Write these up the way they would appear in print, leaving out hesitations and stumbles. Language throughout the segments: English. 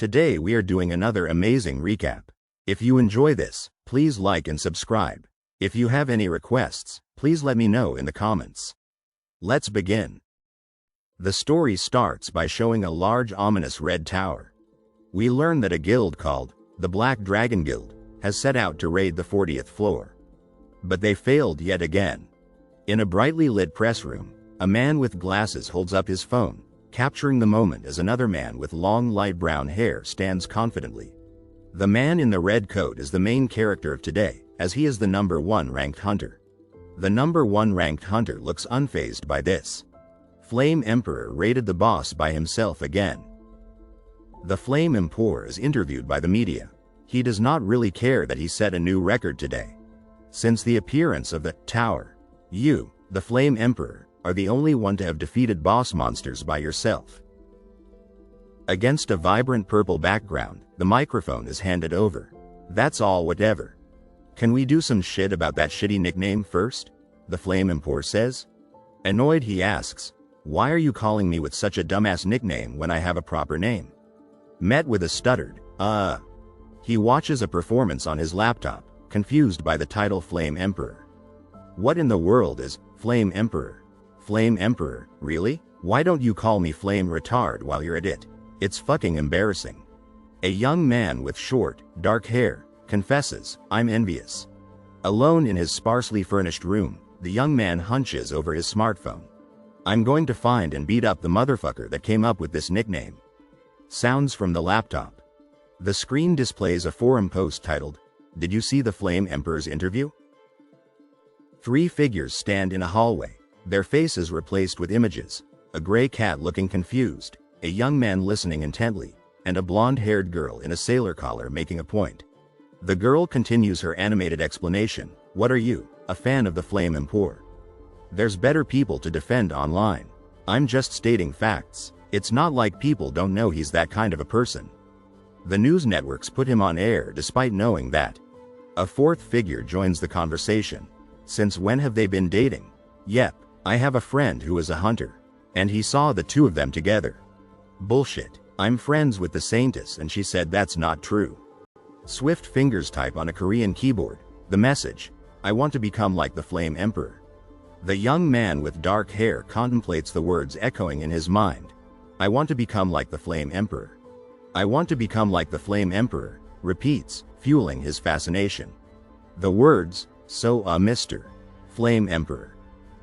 Today we are doing another amazing recap. If you enjoy this, please like and subscribe. If you have any requests, please let me know in the comments. Let's begin. The story starts by showing a large ominous red tower. We learn that a guild called the Black Dragon Guild has set out to raid the 40th floor. But they failed yet again. In a brightly lit press room, a man with glasses holds up his phone, capturing the moment as another man with long light brown hair stands confidently. The man in the red coat is the main character of today, as he is the #1 ranked hunter. The #1 ranked hunter looks unfazed by this. Flame Emperor raided the boss by himself again. The Flame Emperor is interviewed by the media. He does not really care that he set a new record today. Since the appearance of the tower, you, the Flame Emperor, are the only one to have defeated boss monsters by yourself. Against a vibrant purple background, the microphone is handed over. That's all, whatever. Can we do some shit about that shitty nickname first? The Flame Emperor says. Annoyed, he asks, why are you calling me with such a dumbass nickname when I have a proper name? Met with a stuttered, He watches a performance on his laptop, confused by the title Flame Emperor. What in the world is Flame Emperor? Flame Emperor, really? Why don't you call me Flame Retard while you're at it? It's fucking embarrassing. A young man with short, dark hair confesses, I'm envious. Alone in his sparsely furnished room, the young man hunches over his smartphone. I'm going to find and beat up the motherfucker that came up with this nickname. Sounds from the laptop. The screen displays a forum post titled, Did you see the Flame Emperor's interview? 3 figures stand in a hallway, their faces replaced with images, a gray cat looking confused, a young man listening intently, and a blonde-haired girl in a sailor collar making a point. The girl continues her animated explanation, what are you, a fan of the Flame Emperor? There's better people to defend online. I'm just stating facts. It's not like people don't know he's that kind of a person. The news networks put him on air despite knowing that. A 4th figure joins the conversation. Since when have they been dating? Yep, I have a friend who is a hunter, and he saw the 2 of them together. Bullshit. I'm friends with the Saintess and she said that's not true. Swift fingers type on a Korean keyboard. The message, I want to become like the Flame Emperor. The young man with dark hair contemplates the words echoing in his mind. I want to become like the Flame Emperor. I want to become like the Flame Emperor, repeats, fueling his fascination. The words, so Mr. Flame Emperor,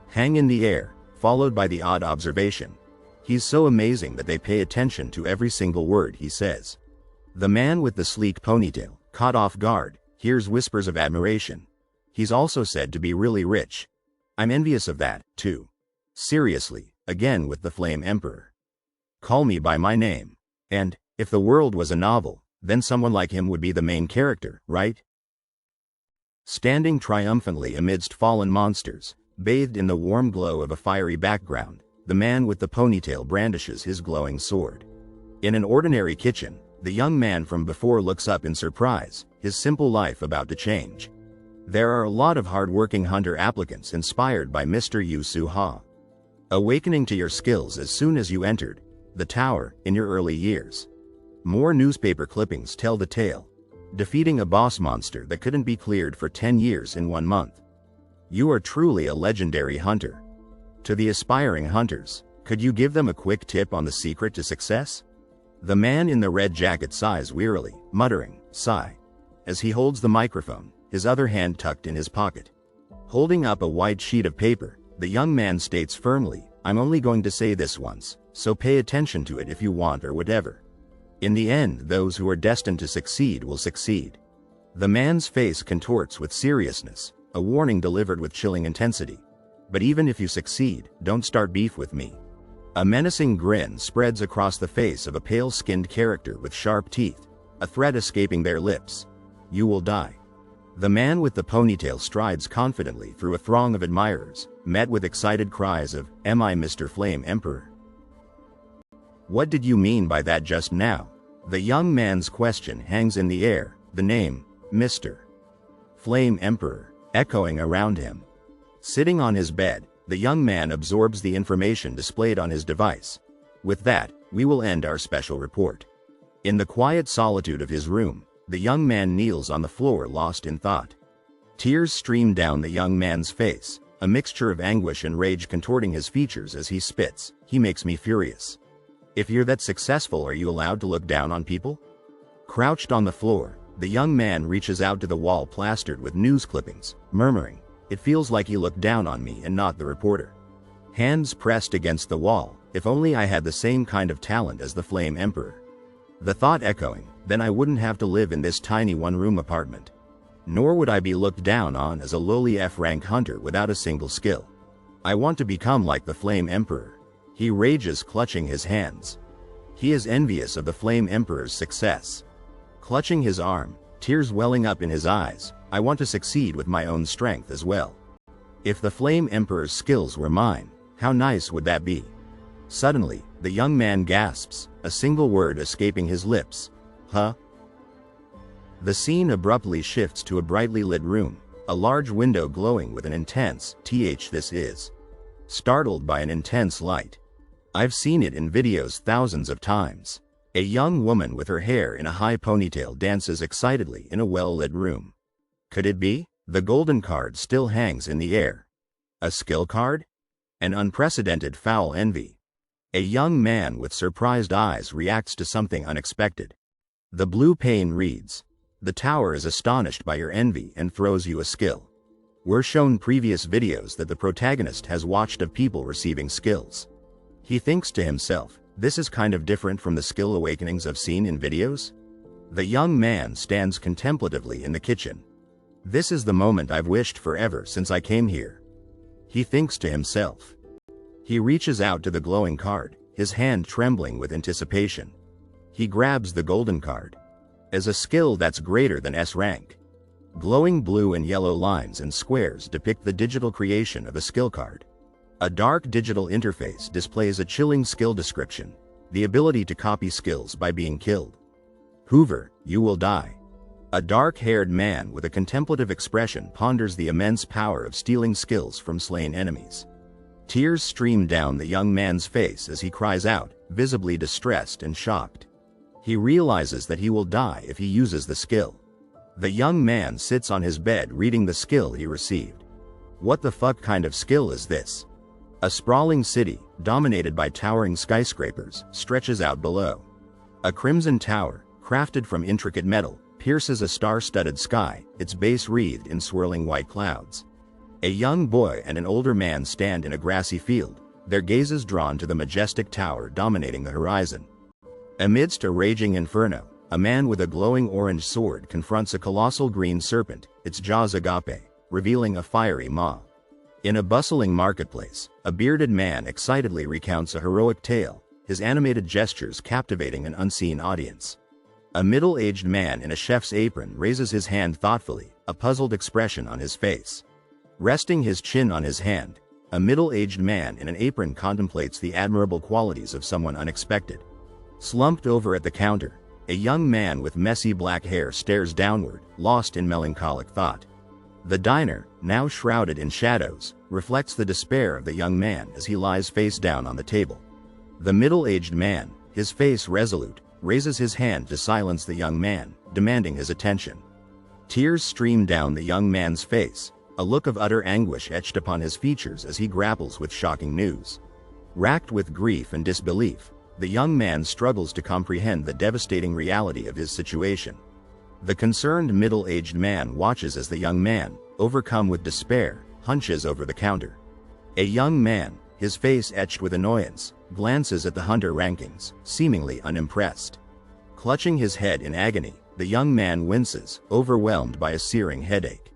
hang in the air, followed by the odd observation. He's so amazing that they pay attention to every single word he says. The man with the sleek ponytail, caught off guard, hears whispers of admiration. He's also said to be really rich. I'm envious of that, too. Seriously, again with the Flame Emperor. Call me by my name. And, if the world was a novel, then someone like him would be the main character, right? Standing triumphantly amidst fallen monsters, bathed in the warm glow of a fiery background, the man with the ponytail brandishes his glowing sword. In an ordinary kitchen, the young man from before looks up in surprise, his simple life about to change. There are a lot of hard-working hunter applicants inspired by Mr. Yu Su-ha. Awakening to your skills as soon as you entered the tower in your early years. More newspaper clippings tell the tale. Defeating a boss monster that couldn't be cleared for 10 years in 1 month. You are truly a legendary hunter. To the aspiring hunters, could you give them a quick tip on the secret to success? The man in the red jacket sighs wearily, muttering, sigh, as he holds the microphone, his other hand tucked in his pocket. Holding up a white sheet of paper, the young man states firmly, I'm only going to say this once, so pay attention to it if you want or whatever. In the end, those who are destined to succeed will succeed. The man's face contorts with seriousness, a warning delivered with chilling intensity. But even if you succeed, don't start beef with me. A menacing grin spreads across the face of a pale-skinned character with sharp teeth, a threat escaping their lips. You will die. The man with the ponytail strides confidently through a throng of admirers, met with excited cries of, Am I Mr. Flame Emperor? What did you mean by that just now? The young man's question hangs in the air, the name, Mr. Flame Emperor, echoing around him. Sitting on his bed, the young man absorbs the information displayed on his device. With that, we will end our special report. In the quiet solitude of his room, the young man kneels on the floor, lost in thought. Tears stream down the young man's face, a mixture of anguish and rage contorting his features as he spits. He makes me furious. If you're that successful, are you allowed to look down on people? Crouched on the floor, the young man reaches out to the wall plastered with news clippings, murmuring, "It feels like you look down on me and not the reporter." Hands pressed against the wall, if only I had the same kind of talent as the Flame Emperor. The thought echoing, then I wouldn't have to live in this tiny one-room apartment. Nor would I be looked down on as a lowly F-rank hunter without a single skill. I want to become like the Flame Emperor. He rages, clutching his hands. He is envious of the Flame Emperor's success. Clutching his arm, tears welling up in his eyes, I want to succeed with my own strength as well. If the Flame Emperor's skills were mine, how nice would that be? Suddenly, the young man gasps, a single word escaping his lips. Huh? The scene abruptly shifts to a brightly lit room, a large window glowing with an intense this is. Startled by an intense light. I've seen it in videos thousands of times. A young woman with her hair in a high ponytail dances excitedly in a well-lit room. Could it be? The golden card still hangs in the air. A skill card? An unprecedented foul envy. A young man with surprised eyes reacts to something unexpected. The blue pane reads, "The tower is astonished by your envy and throws you a skill." We're shown previous videos that the protagonist has watched of people receiving skills. He thinks to himself, this is kind of different from the skill awakenings I've seen in videos. The young man stands contemplatively in the kitchen. This is the moment I've wished for ever since I came here. He thinks to himself. He reaches out to the glowing card, his hand trembling with anticipation. He grabs the golden card. As a skill that's greater than S rank. Glowing blue and yellow lines and squares depict the digital creation of a skill card. A dark digital interface displays a chilling skill description, the ability to copy skills by being killed. Hoover, you will die. A dark-haired man with a contemplative expression ponders the immense power of stealing skills from slain enemies. Tears stream down the young man's face as he cries out, visibly distressed and shocked. He realizes that he will die if he uses the skill. The young man sits on his bed reading the skill he received. What the fuck kind of skill is this? A sprawling city, dominated by towering skyscrapers, stretches out below. A crimson tower, crafted from intricate metal, pierces a star-studded sky, its base wreathed in swirling white clouds. A young boy and an older man stand in a grassy field, their gazes drawn to the majestic tower dominating the horizon. Amidst a raging inferno, a man with a glowing orange sword confronts a colossal green serpent, its jaws agape, revealing a fiery maw. In a bustling marketplace, a bearded man excitedly recounts a heroic tale, his animated gestures captivating an unseen audience. A middle-aged man in a chef's apron raises his hand thoughtfully, a puzzled expression on his face. Resting his chin on his hand, a middle-aged man in an apron contemplates the admirable qualities of someone unexpected. Slumped over at the counter, a young man with messy black hair stares downward, lost in melancholic thought. The diner, now shrouded in shadows, reflects the despair of the young man as he lies face down on the table. The middle-aged man, his face resolute, raises his hand to silence the young man, demanding his attention. Tears stream down the young man's face, a look of utter anguish etched upon his features as he grapples with shocking news. Racked with grief and disbelief, the young man struggles to comprehend the devastating reality of his situation. The concerned middle-aged man watches as the young man, overcome with despair, hunches over the counter. A young man, his face etched with annoyance, glances at the hunter rankings, seemingly unimpressed. Clutching his head in agony, the young man winces, overwhelmed by a searing headache.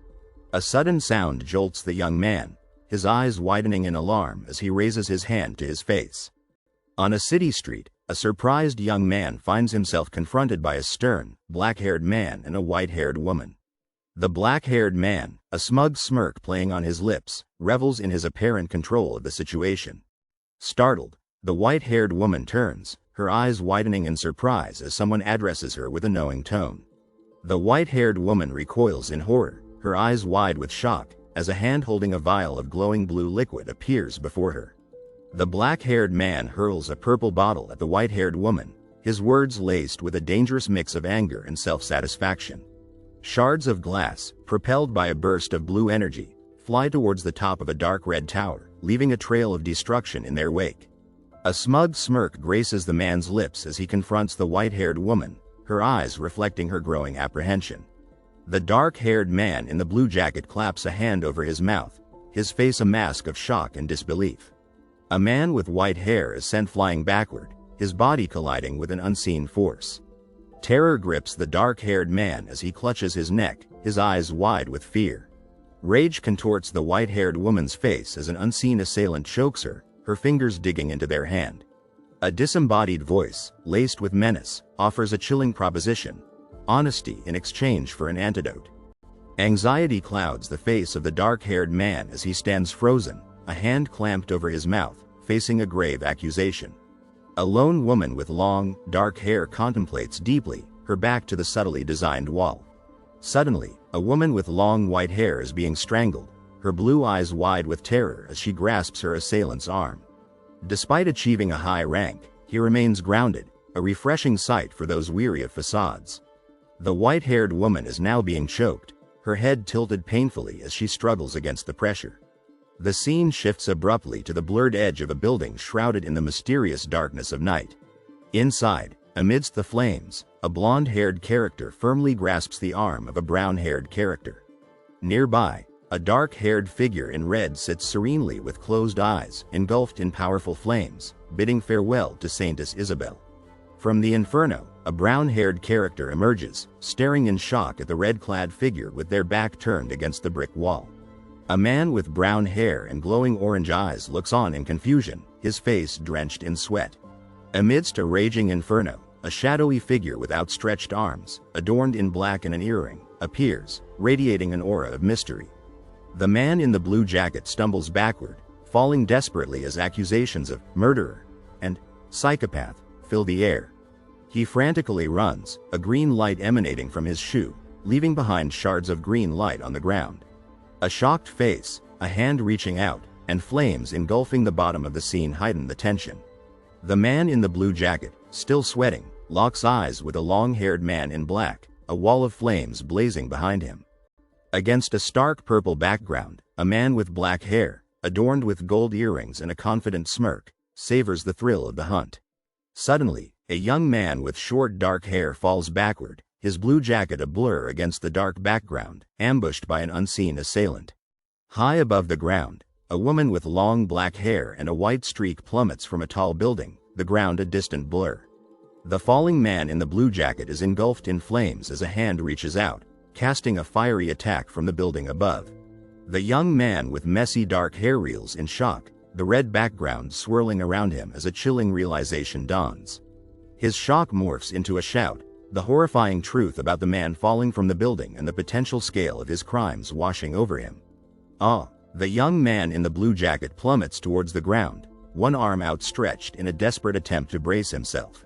A sudden sound jolts the young man, his eyes widening in alarm as he raises his hand to his face. On a city street, a surprised young man finds himself confronted by a stern, black-haired man and a white-haired woman. The black-haired man, a smug smirk playing on his lips, revels in his apparent control of the situation. Startled, the white-haired woman turns, her eyes widening in surprise as someone addresses her with a knowing tone. The white-haired woman recoils in horror, her eyes wide with shock, as a hand holding a vial of glowing blue liquid appears before her. The black-haired man hurls a purple bottle at the white-haired woman, his words laced with a dangerous mix of anger and self-satisfaction. Shards of glass, propelled by a burst of blue energy, fly towards the top of a dark red tower, leaving a trail of destruction in their wake. A smug smirk graces the man's lips as he confronts the white-haired woman, her eyes reflecting her growing apprehension. The dark-haired man in the blue jacket claps a hand over his mouth, his face a mask of shock and disbelief. A man with white hair is sent flying backward, his body colliding with an unseen force. Terror grips the dark-haired man as he clutches his neck, his eyes wide with fear. Rage contorts the white-haired woman's face as an unseen assailant chokes her, her fingers digging into their hand. A disembodied voice, laced with menace, offers a chilling proposition: honesty in exchange for an antidote. Anxiety clouds the face of the dark-haired man as he stands frozen, a hand clamped over his mouth, facing a grave accusation. A lone woman with long, dark hair contemplates deeply, her back to the subtly designed wall. Suddenly, a woman with long white hair is being strangled, her blue eyes wide with terror as she grasps her assailant's arm. Despite achieving a high rank, he remains grounded, a refreshing sight for those weary of facades. The white-haired woman is now being choked, her head tilted painfully as she struggles against the pressure. The scene shifts abruptly to the blurred edge of a building shrouded in the mysterious darkness of night. Inside, amidst the flames, a blonde-haired character firmly grasps the arm of a brown-haired character. Nearby, a dark-haired figure in red sits serenely with closed eyes, engulfed in powerful flames, bidding farewell to Saintess Isabel. From the inferno, a brown-haired character emerges, staring in shock at the red-clad figure with their back turned against the brick wall. A man with brown hair and glowing orange eyes looks on in confusion, his face drenched in sweat. Amidst a raging inferno, a shadowy figure with outstretched arms, adorned in black and an earring, appears, radiating an aura of mystery. The man in the blue jacket stumbles backward, falling desperately as accusations of murderer and psychopath fill the air. He frantically runs, a green light emanating from his shoe, leaving behind shards of green light on the ground. A shocked face, a hand reaching out, and flames engulfing the bottom of the scene heighten the tension. The man in the blue jacket, still sweating, locks eyes with a long-haired man in black, a wall of flames blazing behind him. Against a stark purple background, a man with black hair, adorned with gold earrings and a confident smirk, savors the thrill of the hunt. Suddenly, a young man with short dark hair falls backward, his blue jacket a blur against the dark background, ambushed by an unseen assailant. High above the ground, a woman with long black hair and a white streak plummets from a tall building, the ground a distant blur. The falling man in the blue jacket is engulfed in flames as a hand reaches out, casting a fiery attack from the building above. The young man with messy dark hair reels in shock, the red background swirling around him as a chilling realization dawns. His shock morphs into a shout, the horrifying truth about the man falling from the building and the potential scale of his crimes washing over him. The young man in the blue jacket plummets towards the ground, one arm outstretched in a desperate attempt to brace himself.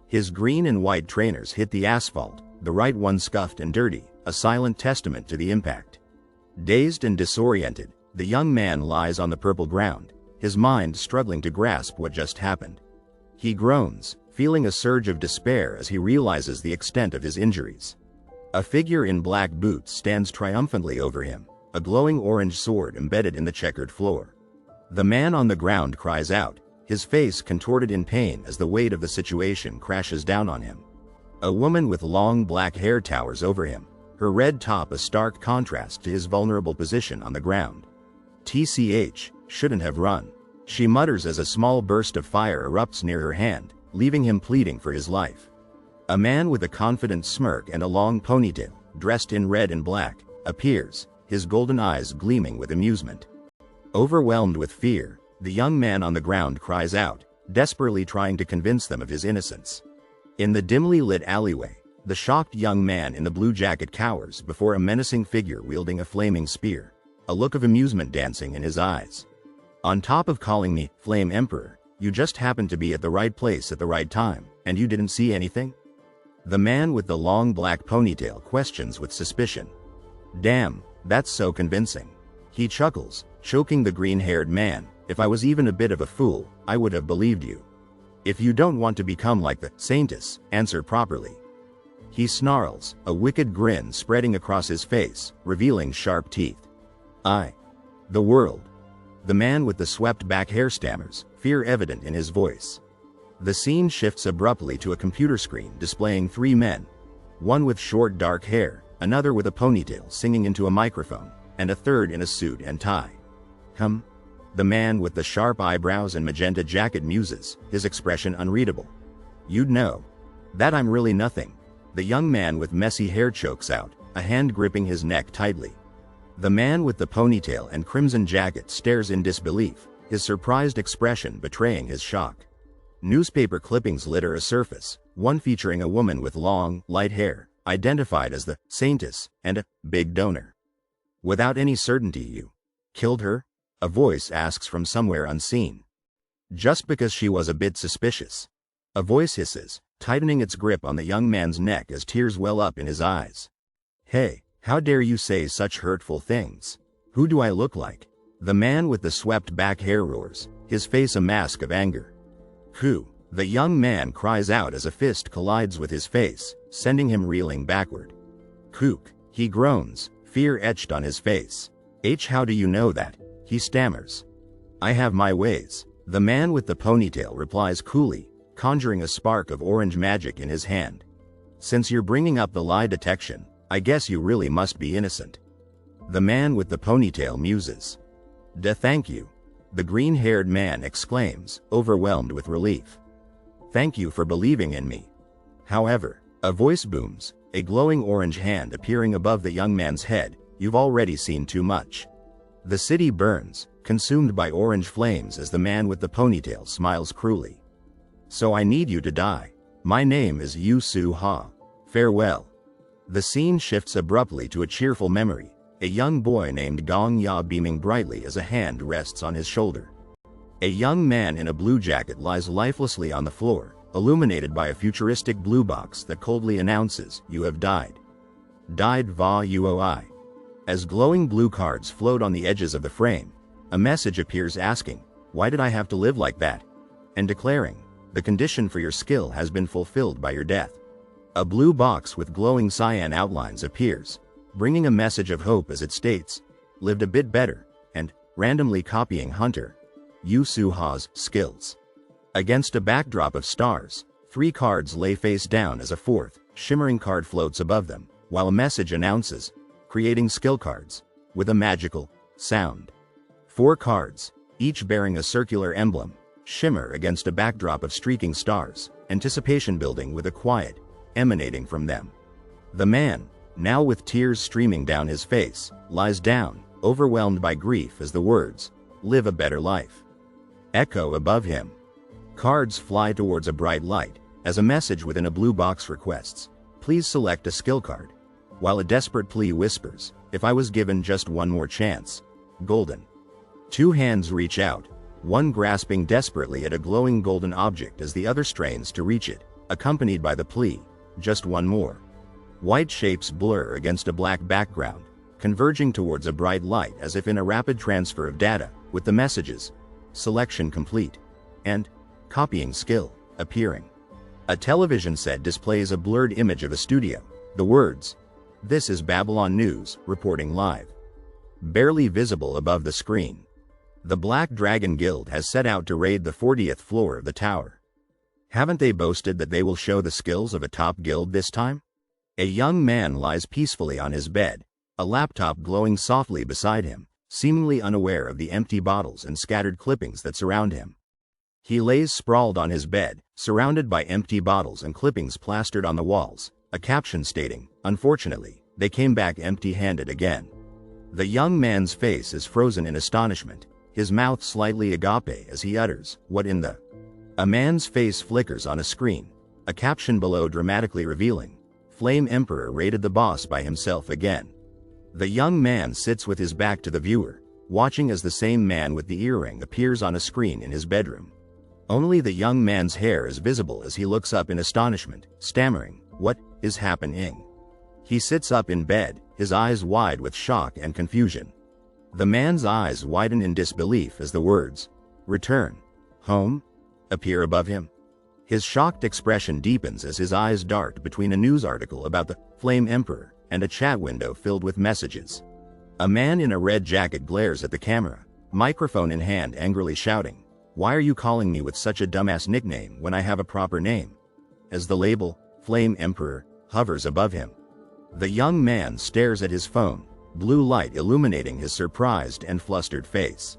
His green and white trainers hit the asphalt, the right one scuffed and dirty, a silent testament to the impact. Dazed and disoriented, the young man lies on the purple ground, his mind struggling to grasp what just happened. He groans, feeling a surge of despair as he realizes the extent of his injuries. A figure in black boots stands triumphantly over him, a glowing orange sword embedded in the checkered floor. The man on the ground cries out, his face contorted in pain as the weight of the situation crashes down on him. A woman with long black hair towers over him, her red top a stark contrast to his vulnerable position on the ground. TCH, shouldn't have run, she mutters as a small burst of fire erupts near her hand, leaving him pleading for his life. A man with a confident smirk and a long ponytail, dressed in red and black, appears, his golden eyes gleaming with amusement. Overwhelmed with fear, the young man on the ground cries out, desperately trying to convince them of his innocence. In the dimly lit alleyway, the shocked young man in the blue jacket cowers before a menacing figure wielding a flaming spear, a look of amusement dancing in his eyes. On top of calling me Flame Emperor, you just happened to be at the right place at the right time, and you didn't see anything? The man with the long black ponytail questions with suspicion. Damn, that's so convincing. He chuckles, choking the green-haired man, if I was even a bit of a fool, I would have believed you. If you don't want to become like the saintess, answer properly. He snarls, a wicked grin spreading across his face, revealing sharp teeth. The world. The man with the swept-back hair stammers, fear evident in his voice. The scene shifts abruptly to a computer screen displaying 3 men. One with short dark hair, another with a ponytail singing into a microphone, and a third in a suit and tie. The man with the sharp eyebrows and magenta jacket muses, his expression unreadable. You'd know that I'm really nothing. The young man with messy hair chokes out, a hand gripping his neck tightly. The man with the ponytail and crimson jacket stares in disbelief, his surprised expression betraying his shock. Newspaper clippings litter a surface, one featuring a woman with long, light hair, identified as the saintess, and a big donor. Without any certainty, you killed her? A voice asks from somewhere unseen. Just because she was a bit suspicious. A voice hisses, tightening its grip on the young man's neck as tears well up in his eyes. Hey, how dare you say such hurtful things? Who do I look like? The man with the swept-back hair roars, his face a mask of anger. Who? The young man cries out as a fist collides with his face, sending him reeling backward. Kook, he groans, fear etched on his face. How do you know that? He stammers. I have my ways. The man with the ponytail replies coolly, conjuring a spark of orange magic in his hand. Since you're bringing up the lie detection, I guess you really must be innocent. The man with the ponytail muses. Thank you. The green-haired man exclaims, overwhelmed with relief. Thank you for believing in me. However, a voice booms, a glowing orange hand appearing above the young man's head. You've already seen too much. The city burns, consumed by orange flames as the man with the ponytail smiles cruelly. So I need you to die. My name is Yu Su Ha. Farewell. The scene shifts abruptly to a cheerful memory, a young boy named Gong Ya beaming brightly as a hand rests on his shoulder. A young man in a blue jacket lies lifelessly on the floor, illuminated by a futuristic blue box that coldly announces, "You have died." Died va uoi. As glowing blue cards float on the edges of the frame, a message appears asking, "Why did I have to live like that?" and declaring, "The condition for your skill has been fulfilled by your death." A blue box with glowing cyan outlines appears, bringing a message of hope as it states, "Lived a bit better," and randomly copying Hunter Yu Su Ha's skills. Against a backdrop of stars, 3 cards lay face down as a 4th, shimmering card floats above them, while a message announces, "Creating skill cards," with a magical sound. 4 cards, each bearing a circular emblem, shimmer against a backdrop of streaking stars, anticipation building with a quiet emanating from them. The man, now with tears streaming down his face, lies down, overwhelmed by grief as the words, "Live a better life," echo above him. Cards fly towards a bright light, as a message within a blue box requests, "Please select a skill card," while a desperate plea whispers, "If I was given just one more chance." Golden. 2 hands reach out, one grasping desperately at a glowing golden object as the other strains to reach it, accompanied by the plea, "Just one more." White shapes blur against a black background, converging towards a bright light as if in a rapid transfer of data, with the messages, "Selection complete," and "Copying skill," appearing. A television set displays a blurred image of a studio, the words, "This is Babylon News, reporting live," barely visible above the screen. The Black Dragon Guild has set out to raid the 40th floor of the tower. Haven't they boasted that they will show the skills of a top guild this time? A young man lies peacefully on his bed, a laptop glowing softly beside him, seemingly unaware of the empty bottles and scattered clippings that surround him. He lays sprawled on his bed, surrounded by empty bottles and clippings plastered on the walls, a caption stating, "Unfortunately, they came back empty-handed again." The young man's face is frozen in astonishment, his mouth slightly agape as he utters, "What in the—" A man's face flickers on a screen, a caption below dramatically revealing, "Flame Emperor raided the boss by himself again." The young man sits with his back to the viewer, watching as the same man with the earring appears on a screen in his bedroom. Only the young man's hair is visible as he looks up in astonishment, stammering, "What is happening?" He sits up in bed, his eyes wide with shock and confusion. The man's eyes widen in disbelief as the words, "Return home," appear above him. His shocked expression deepens as his eyes dart between a news article about the Flame Emperor and a chat window filled with messages. A man in a red jacket glares at the camera, microphone in hand, angrily shouting, "Why are you calling me with such a dumbass nickname when I have a proper name?" As the label, Flame Emperor, hovers above him, the young man stares at his phone, blue light illuminating his surprised and flustered face.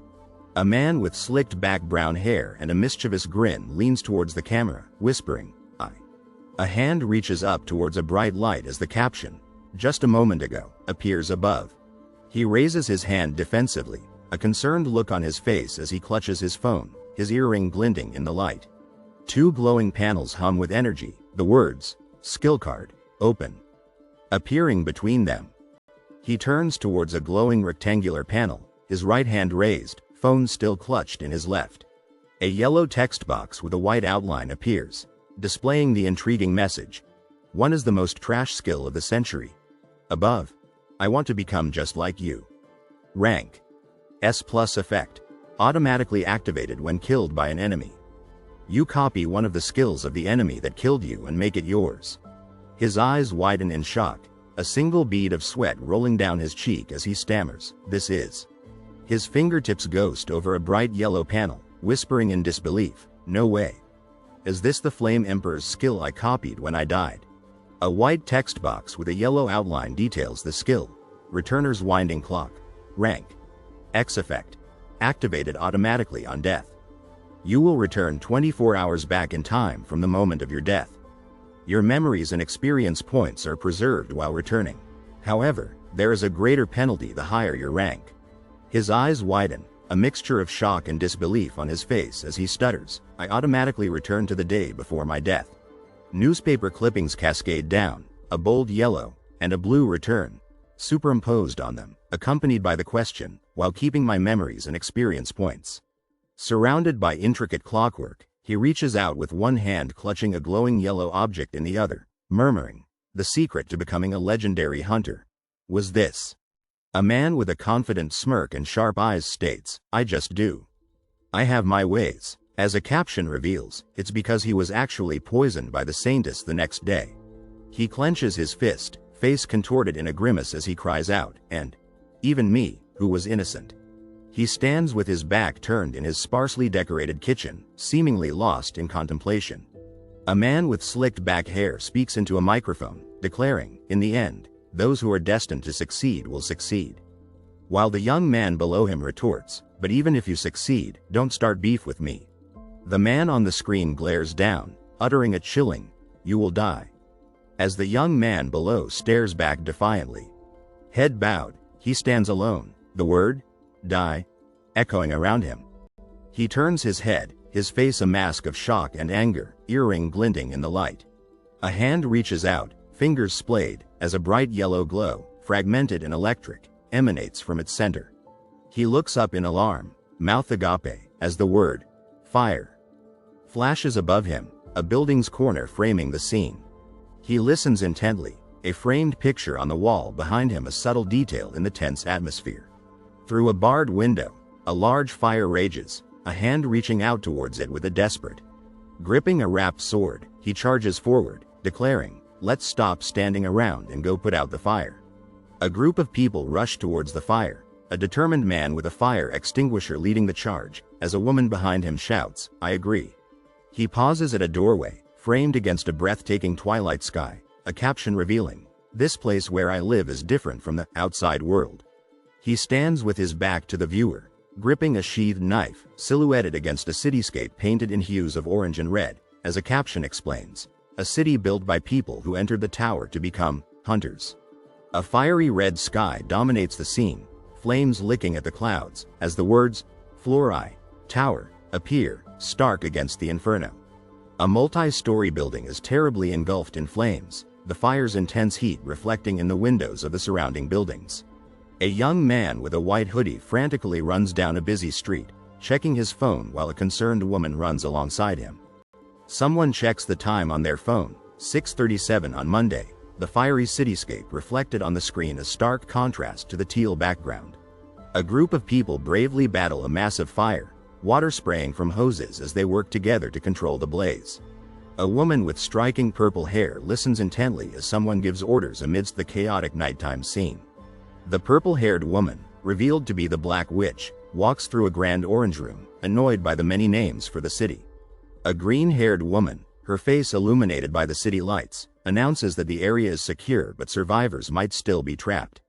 A man with slicked back brown hair and a mischievous grin leans towards the camera, whispering, "I." A hand reaches up towards a bright light as the caption, "Just a moment ago," appears above. He raises his hand defensively, a concerned look on his face as he clutches his phone, his earring glinting in the light. Two glowing panels hum with energy, the words, "Skill card, open," appearing between them. He turns towards a glowing rectangular panel, his right hand raised, phone still clutched in his left. A yellow text box with a white outline appears, displaying the intriguing message, "One is the most trash skill of the century." Above, "I want to become just like you." Rank, S+ effect, automatically activated when killed by an enemy. You copy one of the skills of the enemy that killed you and make it yours. His eyes widen in shock, a single bead of sweat rolling down his cheek as he stammers, "This is." His fingertips ghost over a bright yellow panel, whispering in disbelief, "No way. Is this the Flame Emperor's skill I copied when I died?" A white text box with a yellow outline details the skill, Returner's Winding Clock. Rank, X effect, activated automatically on death. You will return 24 hours back in time from the moment of your death. Your memories and experience points are preserved while returning. However, there is a greater penalty the higher your rank. His eyes widen, a mixture of shock and disbelief on his face as he stutters, "I automatically return to the day before my death." Newspaper clippings cascade down, a bold yellow and a blue return, superimposed on them, accompanied by the question, "While keeping my memories and experience points." Surrounded by intricate clockwork, he reaches out with one hand clutching a glowing yellow object in the other, murmuring, "The secret to becoming a legendary hunter was this." A man with a confident smirk and sharp eyes states, "I just do. I have my ways." As a caption reveals, it's because he was actually poisoned by the Saintess the next day. He clenches his fist, face contorted in a grimace as he cries out, "And even me, who was innocent." He stands with his back turned in his sparsely decorated kitchen, seemingly lost in contemplation. A man with slicked back hair speaks into a microphone, declaring, "In the end, those who are destined to succeed will succeed." While the young man below him retorts, "But even if you succeed, don't start beef with me." The man on the screen glares down, uttering a chilling, "You will die." As the young man below stares back defiantly. Head bowed, he stands alone, the word, "die," echoing around him. He turns his head, his face a mask of shock and anger, earring glinting in the light. A hand reaches out, fingers splayed, as a bright yellow glow, fragmented and electric, emanates from its center. He looks up in alarm, mouth agape, as the word, "fire," flashes above him, a building's corner framing the scene. He listens intently, a framed picture on the wall behind him, a subtle detail in the tense atmosphere. Through a barred window, a large fire rages, a hand reaching out towards it with a desperate. Gripping a wrapped sword, he charges forward, declaring, "Let's stop standing around and go put out the fire." A group of people rush towards the fire, a determined man with a fire extinguisher leading the charge, as a woman behind him shouts, "I agree." He pauses at a doorway, framed against a breathtaking twilight sky, a caption revealing, "This place where I live is different from the outside world." He stands with his back to the viewer, gripping a sheathed knife, silhouetted against a cityscape painted in hues of orange and red, as a caption explains, "A city built by people who entered the tower to become hunters." A fiery red sky dominates the scene, flames licking at the clouds, as the words, "Florai, tower," appear, stark against the inferno. A multi-story building is terribly engulfed in flames, the fire's intense heat reflecting in the windows of the surrounding buildings. A young man with a white hoodie frantically runs down a busy street, checking his phone while a concerned woman runs alongside him. Someone checks the time on their phone, 6:37 on Monday, the fiery cityscape reflected on the screen, a stark contrast to the teal background. A group of people bravely battle a massive fire, water spraying from hoses as they work together to control the blaze. A woman with striking purple hair listens intently as someone gives orders amidst the chaotic nighttime scene. The purple-haired woman, revealed to be the Black Witch, walks through a grand orange room, annoyed by the many names for the city. A green-haired woman, her face illuminated by the city lights, announces that the area is secure but survivors might still be trapped.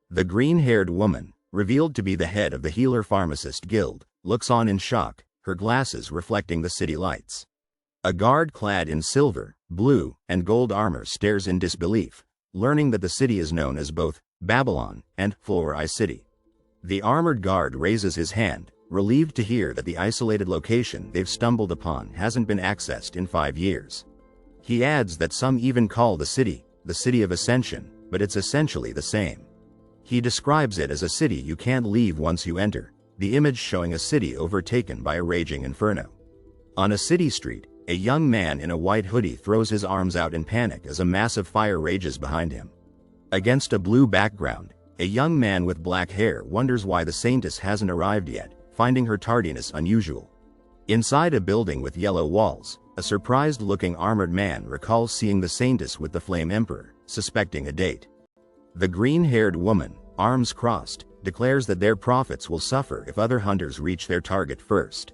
The green-haired woman, revealed to be the head of the Healer Pharmacist Guild, looks on in shock, her glasses reflecting the city lights. A guard clad in silver, blue, and gold armor stares in disbelief, learning that the city is known as both Babylon and Floor City. The armored guard raises his hand, relieved to hear that the isolated location they've stumbled upon hasn't been accessed in 5 years. He adds that some even call the city of Ascension, but it's essentially the same. He describes it as a city you can't leave once you enter, the image showing a city overtaken by a raging inferno. On a city street, a young man in a white hoodie throws his arms out in panic as a massive fire rages behind him. Against a blue background, a young man with black hair wonders why the Saintess hasn't arrived yet, finding her tardiness unusual. Inside a building with yellow walls, a surprised-looking armored man recalls seeing the Saintess with the Flame Emperor, suspecting a date. The green-haired woman, arms crossed, declares that their profits will suffer if other hunters reach their target first.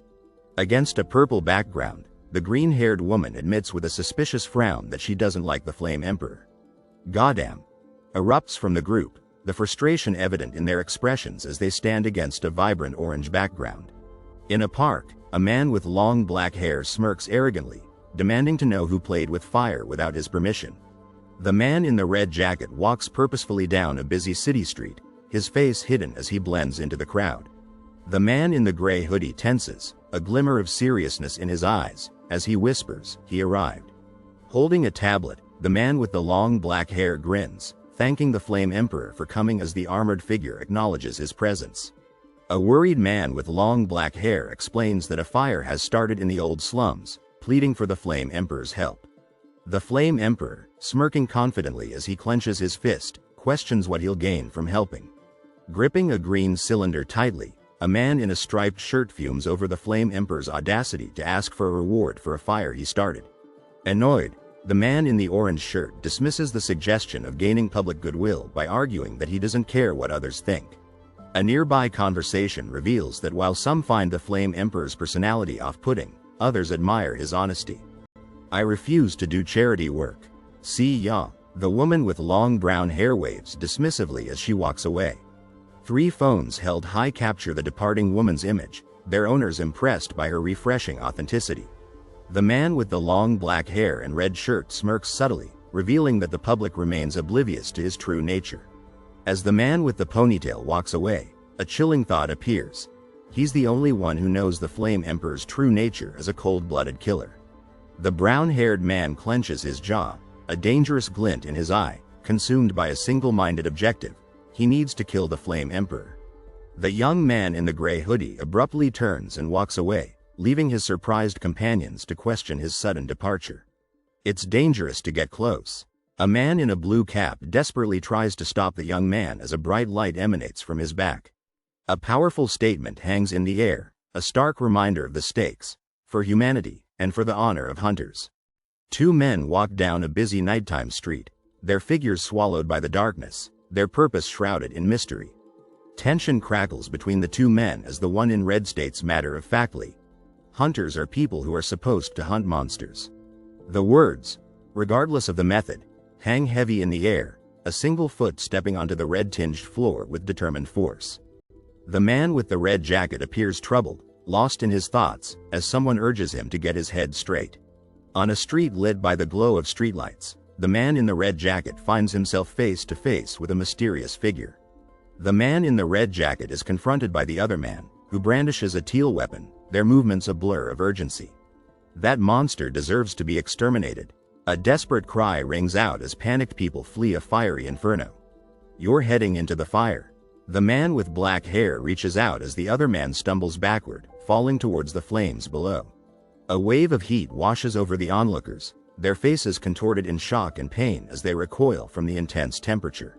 Against a purple background, the green-haired woman admits with a suspicious frown that she doesn't like the Flame Emperor. "Goddamn!" erupts from the group, the frustration evident in their expressions as they stand against a vibrant orange background. In a park, a man with long black hair smirks arrogantly, demanding to know who played with fire without his permission. The man in the red jacket walks purposefully down a busy city street, his face hidden as he blends into the crowd. The man in the gray hoodie tenses, a glimmer of seriousness in his eyes, as he whispers, "He arrived." Holding a tablet, the man with the long black hair grins, thanking the Flame Emperor for coming as the armored figure acknowledges his presence. A worried man with long black hair explains that a fire has started in the old slums, pleading for the Flame Emperor's help. The Flame Emperor, smirking confidently as he clenches his fist, questions what he'll gain from helping. Gripping a green cylinder tightly, a man in a striped shirt fumes over the Flame Emperor's audacity to ask for a reward for a fire he started. Annoyed, the man in the orange shirt dismisses the suggestion of gaining public goodwill by arguing that he doesn't care what others think. A nearby conversation reveals that while some find the Flame Emperor's personality off-putting, others admire his honesty. "I refuse to do charity work. See ya," the woman with long brown hair waves dismissively as she walks away. 3 phones held high capture the departing woman's image, their owners impressed by her refreshing authenticity. The man with the long black hair and red shirt smirks subtly, revealing that the public remains oblivious to his true nature. As the man with the ponytail walks away, a chilling thought appears. He's the only one who knows the Flame Emperor's true nature as a cold-blooded killer. The brown-haired man clenches his jaw, a dangerous glint in his eye, consumed by a single-minded objective. He needs to kill the Flame Emperor. The young man in the gray hoodie abruptly turns and walks away, leaving his surprised companions to question his sudden departure. It's dangerous to get close. A man in a blue cap desperately tries to stop the young man as a bright light emanates from his back. A powerful statement hangs in the air, a stark reminder of the stakes, for humanity, and for the honor of hunters. 2 men walk down a busy nighttime street, their figures swallowed by the darkness, their purpose shrouded in mystery. Tension crackles between the 2 men as the one in red states matter-of-factly, "Hunters are people who are supposed to hunt monsters." The words, regardless of the method, hang heavy in the air, a single foot stepping onto the red-tinged floor with determined force. The man with the red jacket appears troubled, lost in his thoughts, as someone urges him to get his head straight. On a street lit by the glow of streetlights, the man in the red jacket finds himself face to face with a mysterious figure. The man in the red jacket is confronted by the other man, who brandishes a teal weapon, their movements a blur of urgency. That monster deserves to be exterminated. A desperate cry rings out as panicked people flee a fiery inferno. "You're heading into the fire." The man with black hair reaches out as the other man stumbles backward, falling towards the flames below. A wave of heat washes over the onlookers, their faces contorted in shock and pain as they recoil from the intense temperature.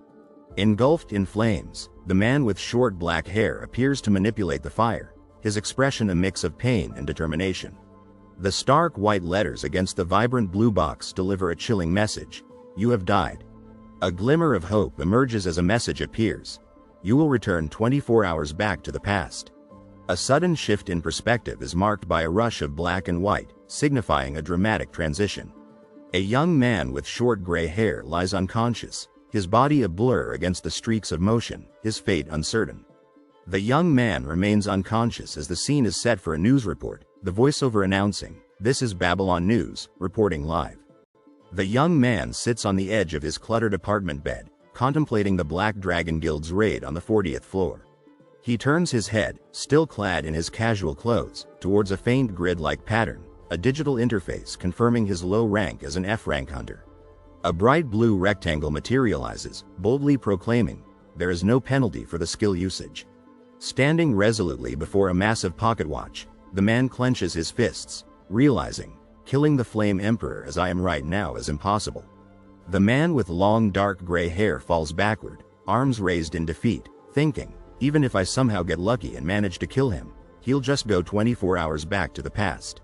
Engulfed in flames, the man with short black hair appears to manipulate the fire, his expression a mix of pain and determination. The stark white letters against the vibrant blue box deliver a chilling message. You have died. A glimmer of hope emerges as a message appears. You will return 24 hours back to the past. A sudden shift in perspective is marked by a rush of black and white, signifying a dramatic transition. A young man with short gray hair lies unconscious, his body a blur against the streaks of motion, his fate uncertain. The young man remains unconscious as the scene is set for a news report, the voiceover announcing, "This is Babylon News, reporting live." The young man sits on the edge of his cluttered apartment bed, contemplating the Black Dragon Guild's raid on the 40th floor. He turns his head, still clad in his casual clothes, towards a faint grid-like pattern, a digital interface confirming his low rank as an F-rank hunter. A bright blue rectangle materializes, boldly proclaiming, "There is no penalty for the skill usage." Standing resolutely before a massive pocket watch, the man clenches his fists, realizing, killing the Flame Emperor as I am right now is impossible. The man with long dark gray hair falls backward, arms raised in defeat, thinking, even if I somehow get lucky and manage to kill him, he'll just go 24 hours back to the past.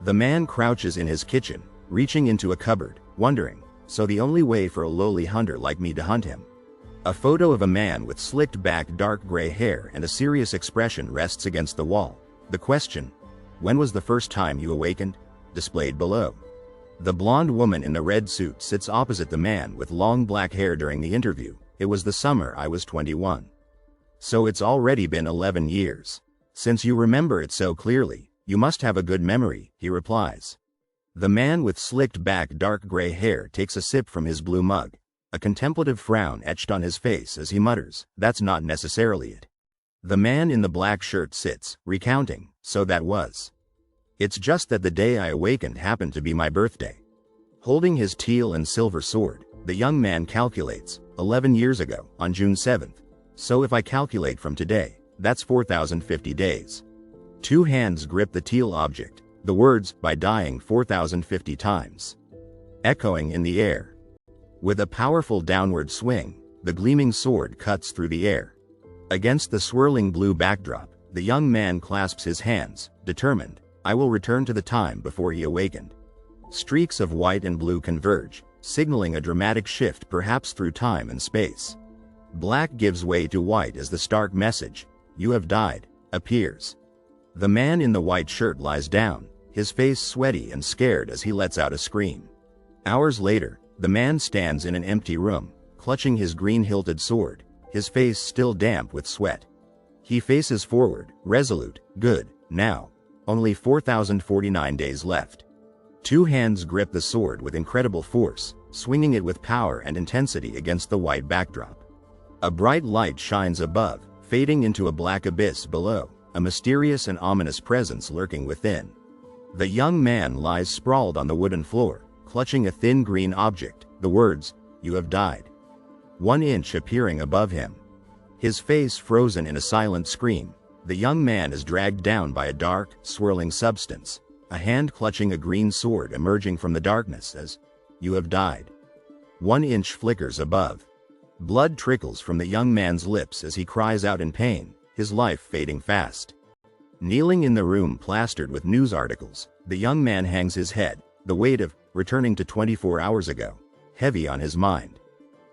The man crouches in his kitchen, reaching into a cupboard, wondering, so the only way for a lowly hunter like me to hunt him? A photo of a man with slicked back dark gray hair and a serious expression rests against the wall. The question, "When was the first time you awakened?" displayed below. The blonde woman in the red suit sits opposite the man with long black hair during the interview. "It was the summer I was 21. So it's already been 11 years. Since you remember it so clearly, you must have a good memory," he replies. The man with slicked back dark gray hair takes a sip from his blue mug, a contemplative frown etched on his face as he mutters, "That's not necessarily it." The man in the black shirt sits, recounting, "So that was. It's just that the day I awakened happened to be my birthday." Holding his teal and silver sword, the young man calculates, 11 years ago, on June 7th. So if I calculate from today, that's 4,050 days. Two hands grip the teal object, the words, "by dying 4,050 times," echoing in the air. With a powerful downward swing, the gleaming sword cuts through the air. Against the swirling blue backdrop, the young man clasps his hands, determined, "I will return to the time before he awakened." Streaks of white and blue converge, signaling a dramatic shift perhaps through time and space. Black gives way to white as the stark message, "You have died," appears. The man in the white shirt lies down, his face sweaty and scared as he lets out a scream. Hours later, the man stands in an empty room, clutching his green-hilted sword, his face still damp with sweat. He faces forward, resolute, "Good, now. Only 4,049 days left." Two hands grip the sword with incredible force, swinging it with power and intensity against the white backdrop. A bright light shines above, fading into a black abyss below, a mysterious and ominous presence lurking within. The young man lies sprawled on the wooden floor, clutching a thin green object, the words, "You have died," 1 inch appearing above him. His face frozen in a silent scream, the young man is dragged down by a dark, swirling substance, a hand clutching a green sword emerging from the darkness as, "You have died." 1 inch flickers above. Blood trickles from the young man's lips as he cries out in pain, his life fading fast. Kneeling in the room plastered with news articles, the young man hangs his head, the weight of returning to 24 hours ago, heavy on his mind.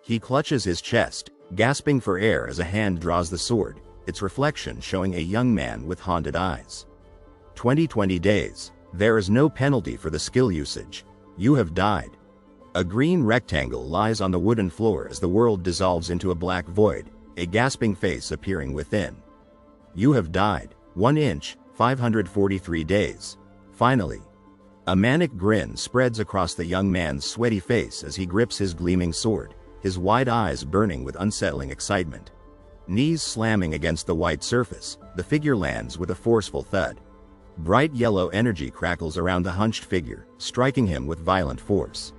He clutches his chest, gasping for air as a hand draws the sword, its reflection showing a young man with haunted eyes. 2020 days. There is no penalty for the skill usage. You have died. A green rectangle lies on the wooden floor as the world dissolves into a black void, a gasping face appearing within. You have died. 1 inch, 543 days. Finally. A manic grin spreads across the young man's sweaty face as he grips his gleaming sword, his wide eyes burning with unsettling excitement. Knees slamming against the white surface, the figure lands with a forceful thud. Bright yellow energy crackles around the hunched figure, striking him with violent force.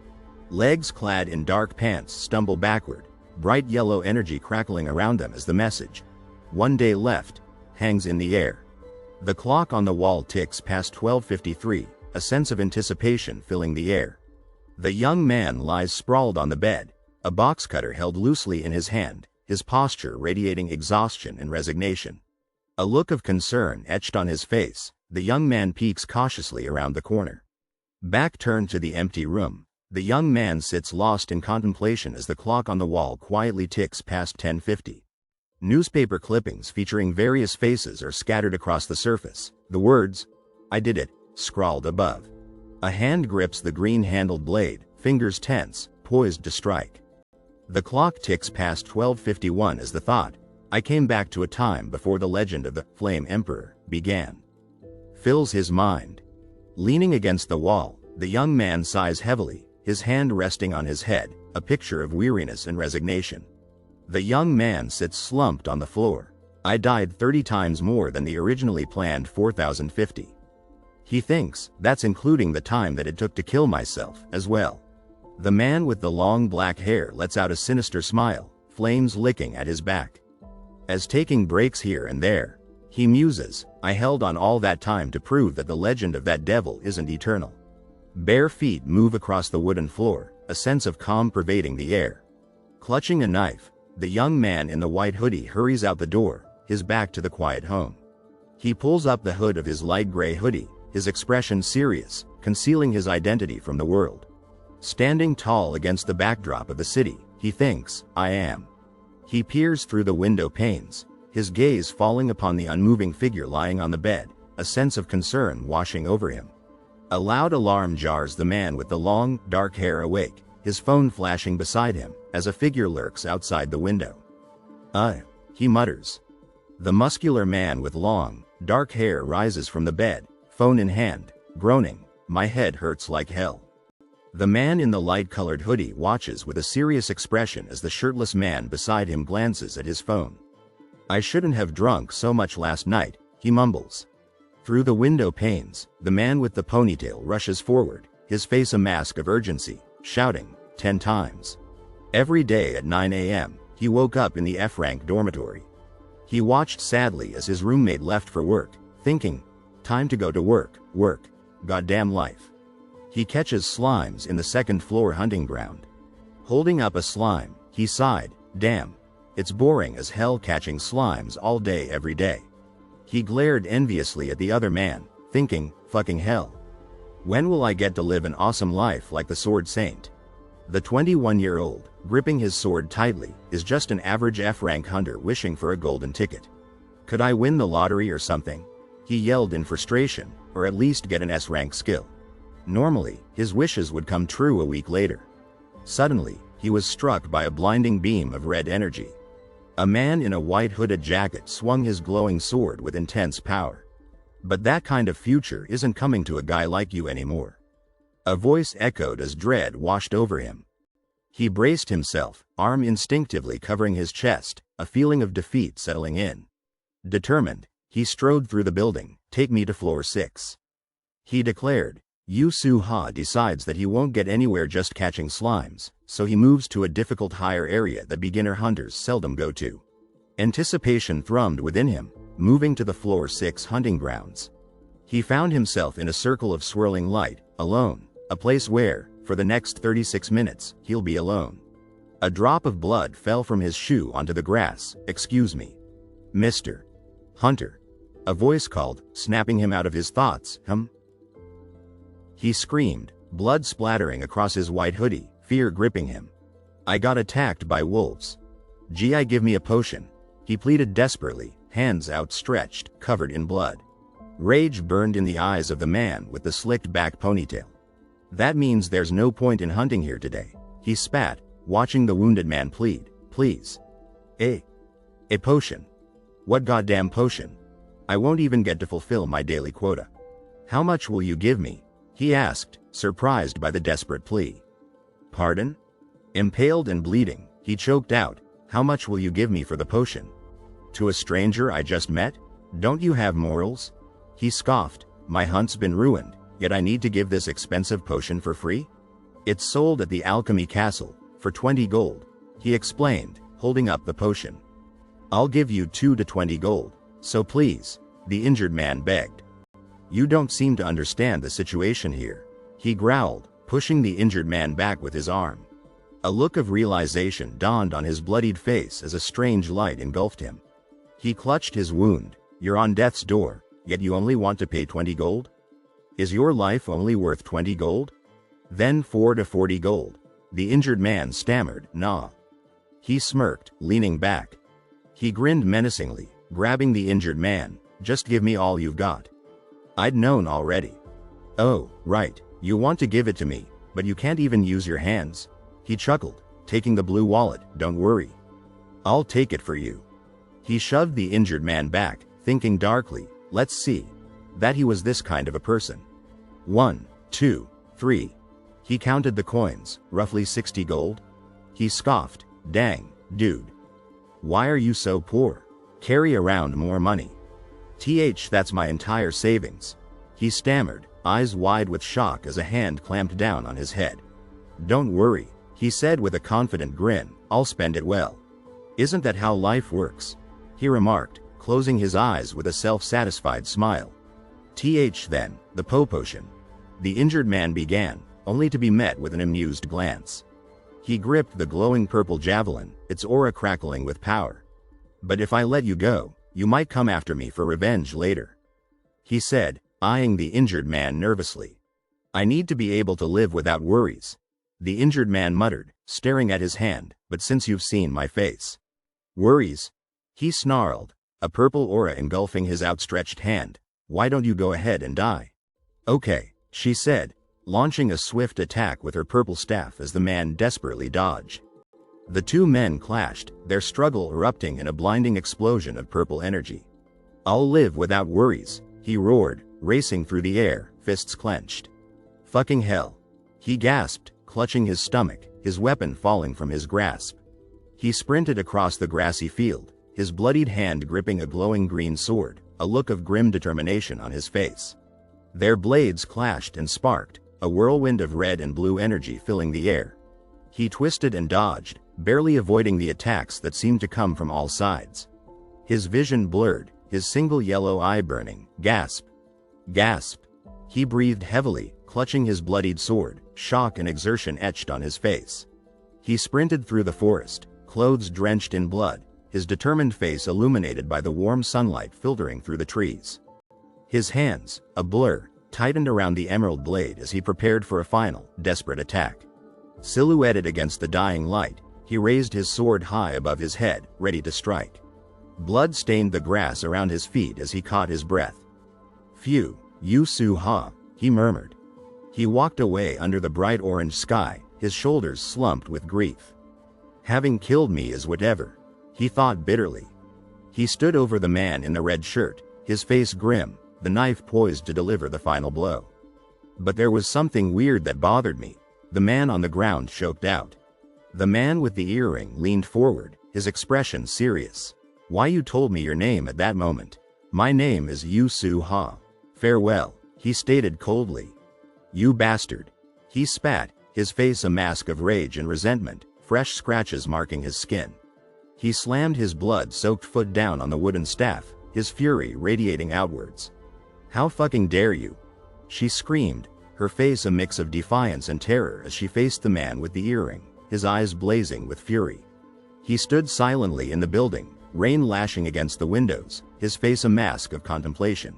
Legs clad in dark pants stumble backward, bright yellow energy crackling around them as the message, "1 day left," hangs in the air. The clock on the wall ticks past 12:53, a sense of anticipation filling the air. The young man lies sprawled on the bed, a box cutter held loosely in his hand, his posture radiating exhaustion and resignation. A look of concern etched on his face, The young man peeks cautiously around the corner. Back turned to the empty room, the young man sits lost in contemplation as the clock on the wall quietly ticks past 10:50. Newspaper clippings featuring various faces are scattered across the surface. The words, "I did it," scrawled above. A hand grips the green-handled blade, fingers tense, poised to strike. The clock ticks past 12:51 as the thought, "I came back to a time before the legend of the Flame Emperor began," fills his mind. Leaning against the wall, the young man sighs heavily, his hand resting on his head, a picture of weariness and resignation. The young man sits slumped on the floor. "I died 30 times more than the originally planned 4,050. He thinks, that's including the time that it took to kill myself, as well. The man with the long black hair lets out a sinister smile, flames licking at his back. As taking breaks here and there, he muses, "I held on all that time to prove that the legend of that devil isn't eternal." Bare feet move across the wooden floor, a sense of calm pervading the air. Clutching a knife, the young man in the white hoodie hurries out the door, his back to the quiet home. He pulls up the hood of his light gray hoodie, his expression serious, concealing his identity from the world. Standing tall against the backdrop of the city, he thinks, "I am." He peers through the window panes, his gaze falling upon the unmoving figure lying on the bed, a sense of concern washing over him. A loud alarm jars the man with the long, dark hair awake, his phone flashing beside him, as a figure lurks outside the window. He mutters. The muscular man with long, dark hair rises from the bed, phone in hand, groaning, "My head hurts like hell." The man in the light-colored hoodie watches with a serious expression as the shirtless man beside him glances at his phone. "I shouldn't have drunk so much last night," he mumbles. Through the window panes, the man with the ponytail rushes forward, his face a mask of urgency, shouting, 10 times. Every day at 9 a.m., he woke up in the F-rank dormitory. He watched sadly as his roommate left for work, thinking, "Time to go to work, goddamn life." He catches slimes in the second-floor hunting ground. Holding up a slime, he sighed, "Damn, it's boring as hell catching slimes all day every day." He glared enviously at the other man, thinking, "Fucking hell. When will I get to live an awesome life like the Sword Saint?" The 21-year-old, gripping his sword tightly, is just an average F-rank hunter wishing for a golden ticket. "Could I win the lottery or something?" he yelled in frustration, "or at least get an S-rank skill." Normally, his wishes would come true a week later. Suddenly, he was struck by a blinding beam of red energy. A man in a white hooded jacket swung his glowing sword with intense power. "But that kind of future isn't coming to a guy like you anymore." A voice echoed as dread washed over him. He braced himself, arm instinctively covering his chest, a feeling of defeat settling in. Determined, he strode through the building. "Take me to floor 6. He declared. Yu Su-ha decides that he won't get anywhere just catching slimes, so he moves to a difficult higher area that beginner hunters seldom go to. Anticipation thrummed within him, moving to the floor 6 hunting grounds. He found himself in a circle of swirling light, alone, a place where, for the next 36 minutes, he'll be alone. A drop of blood fell from his shoe onto the grass. "Excuse me, Mr. Hunter," a voice called, snapping him out of his thoughts. He screamed, blood splattering across his white hoodie, fear gripping him. "I got attacked by wolves. Gee, give me a potion," he pleaded desperately, hands outstretched, covered in blood. Rage burned in the eyes of the man with the slicked back ponytail. "That means there's no point in hunting here today," he spat, watching the wounded man plead. "Please. A potion. What goddamn potion? I won't even get to fulfill my daily quota." "How much will you give me?" he asked, surprised by the desperate plea. "Pardon?" Impaled and bleeding, he choked out, "How much will you give me for the potion? To a stranger I just met? Don't you have morals?" He scoffed, "My hunt's been ruined, yet I need to give this expensive potion for free? It's sold at the Alchemy Castle, for 20 gold, he explained, holding up the potion. "I'll give you 2 to 20 gold, so please," the injured man begged. "You don't seem to understand the situation here," he growled, pushing the injured man back with his arm. A look of realization dawned on his bloodied face as a strange light engulfed him. He clutched his wound. "You're on death's door. yet you only want to pay 20 gold? Is your life only worth 20 gold? Then 4 to 40 gold. The injured man stammered, nah. He smirked, leaning back. He grinned menacingly, grabbing the injured man. Just give me all you've got. I'd known already. Oh, right, you want to give it to me, but you can't even use your hands. He chuckled, taking the blue wallet. Don't worry. I'll take it for you. He shoved the injured man back, thinking darkly, let's see. That he was this kind of a person. 1, 2, 3. He counted the coins, roughly 60 gold. He scoffed, dang, dude. Why are you so poor? Carry around more money. That's my entire savings. He stammered, eyes wide with shock as a hand clamped down on his head. Don't worry, he said with a confident grin, I'll spend it well. Isn't that how life works? He remarked, closing his eyes with a self-satisfied smile. Then, the potion. The injured man began, only to be met with an amused glance. He gripped the glowing purple javelin, its aura crackling with power. But if I let you go, you might come after me for revenge later. He said, eyeing the injured man nervously. I need to be able to live without worries. The injured man muttered, staring at his hand, but since you've seen my face. Worries? He snarled, a purple aura engulfing his outstretched hand. Why don't you go ahead and die? Okay, she said, launching a swift attack with her purple staff as the man desperately dodged. The two men clashed, their struggle erupting in a blinding explosion of purple energy. I'll live without worries, he roared, racing through the air, fists clenched. Fucking hell. He gasped, clutching his stomach, his weapon falling from his grasp. He sprinted across the grassy field, his bloodied hand gripping a glowing green sword, a look of grim determination on his face. Their blades clashed and sparked, a whirlwind of red and blue energy filling the air. He twisted and dodged, barely avoiding the attacks that seemed to come from all sides. His vision blurred, his single yellow eye burning. Gasp. Gasp. He breathed heavily, clutching his bloodied sword, shock and exertion etched on his face. He sprinted through the forest, clothes drenched in blood, his determined face illuminated by the warm sunlight filtering through the trees. His hands, a blur, tightened around the emerald blade as he prepared for a final, desperate attack. Silhouetted against the dying light, he raised his sword high above his head, ready to strike. Blood stained the grass around his feet as he caught his breath. Phew, Yu-Su-Ha, he murmured. He walked away under the bright orange sky, his shoulders slumped with grief. Having killed me is whatever, he thought bitterly. He stood over the man in the red shirt, his face grim, the knife poised to deliver the final blow. But there was something weird that bothered me, the man on the ground choked out. The man with the earring leaned forward, his expression serious. Why you told me your name at that moment? My name is Yu-Su-Ha. Farewell, he stated coldly. You bastard. He spat, his face a mask of rage and resentment, fresh scratches marking his skin. He slammed his blood-soaked foot down on the wooden staff, his fury radiating outwards. How fucking dare you? She screamed, her face a mix of defiance and terror as she faced the man with the earring, his eyes blazing with fury. He stood silently in the building, rain lashing against the windows, his face a mask of contemplation.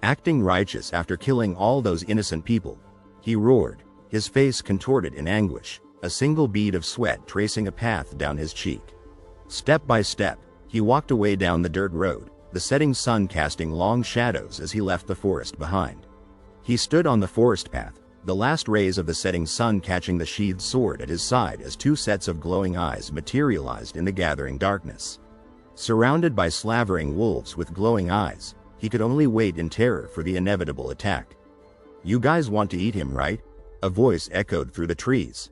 Acting righteous after killing all those innocent people, he roared, his face contorted in anguish, a single bead of sweat tracing a path down his cheek. Step by step, he walked away down the dirt road, the setting sun casting long shadows as he left the forest behind. He stood on the forest path, the last rays of the setting sun catching the sheathed sword at his side as two sets of glowing eyes materialized in the gathering darkness. Surrounded by slavering wolves with glowing eyes, he could only wait in terror for the inevitable attack. You guys want to eat him, right? A voice echoed through the trees.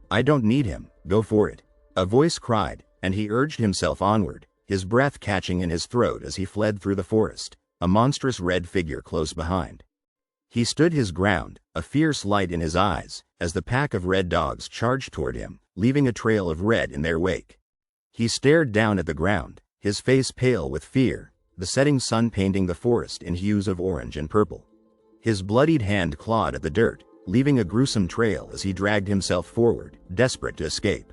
I don't need him, go for it. A voice cried, and he urged himself onward, his breath catching in his throat as he fled through the forest, a monstrous red figure close behind. He stood his ground, a fierce light in his eyes, as the pack of red dogs charged toward him, leaving a trail of red in their wake. He stared down at the ground, his face pale with fear, the setting sun painting the forest in hues of orange and purple. His bloodied hand clawed at the dirt, leaving a gruesome trail as he dragged himself forward, desperate to escape.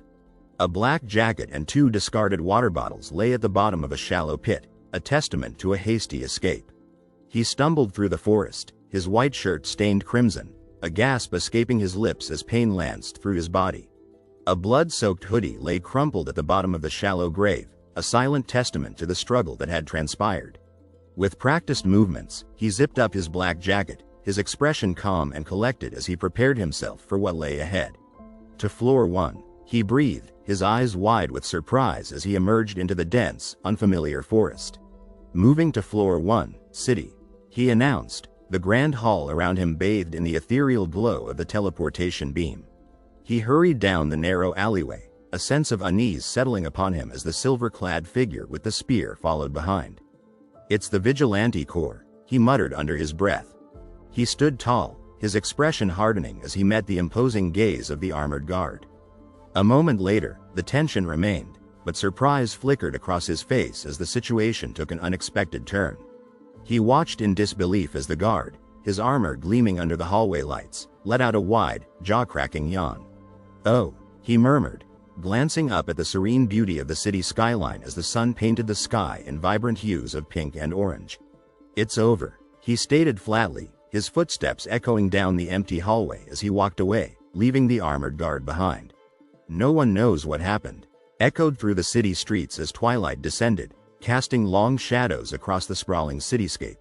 A black jacket and two discarded water bottles lay at the bottom of a shallow pit, a testament to a hasty escape. He stumbled through the forest, his white shirt stained crimson, a gasp escaping his lips as pain lanced through his body. A blood-soaked hoodie lay crumpled at the bottom of the shallow grave, a silent testament to the struggle that had transpired. With practiced movements, he zipped up his black jacket, his expression calm and collected as he prepared himself for what lay ahead. To floor 1, he breathed, his eyes wide with surprise as he emerged into the dense, unfamiliar forest. Moving to floor 1, city, he announced, the grand hall around him bathed in the ethereal glow of the teleportation beam. He hurried down the narrow alleyway, a sense of unease settling upon him as the silver-clad figure with the spear followed behind. "It's the Vigilante Corps," he muttered under his breath. He stood tall, his expression hardening as he met the imposing gaze of the armored guard. A moment later, the tension remained, but surprise flickered across his face as the situation took an unexpected turn. He watched in disbelief as the guard, his armor gleaming under the hallway lights, let out a wide, jaw-cracking yawn. "Oh," he murmured, glancing up at the serene beauty of the city skyline as the sun painted the sky in vibrant hues of pink and orange. "It's over," he stated flatly, his footsteps echoing down the empty hallway as he walked away, leaving the armored guard behind. "No one knows what happened," echoed through the city streets as twilight descended, casting long shadows across the sprawling cityscape.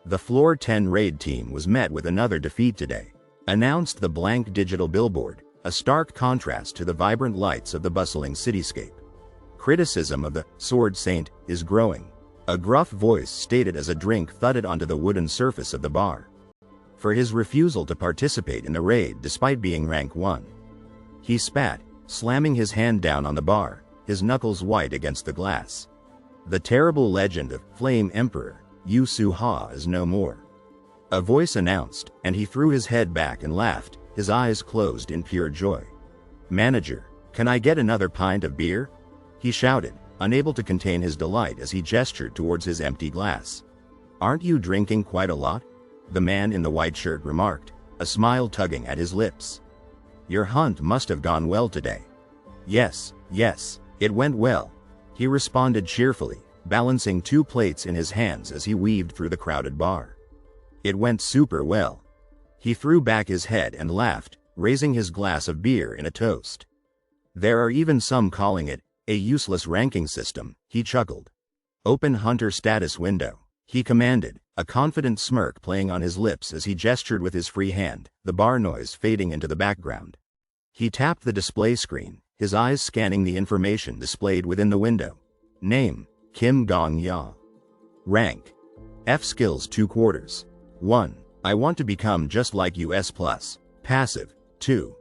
"The Floor 10 raid team was met with another defeat today," announced the blank digital billboard, a stark contrast to the vibrant lights of the bustling cityscape. "Criticism of the Sword Saint is growing," a gruff voice stated as a drink thudded onto the wooden surface of the bar. "For his refusal to participate in the raid despite being rank 1. He spat, slamming his hand down on the bar, his knuckles white against the glass. "The terrible legend of Flame Emperor, Yu Su-ha is no more," a voice announced, and he threw his head back and laughed, his eyes closed in pure joy. "Manager, can I get another pint of beer?" he shouted, unable to contain his delight as he gestured towards his empty glass. "Aren't you drinking quite a lot?" the man in the white shirt remarked, a smile tugging at his lips. "Your hunt must have gone well today." Yes, it went well," he responded cheerfully, balancing 2 plates in his hands as he weaved through the crowded bar. "It went super well." He threw back his head and laughed, raising his glass of beer in a toast. "There are even some calling it a useless ranking system," he chuckled. "Open hunter status window," he commanded, a confident smirk playing on his lips as he gestured with his free hand, the bar noise fading into the background. He tapped the display screen, his eyes scanning the information displayed within the window. Name, Kim Gong-ya. Rank, F. Skills 2/4. 1. I want to become just like US+. Passive, 2.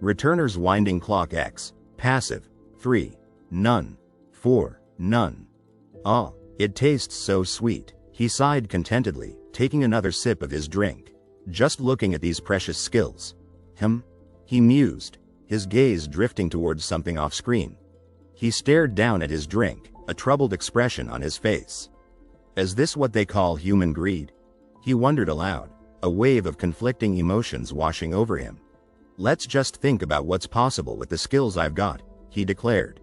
Returner's winding clock X. Passive, 3. None. 4. None. "Ah, it tastes so sweet," he sighed contentedly, taking another sip of his drink. "Just looking at these precious skills." He mused, his gaze drifting towards something off-screen. He stared down at his drink, a troubled expression on his face. "Is this what they call human greed?" he wondered aloud, a wave of conflicting emotions washing over him. "Let's just think about what's possible with the skills I've got," he declared.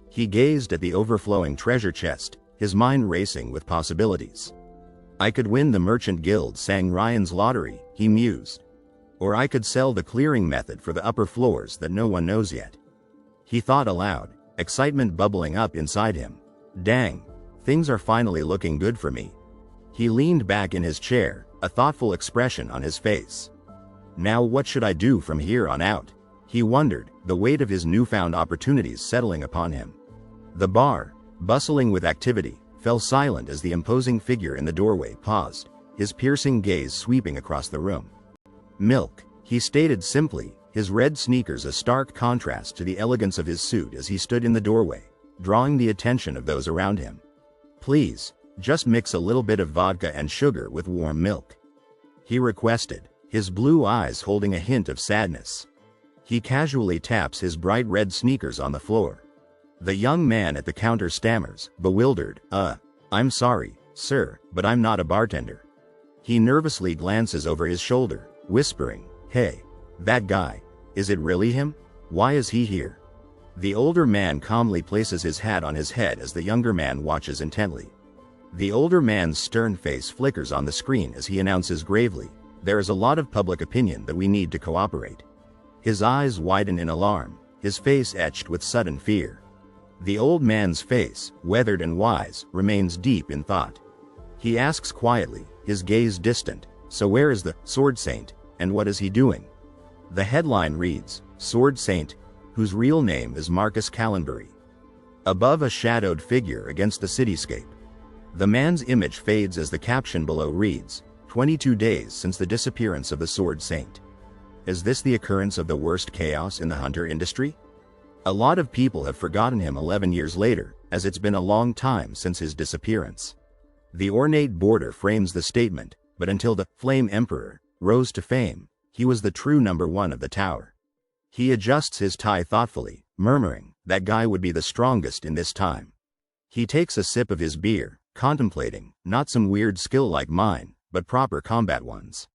He gazed at the overflowing treasure chest, his mind racing with possibilities. "I could win the Merchant Guild Sang Ryan's lottery," he mused. "Or I could sell the clearing method for the upper floors that no one knows yet." He thought aloud, excitement bubbling up inside him. "Dang, things are finally looking good for me." He leaned back in his chair, a thoughtful expression on his face. "Now what should I do from here on out?" he wondered, the weight of his newfound opportunities settling upon him. The bar, bustling with activity, fell silent as the imposing figure in the doorway paused, his piercing gaze sweeping across the room. "Milk," he stated simply, his red sneakers a stark contrast to the elegance of his suit as he stood in the doorway, drawing the attention of those around him. "Please, just mix a little bit of vodka and sugar with warm milk," he requested, his blue eyes holding a hint of sadness. He casually taps his bright red sneakers on the floor. The young man at the counter stammers, bewildered, "I'm sorry, sir, but I'm not a bartender." He nervously glances over his shoulder, whispering, "Hey, that guy, is it really him? Why is he here?" The older man calmly places his hat on his head as the younger man watches intently. The older man's stern face flickers on the screen as he announces gravely, "There is a lot of public opinion that we need to cooperate." His eyes widen in alarm, his face etched with sudden fear. The old man's face, weathered and wise, remains deep in thought. He asks quietly, his gaze distant, "So where is the Sword Saint, and what is he doing?" The headline reads, "Sword Saint, whose real name is Marcus Callenbury." Above a shadowed figure against the cityscape. The man's image fades as the caption below reads, 22 days since the disappearance of the Sword Saint. Is this the occurrence of the worst chaos in the hunter industry? A lot of people have forgotten him 11 years later, as it's been a long time since his disappearance. The ornate border frames the statement, but until the Flame Emperor rose to fame, he was the true number one of the tower. He adjusts his tie thoughtfully, murmuring, "That guy would be the strongest in this time." He takes a sip of his beer, contemplating, not some weird skill like mine, but proper combat ones.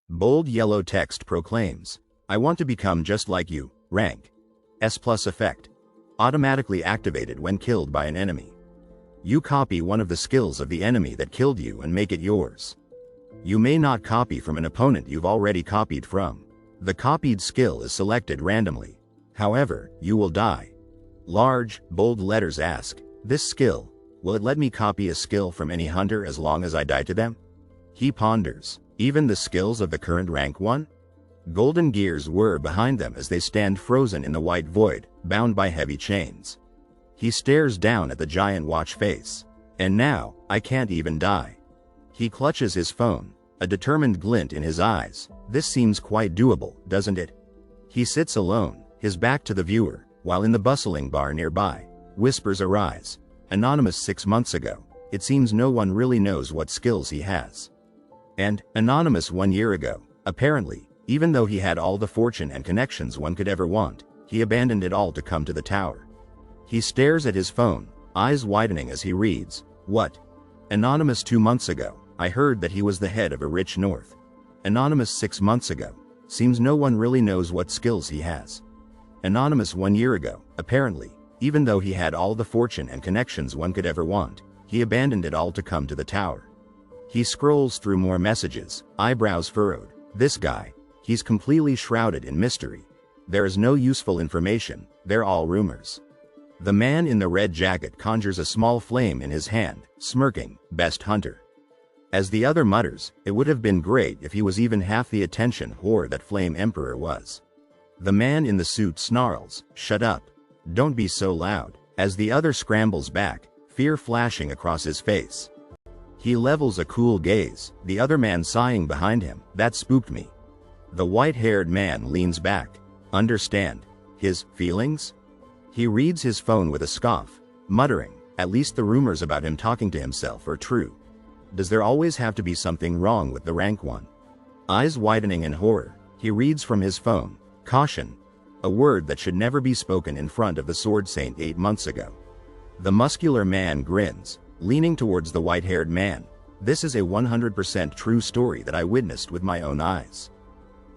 Bold yellow text proclaims, "I want to become just like you, rank S+ effect. Automatically activated when killed by an enemy. You copy one of the skills of the enemy that killed you and make it yours. You may not copy from an opponent you've already copied from. The copied skill is selected randomly. However, you will die." Large, bold letters ask, "This skill, will it let me copy a skill from any hunter as long as I die to them?" He ponders, even the skills of the current rank 1? Golden gears whir behind them as they stand frozen in the white void, bound by heavy chains. He stares down at the giant watch face. "And now, I can't even die." He clutches his phone, a determined glint in his eyes. This seems quite doable, doesn't it? He sits alone, his back to the viewer, while in the bustling bar nearby, whispers arise. Anonymous 6 months ago. It seems no one really knows what skills he has. And anonymous 1 year ago. Apparently, even though he had all the fortune and connections one could ever want, he abandoned it all to come to the tower. He stares at his phone, eyes widening as he reads, "What? Anonymous 2 months ago. I heard that he was the head of a rich north. Anonymous 6 months ago. Seems no one really knows what skills he has. Anonymous 1 year ago. Apparently, even though he had all the fortune and connections one could ever want, he abandoned it all to come to the tower." He scrolls through more messages, eyebrows furrowed. This guy, he's completely shrouded in mystery. There is no useful information, they're all rumors. The man in the red jacket conjures a small flame in his hand, smirking, "Best hunter." As the other mutters, it would have been great if he was even half the attention whore that Flame Emperor was. The man in the suit snarls, "Shut up. Don't be so loud," as the other scrambles back, fear flashing across his face. He levels a cool gaze, the other man sighing behind him, "That spooked me." The white-haired man leans back. Understand his feelings? He reads his phone with a scoff, muttering, "At least the rumors about him talking to himself are true. Does there always have to be something wrong with the rank 1? Eyes widening in horror, he reads from his phone, "Caution. A word that should never be spoken in front of the Sword Saint 8 months ago." The muscular man grins, leaning towards the white-haired man. "This is a 100% true story that I witnessed with my own eyes.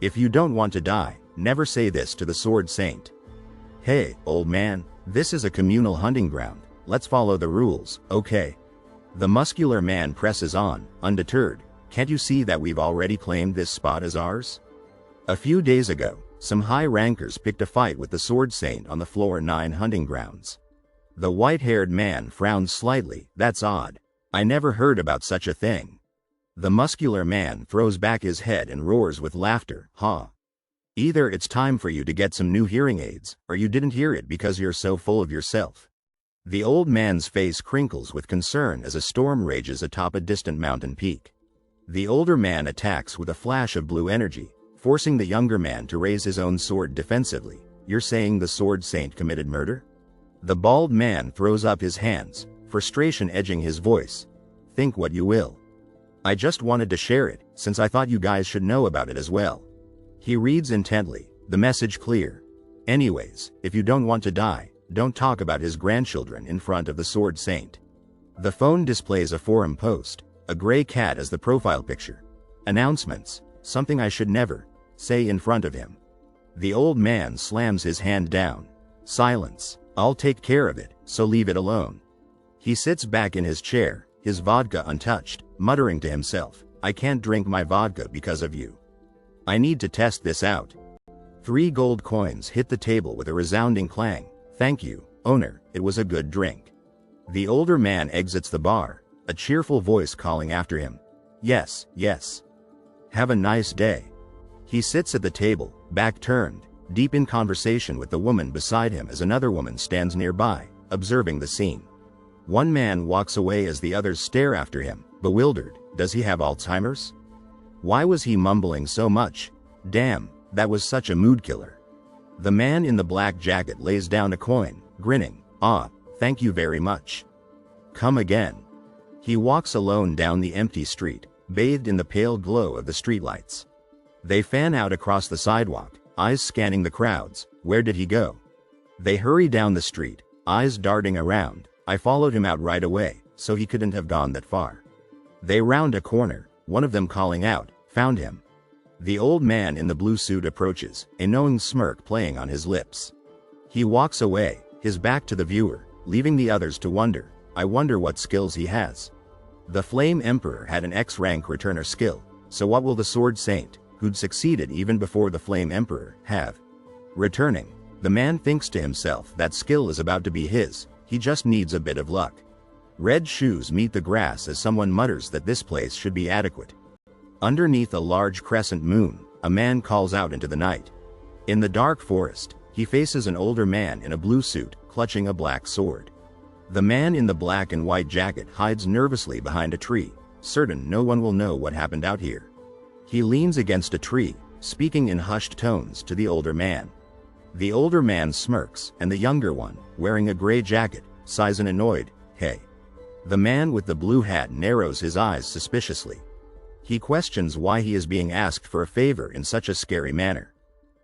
If you don't want to die, never say this to the Sword Saint." "Hey, old man, this is a communal hunting ground. Let's follow the rules, okay?" The muscular man presses on, undeterred. "Can't you see that we've already claimed this spot as ours? A few days ago, some high rankers picked a fight with the Sword Saint on the floor 9 hunting grounds." The white-haired man frowns slightly. "That's odd. I never heard about such a thing." The muscular man throws back his head and roars with laughter, "Huh. Either it's time for you to get some new hearing aids, or you didn't hear it because you're so full of yourself." The old man's face crinkles with concern as a storm rages atop a distant mountain peak. The older man attacks with a flash of blue energy, forcing the younger man to raise his own sword defensively. "You're saying the Sword Saint committed murder?" The bald man throws up his hands, frustration edging his voice. "Think what you will. I just wanted to share it, since I thought you guys should know about it as well." He reads intently, the message clear. "Anyways, if you don't want to die, don't talk about his grandchildren in front of the Sword Saint." The phone displays a forum post, a gray cat as the profile picture. Announcements, something I should never say in front of him. The old man slams his hand down. "Silence. I'll take care of it, so leave it alone." He sits back in his chair, his vodka untouched, muttering to himself, "I can't drink my vodka because of you. I need to test this out." 3 gold coins hit the table with a resounding clang. "Thank you, owner, it was a good drink." The older man exits the bar, a cheerful voice calling after him, "Yes, yes. Have a nice day." He sits at the table, back turned, deep in conversation with the woman beside him as another woman stands nearby, observing the scene. One man walks away as the others stare after him, bewildered. Does he have Alzheimer's? Why was he mumbling so much? Damn, that was such a mood killer. The man in the black jacket lays down a coin, grinning. "Ah, thank you very much. Come again." He walks alone down the empty street, bathed in the pale glow of the streetlights. They fan out across the sidewalk, eyes scanning the crowds. Where did he go? They hurry down the street, eyes darting around. I followed him out right away, so he couldn't have gone that far. They round a corner, one of them calling out, "Found him." The old man in the blue suit approaches, a knowing smirk playing on his lips. He walks away, his back to the viewer, leaving the others to wonder. I wonder what skills he has. The Flame Emperor had an X-rank returner skill, so what will the Sword Saint, who'd succeeded even before the Flame Emperor, have? Returning. The man thinks to himself that skill is about to be his, he just needs a bit of luck. Red shoes meet the grass as someone mutters that this place should be adequate. Underneath a large crescent moon, a man calls out into the night. In the dark forest, he faces an older man in a blue suit, clutching a black sword. The man in the black and white jacket hides nervously behind a tree, certain no one will know what happened out here. He leans against a tree, speaking in hushed tones to the older man. The older man smirks, and the younger one, wearing a gray jacket, sighs an annoyed, "Hey." The man with the blue hat narrows his eyes suspiciously. He questions why he is being asked for a favor in such a scary manner.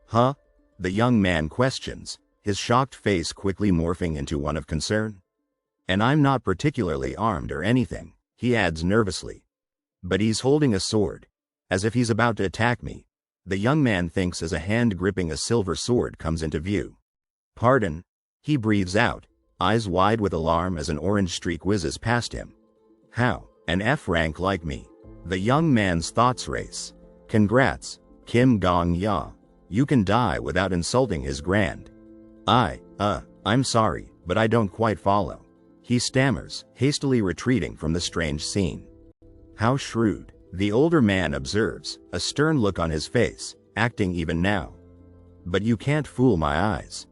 "Huh?" The young man questions, his shocked face quickly morphing into one of concern. "And I'm not particularly armed or anything," he adds nervously. "But he's holding a sword, as if he's about to attack me," the young man thinks as a hand gripping a silver sword comes into view. "Pardon?" He breathes out, eyes wide with alarm as an orange streak whizzes past him. "How? An F rank like me?" The young man's thoughts race. "Congrats, Kim Gong-ya. You can die without insulting his grand." I'm sorry, but I don't quite follow." He stammers, hastily retreating from the strange scene. "How shrewd," the older man observes, a stern look on his face, acting even now. "But you can't fool my eyes."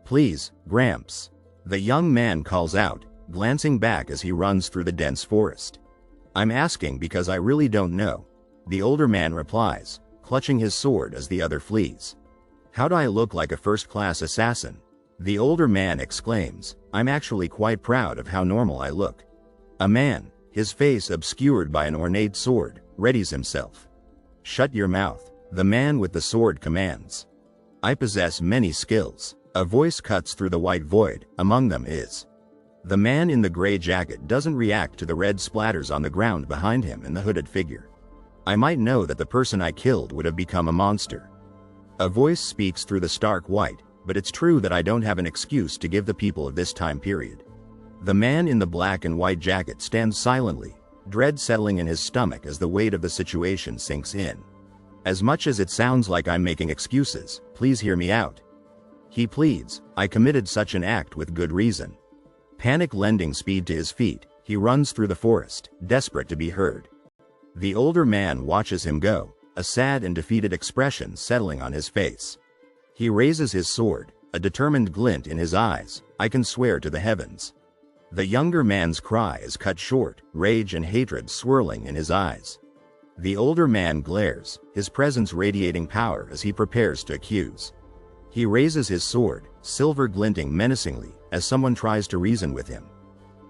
Please, Gramps." The young man calls out, glancing back as he runs through the dense forest. "I'm asking because I really don't know," the older man replies, clutching his sword as the other flees. "How do I look like a first-class assassin?" The older man exclaims, "I'm actually quite proud of how normal I look." A man, his face obscured by an ornate sword, readies himself. "Shut your mouth," the man with the sword commands. "I possess many skills." A voice cuts through the white void, among them is. The man in the gray jacket doesn't react to the red splatters on the ground behind him and the hooded figure. "I might know that the person I killed would have become a monster." A voice speaks through the stark white, "But it's true that I don't have an excuse to give the people of this time period." The man in the black and white jacket stands silently, dread settling in his stomach as the weight of the situation sinks in. "As much as it sounds like I'm making excuses, please hear me out," he pleads. "I committed such an act with good reason." Panic lending speed to his feet, he runs through the forest, desperate to be heard. The older man watches him go, a sad and defeated expression settling on his face. He raises his sword, a determined glint in his eyes. "I can swear to the heavens." The younger man's cry is cut short, rage and hatred swirling in his eyes. The older man glares, his presence radiating power as he prepares to accuse. He raises his sword, silver glinting menacingly, as someone tries to reason with him.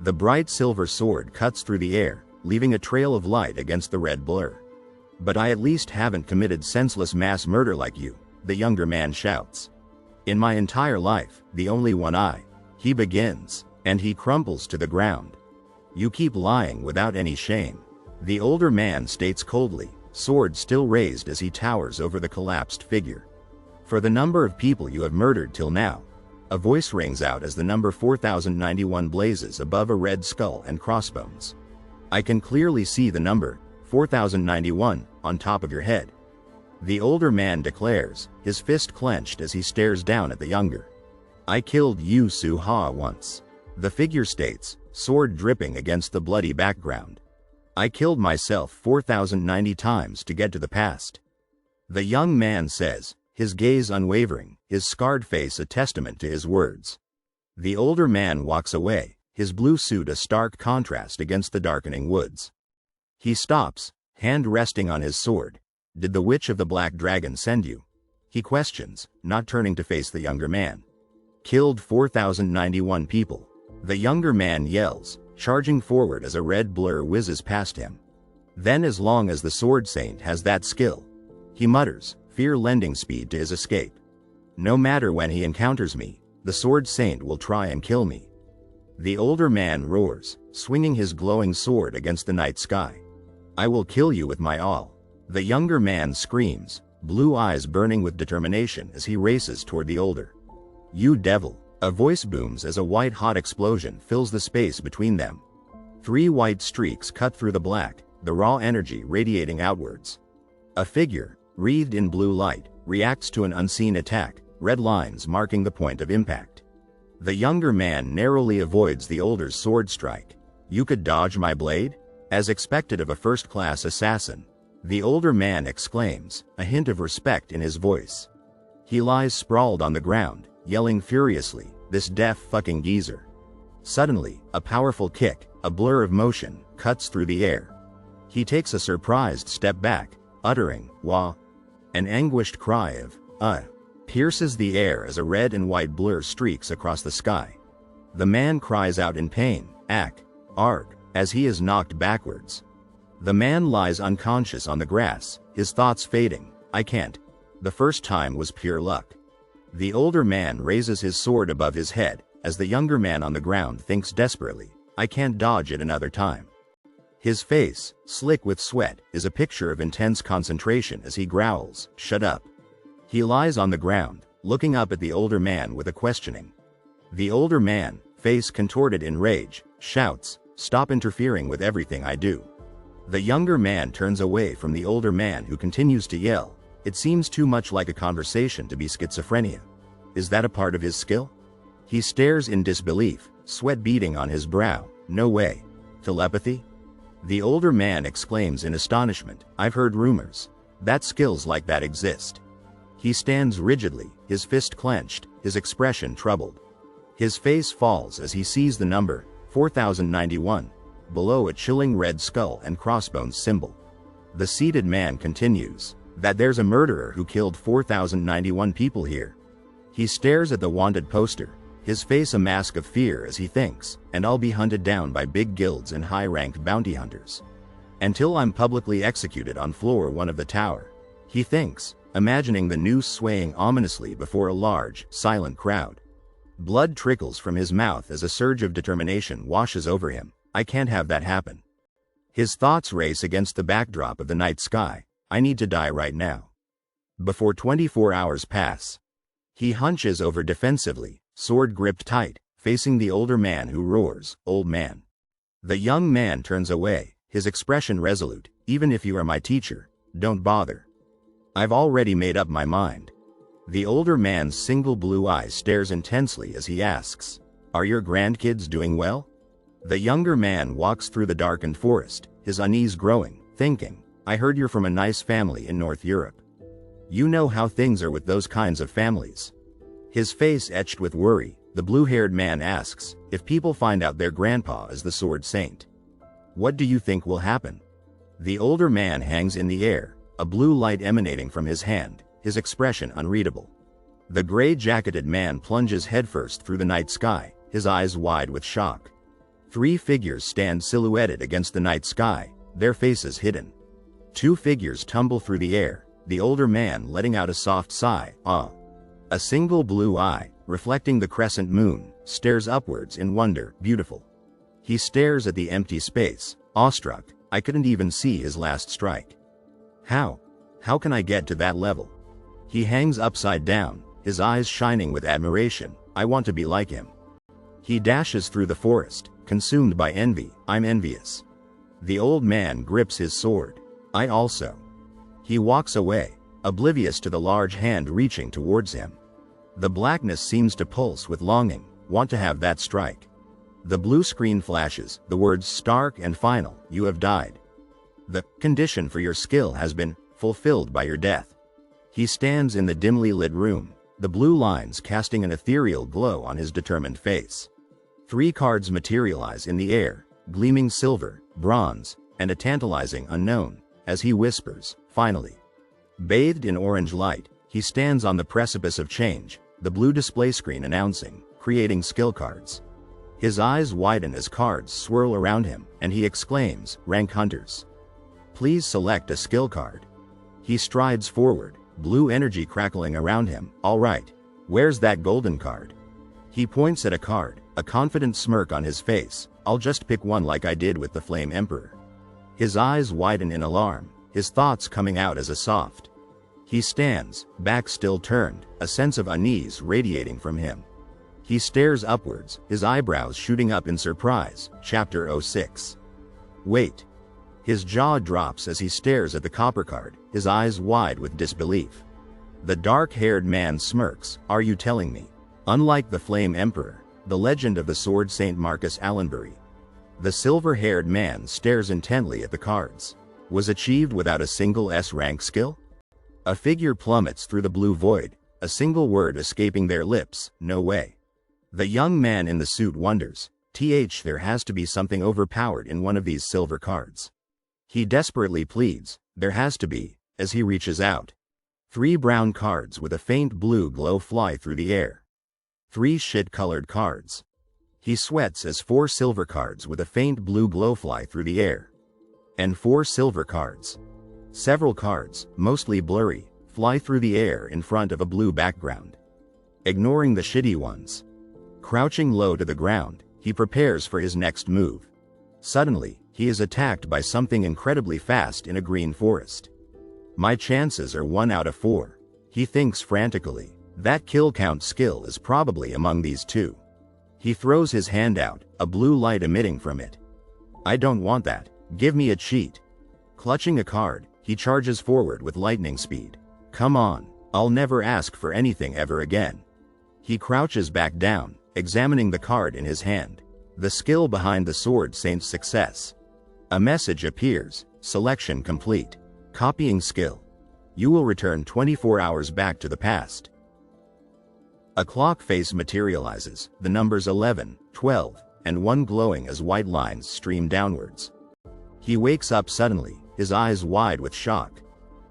The bright silver sword cuts through the air, leaving a trail of light against the red blur. "But I at least haven't committed senseless mass murder like you," the younger man shouts. "In my entire life, the only one he begins, and he crumples to the ground. "You keep lying without any shame," the older man states coldly, sword still raised as he towers over the collapsed figure. "For the number of people you have murdered till now, A voice rings out as the number 4091 blazes above a red skull and crossbones. I can clearly see the number 4091 on top of your head. The older man declares, his fist clenched as he stares down at the younger. I killed Yu Su-ha once. The figure states, sword dripping against the bloody background. I killed myself 4090 times to get to the past. The young man says, his gaze unwavering, his scarred face a testament to his words. The older man walks away, his blue suit a stark contrast against the darkening woods. He stops, hand resting on his sword. Did the Witch of the Black Dragon send you? He questions, not turning to face the younger man. Killed 4091 people. The younger man yells, charging forward as a red blur whizzes past him. Then as long as the sword saint has that skill, he mutters, fear lending speed to his escape. No matter when he encounters me, the sword saint will try and kill me. The older man roars, swinging his glowing sword against the night sky. I will kill you with my all. The younger man screams, blue eyes burning with determination as he races toward the older. You devil! A voice booms as a white-hot explosion fills the space between them. 3 white streaks cut through the black, the raw energy radiating outwards. A figure, wreathed in blue light, reacts to an unseen attack, red lines marking the point of impact. The younger man narrowly avoids the older's sword strike. You could dodge my blade? As expected of a first-class assassin, the older man exclaims, a hint of respect in his voice. He lies sprawled on the ground, yelling furiously, this deaf fucking geezer. Suddenly, a powerful kick, a blur of motion, cuts through the air. He takes a surprised step back, uttering, wah. An anguished cry of, pierces the air as a red and white blur streaks across the sky. The man cries out in pain, arg, as he is knocked backwards. The man lies unconscious on the grass, his thoughts fading. I can't. The first time was pure luck. The older man raises his sword above his head, as the younger man on the ground thinks desperately, I can't dodge it another time. His face, slick with sweat, is a picture of intense concentration as he growls, shut up. He lies on the ground, looking up at the older man with a questioning. The older man, face contorted in rage, shouts, stop interfering with everything I do. The younger man turns away from the older man who continues to yell. It seems too much like a conversation to be schizophrenia. Is that a part of his skill? He stares in disbelief, sweat beading on his brow. No way. Telepathy? The older man exclaims in astonishment, I've heard rumors that skills like that exist. He stands rigidly, his fist clenched, his expression troubled. His face falls as he sees the number, 4091, below a chilling red skull and crossbones symbol. The seated man continues, that there's a murderer who killed 4091 people here. He stares at the wanted poster, his face a mask of fear as he thinks, and I'll be hunted down by big guilds and high-ranked bounty hunters. Until I'm publicly executed on floor 1 of the tower. He thinks, imagining the noose swaying ominously before a large, silent crowd. Blood trickles from his mouth as a surge of determination washes over him. I can't have that happen. His thoughts race against the backdrop of the night sky. I need to die right now. Before 24 hours pass. He hunches over defensively, sword gripped tight, facing the older man who roars, old man. The young man turns away, his expression resolute, even if you are my teacher, don't bother. I've already made up my mind. The older man's single blue eye stares intensely as he asks, are your grandkids doing well? The younger man walks through the darkened forest, his unease growing, thinking, I heard you're from a nice family in North Europe. You know how things are with those kinds of families. His face etched with worry, the blue-haired man asks, if people find out their grandpa is the sword saint, what do you think will happen? The older man hangs in the air, a blue light emanating from his hand, his expression unreadable. The gray-jacketed man plunges headfirst through the night sky, his eyes wide with shock. 3 figures stand silhouetted against the night sky, their faces hidden. 2 figures tumble through the air, the older man letting out a soft sigh, A single blue eye, reflecting the crescent moon, stares upwards in wonder, beautiful. He stares at the empty space, awestruck. I couldn't even see his last strike. How can I get to that level? He hangs upside down, his eyes shining with admiration. I want to be like him. He dashes through the forest, consumed by envy. I'm envious. The old man grips his sword. I also. He walks away, oblivious to the large hand reaching towards him. The blackness seems to pulse with longing, want to have that strike. The blue screen flashes, the words stark and final, you have died. The condition for your skill has been fulfilled by your death. He stands in the dimly lit room, the blue lines casting an ethereal glow on his determined face. 3 cards materialize in the air, gleaming silver, bronze, and a tantalizing unknown, as he whispers, finally. Bathed in orange light, he stands on the precipice of change, the blue display screen announcing, creating skill cards. His eyes widen as cards swirl around him, and he exclaims, rank hunters. Please select a skill card. He strides forward, blue energy crackling around him. All right, where's that golden card? He points at a card, a confident smirk on his face. I'll just pick one like I did with the Flame Emperor. His eyes widen in alarm, his thoughts coming out as a soft. He stands, back still turned, a sense of unease radiating from him. He stares upwards, his eyebrows shooting up in surprise. Chapter 06. Wait. His jaw drops as he stares at the copper card, his eyes wide with disbelief. The dark-haired man smirks. Are you telling me? Unlike the Flame Emperor, the legend of the Sword Saint Marcus Allenbury, the silver-haired man stares intently at the cards. Was achieved without a single S-rank skill? A figure plummets through the blue void, a single word escaping their lips. No way. The young man in the suit wonders. There has to be something overpowered in one of these silver cards. He desperately pleads, there has to be, as he reaches out. 3 brown cards with a faint blue glow fly through the air. 3 shit-colored cards. He sweats as 4 silver cards with a faint blue glow fly through the air. And 4 silver cards. Several cards, mostly blurry, fly through the air in front of a blue background. Ignoring the shitty ones. Crouching low to the ground, he prepares for his next move. Suddenly, he is attacked by something incredibly fast in a green forest. My chances are 1 out of 4. He thinks frantically. That kill count skill is probably among these 2. He throws his hand out, a blue light emitting from it. I don't want that. Give me a cheat. Clutching a card, he charges forward with lightning speed. Come on, I'll never ask for anything ever again. He crouches back down, examining the card in his hand. The skill behind the Sword Saint's success. A message appears, selection complete. Copying skill. You will return 24 hours back to the past. A clock face materializes, the numbers 11, 12, and 1 glowing as white lines stream downwards. He wakes up suddenly, his eyes wide with shock.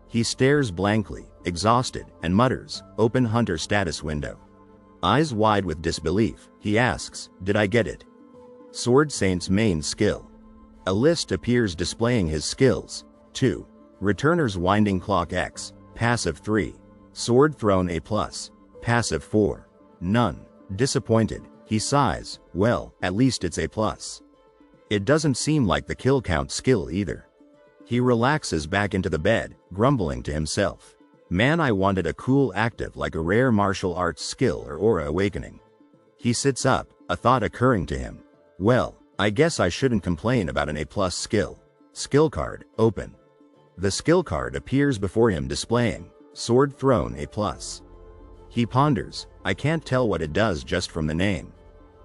He stares blankly, exhausted, and mutters, open hunter status window. Eyes wide with disbelief, he asks, did I get it? Sword Saint's main skill. A list appears displaying his skills. 2. Returner's Winding Clock X, passive 3. Sword Thrown A+, passive 4. None. Disappointed, he sighs, well, at least it's A+. It doesn't seem like the kill count skill either. He relaxes back into the bed, grumbling to himself. Man, I wanted a cool active like a rare martial arts skill or aura awakening. He sits up, a thought occurring to him. Well, I guess I shouldn't complain about an A+ skill. Skill card, open. The skill card appears before him displaying, Sword Thrown A+. He ponders, I can't tell what it does just from the name.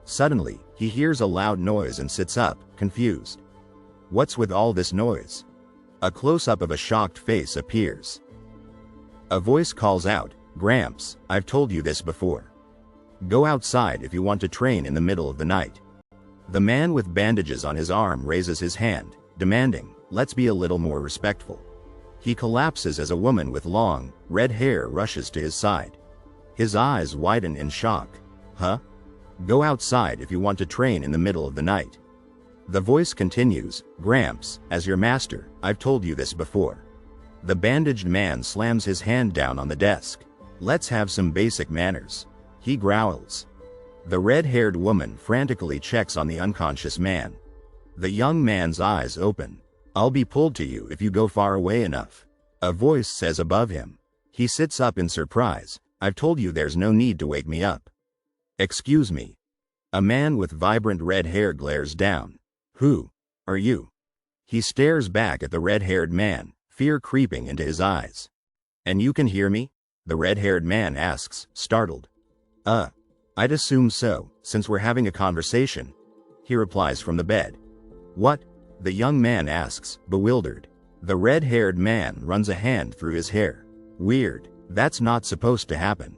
Suddenly, he hears a loud noise and sits up, confused. What's with all this noise? A close-up of a shocked face appears. A voice calls out, Gramps, I've told you this before. Go outside if you want to train in the middle of the night. The man with bandages on his arm raises his hand, demanding, let's be a little more respectful. He collapses as a woman with long, red hair rushes to his side. His eyes widen in shock. Huh? Go outside if you want to train in the middle of the night. The voice continues, Gramps, as your master, I've told you this before. The bandaged man slams his hand down on the desk. Let's have some basic manners. He growls. The red-haired woman frantically checks on the unconscious man. The young man's eyes open. I'll be pulled to you if you go far away enough. A voice says above him. He sits up in surprise. I've told you there's no need to wake me up. Excuse me. A man with vibrant red hair glares down. Who are you? He stares back at the red-haired man, fear creeping into his eyes. And you can hear me? The red-haired man asks, startled. I'd assume so, since we're having a conversation. He replies from the bed. What? The young man asks, bewildered. The red-haired man runs a hand through his hair. Weird, that's not supposed to happen.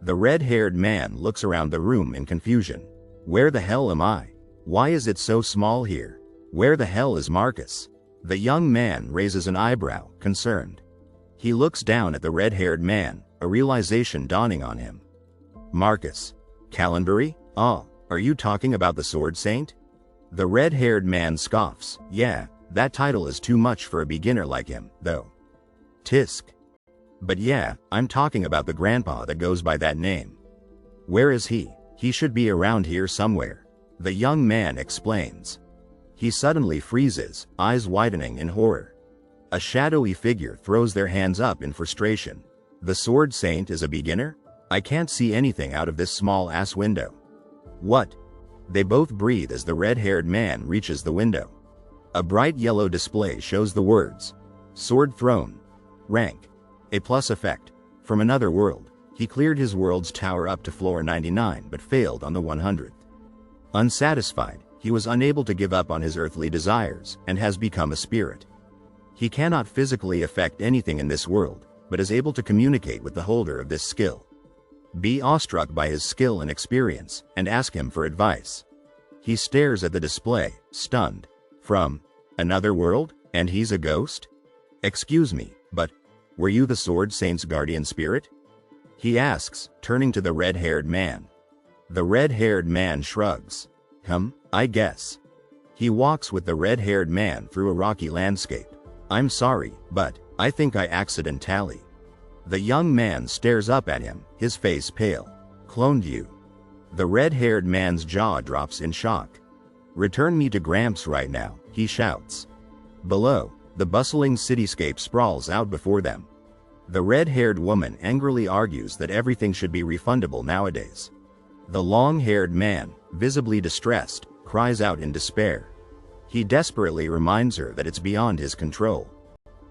The red-haired man looks around the room in confusion. Where the hell am I? Why is it so small here? Where the hell is Marcus? The young man raises an eyebrow, concerned. He looks down at the red-haired man, a realization dawning on him. Marcus. Callenbury? Oh, are you talking about the Sword Saint? The red-haired man scoffs. Yeah, that title is too much for a beginner like him, though. Tisk. But yeah, I'm talking about the grandpa that goes by that name. Where is he? He should be around here somewhere. The young man explains. He suddenly freezes, eyes widening in horror. A shadowy figure throws their hands up in frustration. The Sword Saint is a beginner? I can't see anything out of this small-ass window. What? They both breathe as the red-haired man reaches the window. A bright yellow display shows the words, Sword Throne. Rank. A plus effect. From another world. He cleared his world's tower up to floor 99 but failed on the 100th. Unsatisfied, he was unable to give up on his earthly desires and has become a spirit. He cannot physically affect anything in this world, but is able to communicate with the holder of this skill. Be awestruck by his skill and experience, and ask him for advice. He stares at the display, stunned. From another world, and he's a ghost? Excuse me, but were you the Sword Saint's guardian spirit? He asks, turning to the red-haired man. The red-haired man shrugs. I guess. He walks with the red-haired man through a rocky landscape. I'm sorry, but I think I accidentally. The young man stares up at him, his face pale. Cloned you. The red-haired man's jaw drops in shock. Return me to Gramps right now, he shouts. Below, the bustling cityscape sprawls out before them. The red-haired woman angrily argues that everything should be refundable nowadays. The long-haired man, visibly distressed, cries out in despair. He desperately reminds her that it's beyond his control.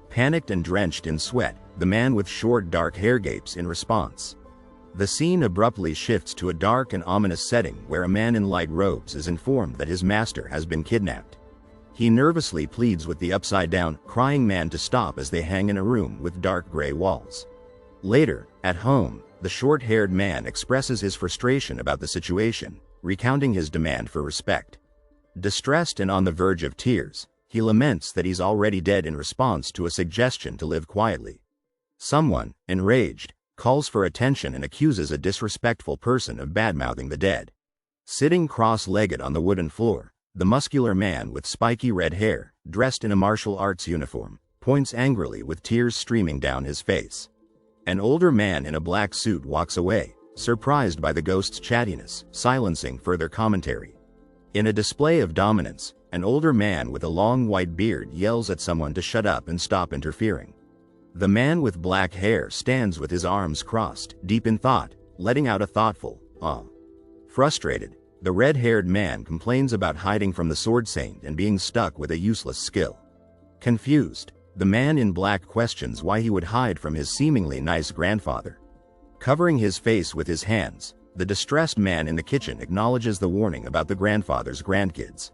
Panicked and drenched in sweat, the man with short dark hair gapes in response. The scene abruptly shifts to a dark and ominous setting where a man in light robes is informed that his master has been kidnapped. He nervously pleads with the upside-down, crying man to stop as they hang in a room with dark gray walls. Later, at home, the short-haired man expresses his frustration about the situation, recounting his demand for respect. Distressed and on the verge of tears, he laments that he's already dead in response to a suggestion to live quietly. Someone, enraged, calls for attention and accuses a disrespectful person of bad-mouthing the dead. Sitting cross-legged on the wooden floor, the muscular man with spiky red hair, dressed in a martial arts uniform, points angrily with tears streaming down his face. An older man in a black suit walks away, surprised by the ghost's chattiness, silencing further commentary. In a display of dominance, an older man with a long white beard yells at someone to shut up and stop interfering. The man with black hair stands with his arms crossed, deep in thought, letting out a thoughtful, "Ah." Frustrated, the red-haired man complains about hiding from the Sword Saint and being stuck with a useless skill. Confused, the man in black questions why he would hide from his seemingly nice grandfather. Covering his face with his hands, the distressed man in the kitchen acknowledges the warning about the grandfather's grandkids.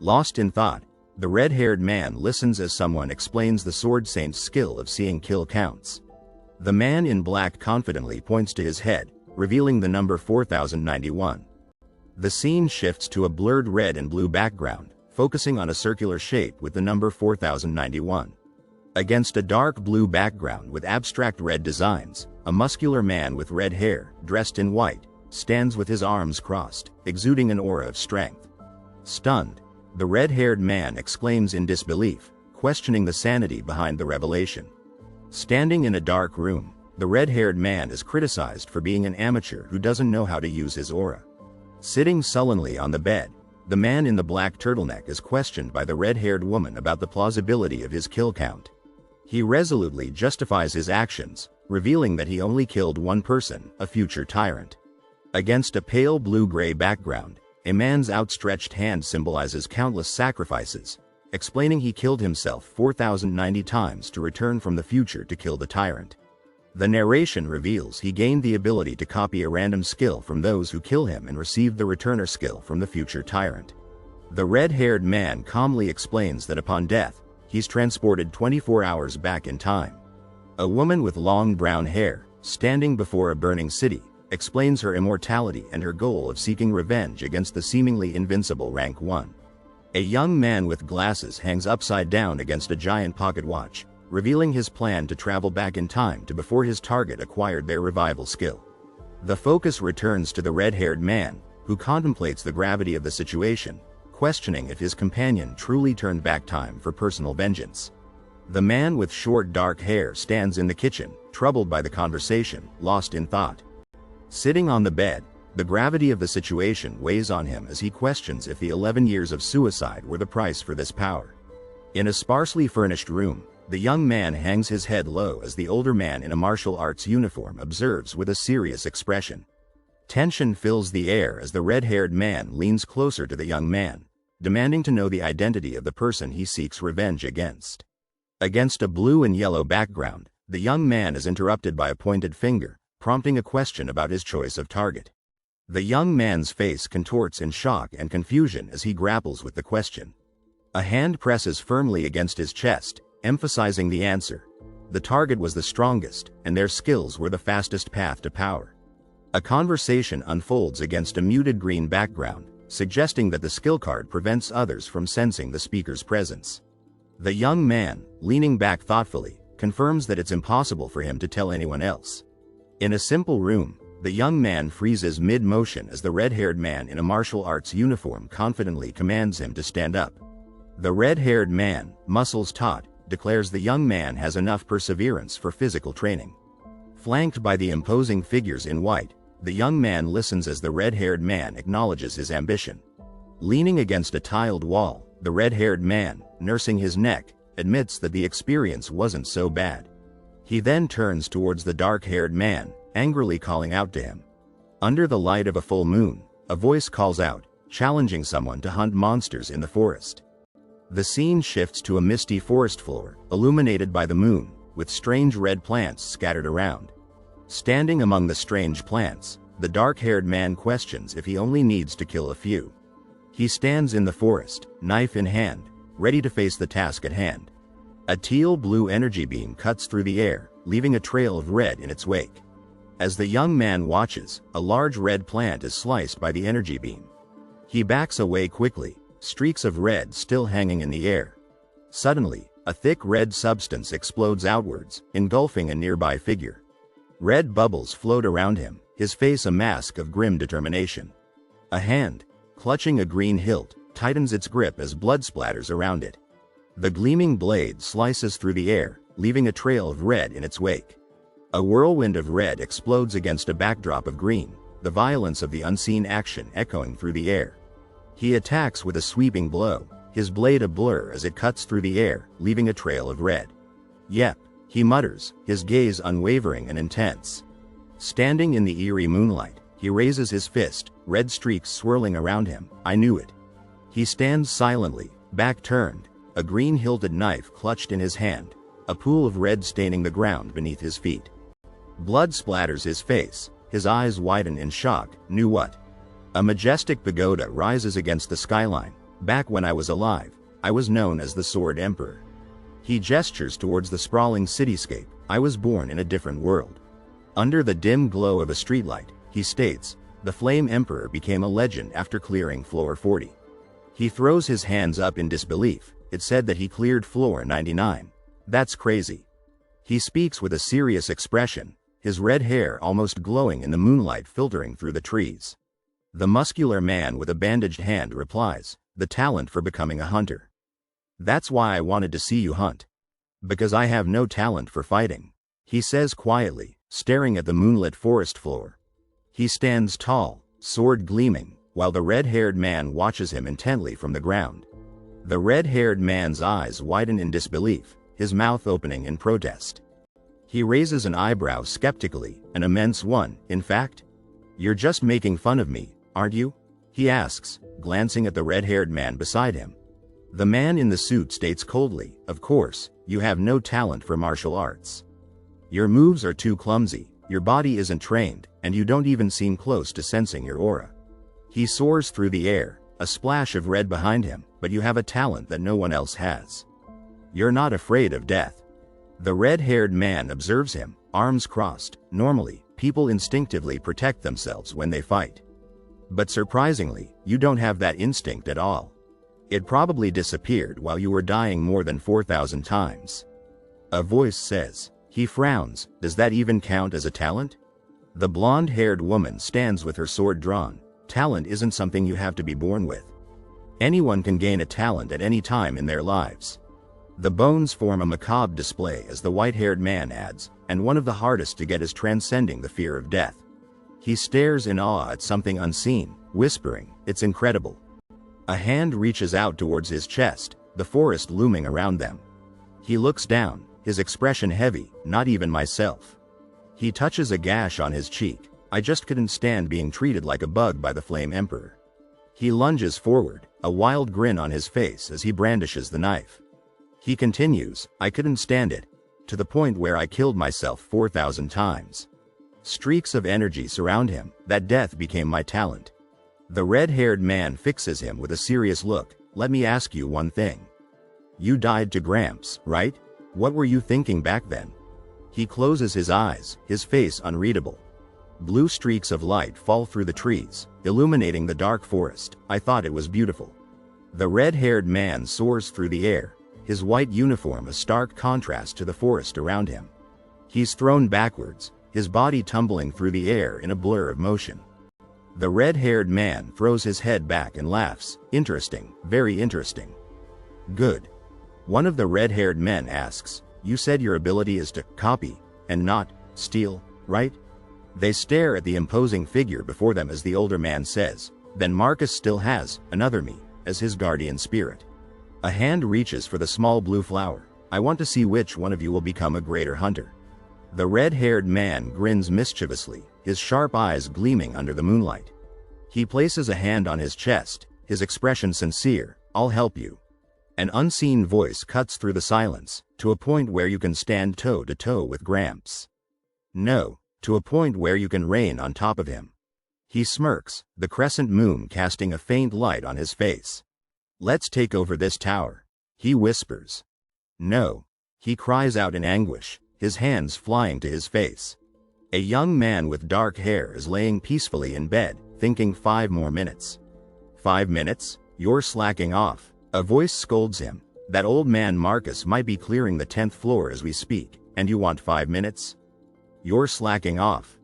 Lost in thought, the red-haired man listens as someone explains the Sword Saint's skill of seeing kill counts. The man in black confidently points to his head, revealing the number 4091. The scene shifts to a blurred red and blue background, focusing on a circular shape with the number 4091. Against a dark blue background with abstract red designs, a muscular man with red hair, dressed in white, stands with his arms crossed, exuding an aura of strength. Stunned, the red-haired man exclaims in disbelief, questioning the sanity behind the revelation. Standing in a dark room, the red-haired man is criticized for being an amateur who doesn't know how to use his aura. Sitting sullenly on the bed, the man in the black turtleneck is questioned by the red-haired woman about the plausibility of his kill count. He resolutely justifies his actions, revealing that he only killed one person, a future tyrant. Against a pale blue-gray background, a man's outstretched hand symbolizes countless sacrifices, explaining he killed himself 4,090 times to return from the future to kill the tyrant. The narration reveals he gained the ability to copy a random skill from those who kill him and received the returner skill from the future tyrant. The red-haired man calmly explains that upon death, he's transported 24 hours back in time. A woman with long brown hair, standing before a burning city, explains her immortality and her goal of seeking revenge against the seemingly invincible Rank 1. A young man with glasses hangs upside down against a giant pocket watch, revealing his plan to travel back in time to before his target acquired their revival skill. The focus returns to the red-haired man, who contemplates the gravity of the situation, questioning if his companion truly turned back time for personal vengeance. The man with short dark hair stands in the kitchen, troubled by the conversation, lost in thought. Sitting on the bed, the gravity of the situation weighs on him as he questions if the 11 years of suicide were the price for this power. In a sparsely furnished room, the young man hangs his head low as the older man in a martial arts uniform observes with a serious expression. Tension fills the air as the red-haired man leans closer to the young man, demanding to know the identity of the person he seeks revenge against. Against a blue and yellow background, the young man is interrupted by a pointed finger, prompting a question about his choice of target. The young man's face contorts in shock and confusion as he grapples with the question. A hand presses firmly against his chest, emphasizing the answer. The target was the strongest, and their skills were the fastest path to power. A conversation unfolds against a muted green background, suggesting that the skill card prevents others from sensing the speaker's presence. The young man, leaning back thoughtfully, confirms that it's impossible for him to tell anyone else. In a simple room, the young man freezes mid-motion as the red-haired man in a martial arts uniform confidently commands him to stand up. The red-haired man, muscles taut, declares the young man has enough perseverance for physical training. Flanked by the imposing figures in white, the young man listens as the red-haired man acknowledges his ambition. Leaning against a tiled wall, the red-haired man, nursing his neck, admits that the experience wasn't so bad. He then turns towards the dark-haired man, angrily calling out to him. Under the light of a full moon, a voice calls out, challenging someone to hunt monsters in the forest. The scene shifts to a misty forest floor, illuminated by the moon, with strange red plants scattered around. Standing among the strange plants, the dark-haired man questions if he only needs to kill a few. He stands in the forest, knife in hand, ready to face the task at hand. A teal-blue energy beam cuts through the air, leaving a trail of red in its wake. As the young man watches, a large red plant is sliced by the energy beam. He backs away quickly, streaks of red still hanging in the air. Suddenly, a thick red substance explodes outwards, engulfing a nearby figure. Red bubbles float around him, his face a mask of grim determination. A hand, clutching a green hilt, tightens its grip as blood splatters around it. The gleaming blade slices through the air, leaving a trail of red in its wake. A whirlwind of red explodes against a backdrop of green, the violence of the unseen action echoing through the air. He attacks with a sweeping blow, his blade a blur as it cuts through the air, leaving a trail of red. "Yep," he mutters, his gaze unwavering and intense. Standing in the eerie moonlight, he raises his fist, red streaks swirling around him. "I knew it." He stands silently, back turned, a green-hilted knife clutched in his hand, a pool of red staining the ground beneath his feet. Blood splatters his face, his eyes widen in shock. "Knew what?" A majestic pagoda rises against the skyline. "Back when I was alive, I was known as the Sword Emperor." He gestures towards the sprawling cityscape. "I was born in a different world." Under the dim glow of a streetlight, he states, "The Flame Emperor became a legend after clearing floor 40. He throws his hands up in disbelief. "It said that he cleared floor 99. That's crazy." He speaks with a serious expression, his red hair almost glowing in the moonlight filtering through the trees. The muscular man with a bandaged hand replies, "The talent for becoming a hunter. That's why I wanted to see you hunt. Because I have no talent for fighting," he says quietly, staring at the moonlit forest floor. He stands tall, sword gleaming, while the red-haired man watches him intently from the ground. The red-haired man's eyes widen in disbelief, his mouth opening in protest. He raises an eyebrow skeptically, "An immense one, in fact?" You're just making fun of me, aren't you? He asks, glancing at the red-haired man beside him. The man in the suit states coldly, of course, you have no talent for martial arts. Your moves are too clumsy, your body isn't trained, and you don't even seem close to sensing your aura. He soars through the air, a splash of red behind him, but you have a talent that no one else has. You're not afraid of death. The red-haired man observes him, arms crossed. Normally, people instinctively protect themselves when they fight. But surprisingly, you don't have that instinct at all. It probably disappeared while you were dying more than 4,000 times. A voice says. He frowns. Does that even count as a talent? The blonde-haired woman stands with her sword drawn. Talent isn't something you have to be born with. Anyone can gain a talent at any time in their lives. The bones form a macabre display as the white-haired man adds, and one of the hardest to get is transcending the fear of death. He stares in awe at something unseen, whispering, it's incredible. A hand reaches out towards his chest, the forest looming around them. He looks down, his expression heavy, not even myself. He touches a gash on his cheek. I just couldn't stand being treated like a bug by the Flame Emperor. He lunges forward, a wild grin on his face as he brandishes the knife. He continues, I couldn't stand it, to the point where I killed myself 4,000 times. Streaks of energy surround him, that death became my talent. The red-haired man fixes him with a serious look. Let me ask you one thing. You died to Gramps, right? What were you thinking back then? He closes his eyes, his face unreadable. Blue streaks of light fall through the trees, illuminating the dark forest. I thought it was beautiful. The red-haired man soars through the air, his white uniform a stark contrast to the forest around him. He's thrown backwards, his body tumbling through the air in a blur of motion. The red-haired man throws his head back and laughs. Interesting, very interesting. Good. One of the red-haired men asks, you said your ability is to copy, and not steal, right? They stare at the imposing figure before them as the older man says, then Marcus still has another me as his guardian spirit. A hand reaches for the small blue flower. I want to see which one of you will become a greater hunter. The red-haired man grins mischievously, his sharp eyes gleaming under the moonlight. He places a hand on his chest, his expression sincere, I'll help you. An unseen voice cuts through the silence, to a point where you can stand toe-to-toe with Gramps. No, to a point where you can reign on top of him. He smirks, the crescent moon casting a faint light on his face. Let's take over this tower. He whispers. No. He cries out in anguish, his hands flying to his face. A young man with dark hair is laying peacefully in bed, thinking 5 more minutes. 5 minutes? You're slacking off. A voice scolds him. That old man Marcus might be clearing the 10th floor as we speak, and you want 5 minutes? You're slacking off.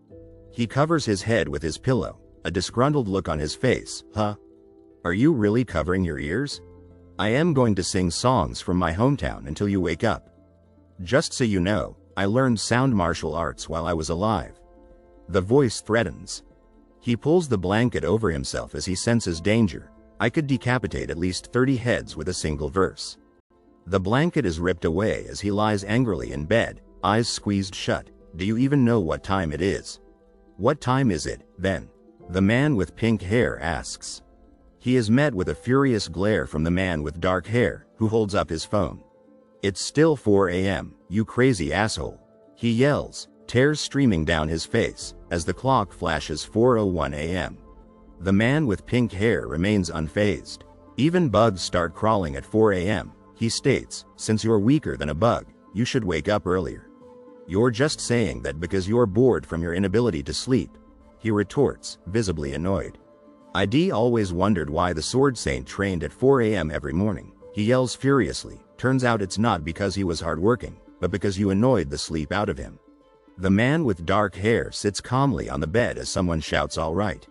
He covers his head with his pillow, a disgruntled look on his face. Huh? Are you really covering your ears? I am going to sing songs from my hometown until you wake up. Just so you know, I learned sound martial arts while I was alive. The voice threatens. He pulls the blanket over himself as he senses danger. I could decapitate at least 30 heads with a single verse. The blanket is ripped away as he lies angrily in bed, eyes squeezed shut. Do you even know what time it is? What time is it, then? The man with pink hair asks. He is met with a furious glare from the man with dark hair, who holds up his phone. It's still 4 a.m., you crazy asshole. He yells, tears streaming down his face, as the clock flashes 4:01 a.m. The man with pink hair remains unfazed. Even bugs start crawling at 4 a.m., he states, since you're weaker than a bug, you should wake up earlier. You're just saying that because you're bored from your inability to sleep, he retorts, visibly annoyed. ID always wondered why the Sword Saint trained at 4 a.m. every morning. He yells furiously, turns out it's not because he was hardworking, but because you annoyed the sleep out of him. The man with dark hair sits calmly on the bed as someone shouts, all right.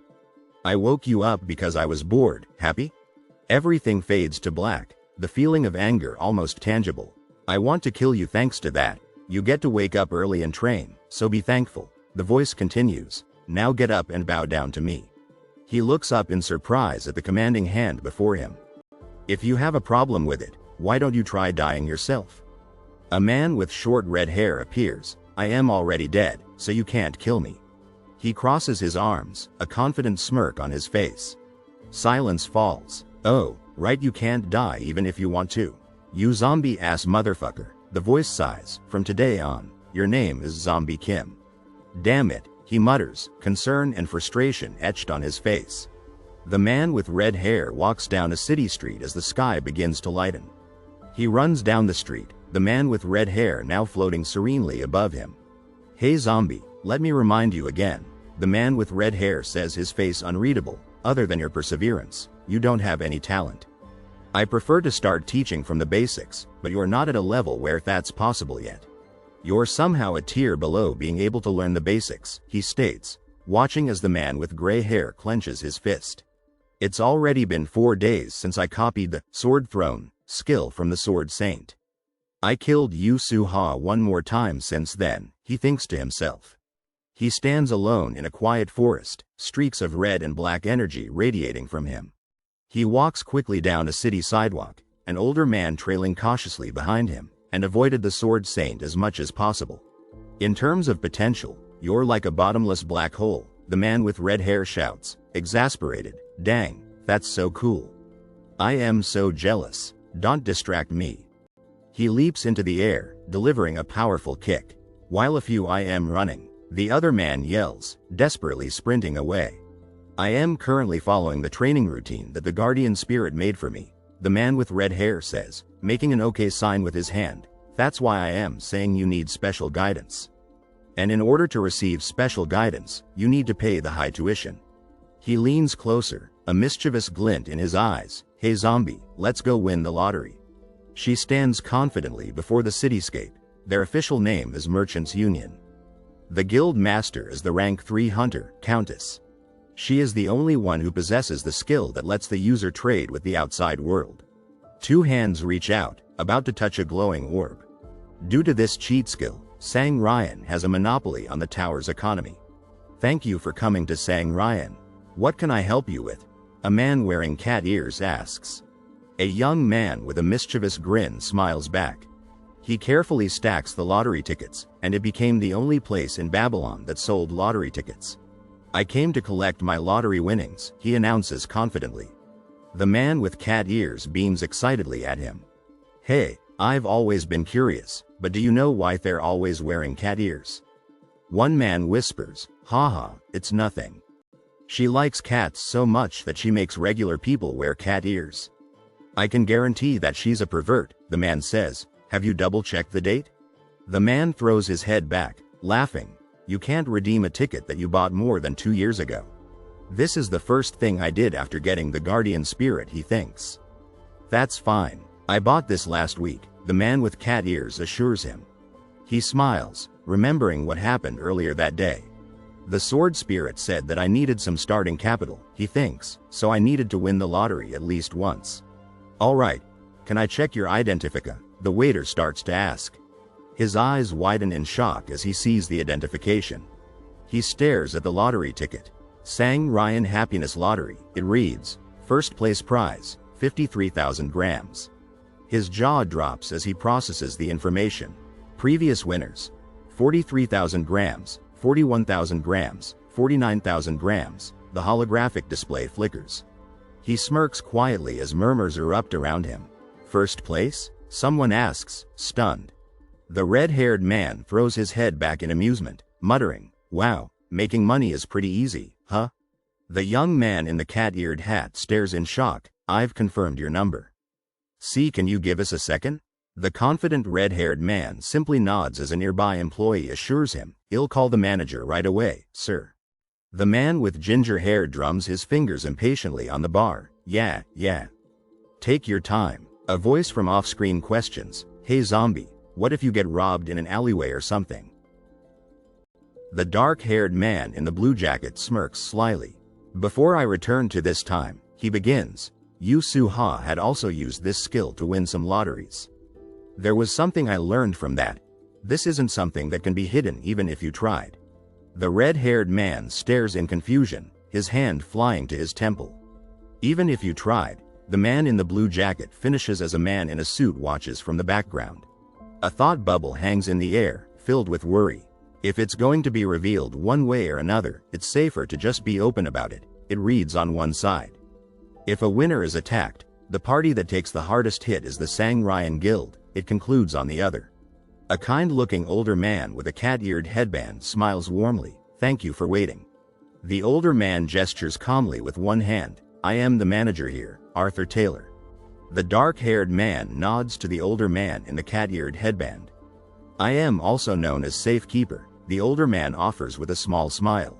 I woke you up because I was bored, happy? Everything fades to black, the feeling of anger almost tangible. I want to kill you thanks to that. You get to wake up early and train, so be thankful. The voice continues, now get up and bow down to me. He looks up in surprise at the commanding hand before him. If you have a problem with it, why don't you try dying yourself? A man with short red hair appears. I am already dead, so you can't kill me. He crosses his arms, a confident smirk on his face. Silence falls. Oh, right, you can't die even if you want to. You zombie-ass motherfucker, the voice sighs. From today on, your name is Zombie Kim. Damn it, he mutters, concern and frustration etched on his face. The man with red hair walks down a city street as the sky begins to lighten. He runs down the street, the man with red hair now floating serenely above him. Hey zombie, let me remind you again, the man with red hair says, his face unreadable. Other than your perseverance, you don't have any talent. I prefer to start teaching from the basics, but you're not at a level where that's possible yet. You're somehow a tier below being able to learn the basics, he states, watching as the man with gray hair clenches his fist. It's already been 4 days since I copied the sword throne skill from the sword saint. I killed Yu Su-ha one more time since then, he thinks to himself. He stands alone in a quiet forest, streaks of red and black energy radiating from him. He walks quickly down a city sidewalk, an older man trailing cautiously behind him, and avoided the sword saint as much as possible. In terms of potential, you're like a bottomless black hole, the man with red hair shouts, exasperated. Dang, that's so cool. I am so jealous. Don't distract me. He leaps into the air, delivering a powerful kick. While a few I am running, the other man yells, desperately sprinting away. I am currently following the training routine that the guardian spirit made for me, the man with red hair says, making an okay sign with his hand. That's why I am saying you need special guidance. And in order to receive special guidance, you need to pay the high tuition. He leans closer, a mischievous glint in his eyes. Hey zombie, let's go win the lottery. She stands confidently before the cityscape. Their official name is Merchants Union. The guild master is the rank 3 hunter, Countess. She is the only one who possesses the skill that lets the user trade with the outside world. 2 hands reach out, about to touch a glowing orb. Due to this cheat skill, Sang Ryan has a monopoly on the tower's economy. Thank you for coming to Sang Ryan. What can I help you with? A man wearing cat ears asks. A young man with a mischievous grin smiles back. He carefully stacks the lottery tickets, and it became the only place in Babylon that sold lottery tickets. I came to collect my lottery winnings, he announces confidently. The man with cat ears beams excitedly at him. Hey, I've always been curious, but do you know why they're always wearing cat ears? One man whispers, haha, it's nothing. She likes cats so much that she makes regular people wear cat ears. I can guarantee that she's a pervert, the man says. Have you double-checked the date? The man throws his head back, laughing. You can't redeem a ticket that you bought more than 2 years ago. This is the first thing I did after getting the guardian spirit, he thinks. That's fine. I bought this last week, the man with cat ears assures him. He smiles, remembering what happened earlier that day. The sword spirit said that I needed some starting capital, he thinks, so I needed to win the lottery at least once. All right, can I check your identifica? The waiter starts to ask. His eyes widen in shock as he sees the identification. He stares at the lottery ticket. Sang Ryan Happiness Lottery, it reads, first place prize, 53,000 grams. His jaw drops as he processes the information. Previous winners, 43,000 grams, 41,000 grams, 49,000 grams, the holographic display flickers. He smirks quietly as murmurs erupt around him. First place? Someone asks, stunned. The red-haired man throws his head back in amusement, muttering, wow, making money is pretty easy, huh? The young man in the cat-eared hat stares in shock. I've confirmed your number. See, can you give us a second? The confident red-haired man simply nods as a nearby employee assures him, he'll call the manager right away, sir. The man with ginger hair drums his fingers impatiently on the bar. Yeah. Take your time. A voice from off-screen questions, hey zombie, what if you get robbed in an alleyway or something? The dark-haired man in the blue jacket smirks slyly. Before I return to this time, he begins. Yu Su-ha had also used this skill to win some lotteries. There was something I learned from that. This isn't something that can be hidden even if you tried. The red-haired man stares in confusion, his hand flying to his temple. Even if you tried, the man in the blue jacket finishes as a man in a suit watches from the background. A thought bubble hangs in the air, filled with worry. If it's going to be revealed one way or another, it's safer to just be open about it, it reads on one side. If a winner is attacked, the party that takes the hardest hit is the Sangrian Guild, it concludes on the other. A kind-looking older man with a cat-eared headband smiles warmly, thank you for waiting. The older man gestures calmly with one hand, I am the manager here, Arthur Taylor. The dark-haired man nods to the older man in the cat-eared headband. I am also known as Safekeeper, the older man offers with a small smile.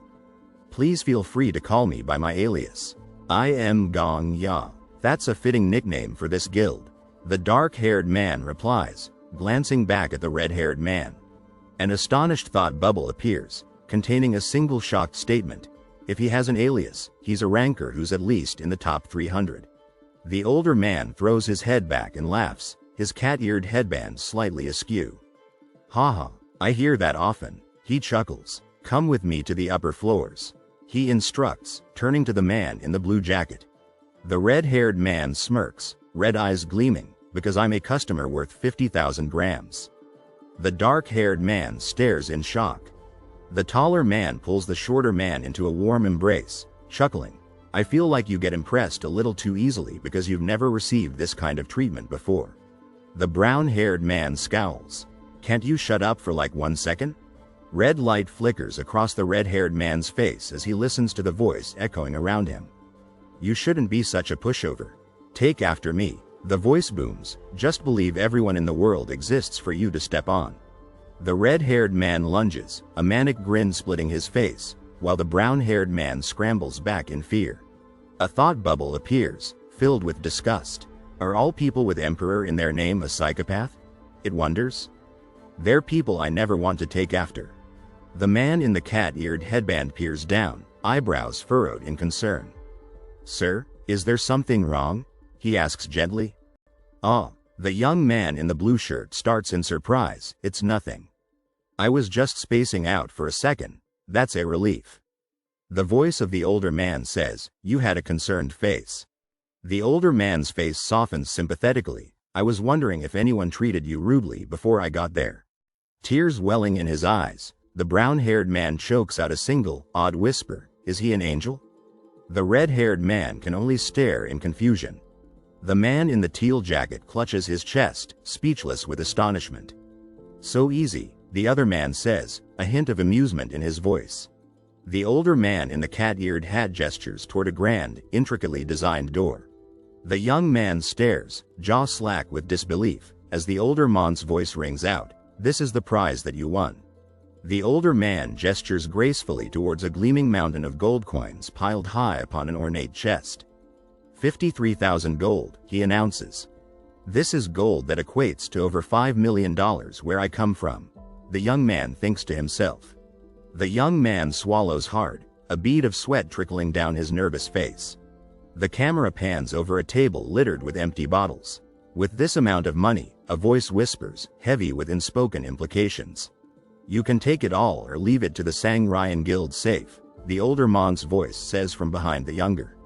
Please feel free to call me by my alias. I am Gong Ya. That's a fitting nickname for this guild. The dark-haired man replies, glancing back at the red-haired man. An astonished thought bubble appears, containing a single shocked statement. If he has an alias, he's a ranker who's at least in the top 300. The older man throws his head back and laughs, his cat-eared headband slightly askew. Haha, I hear that often, he chuckles. Come with me to the upper floors. He instructs, turning to the man in the blue jacket. The red-haired man smirks, red eyes gleaming, because I'm a customer worth 50,000 grams. The dark-haired man stares in shock. The taller man pulls the shorter man into a warm embrace, chuckling. I feel like you get impressed a little too easily because you've never received this kind of treatment before. The brown-haired man scowls. Can't you shut up for like 1 second? Red light flickers across the red-haired man's face as he listens to the voice echoing around him. You shouldn't be such a pushover. Take after me. The voice booms, just believe everyone in the world exists for you to step on. The red-haired man lunges, a manic grin splitting his face, while the brown-haired man scrambles back in fear. A thought bubble appears, filled with disgust. Are all people with Emperor in their name a psychopath? It wonders. They're people I never want to take after. The man in the cat-eared headband peers down, eyebrows furrowed in concern. Sir, is there something wrong? He asks gently. The young man in the blue shirt starts in surprise. It's nothing. I was just spacing out for a second. That's a relief. The voice of the older man says, you had a concerned face. The older man's face softens sympathetically. I was wondering if anyone treated you rudely before I got there. Tears welling in his eyes, the brown-haired man chokes out a single, odd whisper. Is he an angel? The red-haired man can only stare in confusion. The man in the teal jacket clutches his chest, speechless with astonishment. So easy, the other man says, a hint of amusement in his voice. The older man in the cat-eared hat gestures toward a grand, intricately designed door. The young man stares, jaw slack with disbelief, as the older man's voice rings out, this is the prize that you won. The older man gestures gracefully towards a gleaming mountain of gold coins piled high upon an ornate chest. 53,000 gold, he announces. This is gold that equates to over $5 million where I come from. The young man thinks to himself. The young man swallows hard, a bead of sweat trickling down his nervous face. The camera pans over a table littered with empty bottles. With this amount of money, a voice whispers, heavy with unspoken implications. You can take it all or leave it to the Sangrian Guild safe, the older man's voice says from behind the younger.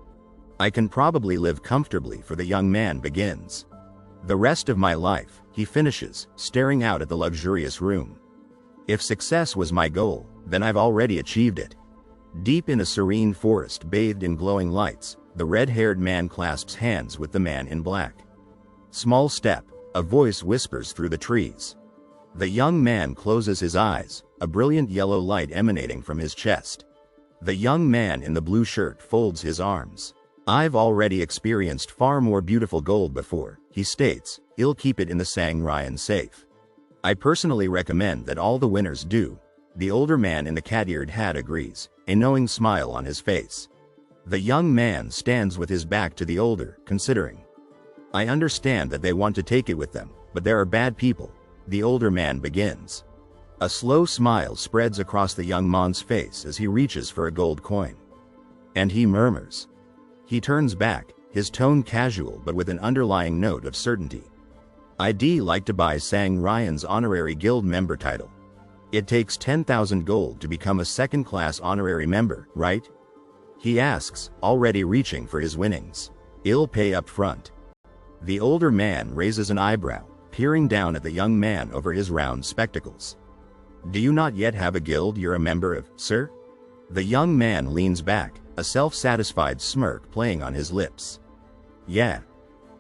I can probably live comfortably for the young man begins. The rest of my life, he finishes, staring out at the luxurious room. If success was my goal, then I've already achieved it. Deep in a serene forest bathed in glowing lights, the red-haired man clasps hands with the man in black. Small step, a voice whispers through the trees. The young man closes his eyes, a brilliant yellow light emanating from his chest. The young man in the blue shirt folds his arms. I've already experienced far more beautiful gold before, he states, I'll keep it in the Sangrian safe. I personally recommend that all the winners do. The older man in the cat-eared hat agrees, a knowing smile on his face. The young man stands with his back to the older, considering. I understand that they want to take it with them, but there are bad people. The older man begins. A slow smile spreads across the young man's face as he reaches for a gold coin. And he murmurs. He turns back, his tone casual but with an underlying note of certainty. I'd like to buy Sangrian's honorary guild member title. It takes 10,000 gold to become a second-class honorary member, right? He asks, already reaching for his winnings. I'll pay up front. The older man raises an eyebrow, peering down at the young man over his round spectacles. Do you not yet have a guild you're a member of, sir? The young man leans back, a self-satisfied smirk playing on his lips. Yeah.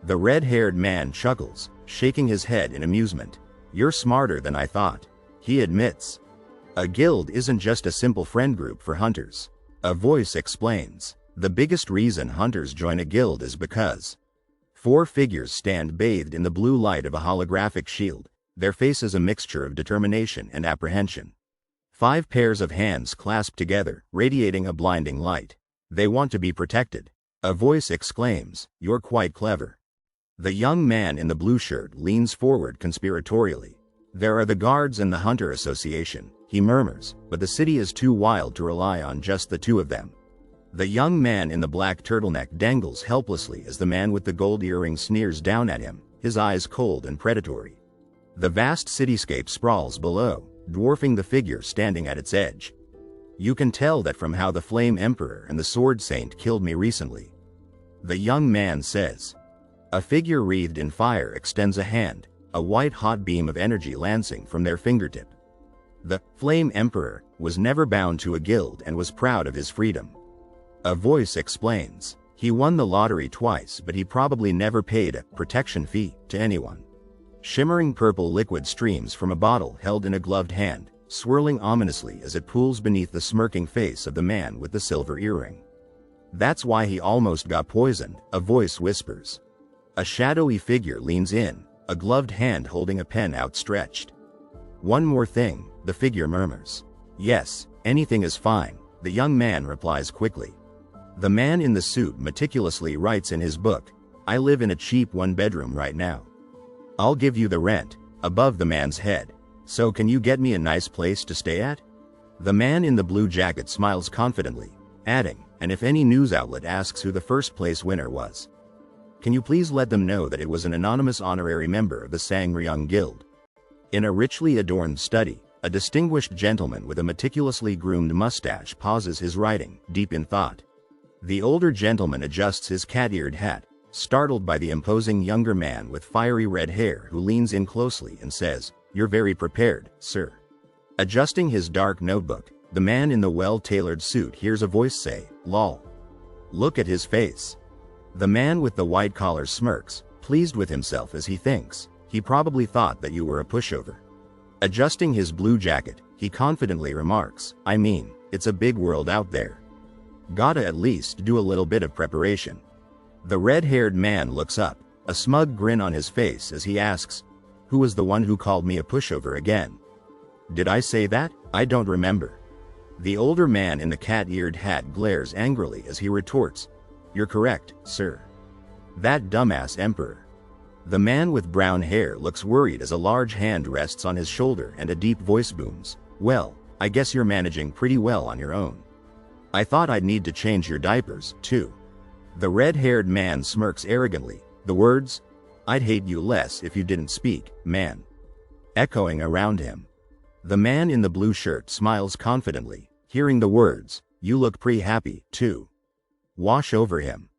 The red-haired man chuckles, shaking his head in amusement. You're smarter than I thought, he admits. A guild isn't just a simple friend group for hunters. A voice explains. The biggest reason hunters join a guild is because 4 figures stand bathed in the blue light of a holographic shield, their faces a mixture of determination and apprehension. 5 pairs of hands clasped together, radiating a blinding light. They want to be protected. A voice exclaims, "You're quite clever." The young man in the blue shirt leans forward conspiratorially. There are the guards and the Hunter Association, he murmurs, but the city is too wild to rely on just the 2 of them. The young man in the black turtleneck dangles helplessly as the man with the gold earring sneers down at him, his eyes cold and predatory. The vast cityscape sprawls below, dwarfing the figure standing at its edge. You can tell that from how the Flame Emperor and the Sword Saint killed me recently. The young man says. A figure wreathed in fire extends a hand, a white-hot beam of energy lancing from their fingertip. The Flame Emperor was never bound to a guild and was proud of his freedom. A voice explains. He won the lottery twice, but he probably never paid a protection fee to anyone. Shimmering purple liquid streams from a bottle held in a gloved hand, swirling ominously as it pools beneath the smirking face of the man with the silver earring. That's why he almost got poisoned, a voice whispers. A shadowy figure leans in, a gloved hand holding a pen outstretched. One more thing, the figure murmurs. Yes, anything is fine, the young man replies quickly. The man in the suit meticulously writes in his book, I live in a cheap 1-bedroom right now. I'll give you the rent, above the man's head. So can you get me a nice place to stay at? The man in the blue jacket smiles confidently, adding, and if any news outlet asks who the first place winner was, can you please let them know that it was an anonymous honorary member of the Sangryung Guild? In a richly adorned study, a distinguished gentleman with a meticulously groomed mustache pauses his writing, deep in thought. The older gentleman adjusts his cat-eared hat, startled by the imposing younger man with fiery red hair who leans in closely and says, You're very prepared, sir. Adjusting his dark notebook, the man in the well-tailored suit hears a voice say, Lol. Look at his face. The man with the white collar smirks, pleased with himself as he thinks, he probably thought that you were a pushover. Adjusting his blue jacket, he confidently remarks, I mean, it's a big world out there. Gotta at least do a little bit of preparation. The red-haired man looks up, a smug grin on his face as he asks, Who was the one who called me a pushover again? Did I say that? I don't remember. The older man in the cat-eared hat glares angrily as he retorts, You're correct, sir. That dumbass emperor. The man with brown hair looks worried as a large hand rests on his shoulder and a deep voice booms, Well, I guess you're managing pretty well on your own. I thought I'd need to change your diapers, too. The red-haired man smirks arrogantly, the words, I'd hate you less if you didn't speak, man. Echoing around him. The man in the blue shirt smiles confidently, hearing the words, You look pretty happy, too. Wash over him.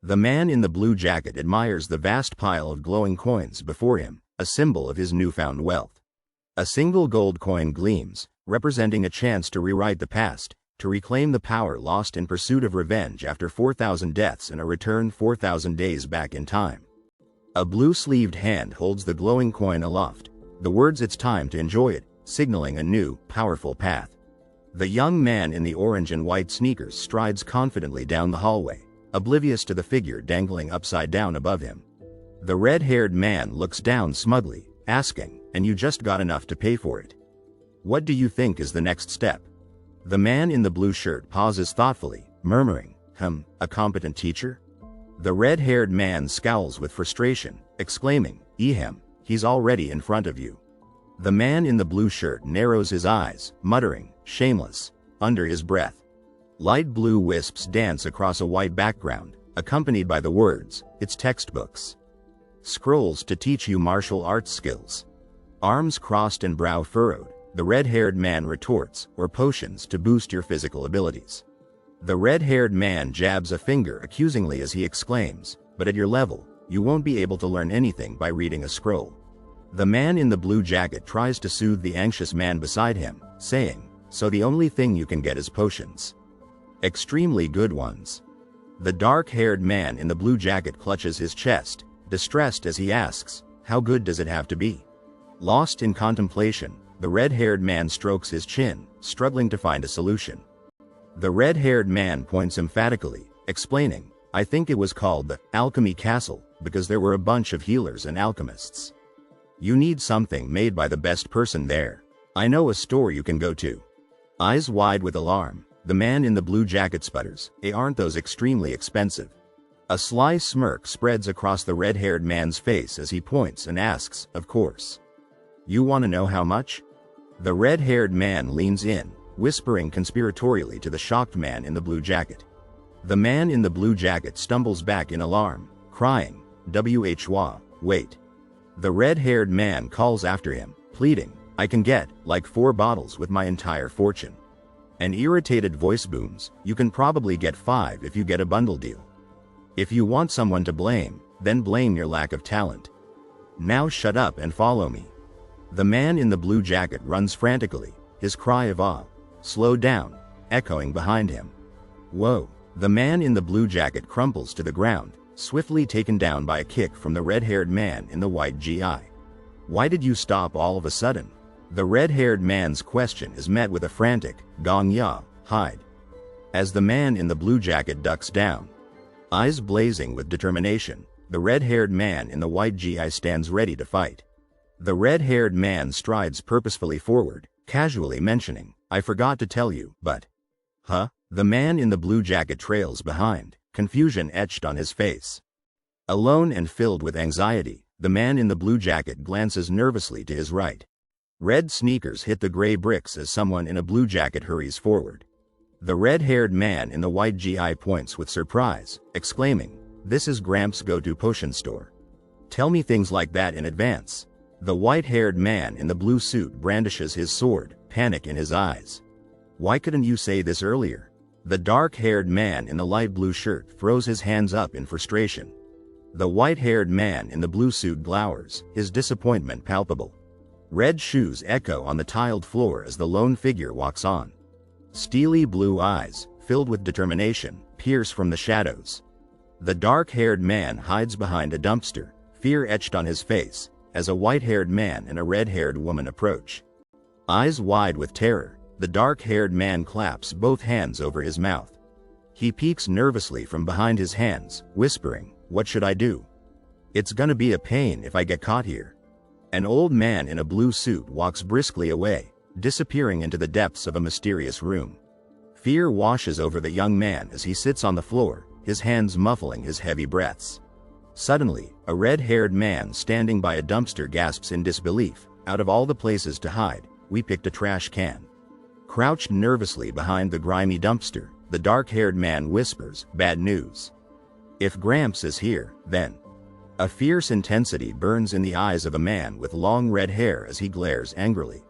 The man in the blue jacket admires the vast pile of glowing coins before him, a symbol of his newfound wealth. A single gold coin gleams, representing a chance to rewrite the past, to reclaim the power lost in pursuit of revenge after 4,000 deaths and a return 4,000 days back in time. A blue-sleeved hand holds the glowing coin aloft, the words it's time to enjoy it, signaling a new, powerful path. The young man in the orange and white sneakers strides confidently down the hallway, oblivious to the figure dangling upside down above him. The red-haired man looks down smugly, asking, And you just got enough to pay for it? What do you think is the next step? The man in the blue shirt pauses thoughtfully, murmuring, a competent teacher? The red-haired man scowls with frustration, exclaiming, he's already in front of you. The man in the blue shirt narrows his eyes, muttering, shameless, under his breath. Light blue wisps dance across a white background, accompanied by the words, It's textbooks. Scrolls to teach you martial arts skills. Arms crossed and brow furrowed, the red-haired man retorts, or potions to boost your physical abilities. The red-haired man jabs a finger accusingly as he exclaims, But at your level, you won't be able to learn anything by reading a scroll. The man in the blue jacket tries to soothe the anxious man beside him, saying, "So the only thing you can get is potions. Extremely good ones." The dark-haired man in the blue jacket clutches his chest, distressed as he asks, "How good does it have to be?" Lost in contemplation, the red-haired man strokes his chin, struggling to find a solution. The red-haired man points emphatically, explaining, "I think it was called the Alchemy Castle because there were a bunch of healers and alchemists. You need something made by the best person there. I know a store you can go to." Eyes wide with alarm, the man in the blue jacket sputters, "Aren't those extremely expensive?" A sly smirk spreads across the red-haired man's face as he points and asks, "Of course. You want to know how much?" The red-haired man leans in, whispering conspiratorially to the shocked man in the blue jacket. The man in the blue jacket stumbles back in alarm, crying, "Wha, wait." The red-haired man calls after him, pleading, "I can get, like 4 bottles with my entire fortune." An irritated voice booms, "You can probably get 5 if you get a bundle deal. If you want someone to blame, then blame your lack of talent. Now shut up and follow me." The man in the blue jacket runs frantically, his cry of awe, "Slow down," echoing behind him. Whoa! The man in the blue jacket crumples to the ground, swiftly taken down by a kick from the red-haired man in the white GI. "Why did you stop all of a sudden?" The red-haired man's question is met with a frantic, "Gong ya, hide." As the man in the blue jacket ducks down, eyes blazing with determination, the red-haired man in the white GI stands ready to fight. The red-haired man strides purposefully forward, casually mentioning, "I forgot to tell you, but..." Huh? The man in the blue jacket trails behind, confusion etched on his face. Alone and filled with anxiety, the man in the blue jacket glances nervously to his right. Red sneakers hit the gray bricks as someone in a blue jacket hurries forward. The red-haired man in the white GI points with surprise, exclaiming, "This is Gramps' go-to potion store. Tell me things like that in advance." The white-haired man in the blue suit brandishes his sword, panic in his eyes. "Why couldn't you say this earlier?" The dark-haired man in the light blue shirt throws his hands up in frustration. The white-haired man in the blue suit glowers, his disappointment palpable. Red shoes echo on the tiled floor as the lone figure walks on. Steely blue eyes, filled with determination, pierce from the shadows. The dark-haired man hides behind a dumpster, fear etched on his face, as a white-haired man and a red-haired woman approach. Eyes wide with terror, the dark-haired man claps both hands over his mouth. He peeks nervously from behind his hands, whispering, "What should I do? It's gonna be a pain if I get caught here." An old man in a blue suit walks briskly away, disappearing into the depths of a mysterious room. Fear washes over the young man as he sits on the floor, his hands muffling his heavy breaths. Suddenly, a red-haired man standing by a dumpster gasps in disbelief, "Out of all the places to hide, we picked a trash can." Crouched nervously behind the grimy dumpster, the dark-haired man whispers, "Bad news. If Gramps is here, then..." A fierce intensity burns in the eyes of a man with long red hair as he glares angrily.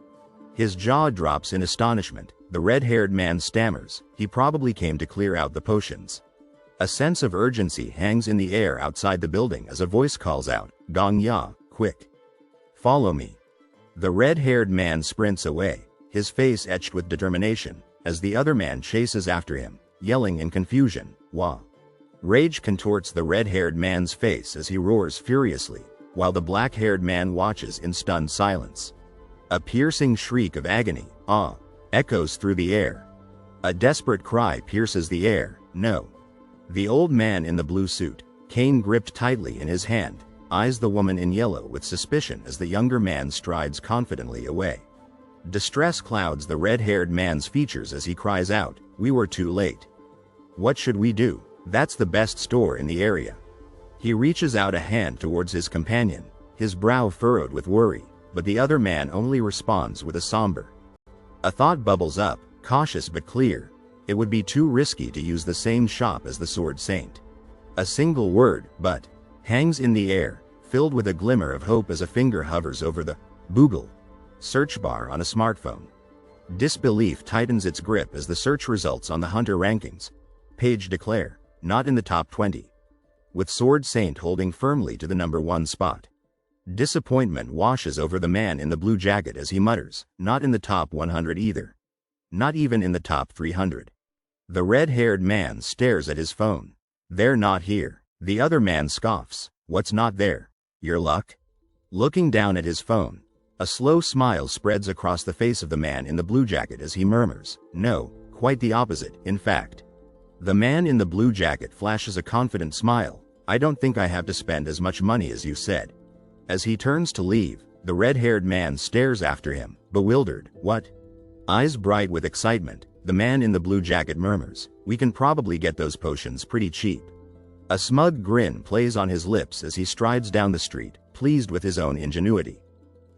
His jaw drops in astonishment, the red-haired man stammers, "He probably came to clear out the potions." A sense of urgency hangs in the air outside the building as a voice calls out, "Gong ya, quick. Follow me." The red-haired man sprints away, his face etched with determination, as the other man chases after him, yelling in confusion, "Wah." Rage contorts the red-haired man's face as he roars furiously, while the black-haired man watches in stunned silence. A piercing shriek of agony, "Ah!" echoes through the air. A desperate cry pierces the air, "No." The old man in the blue suit, cane gripped tightly in his hand, eyes the woman in yellow with suspicion as the younger man strides confidently away. Distress clouds the red-haired man's features as he cries out, "We were too late. What should we do? That's the best store in the area." He reaches out a hand towards his companion, his brow furrowed with worry, but the other man only responds with a somber. A thought bubbles up, cautious but clear. It would be too risky to use the same shop as the Sword Saint. A single word, but, hangs in the air, filled with a glimmer of hope as a finger hovers over the Google search bar on a smartphone. Disbelief tightens its grip as the search results on the Hunter rankings page declare, not in the top 20, with Sword Saint holding firmly to the number 1 spot. Disappointment washes over the man in the blue jacket as he mutters, "Not in the top 100 either. Not even in the top 300. The red-haired man stares at his phone. "They're not here." The other man scoffs. "What's not there? Your luck?" Looking down at his phone, a slow smile spreads across the face of the man in the blue jacket as he murmurs, "No, quite the opposite, in fact." The man in the blue jacket flashes a confident smile. "I don't think I have to spend as much money as you said." As he turns to leave, the red-haired man stares after him, bewildered. "What?" Eyes bright with excitement, the man in the blue jacket murmurs, "We can probably get those potions pretty cheap." A smug grin plays on his lips as he strides down the street, pleased with his own ingenuity.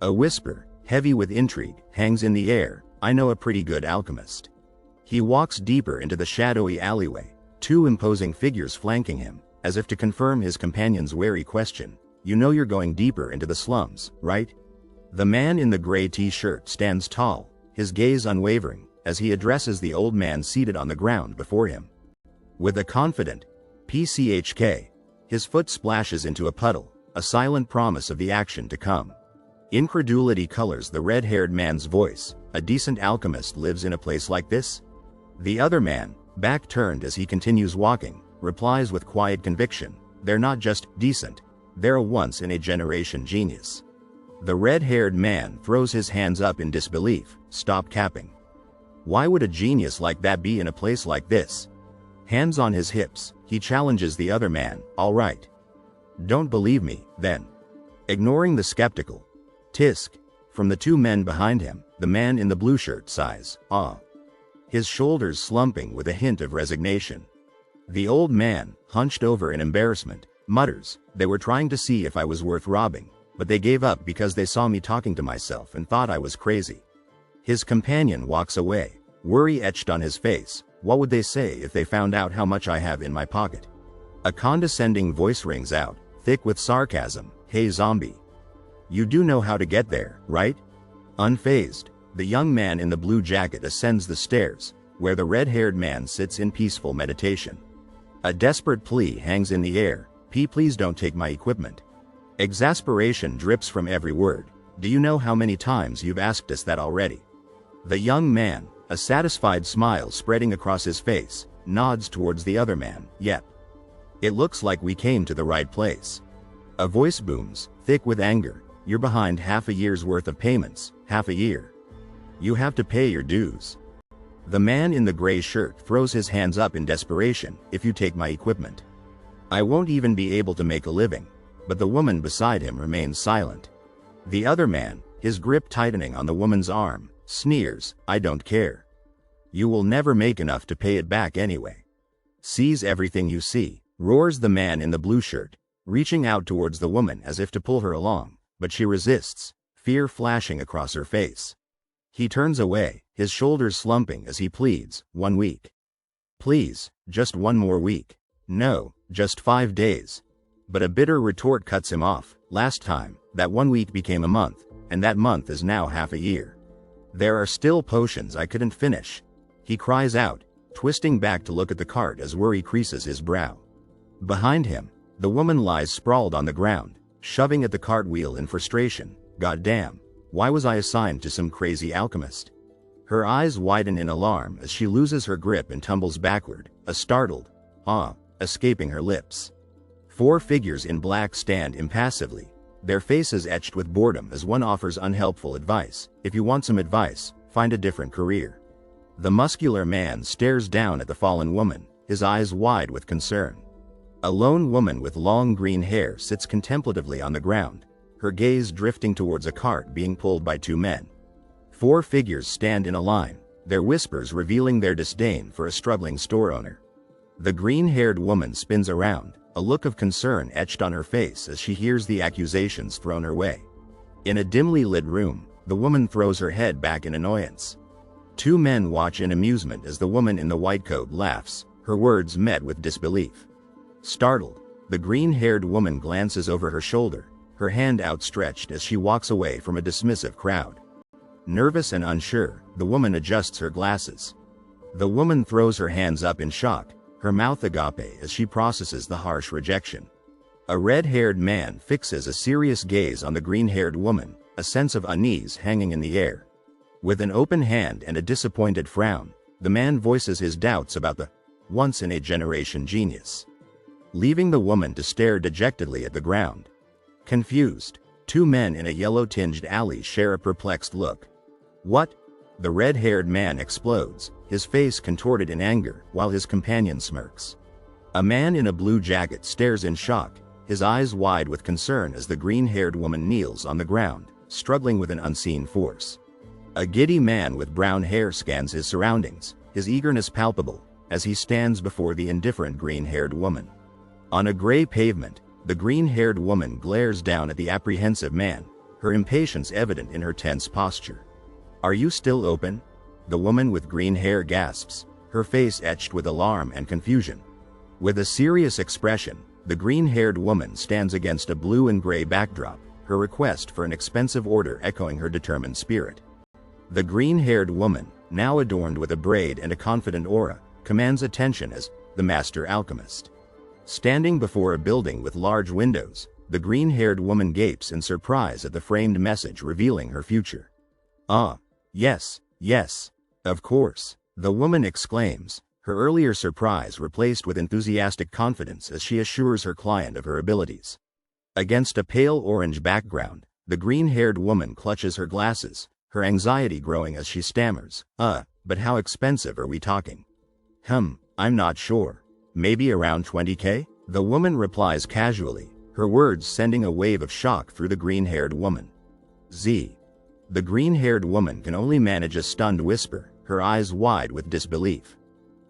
A whisper, heavy with intrigue, hangs in the air, "I know a pretty good alchemist." He walks deeper into the shadowy alleyway, two imposing figures flanking him, as if to confirm his companion's wary question. "You know you're going deeper into the slums, right?" The man in the gray t-shirt stands tall, his gaze unwavering, as he addresses the old man seated on the ground before him. With a confident, "PCHK," his foot splashes into a puddle, a silent promise of the action to come. Incredulity colors the red-haired man's voice. "A decent alchemist lives in a place like this?" The other man, back turned as he continues walking, replies with quiet conviction, "They're not just decent, they're a once-in-a-generation genius." The red-haired man throws his hands up in disbelief. "Stop capping. Why would a genius like that be in a place like this?" Hands on his hips, he challenges the other man, "All right. Don't believe me, then." Ignoring the skeptical tisk from the two men behind him, the man in the blue shirt sighs, "Ah." His shoulders slumping with a hint of resignation. The old man, hunched over in embarrassment, mutters, "They were trying to see if I was worth robbing, but they gave up because they saw me talking to myself and thought I was crazy." His companion walks away, worry etched on his face. "What would they say if they found out how much I have in my pocket?" A condescending voice rings out, thick with sarcasm, "Hey zombie. You do know how to get there, right?" Unfazed, the young man in the blue jacket ascends the stairs, where the red-haired man sits in peaceful meditation. A desperate plea hangs in the air, Please don't take my equipment." Exasperation drips from every word. "Do you know how many times you've asked us that already?" The young man, a satisfied smile spreading across his face, nods towards the other man. "Yep. It looks like we came to the right place." A voice booms, thick with anger, "You're behind half a year's worth of payments, half a year. You have to pay your dues." The man in the gray shirt throws his hands up in desperation, "If you take my equipment, I won't even be able to make a living." But the woman beside him remains silent. The other man, his grip tightening on the woman's arm, sneers, "I don't care. You will never make enough to pay it back anyway." "Seize everything you see," roars the man in the blue shirt, reaching out towards the woman as if to pull her along, but she resists, fear flashing across her face. He turns away, his shoulders slumping as he pleads, "1 week. Please, just 1 more week. No, just 5 days." But a bitter retort cuts him off. "Last time, that 1 week became a month, and that month is now half a year. There are still potions I couldn't finish." He cries out, twisting back to look at the cart as worry creases his brow. Behind him, the woman lies sprawled on the ground, shoving at the cartwheel in frustration. "Goddamn, why was I assigned to some crazy alchemist?" Her eyes widen in alarm as she loses her grip and tumbles backward, a startled "Ah" escaping her lips. 4 figures in black stand impassively, their faces etched with boredom as one offers unhelpful advice. "If you want some advice, find a different career." The muscular man stares down at the fallen woman, his eyes wide with concern. A lone woman with long green hair sits contemplatively on the ground, her gaze drifting towards a cart being pulled by 2 men. 4 figures stand in a line, their whispers revealing their disdain for a struggling store owner. The green-haired woman spins around, a look of concern etched on her face as she hears the accusations thrown her way. In a dimly lit room, the woman throws her head back in annoyance. 2 men watch in amusement as the woman in the white coat laughs, her words met with disbelief. Startled, the green-haired woman glances over her shoulder, her hand outstretched as she walks away from a dismissive crowd. Nervous and unsure, the woman adjusts her glasses. The woman throws her hands up in shock, her mouth agape as she processes the harsh rejection. A red-haired man fixes a serious gaze on the green-haired woman, a sense of unease hanging in the air. With an open hand and a disappointed frown, the man voices his doubts about the once-in-a-generation genius, leaving the woman to stare dejectedly at the ground. Confused, two men in a yellow-tinged alley share a perplexed look. What? The red-haired man explodes, his face contorted in anger, while his companion smirks. A man in a blue jacket stares in shock, his eyes wide with concern as the green-haired woman kneels on the ground, struggling with an unseen force. A giddy man with brown hair scans his surroundings, his eagerness palpable, as he stands before the indifferent green-haired woman. On a gray pavement, the green-haired woman glares down at the apprehensive man, her impatience evident in her tense posture. "Are you still open?" The woman with green hair gasps, her face etched with alarm and confusion. With a serious expression, the green-haired woman stands against a blue and gray backdrop, her request for an expensive order echoing her determined spirit. The green-haired woman, now adorned with a braid and a confident aura, commands attention as the master alchemist. Standing before a building with large windows, the green-haired woman gapes in surprise at the framed message revealing her future. "Ah, yes, yes, of course," the woman exclaims, her earlier surprise replaced with enthusiastic confidence as she assures her client of her abilities. Against a pale orange background, the green-haired woman clutches her glasses, her anxiety growing as she stammers, but how expensive are we talking?" I'm not sure. Maybe around 20K? The woman replies casually, her words sending a wave of shock through the green-haired woman. The green-haired woman can only manage a stunned whisper, her eyes wide with disbelief.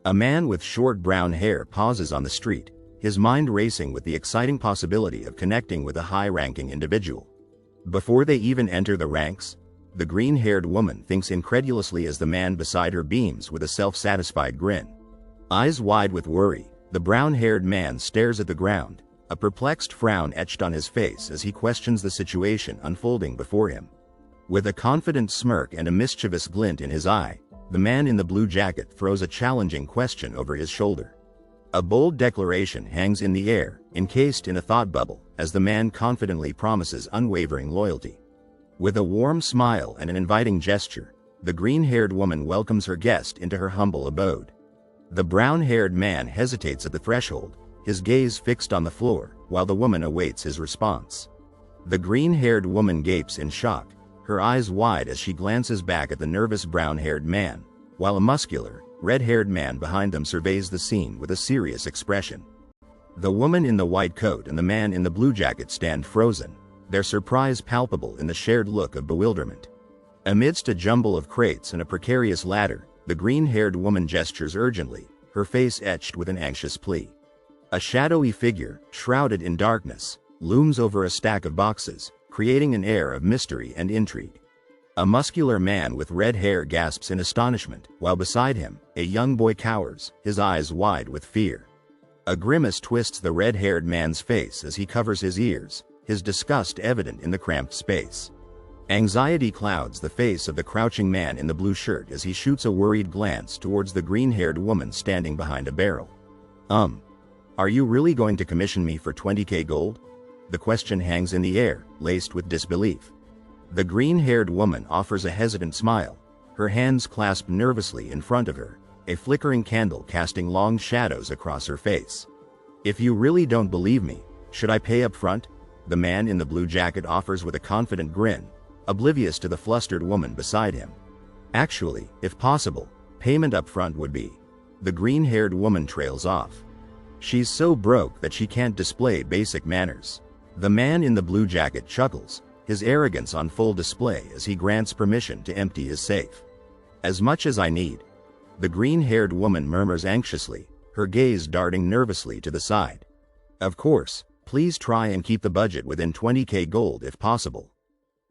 A man with short brown hair pauses on the street, his mind racing with the exciting possibility of connecting with a high-ranking individual. Before they even enter the ranks, the green-haired woman thinks incredulously as the man beside her beams with a self-satisfied grin. Eyes wide with worry, the brown-haired man stares at the ground, a perplexed frown etched on his face as he questions the situation unfolding before him. With a confident smirk and a mischievous glint in his eye, the man in the blue jacket throws a challenging question over his shoulder. A bold declaration hangs in the air, encased in a thought bubble, as the man confidently promises unwavering loyalty. With a warm smile and an inviting gesture, the green-haired woman welcomes her guest into her humble abode. The brown-haired man hesitates at the threshold, his gaze fixed on the floor, while the woman awaits his response. The green-haired woman gapes in shock, her eyes wide as she glances back at the nervous brown-haired man, while a muscular, red-haired man behind them surveys the scene with a serious expression. The woman in the white coat and the man in the blue jacket stand frozen, their surprise palpable in the shared look of bewilderment. Amidst a jumble of crates and a precarious ladder, the green-haired woman gestures urgently, her face etched with an anxious plea. A shadowy figure, shrouded in darkness, looms over a stack of boxes, creating an air of mystery and intrigue. A muscular man with red hair gasps in astonishment, while beside him, a young boy cowers, his eyes wide with fear. A grimace twists the red-haired man's face as he covers his ears, his disgust evident in the cramped space. Anxiety clouds the face of the crouching man in the blue shirt as he shoots a worried glance towards the green-haired woman standing behind a barrel. Are you really going to commission me for 20K gold? The question hangs in the air, laced with disbelief. The green-haired woman offers a hesitant smile, her hands clasped nervously in front of her, a flickering candle casting long shadows across her face. "If you really don't believe me, should I pay up front?" The man in the blue jacket offers with a confident grin, oblivious to the flustered woman beside him. "Actually, if possible, payment up front would be." The green-haired woman trails off. She's so broke that she can't display basic manners. The man in the blue jacket chuckles, his arrogance on full display as he grants permission to empty his safe. "As much as I need." The green-haired woman murmurs anxiously, her gaze darting nervously to the side. "Of course, please try and keep the budget within 20K gold if possible."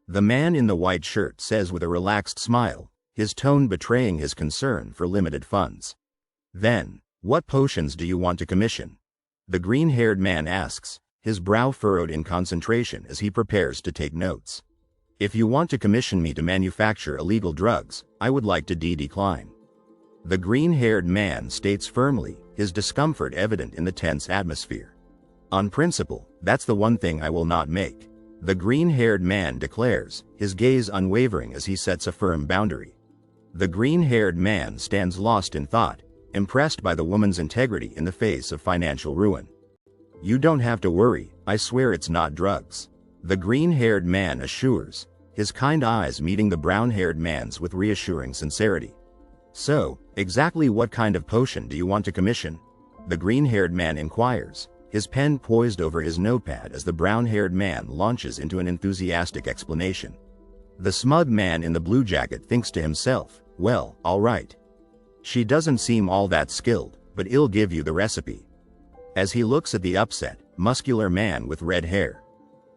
The man in the white shirt says with a relaxed smile, his tone betraying his concern for limited funds. "Then, what potions do you want to commission?" The green-haired man asks, his brow furrowed in concentration as he prepares to take notes. "If you want to commission me to manufacture illegal drugs, I would like to decline." The green-haired man states firmly, his discomfort evident in the tense atmosphere. On principle, that's the one thing I will not make. The green-haired man declares, his gaze unwavering as he sets a firm boundary. The green-haired man stands lost in thought, impressed by the woman's integrity in the face of financial ruin. You don't have to worry, I swear it's not drugs. The green-haired man assures, his kind eyes meeting the brown-haired man's with reassuring sincerity. So, exactly what kind of potion do you want to commission? The green-haired man inquires, his pen poised over his notepad as the brown-haired man launches into an enthusiastic explanation. The smug man in the blue jacket thinks to himself, well, all right. She doesn't seem all that skilled, but I'll give you the recipe. As he looks at the upset, muscular man with red hair.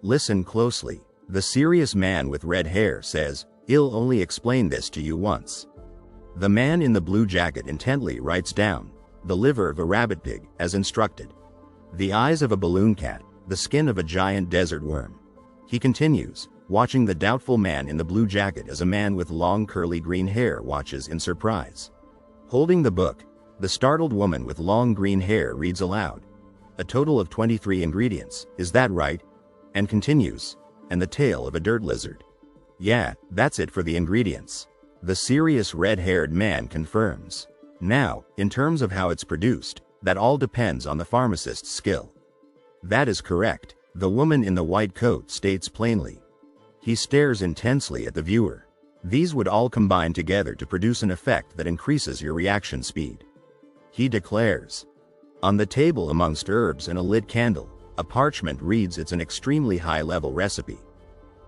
Listen closely. The serious man with red hair says, I'll only explain this to you once. The man in the blue jacket intently writes down, the liver of a rabbit pig, as instructed. The eyes of a balloon cat, the skin of a giant desert worm. He continues, watching the doubtful man in the blue jacket as a man with long curly green hair watches in surprise. Holding the book, the startled woman with long green hair reads aloud. A total of 23 ingredients, is that right? And continues, and the tail of a dirt lizard. Yeah, that's it for the ingredients. The serious red-haired man confirms. Now, in terms of how it's produced, that all depends on the pharmacist's skill. That is correct, the woman in the white coat states plainly. He stares intensely at the viewer. These would all combine together to produce an effect that increases your reaction speed. He declares. On the table amongst herbs and a lit candle, a parchment reads it's an extremely high-level recipe.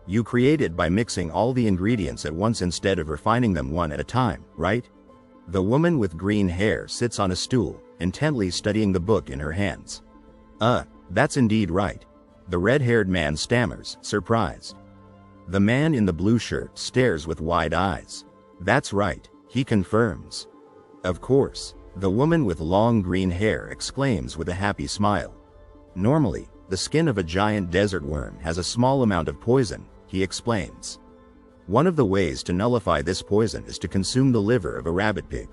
You create it by mixing all the ingredients at once instead of refining them one at a time, right? The woman with green hair sits on a stool, intently studying the book in her hands. That's indeed right. The red-haired man stammers, surprised. The man in the blue shirt stares with wide eyes. That's right, he confirms. Of course, the woman with long green hair exclaims with a happy smile. Normally, the skin of a giant desert worm has a small amount of poison, he explains. One of the ways to nullify this poison is to consume the liver of a rabbit pig.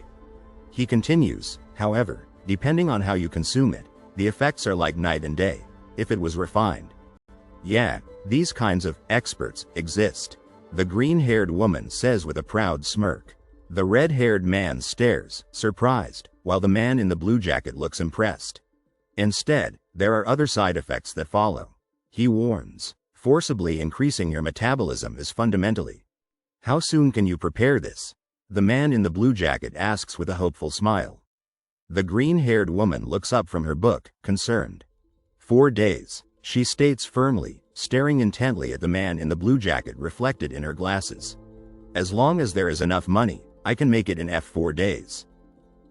He continues, however, depending on how you consume it, the effects are like night and day, if it was refined. Yeah, these kinds of experts exist, the green-haired woman says with a proud smirk. The red-haired man stares, surprised, while the man in the blue jacket looks impressed. Instead, there are other side effects that follow. He warns, forcibly increasing your metabolism is fundamentally. How soon can you prepare this? The man in the blue jacket asks with a hopeful smile. The green-haired woman looks up from her book, concerned. 4 days, she states firmly, staring intently at the man in the blue jacket reflected in her glasses. As long as there is enough money, I can make it in 4 days.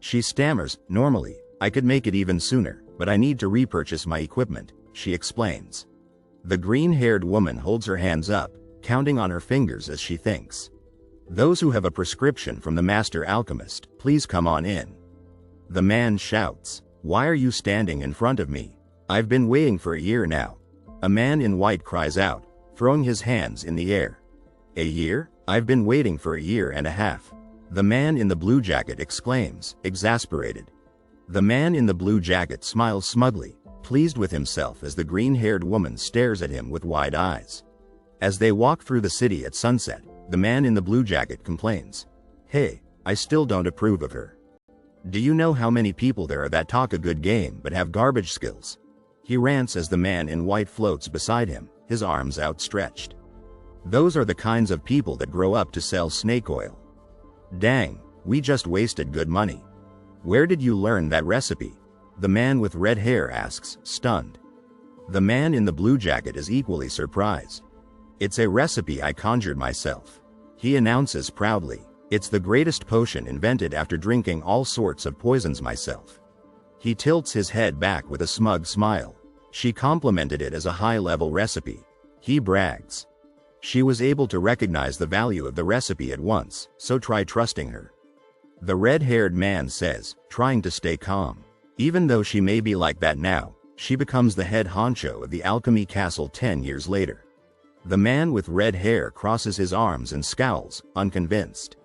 She stammers, normally, I could make it even sooner, but I need to repurchase my equipment, she explains. The green-haired woman holds her hands up, counting on her fingers as she thinks. Those who have a prescription from the master alchemist, please come on in. The man shouts, why are you standing in front of me? I've been waiting for a year now. A man in white cries out, throwing his hands in the air. A year? I've been waiting for a year and a half. The man in the blue jacket exclaims, exasperated. The man in the blue jacket smiles smugly, pleased with himself as the green-haired woman stares at him with wide eyes. As they walk through the city at sunset, the man in the blue jacket complains. Hey, I still don't approve of her. Do you know how many people there are that talk a good game but have garbage skills? He rants as the man in white floats beside him, his arms outstretched. Those are the kinds of people that grow up to sell snake oil. Dang, we just wasted good money. Where did you learn that recipe? The man with red hair asks, stunned. The man in the blue jacket is equally surprised. It's a recipe I conjured myself. He announces proudly, it's the greatest potion invented after drinking all sorts of poisons myself. He tilts his head back with a smug smile. She complimented it as a high-level recipe. He brags. She was able to recognize the value of the recipe at once, so try trusting her. The red-haired man says, trying to stay calm. Even though she may be like that now, she becomes the head honcho of the alchemy castle 10 years later. The man with red hair crosses his arms and scowls, unconvinced.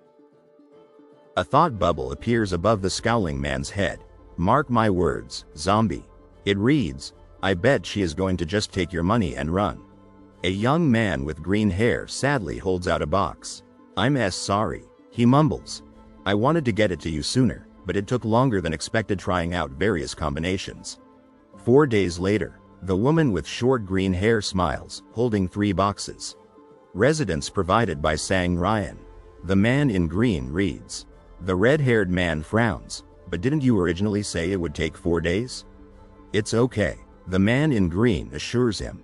A thought bubble appears above the scowling man's head. Mark my words, zombie. It reads, I bet she is going to just take your money and run. A young man with green hair sadly holds out a box. I'm sorry, he mumbles. I wanted to get it to you sooner, but it took longer than expected trying out various combinations. 4 days later, the woman with short green hair smiles, holding 3 boxes. Residence provided by Sang Ryan. The man in green reads. The red-haired man frowns. But didn't you originally say it would take 4 days? It's okay, the man in green assures him.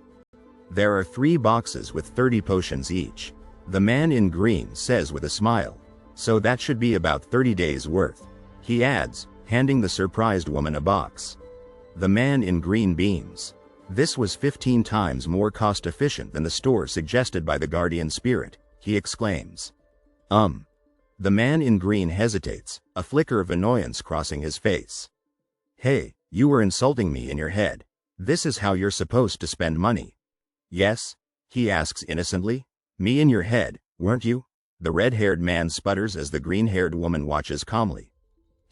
There are 3 boxes with 30 potions each. The man in green says with a smile. So that should be about 30 days worth. He adds, handing the surprised woman a box. The man in green beams. This was 15 times more cost-efficient than the store suggested by the guardian spirit, he exclaims. The man in green hesitates, a flicker of annoyance crossing his face. Hey, you were insulting me in your head. This is how you're supposed to spend money. Yes? He asks innocently. Me in your head, weren't you? The red-haired man sputters as the green-haired woman watches calmly.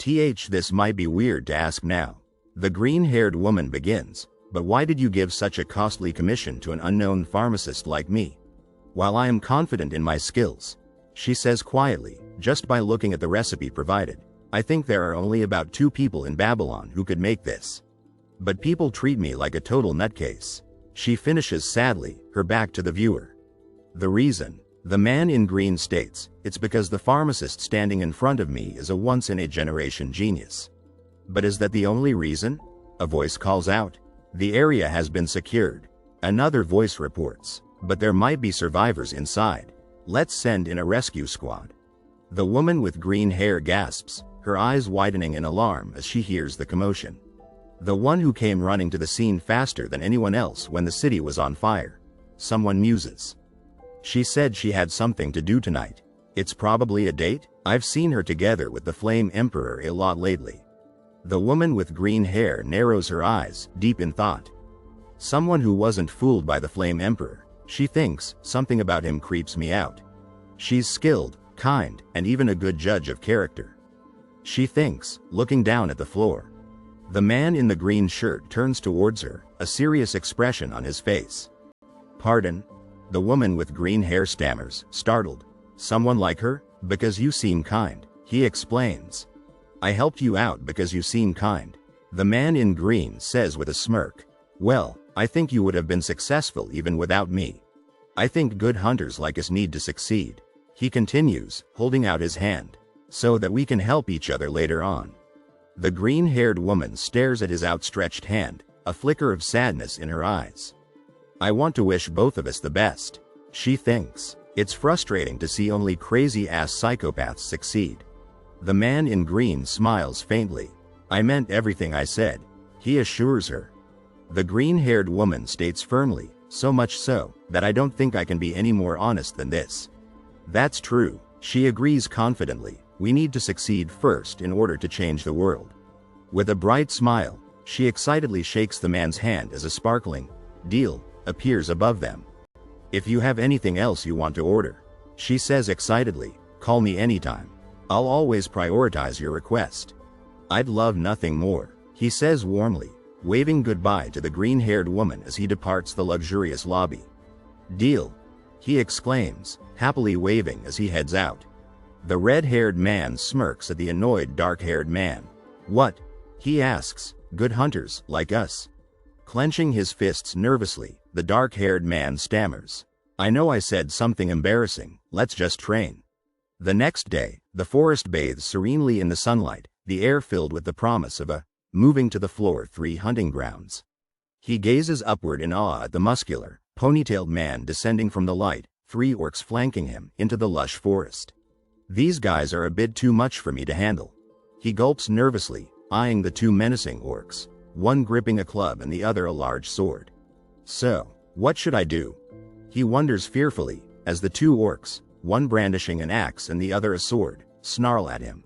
This might be weird to ask now. The green-haired woman begins, but why did you give such a costly commission to an unknown pharmacist like me? While I am confident in my skills, she says quietly, just by looking at the recipe provided, I think there are only about 2 people in Babylon who could make this. But people treat me like a total nutcase. She finishes sadly, her back to the viewer. The reason, the man in green states, it's because the pharmacist standing in front of me is a once-in-a-generation genius. But is that the only reason? A voice calls out. The area has been secured. Another voice reports, but there might be survivors inside. Let's send in a rescue squad. The woman with green hair gasps, her eyes widening in alarm as she hears the commotion. The one who came running to the scene faster than anyone else when the city was on fire. Someone muses. She said she had something to do tonight. It's probably a date? I've seen her together with the Flame Emperor a lot lately. The woman with green hair narrows her eyes, deep in thought. Someone who wasn't fooled by the Flame Emperor. She thinks, something about him creeps me out. She's skilled, kind, and even a good judge of character. She thinks, looking down at the floor. The man in the green shirt turns towards her, a serious expression on his face. Pardon? The woman with green hair stammers, startled. Someone like her? Because you seem kind, he explains. I helped you out because you seem kind. The man in green says with a smirk. Well, I think you would have been successful even without me. I think good hunters like us need to succeed. He continues, holding out his hand. So that we can help each other later on. The green-haired woman stares at his outstretched hand, a flicker of sadness in her eyes. I want to wish both of us the best, she thinks. It's frustrating to see only crazy-ass psychopaths succeed. The man in green smiles faintly. I meant everything I said, he assures her. The green-haired woman states firmly, so much so, that I don't think I can be any more honest than this. That's true, she agrees confidently. We need to succeed first in order to change the world. With a bright smile, she excitedly shakes the man's hand as a sparkling deal appears above them. If you have anything else you want to order, she says excitedly, call me anytime. I'll always prioritize your request. I'd love nothing more, he says warmly, waving goodbye to the green-haired woman as he departs the luxurious lobby. Deal, he exclaims, happily waving as he heads out. The red-haired man smirks at the annoyed dark-haired man. What? He asks. Good hunters, like us. Clenching his fists nervously, the dark-haired man stammers. I know I said something embarrassing, let's just train. The next day, the forest bathes serenely in the sunlight, the air filled with the promise of a moving to the floor 3 hunting grounds. He gazes upward in awe at the muscular, ponytailed man descending from the light, 3 orcs flanking him, into the lush forest. These guys are a bit too much for me to handle. He gulps nervously, eyeing the 2 menacing orcs, one gripping a club and the other a large sword. So, what should I do? He wonders fearfully, as the 2 orcs, one brandishing an axe and the other a sword, snarl at him.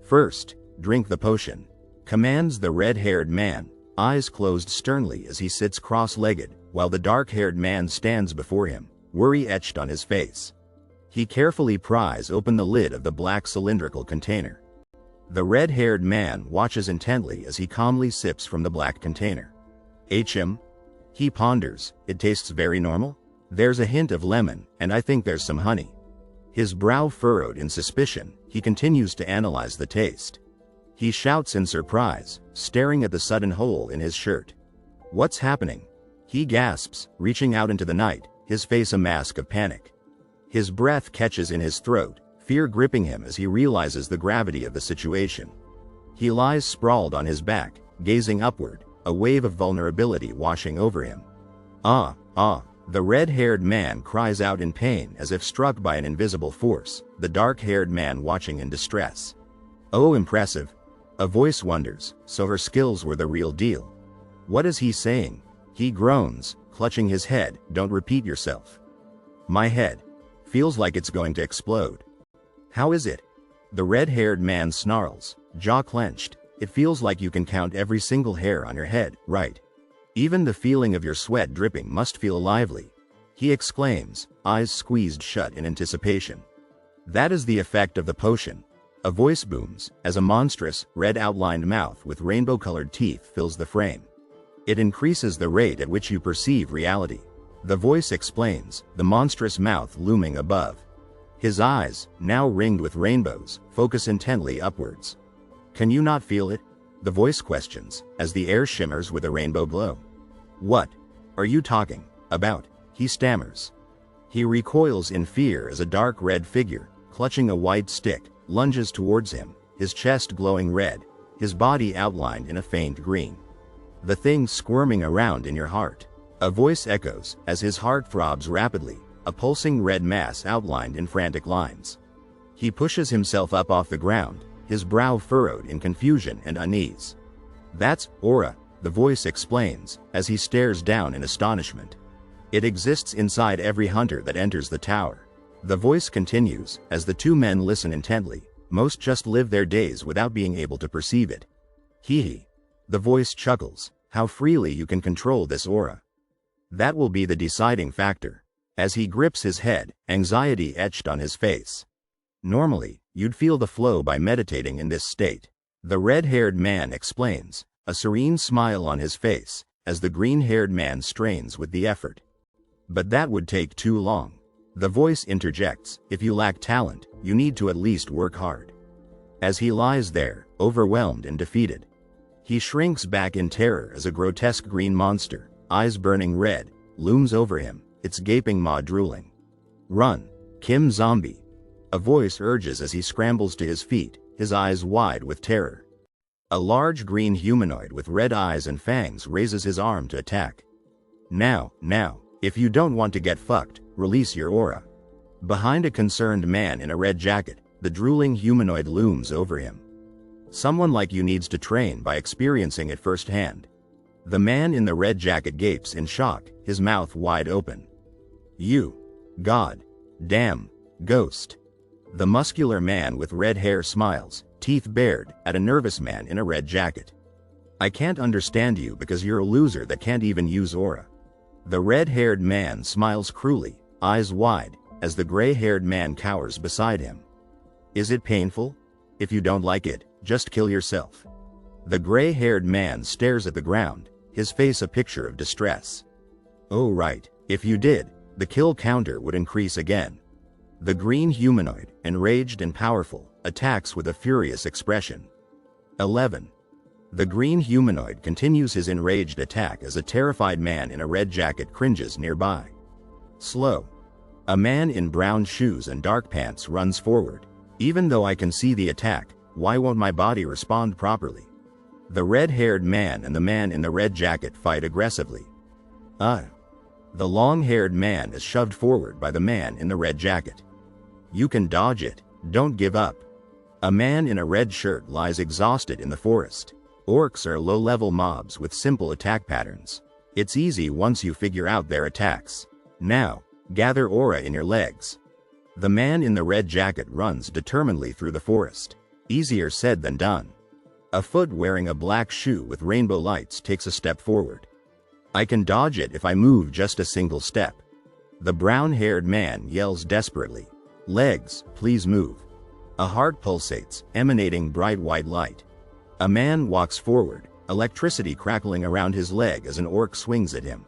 First, drink the potion, commands the red-haired man, eyes closed sternly as he sits cross-legged, while the dark-haired man stands before him, worry etched on his face. He carefully pries open the lid of the black cylindrical container. The red-haired man watches intently as he calmly sips from the black container. HM? He ponders. It tastes very normal? There's a hint of lemon, and I think there's some honey. His brow furrowed in suspicion, he continues to analyze the taste. He shouts in surprise, staring at the sudden hole in his shirt. What's happening? He gasps, reaching out into the night, his face a mask of panic. His breath catches in his throat, fear gripping him as he realizes the gravity of the situation. He lies sprawled on his back, gazing upward, a wave of vulnerability washing over him. Ah, the red-haired man cries out in pain as if struck by an invisible force, the dark-haired man watching in distress. Oh, impressive. A voice wonders, so her skills were the real deal. What is he saying? He groans, clutching his head. Don't repeat yourself. My head. Feels like it's going to explode. How is it? The red-haired man snarls, jaw clenched. It feels like you can count every single hair on your head, right? Even the feeling of your sweat dripping must feel lively. He exclaims, eyes squeezed shut in anticipation. That is the effect of the potion. A voice booms, as a monstrous, red-outlined mouth with rainbow-colored teeth fills the frame. It increases the rate at which you perceive reality. The voice explains, the monstrous mouth looming above. His eyes, now ringed with rainbows, focus intently upwards. Can you not feel it? The voice questions, as the air shimmers with a rainbow glow. What are you talking about? He stammers. He recoils in fear as a dark red figure, clutching a white stick, lunges towards him, his chest glowing red, his body outlined in a faint green. The thing squirming around in your heart. A voice echoes, as his heart throbs rapidly, a pulsing red mass outlined in frantic lines. He pushes himself up off the ground, his brow furrowed in confusion and unease. That's aura, the voice explains, as he stares down in astonishment. It exists inside every hunter that enters the tower. The voice continues, as the two men listen intently. Most just live their days without being able to perceive it. Hee. The voice chuckles, how freely you can control this aura. That will be the deciding factor. As he grips his head, anxiety etched on his face. Normally, you'd feel the flow by meditating in this state. The red-haired man explains, a serene smile on his face, as the green-haired man strains with the effort. But that would take too long. The voice interjects, if you lack talent, you need to at least work hard. As he lies there, overwhelmed and defeated, he shrinks back in terror as a grotesque green monster, eyes burning red, looms over him, its gaping maw drooling. Run, Kim Zombie. A voice urges as he scrambles to his feet, his eyes wide with terror. A large green humanoid with red eyes and fangs raises his arm to attack. Now, if you don't want to get fucked, release your aura. Behind a concerned man in a red jacket, the drooling humanoid looms over him. Someone like you needs to train by experiencing it firsthand. The man in the red jacket gapes in shock, his mouth wide open. You. God. Damn. Ghost. The muscular man with red hair smiles, teeth bared, at a nervous man in a red jacket. I can't understand you because you're a loser that can't even use aura. The red-haired man smiles cruelly, eyes wide, as the gray-haired man cowers beside him. Is it painful? If you don't like it, just kill yourself. The gray-haired man stares at the ground, his face a picture of distress. Oh right, if you did, the kill counter would increase again. The green humanoid, enraged and powerful, attacks with a furious expression. 11. The green humanoid continues his enraged attack as a terrified man in a red jacket cringes nearby. Slow. A man in brown shoes and dark pants runs forward. Even though I can see the attack, why won't my body respond properly? The red-haired man and the man in the red jacket fight aggressively. The long-haired man is shoved forward by the man in the red jacket. You can dodge it, don't give up. A man in a red shirt lies exhausted in the forest. Orcs are low-level mobs with simple attack patterns. It's easy once you figure out their attacks. Now, gather aura in your legs. The man in the red jacket runs determinedly through the forest. Easier said than done. A foot wearing a black shoe with rainbow lights takes a step forward. I can dodge it if I move just a single step. The brown-haired man yells desperately. Legs, please move. A heart pulsates, emanating bright white light. A man walks forward, electricity crackling around his leg as an orc swings at him.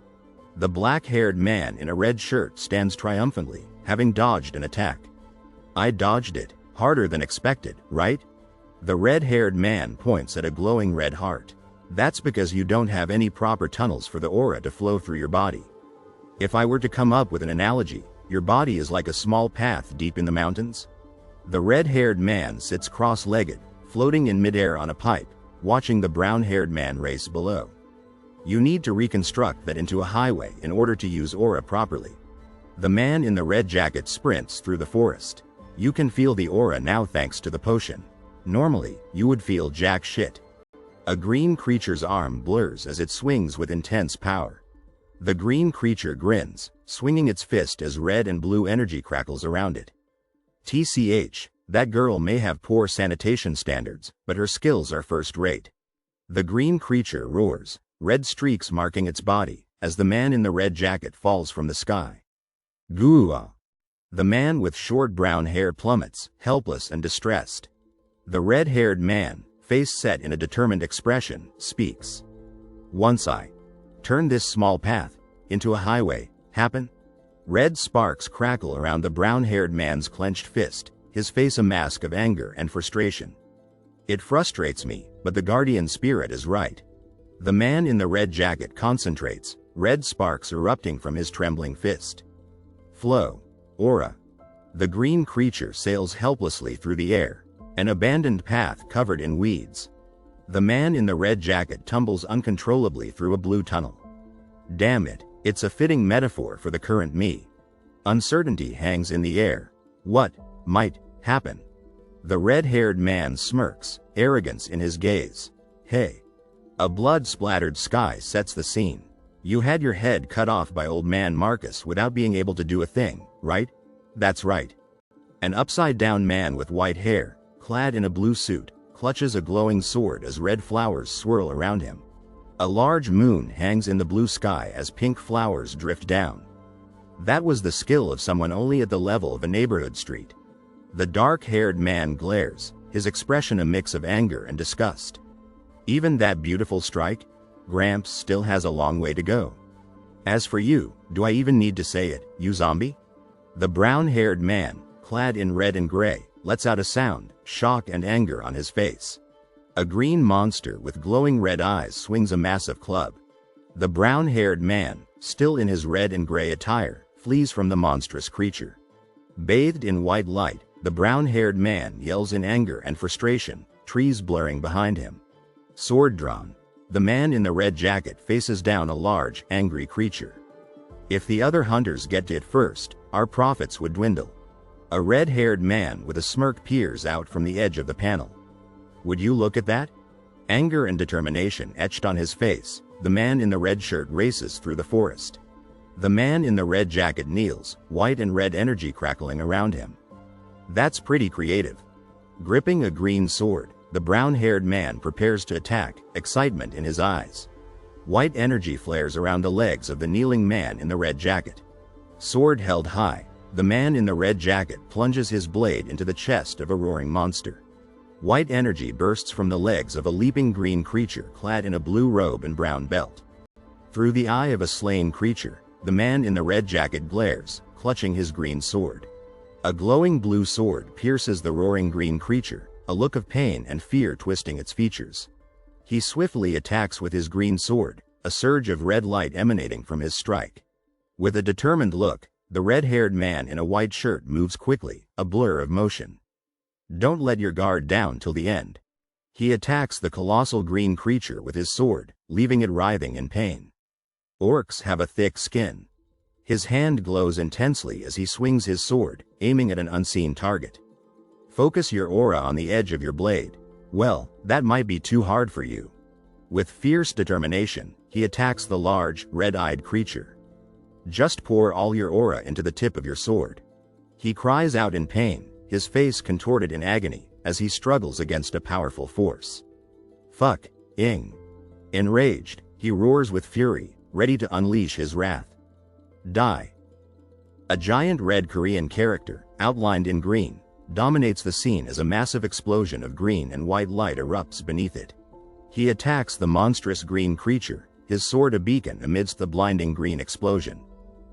The black-haired man in a red shirt stands triumphantly, having dodged an attack. I dodged it, harder than expected, right? The red-haired man points at a glowing red heart. That's because you don't have any proper tunnels for the aura to flow through your body. If I were to come up with an analogy, your body is like a small path deep in the mountains. The red-haired man sits cross-legged, floating in midair on a pipe, watching the brown-haired man race below. You need to reconstruct that into a highway in order to use aura properly. The man in the red jacket sprints through the forest. You can feel the aura now thanks to the potion. Normally, you would feel jack shit. A green creature's arm blurs as it swings with intense power. The green creature grins, swinging its fist as red and blue energy crackles around it. TCH, that girl may have poor sanitation standards, but her skills are first-rate. The green creature roars, red streaks marking its body, as the man in the red jacket falls from the sky. Goo-ah! The man with short brown hair plummets, helpless and distressed. The red-haired man, face set in a determined expression, speaks. Once I turn this small path into a highway, happen? Red sparks crackle around the brown-haired man's clenched fist, his face a mask of anger and frustration. It frustrates me, but the guardian spirit is right. The man in the red jacket concentrates, red sparks erupting from his trembling fist. Flow. Aura. The green creature sails helplessly through the air, an abandoned path covered in weeds. The man in the red jacket tumbles uncontrollably through a blue tunnel. Damn it, it's a fitting metaphor for the current me. Uncertainty hangs in the air. What might happen? The red-haired man smirks, arrogance in his gaze. Hey. A blood-splattered sky sets the scene. You had your head cut off by old man Marcus without being able to do a thing, right? That's right. An upside-down man with white hair, clad in a blue suit, clutches a glowing sword as red flowers swirl around him. A large moon hangs in the blue sky as pink flowers drift down. That was the skill of someone only at the level of a neighborhood street. The dark-haired man glares, his expression a mix of anger and disgust. Even that beautiful strike? Gramps still has a long way to go. As for you, do I even need to say it, you zombie? The brown-haired man, clad in red and gray, lets out a sound, shock and anger on his face. A green monster with glowing red eyes swings a massive club. The brown-haired man, still in his red and gray attire, flees from the monstrous creature. Bathed in white light, the brown-haired man yells in anger and frustration, trees blurring behind him. Sword drawn, the man in the red jacket faces down a large, angry creature. If the other hunters get to it first, our profits would dwindle. A red-haired man with a smirk peers out from the edge of the panel. Would you look at that? Anger and determination etched on his face, the man in the red shirt races through the forest. The man in the red jacket kneels, white and red energy crackling around him. That's pretty creative. Gripping a green sword, the brown-haired man prepares to attack, excitement in his eyes. White energy flares around the legs of the kneeling man in the red jacket. Sword held high, the man in the red jacket plunges his blade into the chest of a roaring monster. White energy bursts from the legs of a leaping green creature clad in a blue robe and brown belt. Through the eye of a slain creature, the man in the red jacket glares, clutching his green sword. A glowing blue sword pierces the roaring green creature, a look of pain and fear twisting its features. He swiftly attacks with his green sword, a surge of red light emanating from his strike. With a determined look, the red-haired man in a white shirt moves quickly, a blur of motion. Don't let your guard down till the end. He attacks the colossal green creature with his sword, leaving it writhing in pain. Orcs have a thick skin. His hand glows intensely as he swings his sword, aiming at an unseen target. Focus your aura on the edge of your blade. Well, that might be too hard for you. With fierce determination, he attacks the large, red-eyed creature. Just pour all your aura into the tip of your sword. He cries out in pain, his face contorted in agony, as he struggles against a powerful force. Fuck-ing. Enraged, he roars with fury, ready to unleash his wrath. Die. A giant red Korean character, outlined in green, dominates the scene as a massive explosion of green and white light erupts beneath it. He attacks the monstrous green creature, his sword a beacon amidst the blinding green explosion.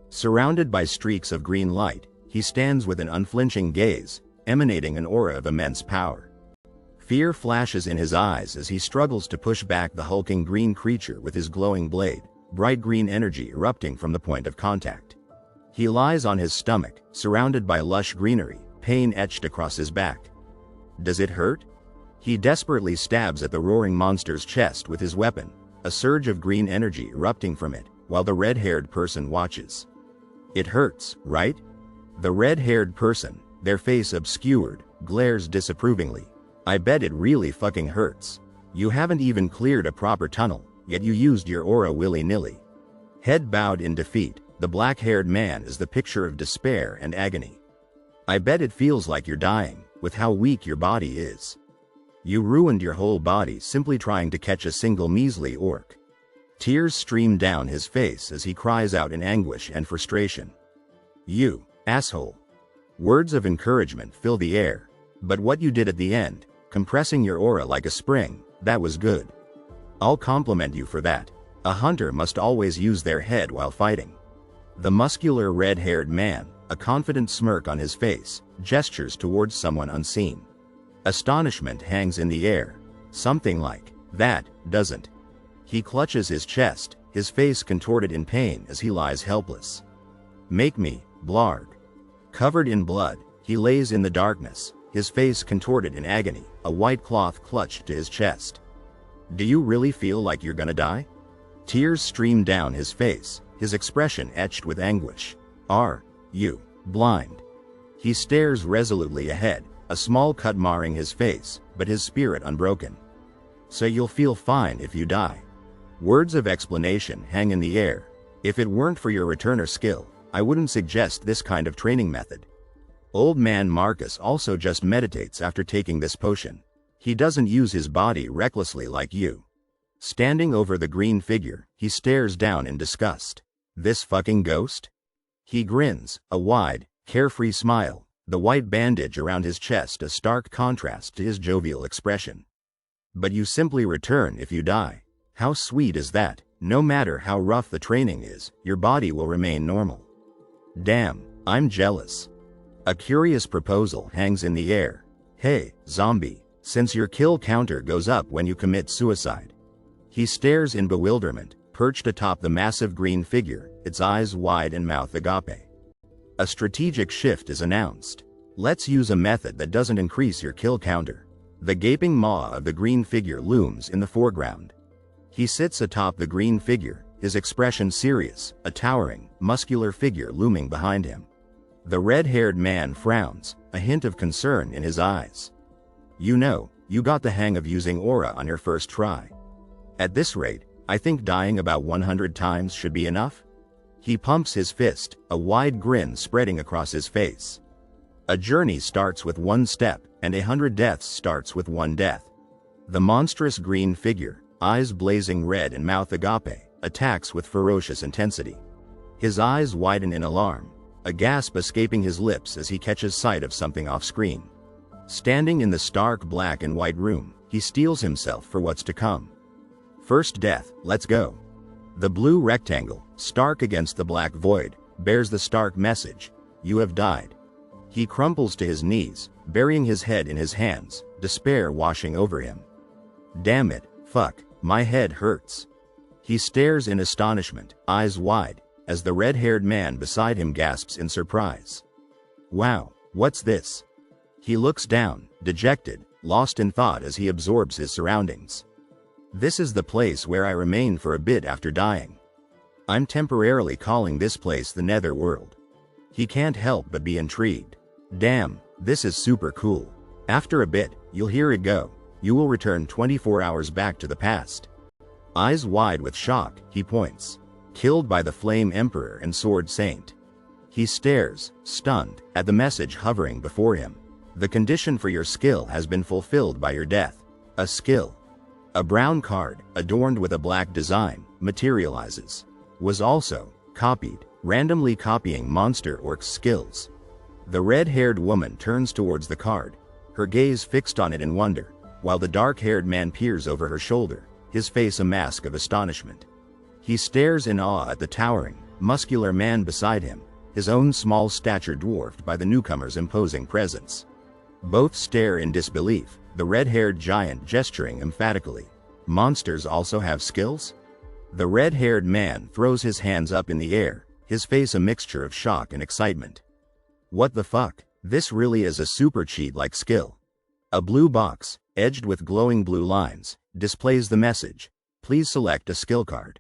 Surrounded by streaks of green light, he stands with an unflinching gaze, emanating an aura of immense power. Fear flashes in his eyes as he struggles to push back the hulking green creature with his glowing blade, bright green energy erupting from the point of contact. He lies on his stomach, surrounded by lush greenery, pain etched across his back. Does it hurt? He desperately stabs at the roaring monster's chest with his weapon, a surge of green energy erupting from it, while the red-haired person watches. It hurts, right? The red-haired person, their face obscured, glares disapprovingly. I bet it really fucking hurts. You haven't even cleared a proper tunnel, yet you used your aura willy-nilly. Head bowed in defeat, the black-haired man is the picture of despair and agony. I bet it feels like you're dying, with how weak your body is. You ruined your whole body simply trying to catch a single measly orc. Tears stream down his face as he cries out in anguish and frustration. You, asshole. Words of encouragement fill the air, but what you did at the end, compressing your aura like a spring, that was good. I'll compliment you for that. A hunter must always use their head while fighting. The muscular red-haired man, a confident smirk on his face, gestures towards someone unseen. Astonishment hangs in the air. Something like, that, doesn't. He clutches his chest, his face contorted in pain as he lies helpless. Make me, blarg. Covered in blood, he lays in the darkness, his face contorted in agony, a white cloth clutched to his chest. Do you really feel like you're gonna die? Tears stream down his face, his expression etched with anguish. Are you blind? He stares resolutely ahead, a small cut marring his face, but his spirit unbroken. So you'll feel fine if you die. Words of explanation hang in the air. If it weren't for your returner skill, I wouldn't suggest this kind of training method. Old man Marcus also just meditates after taking this potion. He doesn't use his body recklessly like you. Standing over the green figure, he stares down in disgust. This fucking ghost? He grins, a wide, carefree smile, the white bandage around his chest a stark contrast to his jovial expression. But you simply return if you die. How sweet is that? No matter how rough the training is, your body will remain normal. Damn, I'm jealous. A curious proposal hangs in the air. Hey, zombie, since your kill counter goes up when you commit suicide. He stares in bewilderment, perched atop the massive green figure, its eyes wide and mouth agape. A strategic shift is announced. Let's use a method that doesn't increase your kill counter. The gaping maw of the green figure looms in the foreground. He sits atop the green figure, his expression serious, a towering, muscular figure looming behind him. The red-haired man frowns, a hint of concern in his eyes. You know, you got the hang of using aura on your first try. At this rate, I think dying about 100 times should be enough. He pumps his fist, a wide grin spreading across his face. A journey starts with one step, and 100 deaths starts with one death. The monstrous green figure, eyes blazing red and mouth agape, attacks with ferocious intensity. His eyes widen in alarm, a gasp escaping his lips as he catches sight of something off-screen. Standing in the stark black and white room, he steels himself for what's to come. First death, let's go. The blue rectangle, stark against the black void, bears the stark message, you have died. He crumples to his knees, burying his head in his hands, despair washing over him. Damn it, fuck, my head hurts. He stares in astonishment, eyes wide, as the red-haired man beside him gasps in surprise. Wow, what's this? He looks down, dejected, lost in thought as he absorbs his surroundings. This is the place where I remain for a bit after dying. I'm temporarily calling this place the Netherworld. He can't help but be intrigued. Damn, this is super cool. After a bit, you'll hear it go. You will return 24 hours back to the past. Eyes wide with shock, he points. Killed by the Flame Emperor and Sword Saint. He stares, stunned, at the message hovering before him. The condition for your skill has been fulfilled by your death. A skill. A brown card, adorned with a black design, materializes. Was also copied, randomly copying monster orc's skills. The red-haired woman turns towards the card, her gaze fixed on it in wonder, while the dark-haired man peers over her shoulder, his face a mask of astonishment. He stares in awe at the towering, muscular man beside him, his own small stature dwarfed by the newcomer's imposing presence. Both stare in disbelief, the red-haired giant gesturing emphatically. Monsters also have skills? The red-haired man throws his hands up in the air, his face a mixture of shock and excitement. What the fuck? This really is a super cheat-like skill. A blue box, edged with glowing blue lines, displays the message, "Please select a skill card."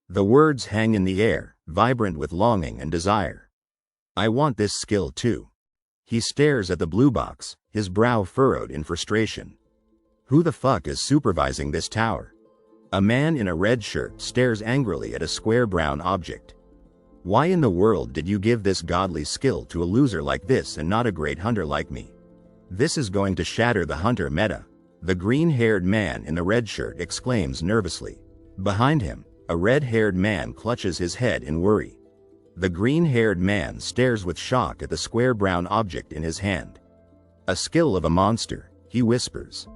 The words hang in the air, vibrant with longing and desire. I want this skill too. He stares at the blue box, his brow furrowed in frustration. Who the fuck is supervising this tower? A man in a red shirt stares angrily at a square brown object. Why in the world did you give this godly skill to a loser like this and not a great hunter like me? This is going to shatter the hunter meta. The green-haired man in the red shirt exclaims nervously. Behind him, a red-haired man clutches his head in worry. The green-haired man stares with shock at the square brown object in his hand. A skill of a monster, he whispers.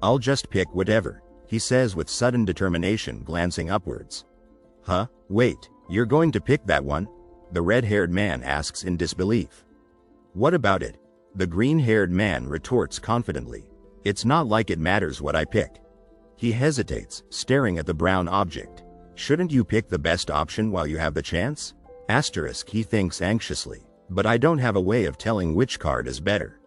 I'll just pick whatever, he says with sudden determination, glancing upwards. Huh? Wait, you're going to pick that one? The red-haired man asks in disbelief. What about it? The green-haired man retorts confidently. It's not like it matters what I pick. He hesitates, staring at the brown object. Shouldn't you pick the best option while you have the chance? Asterisk, he thinks anxiously. But I don't have a way of telling which card is better.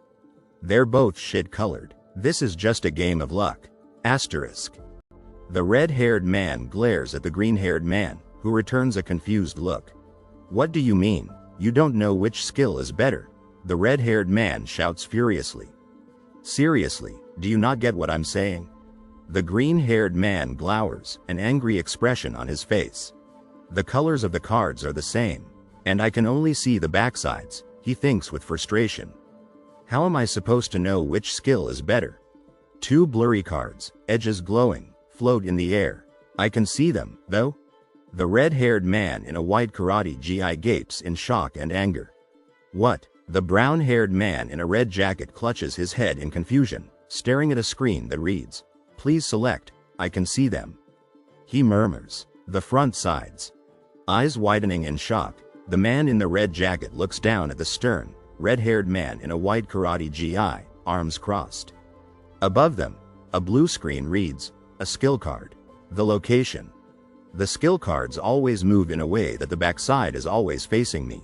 They're both shit-colored. This is just a game of luck. Asterisk. The red-haired man glares at the green-haired man, who returns a confused look. What do you mean? You don't know which skill is better? The red-haired man shouts furiously. Seriously, do you not get what I'm saying? The green-haired man glowers, an angry expression on his face. The colors of the cards are the same, and I can only see the backsides, he thinks with frustration. How am I supposed to know which skill is better? Two blurry cards, edges glowing, float in the air. I can see them, though. The red-haired man in a white karate gi gapes in shock and anger. What? The brown-haired man in a red jacket clutches his head in confusion, staring at a screen that reads, "Please select, I can see them." He murmurs, "The front sides." Eyes widening in shock, the man in the red jacket looks down at the stern, red-haired man in a white karate gi, arms crossed. Above them, a blue screen reads, "A skill card." The location. The skill cards always move in a way that the backside is always facing me.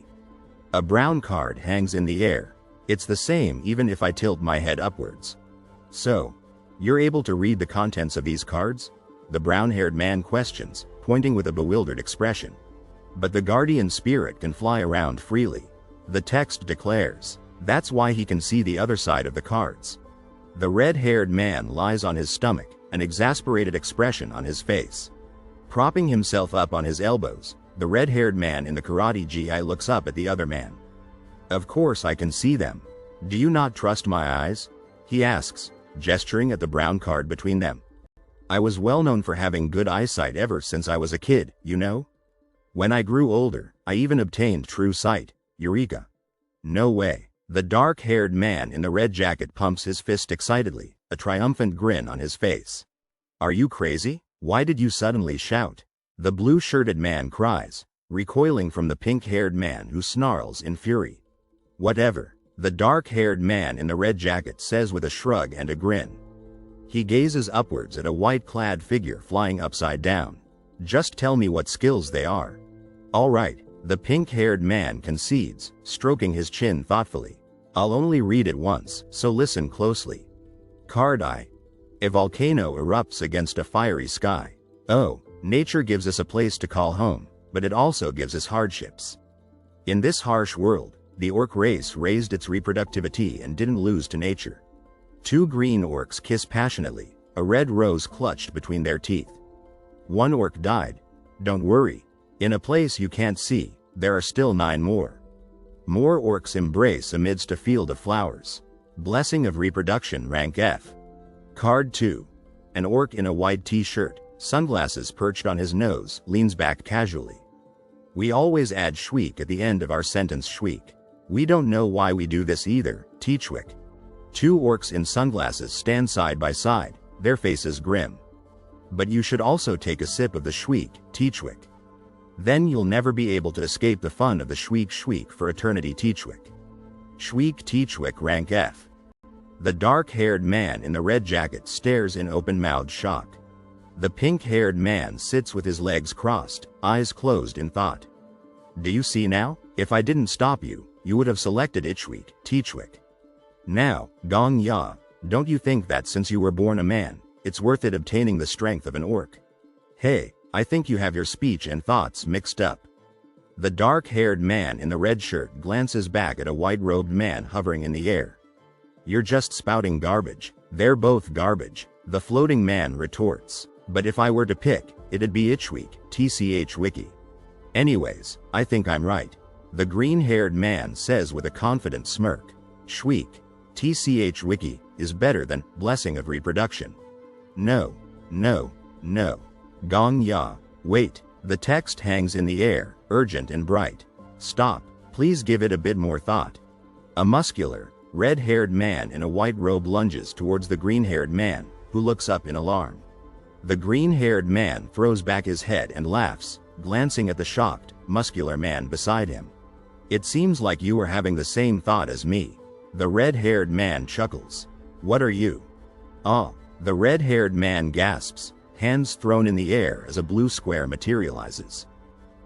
A brown card hangs in the air. It's the same even if I tilt my head upwards. So, you're able to read the contents of these cards? The brown-haired man questions, pointing with a bewildered expression. But the guardian spirit can fly around freely. The text declares. That's why he can see the other side of the cards. The red-haired man lies on his stomach, an exasperated expression on his face. Propping himself up on his elbows, the red-haired man in the karate gi looks up at the other man. Of course I can see them. Do you not trust my eyes? He asks, gesturing at the brown card between them. I was well known for having good eyesight ever since I was a kid, you know? When I grew older, I even obtained true sight. Eureka. No way. The dark-haired man in the red jacket pumps his fist excitedly, a triumphant grin on his face. Are you crazy? Why did you suddenly shout? The blue-shirted man cries, recoiling from the pink-haired man who snarls in fury. Whatever, the dark-haired man in the red jacket says with a shrug and a grin. He gazes upwards at a white-clad figure flying upside down. Just tell me what skills they are. All right, the pink-haired man concedes, stroking his chin thoughtfully. I'll only read it once, so listen closely. Card I. A volcano erupts against a fiery sky. Oh, nature gives us a place to call home, but it also gives us hardships. In this harsh world, the orc race raised its reproductivity and didn't lose to nature. Two green orcs kiss passionately, a red rose clutched between their teeth. One orc died. Don't worry. In a place you can't see, there are still 9 more. More orcs embrace amidst a field of flowers. Blessing of reproduction, rank F. Card 2. An orc in a white t-shirt, sunglasses perched on his nose, leans back casually. We always add shweek at the end of our sentence shweek. We don't know why we do this either, Teachwick. Two orcs in sunglasses stand side by side, their faces grim. But you should also take a sip of the Shweek, Teachwick. Then you'll never be able to escape the fun of the Shweek for eternity Teachwick. Shweek Teachwick rank F. The dark-haired man in the red jacket stares in open-mouthed shock. The pink-haired man sits with his legs crossed, eyes closed in thought. Do you see now? If I didn't stop you, you would have selected Itchweek, Teachwick. Now, Gong Ya, don't you think that since you were born a man, it's worth it obtaining the strength of an orc? Hey, I think you have your speech and thoughts mixed up. The dark-haired man in the red shirt glances back at a white-robed man hovering in the air. You're just spouting garbage. They're both garbage, the floating man retorts. But if I were to pick, it'd be Itchweek, TCH Wiki. Anyways, I think I'm right. The green-haired man says with a confident smirk. Shweek, TCH Wiki, is better than Blessing of Reproduction. No, no, no. Gong Ya, wait, the text hangs in the air, urgent and bright. Stop, please give it a bit more thought. A muscular, red-haired man in a white robe lunges towards the green-haired man, who looks up in alarm. The green-haired man throws back his head and laughs, glancing at the shocked, muscular man beside him. It seems like you are having the same thought as me. The red-haired man chuckles. What are you? Ah, the red-haired man gasps, hands thrown in the air as a blue square materializes.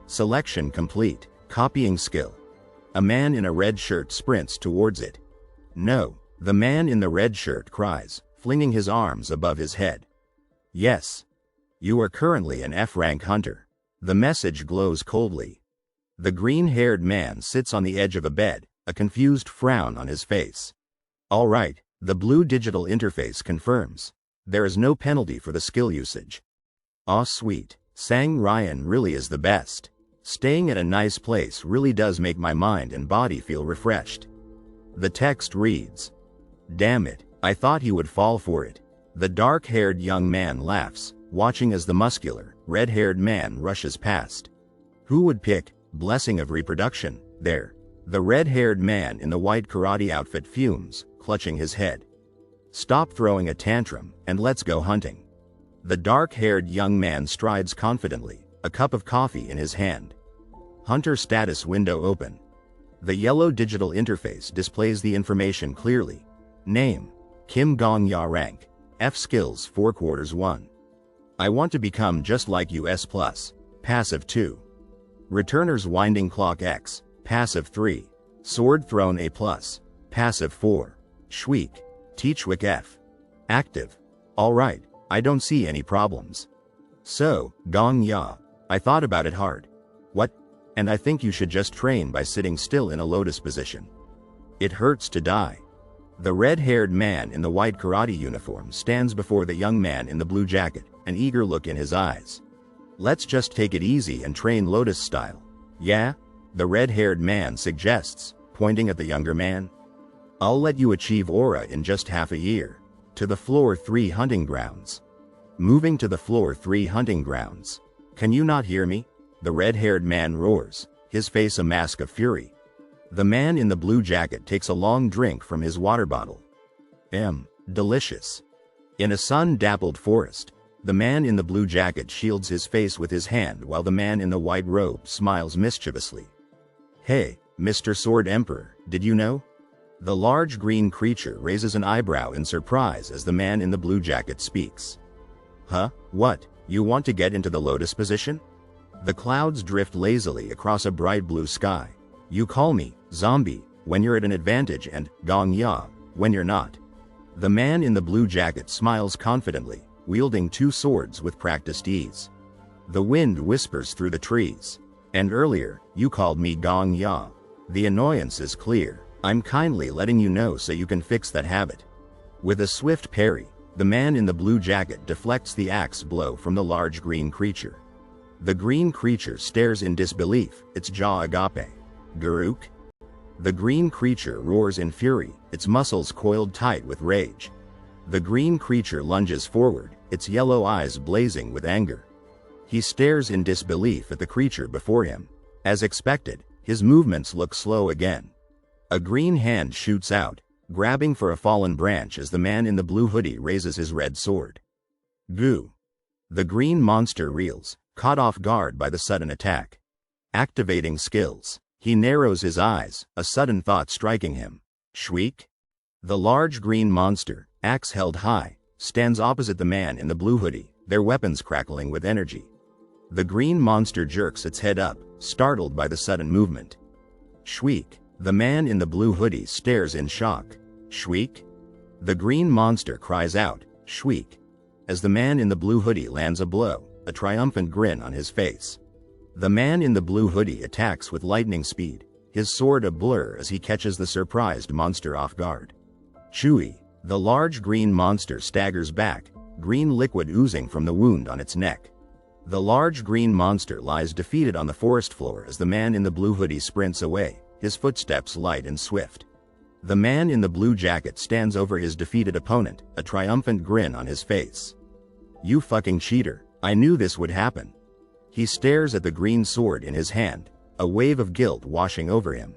Selection complete, copying skill. A man in a red shirt sprints towards it. No, the man in the red shirt cries, flinging his arms above his head. Yes. You are currently an F-rank hunter. The message glows coldly. The green-haired man sits on the edge of a bed, a confused frown on his face. All right, the blue digital interface confirms. There is no penalty for the skill usage. Aw sweet, Sang Ryan really is the best. Staying at a nice place really does make my mind and body feel refreshed. The text reads. Damn it, I thought he would fall for it. The dark-haired young man laughs, watching as the muscular, red-haired man rushes past. Who would pick Blessing of Reproduction there? The red-haired man in the white karate outfit fumes, clutching his head. Stop throwing a tantrum, and let's go hunting. The dark-haired young man strides confidently, a cup of coffee in his hand. Hunter status window open. The yellow digital interface displays the information clearly. Name, Kim Gong Ya rank, F skills 4/4 I want to become just like you S+, passive 2. Returner's winding clock X, passive 3. Sword thrown A+, passive 4. Shweek, Teachwick F. Active. Alright, I don't see any problems. So, Gong Ya, I thought about it hard. What? And I think you should just train by sitting still in a lotus position. It hurts to die. The red-haired man in the white karate uniform stands before the young man in the blue jacket, an eager look in his eyes. Let's just take it easy and train lotus style. Yeah? The red-haired man suggests, pointing at the younger man. I'll let you achieve aura in just half a year. To the floor 3 hunting grounds. Moving to the floor 3 hunting grounds. Can you not hear me? The red-haired man roars, his face a mask of fury. The man in the blue jacket takes a long drink from his water bottle. Delicious. In a sun-dappled forest, the man in the blue jacket shields his face with his hand while the man in the white robe smiles mischievously. Hey, Mr. Sword Emperor, did you know? The large green creature raises an eyebrow in surprise as the man in the blue jacket speaks. Huh? What? You want to get into the lotus position? The clouds drift lazily across a bright blue sky. You call me zombie when you're at an advantage and Gong Ya when you're not. The man in the blue jacket smiles confidently, wielding 2 swords with practiced ease. The wind whispers through the trees. And earlier, you called me Gong Ya. The annoyance is clear. I'm kindly letting you know so you can fix that habit. With a swift parry, the man in the blue jacket deflects the axe blow from the large green creature. The green creature stares in disbelief, its jaw agape. Garuk? The green creature roars in fury, its muscles coiled tight with rage. The green creature lunges forward, its yellow eyes blazing with anger. He stares in disbelief at the creature before him. As expected, his movements look slow again. A green hand shoots out, grabbing for a fallen branch as the man in the blue hoodie raises his red sword. Goo. The green monster reels, caught off guard by the sudden attack. Activating skills. He narrows his eyes, a sudden thought striking him. Shriek? The large green monster, axe held high, stands opposite the man in the blue hoodie, their weapons crackling with energy. The green monster jerks its head up, startled by the sudden movement. Shriek. The man in the blue hoodie stares in shock. Shriek? The green monster cries out, shriek, as the man in the blue hoodie lands a blow, a triumphant grin on his face. The man in the blue hoodie attacks with lightning speed, his sword a blur as he catches the surprised monster off guard. Chewy. The large green monster staggers back, green liquid oozing from the wound on its neck. The large green monster lies defeated on the forest floor as the man in the blue hoodie sprints away, his footsteps light and swift. The man in the blue jacket stands over his defeated opponent, a triumphant grin on his face. You fucking cheater, I knew this would happen. He stares at the green sword in his hand, a wave of guilt washing over him.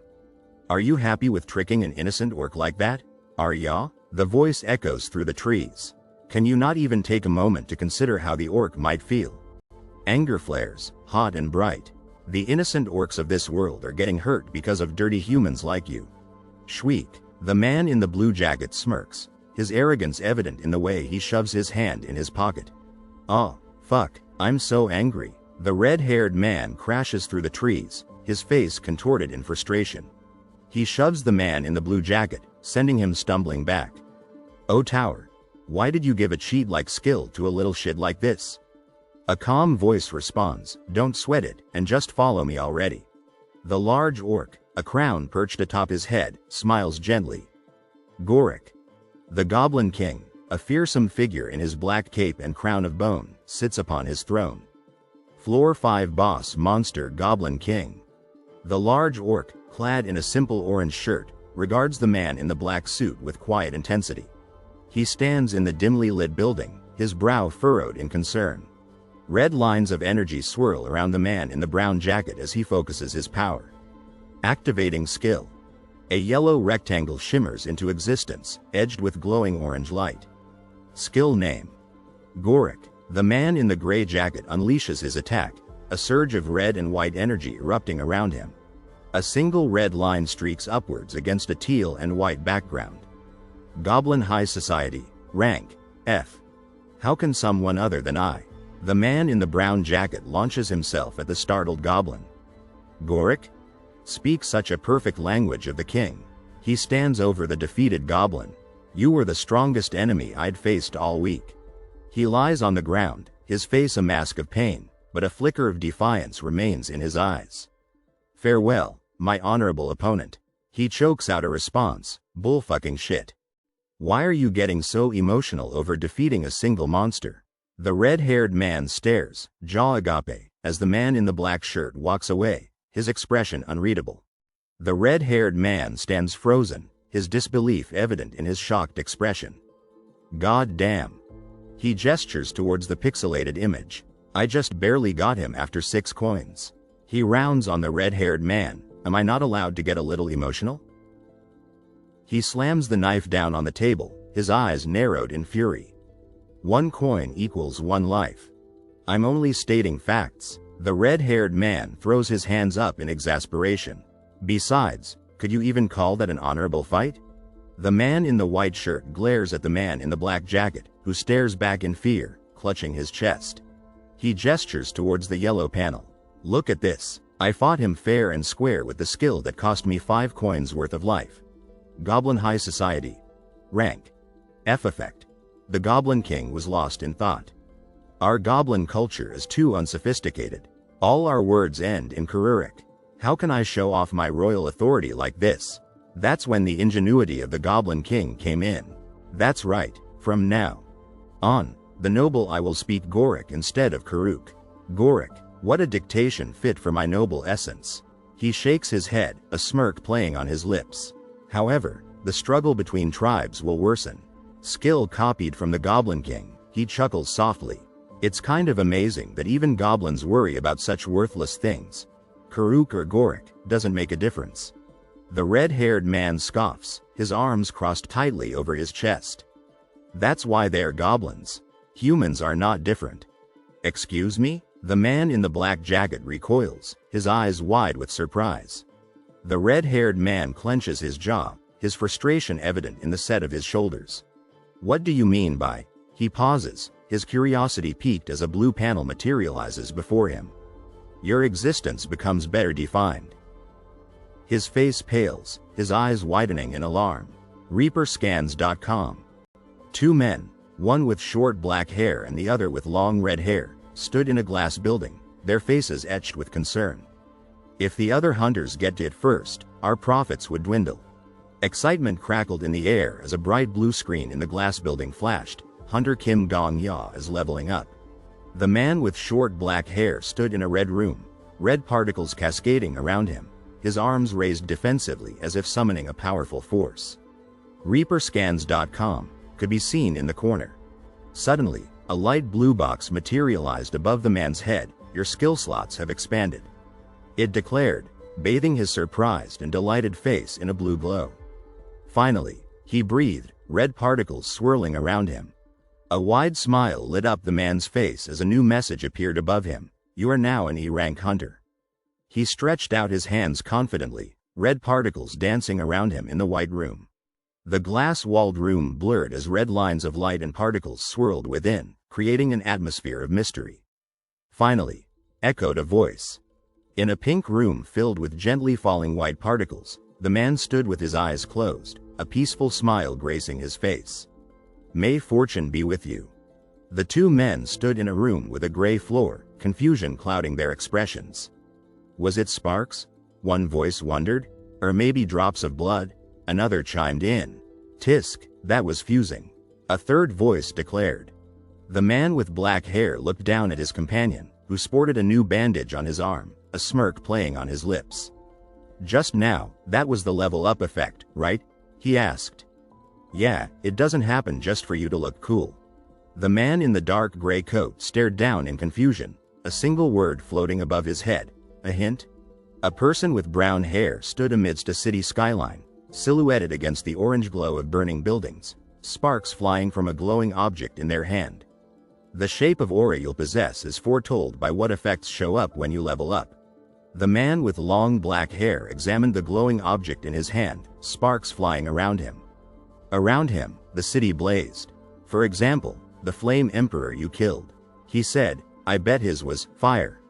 Are you happy with tricking an innocent orc like that? Are ya? The voice echoes through the trees. Can you not even take a moment to consider how the orc might feel? Anger flares, hot and bright. The innocent orcs of this world are getting hurt because of dirty humans like you. Shriek. The man in the blue jacket smirks, his arrogance evident in the way he shoves his hand in his pocket. Oh, fuck, I'm so angry. The red-haired man crashes through the trees, his face contorted in frustration. He shoves the man in the blue jacket, sending him stumbling back. Oh Tower, why did you give a cheat-like skill to a little shit like this? A calm voice responds, don't sweat it, and just follow me already. The large orc, a crown perched atop his head, smiles gently. Gorik. The Goblin King, a fearsome figure in his black cape and crown of bone, sits upon his throne. Floor 5 Boss Monster Goblin King. The large orc, clad in a simple orange shirt, regards the man in the black suit with quiet intensity. He stands in the dimly lit building, his brow furrowed in concern. Red lines of energy swirl around the man in the brown jacket as he focuses his power. Activating skill. A yellow rectangle shimmers into existence, edged with glowing orange light. Skill name. Gorik. The man in the gray jacket unleashes his attack, a surge of red and white energy erupting around him. A single red line streaks upwards against a teal and white background. Goblin High Society, rank, F. How can someone other than I? The man in the brown jacket launches himself at the startled goblin. Gorik? Speak such a perfect language of the king. He stands over the defeated goblin. You were the strongest enemy I'd faced all week. He lies on the ground, his face a mask of pain, but a flicker of defiance remains in his eyes. Farewell, my honorable opponent. He chokes out a response, bullfucking shit. Why are you getting so emotional over defeating a single monster? The red-haired man stares, jaw agape, as the man in the black shirt walks away, his expression unreadable. The red-haired man stands frozen, his disbelief evident in his shocked expression. God damn. He gestures towards the pixelated image. I just barely got him after 6 coins. He rounds on the red-haired man. Am I not allowed to get a little emotional? He slams the knife down on the table, his eyes narrowed in fury. 1 coin equals 1 life. I'm only stating facts. The red-haired man throws his hands up in exasperation. Besides, could you even call that an honorable fight? The man in the white shirt glares at the man in the black jacket, who stares back in fear, clutching his chest. He gestures towards the yellow panel. Look at this. I fought him fair and square with the skill that cost me 5 coins worth of life. Goblin High Society. Rank. F effect. The Goblin King was lost in thought. Our goblin culture is too unsophisticated. All our words end in Karuric. How can I show off my royal authority like this? That's when the ingenuity of the Goblin King came in. That's right, from now on, the noble I will speak Gorik instead of Karuk. Gorik, what a dictation fit for my noble essence. He shakes his head, a smirk playing on his lips. However, the struggle between tribes will worsen. Skill copied from the Goblin King, he chuckles softly. It's kind of amazing that even goblins worry about such worthless things. Karuk or Gorik, doesn't make a difference. The red-haired man scoffs, his arms crossed tightly over his chest. That's why they're goblins. Humans are not different. Excuse me? The man in the black jacket recoils, his eyes wide with surprise. The red-haired man clenches his jaw, his frustration evident in the set of his shoulders. What do you mean by? He pauses, his curiosity piqued as a blue panel materializes before him. Your existence becomes better defined. His face pales, his eyes widening in alarm. ReaperScans.com. Two men, one with short black hair and the other with long red hair, stood in a glass building, their faces etched with concern. If the other hunters get to it first, our profits would dwindle. Excitement crackled in the air as a bright blue screen in the glass building flashed. Hunter Kim Dong-ya is leveling up. The man with short black hair stood in a red room, red particles cascading around him, his arms raised defensively as if summoning a powerful force. ReaperScans.com could be seen in the corner. Suddenly, a light blue box materialized above the man's head. Your skill slots have expanded, it declared, bathing his surprised and delighted face in a blue glow. Finally, he breathed, red particles swirling around him. A wide smile lit up the man's face as a new message appeared above him. You are now an E-rank hunter. He stretched out his hands confidently, red particles dancing around him in the white room. The glass-walled room blurred as red lines of light and particles swirled within, creating an atmosphere of mystery. Finally, echoed a voice. In a pink room filled with gently falling white particles, the man stood with his eyes closed, a peaceful smile gracing his face. May fortune be with you. The two men stood in a room with a gray floor, confusion clouding their expressions. Was it sparks? One voice wondered. Or maybe drops of blood? Another chimed in. Tisk, that was fusing. A third voice declared. The man with black hair looked down at his companion, who sported a new bandage on his arm, a smirk playing on his lips. Just now, that was the level up effect, right? He asked. Yeah, it doesn't happen just for you to look cool. The man in the dark gray coat stared down in confusion, a single word floating above his head. A hint? A person with brown hair stood amidst a city skyline, silhouetted against the orange glow of burning buildings, sparks flying from a glowing object in their hand. The shape of aura you'll possess is foretold by what effects show up when you level up. The man with long black hair examined the glowing object in his hand, sparks flying around him. Around him, the city blazed. For example, the Flame Emperor you killed. He said, I bet his was fire.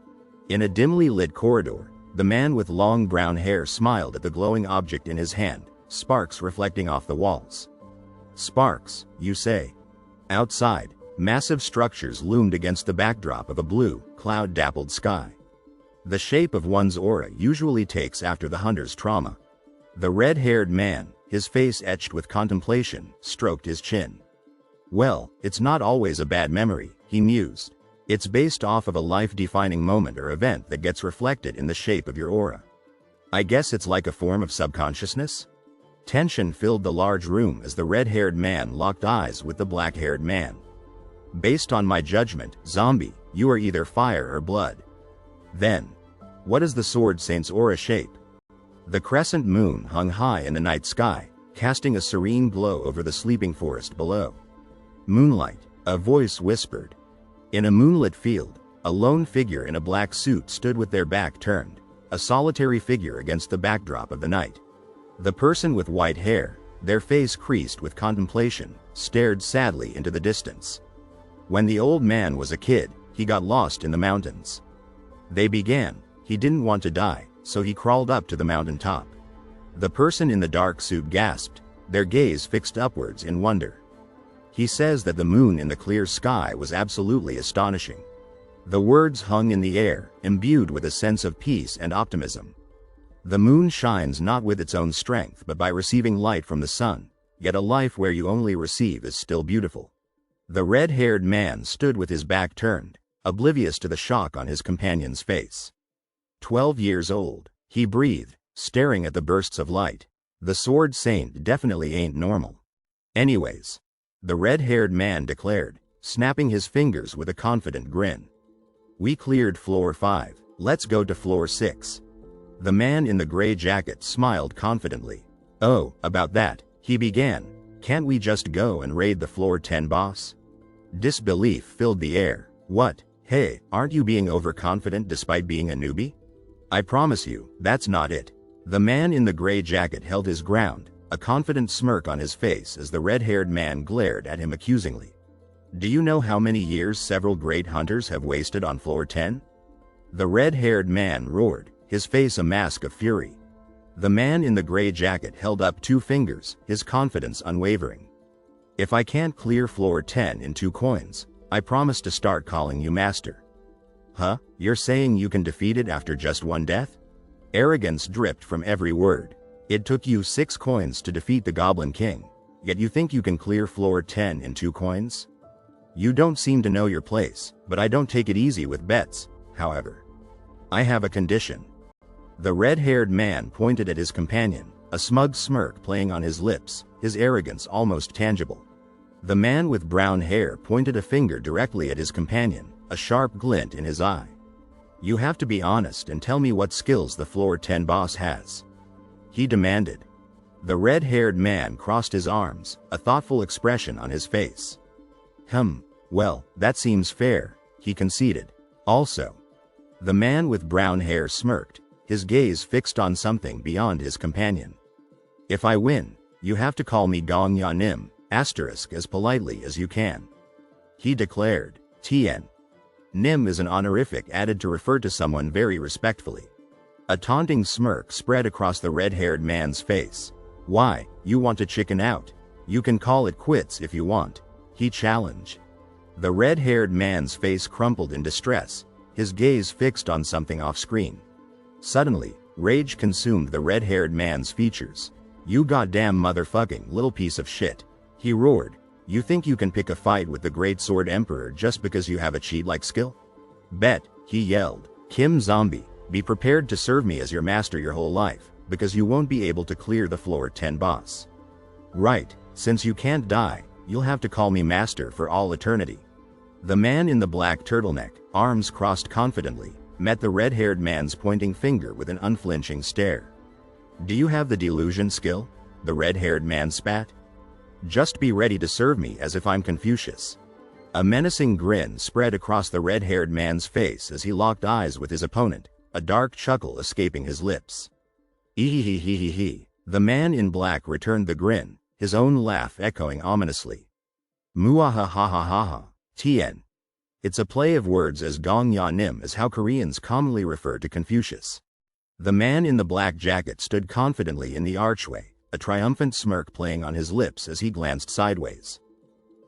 In a dimly lit corridor, the man with long brown hair smiled at the glowing object in his hand, sparks reflecting off the walls. Sparks, you say? Outside, massive structures loomed against the backdrop of a blue, cloud-dappled sky. The shape of one's aura usually takes after the hunter's trauma. The red-haired man, his face etched with contemplation, stroked his chin. Well, it's not always a bad memory, he mused. It's based off of a life-defining moment or event that gets reflected in the shape of your aura. I guess it's like a form of subconsciousness? Tension filled the large room as the red-haired man locked eyes with the black-haired man. Based on my judgment, zombie, you are either fire or blood. Then, what is the Sword Saint's aura shape? The crescent moon hung high in the night sky, casting a serene glow over the sleeping forest below. Moonlight, a voice whispered. In a moonlit field, a lone figure in a black suit stood with their back turned, a solitary figure against the backdrop of the night. The person with white hair, their face creased with contemplation, stared sadly into the distance. When the old man was a kid, he got lost in the mountains. They began. He didn't want to die, so he crawled up to the mountain top. The person in the dark suit gasped, their gaze fixed upwards in wonder. He says that the moon in the clear sky was absolutely astonishing. The words hung in the air, imbued with a sense of peace and optimism. The moon shines not with its own strength but by receiving light from the sun, yet a life where you only receive is still beautiful. The red-haired man stood with his back turned, oblivious to the shock on his companion's face. 12 years old, he breathed, staring at the bursts of light. The Sword Saint definitely ain't normal. Anyways, the red-haired man declared, snapping his fingers with a confident grin. We cleared floor 5, let's go to floor 6. The man in the gray jacket smiled confidently. Oh, about that, he began. Can't we just go and raid the floor 10 boss? Disbelief filled the air. What? Hey, aren't you being overconfident despite being a newbie? I promise you, that's not it. The man in the gray jacket held his ground, a confident smirk on his face as the red-haired man glared at him accusingly. Do you know how many years several great hunters have wasted on floor 10? The red-haired man roared, his face a mask of fury. The man in the gray jacket held up 2 fingers, his confidence unwavering. If I can't clear floor 10 in 2 coins, I promise to start calling you master. Huh? You're saying you can defeat it after just 1 death? Arrogance dripped from every word. It took you 6 coins to defeat the Goblin King, yet you think you can clear floor 10 in 2 coins? You don't seem to know your place, but I don't take it easy with bets, however. I have a condition. The red-haired man pointed at his companion, a smug smirk playing on his lips, his arrogance almost tangible. The man with brown hair pointed a finger directly at his companion, a sharp glint in his eye. You have to be honest and tell me what skills the floor 10 boss has. He demanded. The red-haired man crossed his arms, a thoughtful expression on his face. Well, that seems fair, he conceded. Also. The man with brown hair smirked, his gaze fixed on something beyond his companion. If I win, you have to call me Gong Ya Nim, asterisk as politely as you can. He declared. Tien. Nim is an honorific added to refer to someone very respectfully. A taunting smirk spread across the red-haired man's face. Why, you want to chicken out? You can call it quits if you want, he challenged. The red-haired man's face crumpled in distress, his gaze fixed on something off-screen. Suddenly, rage consumed the red-haired man's features. You goddamn motherfucking little piece of shit, he roared. You think you can pick a fight with the Great Sword Emperor just because you have a cheat-like skill? Bet, he yelled. Kim Zombie, be prepared to serve me as your master your whole life, because you won't be able to clear the floor 10 boss. Right, since you can't die, you'll have to call me master for all eternity. The man in the black turtleneck, arms crossed confidently, met the red-haired man's pointing finger with an unflinching stare. Do you have the delusion skill? The red-haired man spat. Just be ready to serve me as if I'm Confucius. A menacing grin spread across the red-haired man's face as he locked eyes with his opponent, a dark chuckle escaping his lips. Ehehehehe. The man in black returned the grin, his own laugh echoing ominously. Muahahahaha. Tien. It's a play of words as Gong Ya Nim is how Koreans commonly refer to Confucius. The man in the black jacket stood confidently in the archway, a triumphant smirk playing on his lips as he glanced sideways.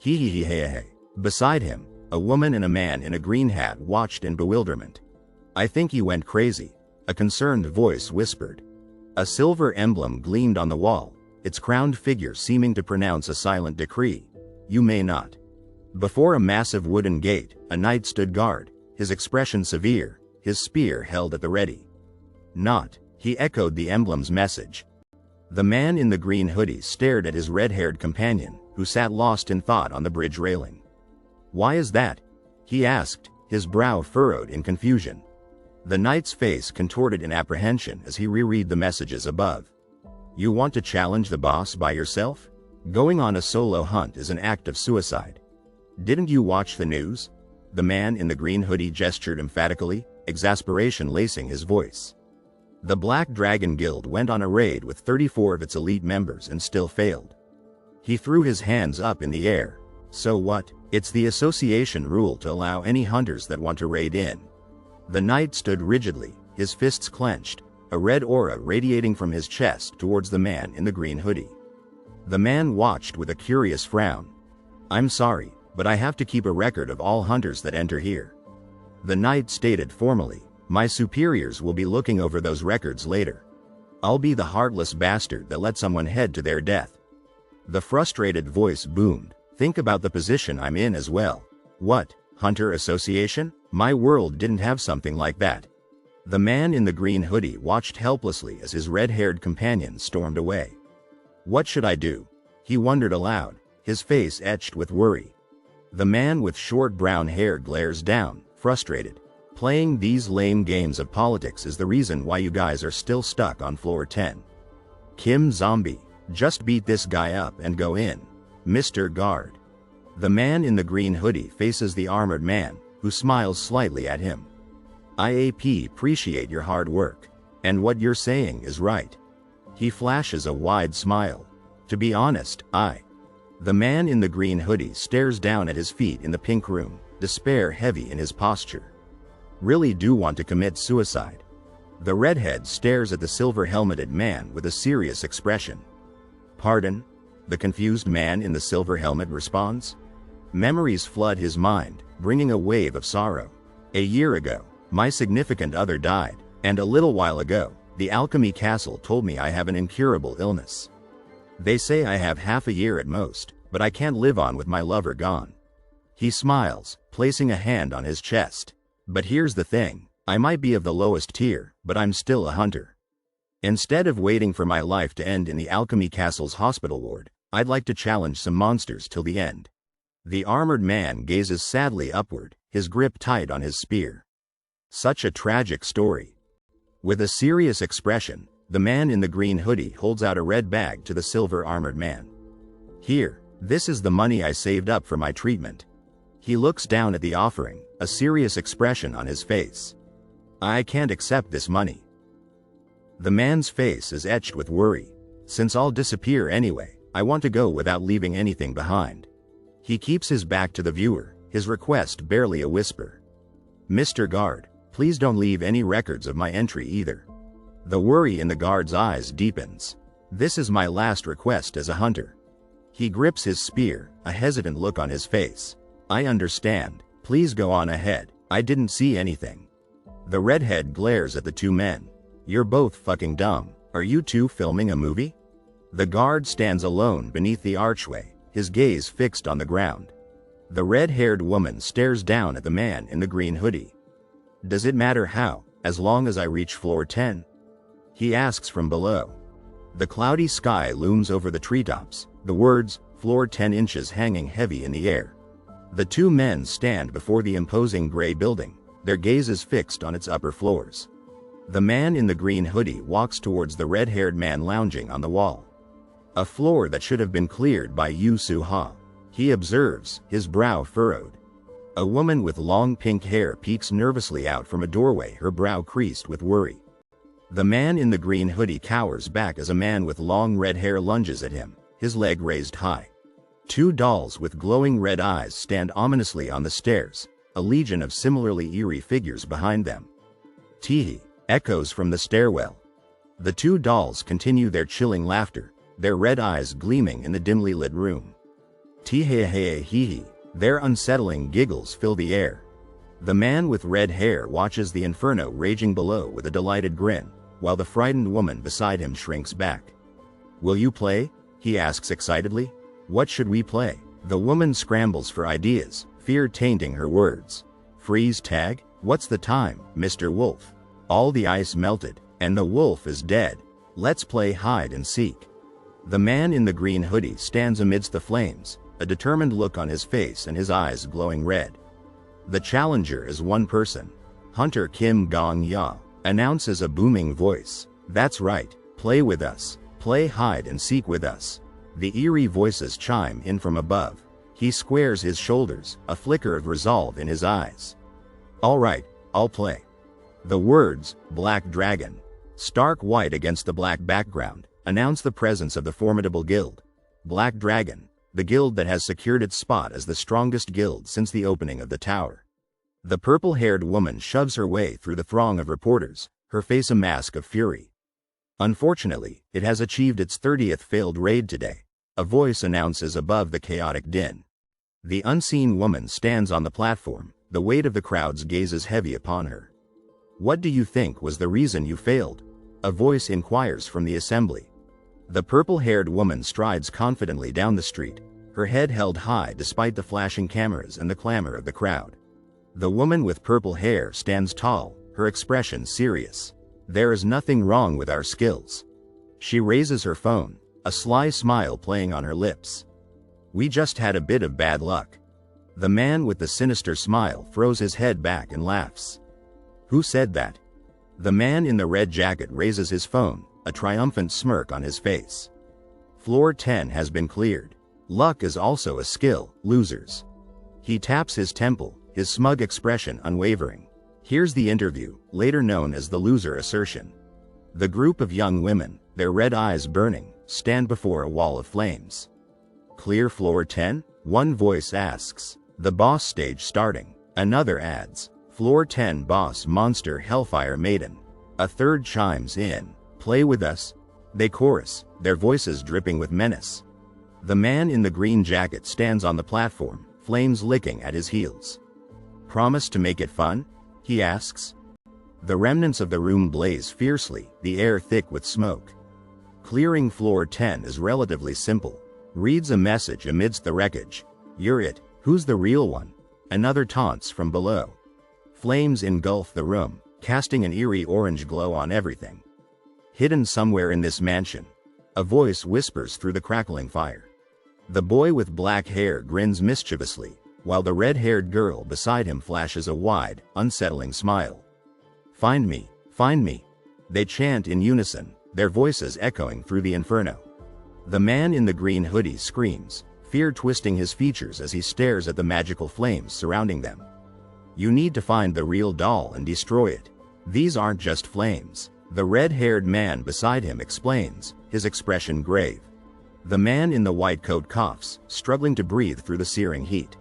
Hehehehehe. Beside him, a woman and a man in a green hat watched in bewilderment. I think he went crazy, a concerned voice whispered. A silver emblem gleamed on the wall, its crowned figure seeming to pronounce a silent decree. You may not. Before a massive wooden gate, a knight stood guard, his expression severe, his spear held at the ready. Not, he echoed the emblem's message. The man in the green hoodie stared at his red-haired companion, who sat lost in thought on the bridge railing. Why is that? He asked, his brow furrowed in confusion. The knight's face contorted in apprehension as he reread the messages above. You want to challenge the boss by yourself? Going on a solo hunt is an act of suicide. Didn't you watch the news? The man in the green hoodie gestured emphatically, exasperation lacing his voice. The Black Dragon Guild went on a raid with 34 of its elite members and still failed. He threw his hands up in the air. So what? It's the association rule to allow any hunters that want to raid in. The knight stood rigidly, his fists clenched, a red aura radiating from his chest towards the man in the green hoodie. The man watched with a curious frown. I'm sorry, but I have to keep a record of all hunters that enter here. The knight stated formally, my superiors will be looking over those records later. I'll be the heartless bastard that let someone head to their death. The frustrated voice boomed, think about the position I'm in as well. What, Hunter Association? My world didn't have something like that. The man in the green hoodie watched helplessly as his red-haired companion stormed away. What should I do? He wondered aloud, his face etched with worry. The man with short brown hair glares down, frustrated. Playing these lame games of politics is the reason why you guys are still stuck on floor 10. Kim Zombie, just beat this guy up and go in. Mr. Guard. The man in the green hoodie faces the armored man, who smiles slightly at him. I appreciate your hard work. And what you're saying is right. He flashes a wide smile. To be honest, The man in the green hoodie stares down at his feet in the pink room, despair heavy in his posture. Really do want to commit suicide. The redhead stares at the silver-helmeted man with a serious expression. Pardon? The confused man in the silver helmet responds. Memories flood his mind, bringing a wave of sorrow. A year ago, my significant other died, and a little while ago, the Alchemy Castle told me I have an incurable illness. They say I have half a year at most, but I can't live on with my lover gone. He smiles, placing a hand on his chest. But here's the thing, I might be of the lowest tier, but I'm still a hunter. Instead of waiting for my life to end in the Alchemy Castle's hospital ward, I'd like to challenge some monsters till the end. The armored man gazes sadly upward, his grip tight on his spear. Such a tragic story. With a serious expression, the man in the green hoodie holds out a red bag to the silver-armored man. Here, this is the money I saved up for my treatment. He looks down at the offering, a serious expression on his face. I can't accept this money. The man's face is etched with worry. Since I'll disappear anyway, I want to go without leaving anything behind. He keeps his back to the viewer, his request barely a whisper. Mr. Guard, please don't leave any records of my entry either. The worry in the guard's eyes deepens. This is my last request as a hunter. He grips his spear, a hesitant look on his face. I understand, please go on ahead, I didn't see anything. The redhead glares at the two men. You're both fucking dumb, are you two filming a movie? The guard stands alone beneath the archway, his gaze fixed on the ground. The red-haired woman stares down at the man in the green hoodie. Does it matter how, as long as I reach floor 10? He asks from below. The cloudy sky looms over the treetops, the words, floor 10 inches hanging heavy in the air. The two men stand before the imposing gray building, their gazes fixed on its upper floors. The man in the green hoodie walks towards the red-haired man lounging on the wall. A floor that should have been cleared by Yu Su-ha. He observes, his brow furrowed. A woman with long pink hair peeks nervously out from a doorway, her brow creased with worry. The man in the green hoodie cowers back as a man with long red hair lunges at him, his leg raised high. Two dolls with glowing red eyes stand ominously on the stairs, a legion of similarly eerie figures behind them. Teehee, echoes from the stairwell. The two dolls continue their chilling laughter, their red eyes gleaming in the dimly lit room. Tee-hee-hee-hee-hee, their unsettling giggles fill the air. The man with red hair watches the inferno raging below with a delighted grin, while the frightened woman beside him shrinks back. Will you play? He asks excitedly. What should we play? The woman scrambles for ideas, fear tainting her words. Freeze tag? What's the time, Mr. Wolf? All the ice melted, and the wolf is dead. Let's play hide and seek. The man in the green hoodie stands amidst the flames, a determined look on his face and his eyes glowing red. The challenger is one person. Hunter Kim Gong-ya announces a booming voice. That's right, play with us. Play hide and seek with us. The eerie voices chime in from above. He squares his shoulders, a flicker of resolve in his eyes. All right, I'll play. The words, Black Dragon, stark white against the black background, announce the presence of the formidable guild. Black Dragon, the guild that has secured its spot as the strongest guild since the opening of the tower. The purple-haired woman shoves her way through the throng of reporters, her face a mask of fury. Unfortunately, it has achieved its 30th failed raid today, a voice announces above the chaotic din. The unseen woman stands on the platform, the weight of the crowd's gaze is heavy upon her. What do you think was the reason you failed? A voice inquires from the assembly. The purple-haired woman strides confidently down the street, her head held high despite the flashing cameras and the clamor of the crowd. The woman with purple hair stands tall, her expression serious. There is nothing wrong with our skills. She raises her phone, a sly smile playing on her lips. We just had a bit of bad luck. The man with the sinister smile throws his head back and laughs. Who said that? The man in the red jacket raises his phone, a triumphant smirk on his face. Floor 10 has been cleared. Luck is also a skill, losers. He taps his temple, his smug expression unwavering. Here's the interview, later known as the loser assertion. The group of young women, their red eyes burning, stand before a wall of flames. Clear floor 10? One voice asks. The boss stage starting. Another adds. Floor 10 boss monster hellfire maiden. A third chimes in. Play with us? They chorus, their voices dripping with menace. The man in the green jacket stands on the platform, flames licking at his heels. Promise to make it fun? He asks. The remnants of the room blaze fiercely, the air thick with smoke. Clearing floor 10 is relatively simple. Reads a message amidst the wreckage. You're it, who's the real one? Another taunts from below. Flames engulf the room, casting an eerie orange glow on everything. Hidden somewhere in this mansion, a voice whispers through the crackling fire. The boy with black hair grins mischievously, while the red-haired girl beside him flashes a wide, unsettling smile. Find me, they chant in unison, their voices echoing through the inferno. The man in the green hoodie screams, fear twisting his features as he stares at the magical flames surrounding them. You need to find the real doll and destroy it. These aren't just flames. The red-haired man beside him explains, his expression grave. The man in the white coat coughs, struggling to breathe through the searing heat.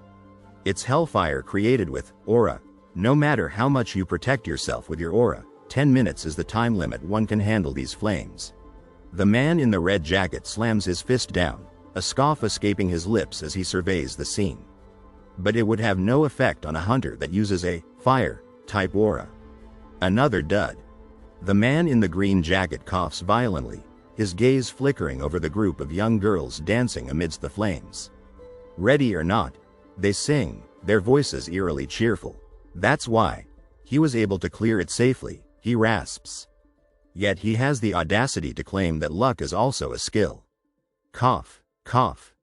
It's hellfire created with aura. No matter how much you protect yourself with your aura, 10 minutes is the time limit one can handle these flames. The man in the red jacket slams his fist down, a scoff escaping his lips as he surveys the scene. But it would have no effect on a hunter that uses a fire-type aura. Another dud. The man in the green jacket coughs violently, his gaze flickering over the group of young girls dancing amidst the flames. Ready or not, they sing, their voices eerily cheerful. That's why he was able to clear it safely, he rasps. Yet he has the audacity to claim that luck is also a skill. Cough, cough.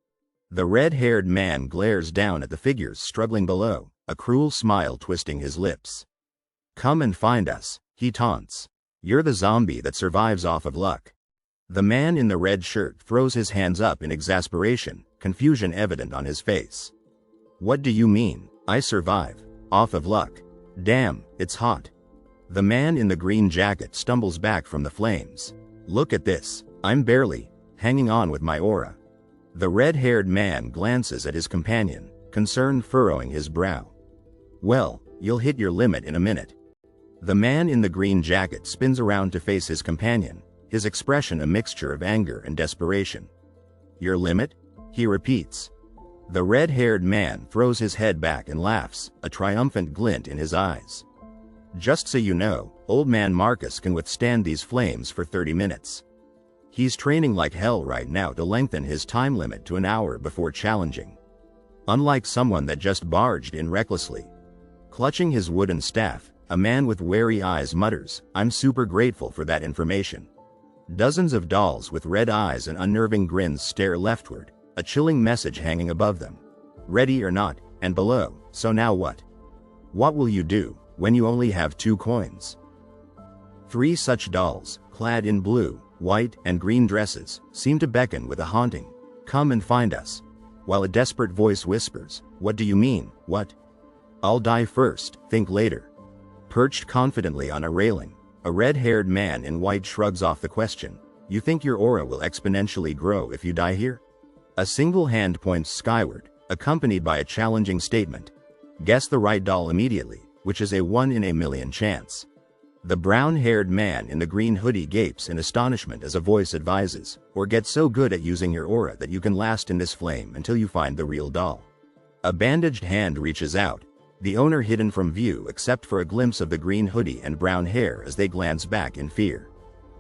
The red-haired man glares down at the figures struggling below, a cruel smile twisting his lips. Come and find us, he taunts. You're the zombie that survives off of luck. The man in the red shirt throws his hands up in exasperation, confusion evident on his face. What do you mean, I survive, off of luck? Damn, it's hot. The man in the green jacket stumbles back from the flames. Look at this, I'm barely hanging on with my aura. The red-haired man glances at his companion, concern furrowing his brow. Well, you'll hit your limit in a minute. The man in the green jacket spins around to face his companion, his expression a mixture of anger and desperation. Your limit? He repeats. The red-haired man throws his head back and laughs, a triumphant glint in his eyes. Just so you know, old man Marcus can withstand these flames for 30 minutes. He's training like hell right now to lengthen his time limit to an hour before challenging. Unlike someone that just barged in recklessly. Clutching his wooden staff, a man with wary eyes mutters, I'm super grateful for that information. Dozens of dolls with red eyes and unnerving grins stare leftward, a chilling message hanging above them. Ready or not, and below, so now what? What will you do when you only have 2 coins? 3 such dolls, clad in blue, white, and green dresses, seem to beckon with a haunting, come and find us. While a desperate voice whispers, what do you mean, what? I'll die first, think later. Perched confidently on a railing, a red-haired man in white shrugs off the question. You think your aura will exponentially grow if you die here? A single hand points skyward, accompanied by a challenging statement. Guess the right doll immediately, which is a 1 in a million chance. The brown-haired man in the green hoodie gapes in astonishment as a voice advises, or get so good at using your aura that you can last in this flame until you find the real doll. A bandaged hand reaches out, the owner hidden from view except for a glimpse of the green hoodie and brown hair as they glance back in fear.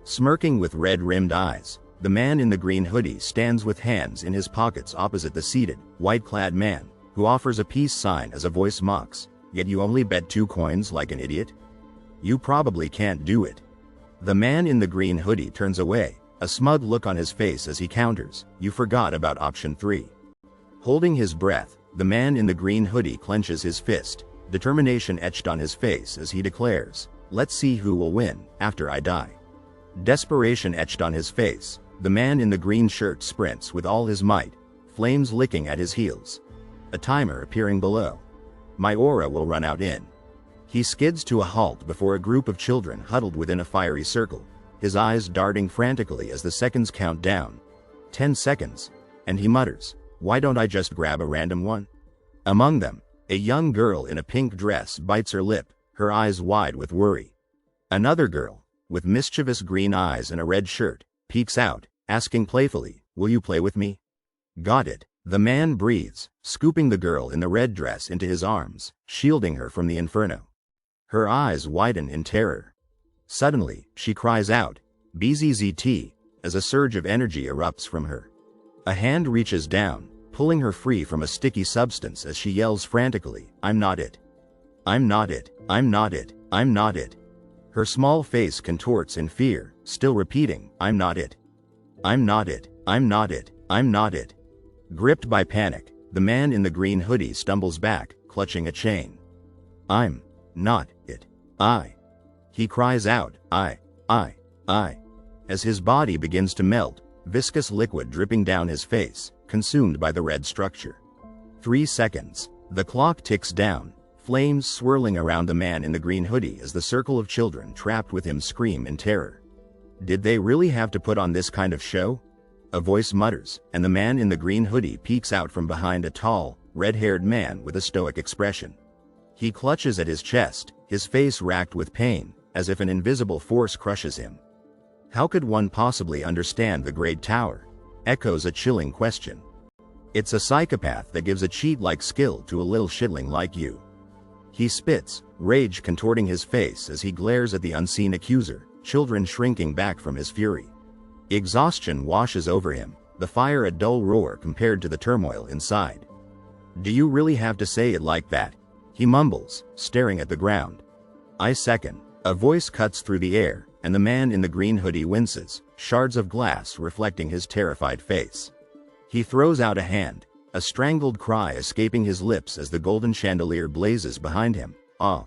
Smirking with red-rimmed eyes, the man in the green hoodie stands with hands in his pockets opposite the seated, white-clad man, who offers a peace sign as a voice mocks, yet you only bet 2 coins like an idiot? You probably can't do it. The man in the green hoodie turns away, a smug look on his face as he counters, you forgot about option 3. Holding his breath, the man in the green hoodie clenches his fist, determination etched on his face as he declares, let's see who will win after I die. Desperation etched on his face, the man in the green shirt sprints with all his might, flames licking at his heels. A timer appearing below. My aura will run out in. He skids to a halt before a group of children huddled within a fiery circle, his eyes darting frantically as the seconds count down. 10 seconds. And he mutters, "Why don't I just grab a random one?" Among them, a young girl in a pink dress bites her lip, her eyes wide with worry. Another girl, with mischievous green eyes and a red shirt, peeks out, asking playfully, "Will you play with me?" Got it. The man breathes, scooping the girl in the red dress into his arms, shielding her from the inferno. Her eyes widen in terror. Suddenly, she cries out, "BZZT," as a surge of energy erupts from her. A hand reaches down, pulling her free from a sticky substance as she yells frantically, "I'm not it. I'm not it. I'm not it. I'm not it." Her small face contorts in fear, still repeating, "I'm not it. I'm not it. I'm not it. I'm not it." Gripped by panic, the man in the green hoodie stumbles back, clutching a chain. "I'm not it. He cries out, I. As his body begins to melt, viscous liquid dripping down his face, consumed by the red structure. 3 seconds. The clock ticks down, flames swirling around the man in the green hoodie as the circle of children trapped with him scream in terror. Did they really have to put on this kind of show? A voice mutters, and the man in the green hoodie peeks out from behind a tall, red-haired man with a stoic expression. He clutches at his chest, his face racked with pain, as if an invisible force crushes him. How could one possibly understand the Great Tower? Echoes a chilling question. It's a psychopath that gives a cheat-like skill to a little shitling like you. He spits, rage contorting his face as he glares at the unseen accuser, children shrinking back from his fury. Exhaustion washes over him, the fire a dull roar compared to the turmoil inside. "Do you really have to say it like that?" he mumbles, staring at the ground. "I second." A voice cuts through the air, and the man in the green hoodie winces, shards of glass reflecting his terrified face. He throws out a hand, a strangled cry escaping his lips as the golden chandelier blazes behind him. Ah!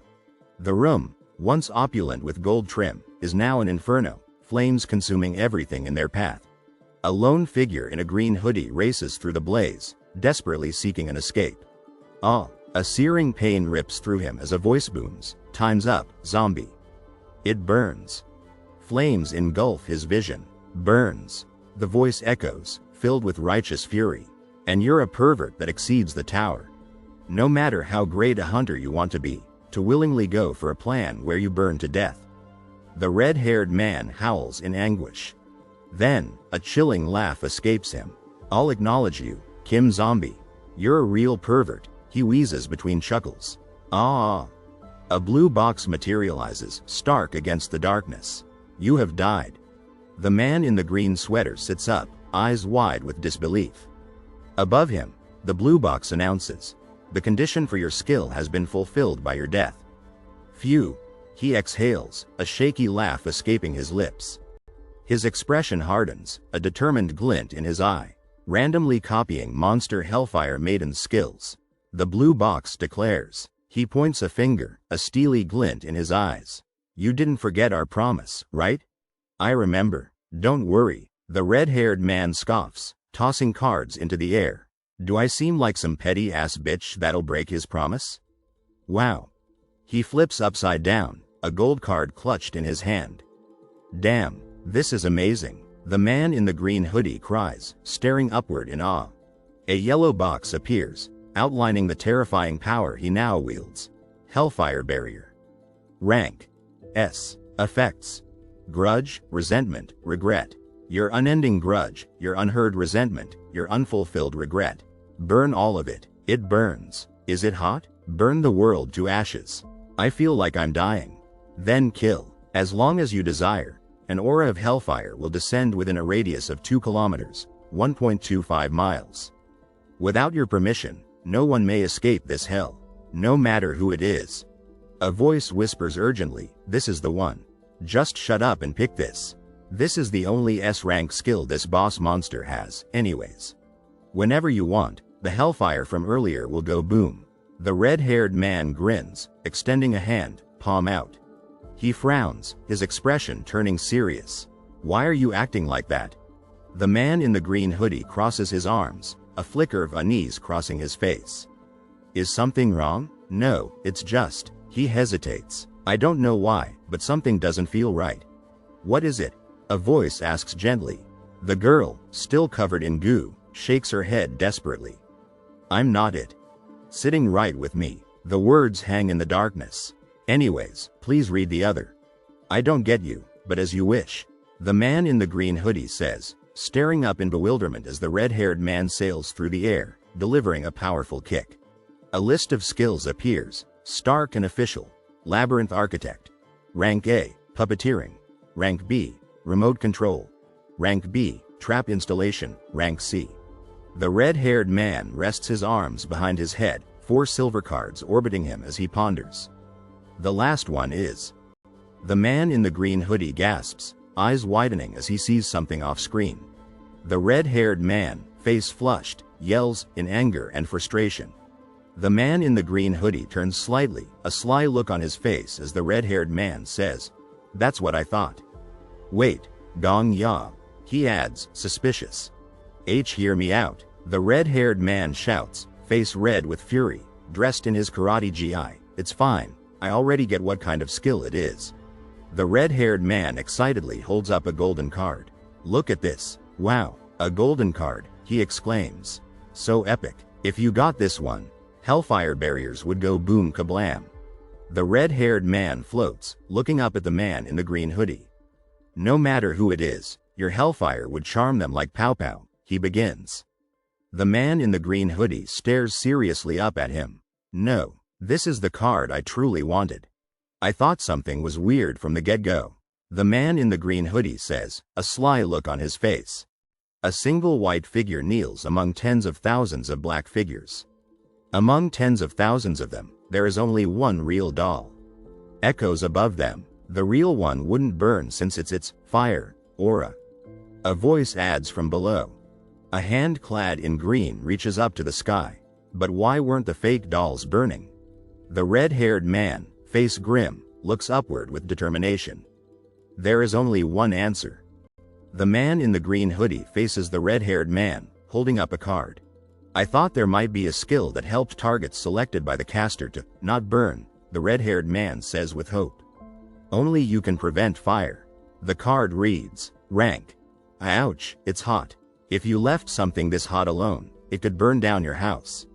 The room, once opulent with gold trim, is now an inferno, flames consuming everything in their path. A lone figure in a green hoodie races through the blaze, desperately seeking an escape. Ah! A searing pain rips through him as a voice booms, "Time's up, zombie." It burns. Flames engulf his vision. Burns. The voice echoes, filled with righteous fury. "And you're a pervert that exceeds the tower. No matter how great a hunter you want to be, to willingly go for a plan where you burn to death." The red-haired man howls in anguish. Then, a chilling laugh escapes him. "I'll acknowledge you, Kim Zombie. You're a real pervert," he wheezes between chuckles. "Ah!" A blue box materializes, stark against the darkness. "You have died." The man in the green sweater sits up, eyes wide with disbelief. Above him, the blue box announces, "The condition for your skill has been fulfilled by your death." Phew! He exhales, a shaky laugh escaping his lips. His expression hardens, a determined glint in his eye, randomly copying Monster Hellfire Maiden's skills. The blue box declares. He points a finger, a steely glint in his eyes. "You didn't forget our promise, right?" "I remember. Don't worry." The red-haired man scoffs, tossing cards into the air. "Do I seem like some petty-ass bitch that'll break his promise?" "Wow." He flips upside down, a gold card clutched in his hand. "Damn, this is amazing," the man in the green hoodie cries, staring upward in awe. A yellow box appears, outlining the terrifying power he now wields. Hellfire Barrier. Rank S. Effects: grudge, resentment, regret. Your unending grudge, your unheard resentment, your unfulfilled regret. Burn all of it. It burns. Is it hot? Burn the world to ashes. I feel like I'm dying. Then kill. As long as you desire, an aura of hellfire will descend within a radius of 2 kilometers, 1.25 miles. Without your permission, no one may escape this hell, no matter who it is. A voice whispers urgently, "This is the one. Just shut up and pick this. This is the only S-rank skill this boss monster has, anyways. Whenever you want, the hellfire from earlier will go boom." The red-haired man grins, extending a hand, palm out. He frowns, his expression turning serious. "Why are you acting like that?" The man in the green hoodie crosses his arms, a flicker of unease crossing his face. "Is something wrong?" No, it's just, he hesitates. I don't know why, but something doesn't feel right. What is it? A voice asks gently. The girl, still covered in goo, shakes her head desperately. I'm not it. Sitting right with me. The words hang in the darkness. Anyways, please read the other. I don't get you, but as you wish. The man in the green hoodie says, staring up in bewilderment as the red-haired man sails through the air, delivering a powerful kick. A list of skills appears, stark and official. Labyrinth Architect. Rank A, Puppeteering. Rank B, Remote Control. Rank B, Trap Installation. Rank C. The red-haired man rests his arms behind his head, 4 silver cards orbiting him as he ponders. The last one is. The man in the green hoodie gasps, eyes widening as he sees something off-screen. The red-haired man, face flushed, yells in anger and frustration. The man in the green hoodie turns slightly, a sly look on his face as the red-haired man says, "That's what I thought." "Wait, Gong Ya," he adds, suspicious. "Hear me out," the red-haired man shouts, face red with fury, dressed in his karate gi. "It's fine, I already get what kind of skill it is." The red-haired man excitedly holds up a golden card. "Look at this, wow, a golden card," he exclaims. "So epic. If you got this one, hellfire barriers would go boom kablam." The red-haired man floats, looking up at the man in the green hoodie. "No matter who it is, your hellfire would charm them like pow pow," he begins. The man in the green hoodie stares seriously up at him. "No, this is the card I truly wanted. I thought something was weird from the get-go," the man in the green hoodie says, a sly look on his face. A single white figure kneels among tens of thousands of black figures. Among tens of thousands of them, there is only one real doll. Echoes above them, the real one wouldn't burn since it's its fire aura. A voice adds from below. A hand clad in green reaches up to the sky. But why weren't the fake dolls burning? The red-haired man, face grim, looks upward with determination. There is only one answer. The man in the green hoodie faces the red-haired man, holding up a card. "I thought there might be a skill that helped targets selected by the caster to not burn," the red-haired man says with hope. "Only you can prevent fire." The card reads, rank. Ouch, it's hot. If you left something this hot alone, it could burn down your house.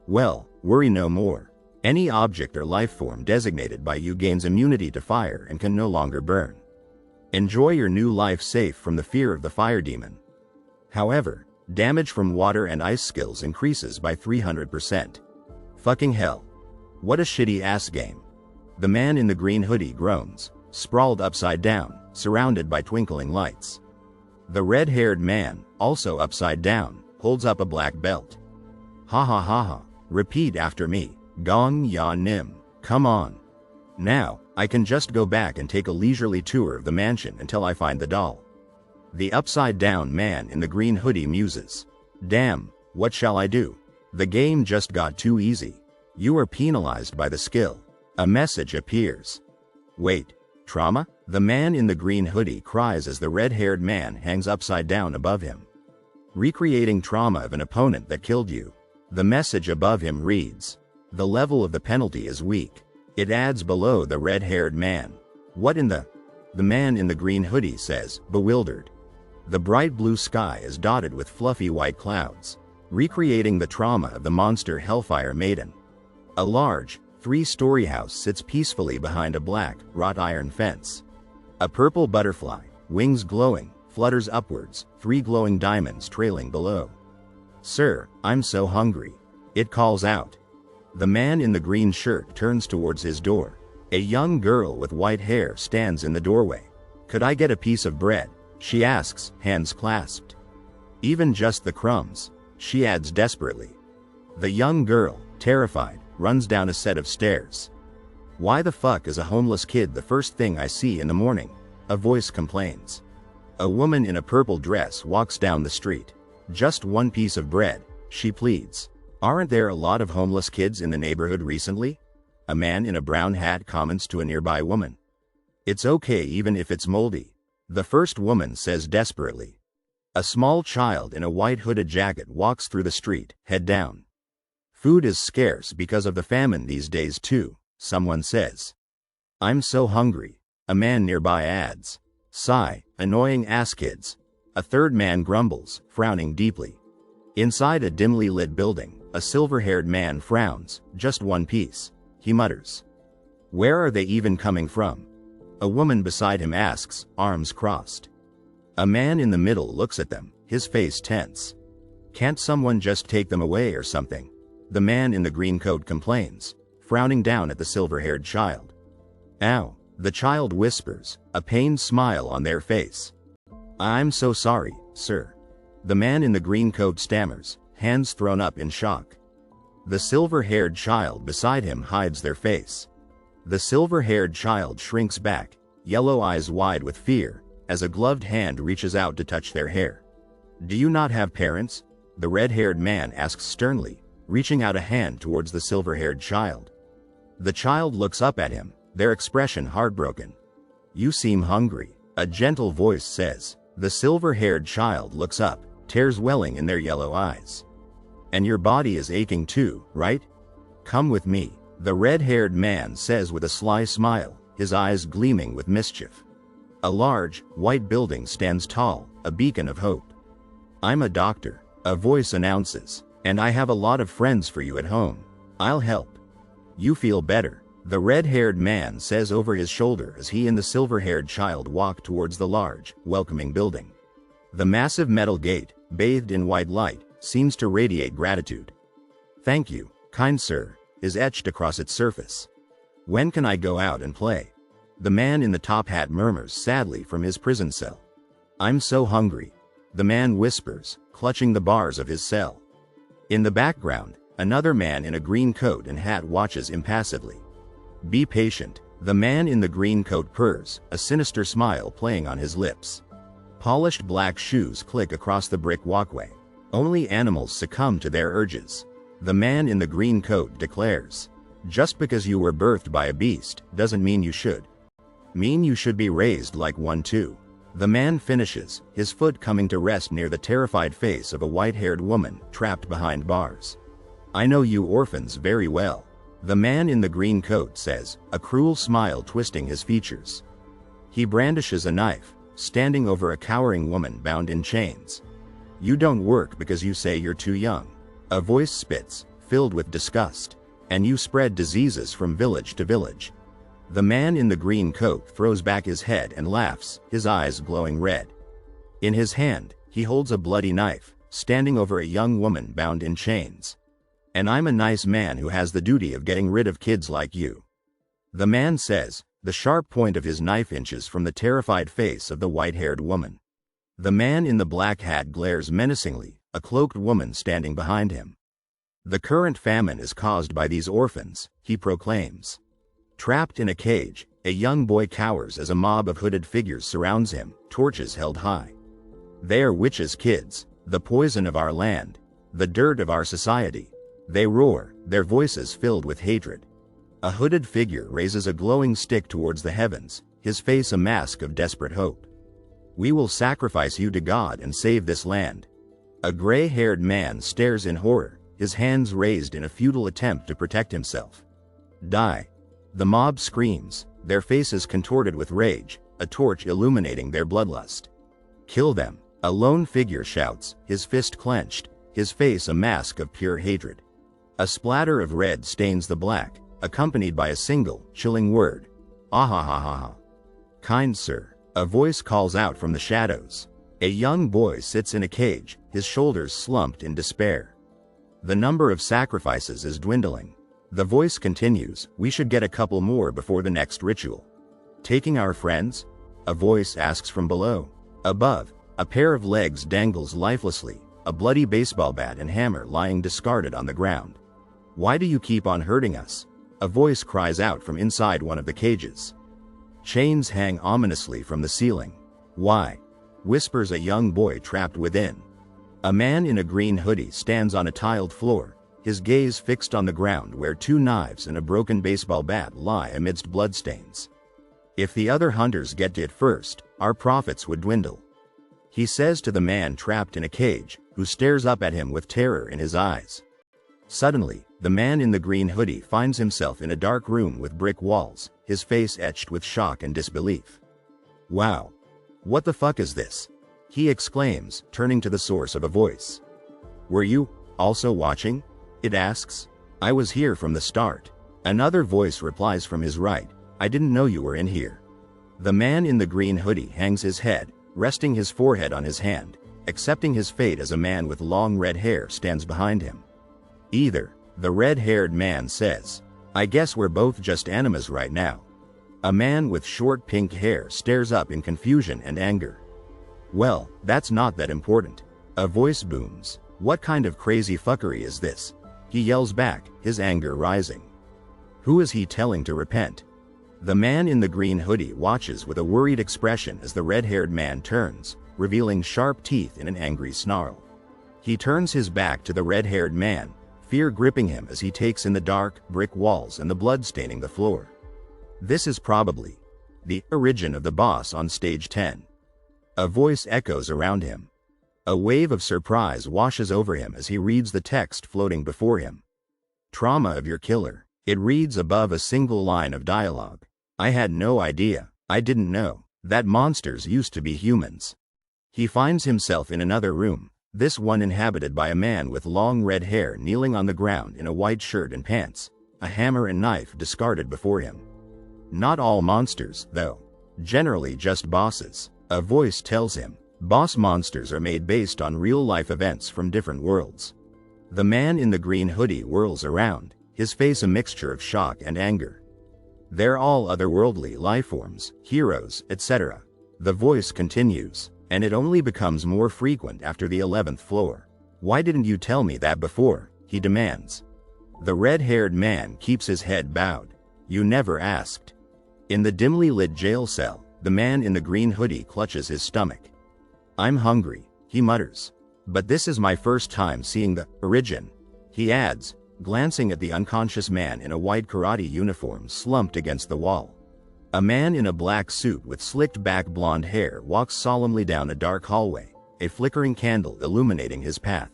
Well, worry no more. Any object or life form designated by you gains immunity to fire and can no longer burn. Enjoy your new life safe from the fear of the fire demon. However, damage from water and ice skills increases by 300%. Fucking hell. What a shitty ass game. The man in the green hoodie groans, sprawled upside down, surrounded by twinkling lights. The red-haired man, also upside down, holds up a black belt. Ha ha ha ha, repeat after me, Gong Ya Nim, come on. Now, I can just go back and take a leisurely tour of the mansion until I find the doll. The upside-down man in the green hoodie muses. Damn, what shall I do? The game just got too easy. You are penalized by the skill. A message appears. Wait, trauma? The man in the green hoodie cries as the red-haired man hangs upside down above him. Recreating trauma of an opponent that killed you. The message above him reads, the level of the penalty is weak. It adds below the red-haired man. What in the? The man in the green hoodie says, bewildered. The bright blue sky is dotted with fluffy white clouds, recreating the trauma of the monster Hellfire Maiden. A large, 3-story house sits peacefully behind a black, wrought iron fence. A purple butterfly, wings glowing, flutters upwards, 3 glowing diamonds trailing below. Sir, I'm so hungry. It calls out. The man in the green shirt turns towards his door. A young girl with white hair stands in the doorway. Could I get a piece of bread? She asks, hands clasped. Even just the crumbs, she adds desperately. The young girl, terrified, runs down a set of stairs. Why the fuck is a homeless kid the first thing I see in the morning? A voice complains. A woman in a purple dress walks down the street. Just one piece of bread, she pleads. Aren't there a lot of homeless kids in the neighborhood recently? A man in a brown hat comments to a nearby woman. It's okay even if it's moldy. The first woman says desperately. A small child in a white hooded jacket walks through the street, head down. Food is scarce because of the famine these days too, someone says. I'm so hungry, a man nearby adds. Sigh, annoying ass kids. A third man grumbles, frowning deeply. Inside a dimly lit building, a silver-haired man frowns, just one piece. He mutters. Where are they even coming from? A woman beside him asks, arms crossed. A man in the middle looks at them, his face tense. Can't someone just take them away or something? The man in the green coat complains, frowning down at the silver-haired child. Ow, the child whispers, a pained smile on their face. I'm so sorry, sir. The man in the green coat stammers, hands thrown up in shock. The silver-haired child beside him hides their face. The silver-haired child shrinks back, yellow eyes wide with fear, as a gloved hand reaches out to touch their hair. Do you not have parents? The red-haired man asks sternly, reaching out a hand towards the silver-haired child. The child looks up at him, their expression heartbroken. You seem hungry, a gentle voice says. The silver-haired child looks up, tears welling in their yellow eyes. And your body is aching too, right? Come with me, the red-haired man says with a sly smile, his eyes gleaming with mischief. A large, white building stands tall, a beacon of hope. I'm a doctor, a voice announces, and I have a lot of friends for you at home. I'll help. You feel better, the red-haired man says over his shoulder as he and the silver-haired child walk towards the large, welcoming building. The massive metal gate, bathed in white light, seems to radiate gratitude. Thank you, kind sir, is etched across its surface. When can I go out and play? The man in the top hat murmurs sadly from his prison cell. I'm so hungry, the man whispers, clutching the bars of his cell. In the background, another man in a green coat and hat watches impassively. Be patient, the man in the green coat purrs, a sinister smile playing on his lips. Polished black shoes click across the brick walkway. Only animals succumb to their urges. The man in the green coat declares. Just because you were birthed by a beast doesn't mean you should. Mean you should be raised like one too. The man finishes, his foot coming to rest near the terrified face of a white-haired woman trapped behind bars. I know you orphans very well, the man in the green coat says, a cruel smile twisting his features. He brandishes a knife, standing over a cowering woman bound in chains. You don't work because you say you're too young. A voice spits, filled with disgust. And you spread diseases from village to village. The man in the green coat throws back his head and laughs, his eyes glowing red. In his hand, he holds a bloody knife, standing over a young woman bound in chains. And I'm a nice man who has the duty of getting rid of kids like you. The man says, the sharp point of his knife inches from the terrified face of the white-haired woman. The man in the black hat glares menacingly, a cloaked woman standing behind him. The current famine is caused by these orphans, he proclaims. Trapped in a cage, a young boy cowers as a mob of hooded figures surrounds him, torches held high. They are witches' kids, the poison of our land, the dirt of our society. They roar, their voices filled with hatred. A hooded figure raises a glowing stick towards the heavens, his face a mask of desperate hope. We will sacrifice you to God and save this land. A gray-haired man stares in horror, his hands raised in a futile attempt to protect himself. Die. The mob screams, their faces contorted with rage, a torch illuminating their bloodlust. Kill them, a lone figure shouts, his fist clenched, his face a mask of pure hatred. A splatter of red stains the black, accompanied by a single, chilling word. Ahahaha. Kind sir, a voice calls out from the shadows. A young boy sits in a cage, his shoulders slumped in despair. The number of sacrifices is dwindling. The voice continues, we should get a couple more before the next ritual. Taking our friends? A voice asks from below. Above, a pair of legs dangles lifelessly, a bloody baseball bat and hammer lying discarded on the ground. Why do you keep on hurting us? A voice cries out from inside one of the cages. Chains hang ominously from the ceiling. Why? Whispers a young boy trapped within. A man in a green hoodie stands on a tiled floor, his gaze fixed on the ground where 2 knives and a broken baseball bat lie amidst bloodstains. If the other hunters get to it first, our profits would dwindle. He says to the man trapped in a cage, who stares up at him with terror in his eyes. Suddenly, The man in the green hoodie finds himself in a dark room with brick walls, his face etched with shock and disbelief. Wow. What the fuck is this? He exclaims, turning to the source of a voice. Were you also watching? It asks. I was here from the start. Another voice replies from his right. I didn't know you were in here. The man in the green hoodie hangs his head, resting his forehead on his hand, accepting his fate as a man with long red hair stands behind him. Either, the red-haired man says. I guess we're both just animas right now. A man with short pink hair stares up in confusion and anger. Well, that's not that important. A voice booms. What kind of crazy fuckery is this? He yells back, his anger rising. Who is he telling to repent? The man in the green hoodie watches with a worried expression as the red-haired man turns, revealing sharp teeth in an angry snarl. He turns his back to the red-haired man, fear gripping him as he takes in the dark, brick walls and the blood staining the floor. This is probably the origin of the boss on stage 10. A voice echoes around him. A wave of surprise washes over him as he reads the text floating before him. Trauma of your killer. It reads above a single line of dialogue. I had no idea. I didn't know that monsters used to be humans. He finds himself in another room, this one inhabited by a man with long red hair kneeling on the ground in a white shirt and pants, a hammer and knife discarded before him. Not all monsters, though. Generally just bosses. A voice tells him, boss monsters are made based on real-life events from different worlds. The man in the green hoodie whirls around, his face a mixture of shock and anger. They're all otherworldly lifeforms, heroes, etc. The voice continues, and it only becomes more frequent after the 11th floor. Why didn't you tell me that before? He demands. The red-haired man keeps his head bowed. You never asked. In the dimly lit jail cell, the man in the green hoodie clutches his stomach. I'm hungry, he mutters. But this is my first time seeing the origin, he adds, glancing at the unconscious man in a white karate uniform slumped against the wall. A man in a black suit with slicked back blonde hair walks solemnly down a dark hallway, a flickering candle illuminating his path.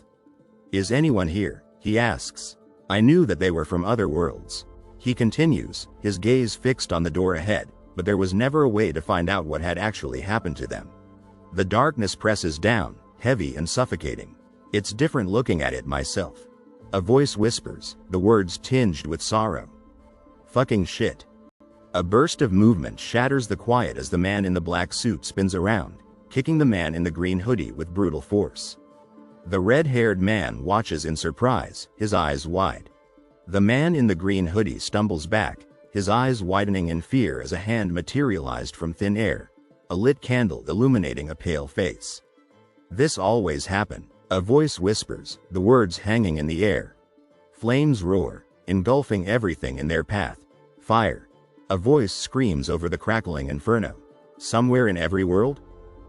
Is anyone here? He asks. I knew that they were from other worlds. He continues, his gaze fixed on the door ahead, but there was never a way to find out what had actually happened to them. The darkness presses down, heavy and suffocating. It's different looking at it myself. A voice whispers, the words tinged with sorrow. Fucking shit. A burst of movement shatters the quiet as the man in the black suit spins around, kicking the man in the green hoodie with brutal force. The red-haired man watches in surprise, his eyes wide. The man in the green hoodie stumbles back, his eyes widening in fear as a hand materialized from thin air, a lit candle illuminating a pale face. This always happened, a voice whispers, the words hanging in the air. Flames roar, engulfing everything in their path. Fire. A voice screams over the crackling inferno. Somewhere in every world?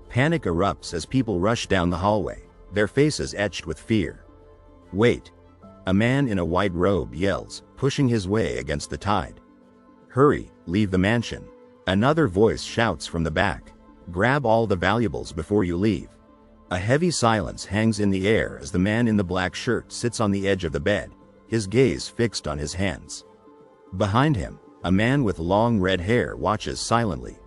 Panic erupts as people rush down the hallway, their faces etched with fear. Wait. A man in a white robe yells, pushing his way against the tide. Hurry, leave the mansion. Another voice shouts from the back. Grab all the valuables before you leave. A heavy silence hangs in the air as the man in the black shirt sits on the edge of the bed, his gaze fixed on his hands. Behind him, a man with long red hair watches silently.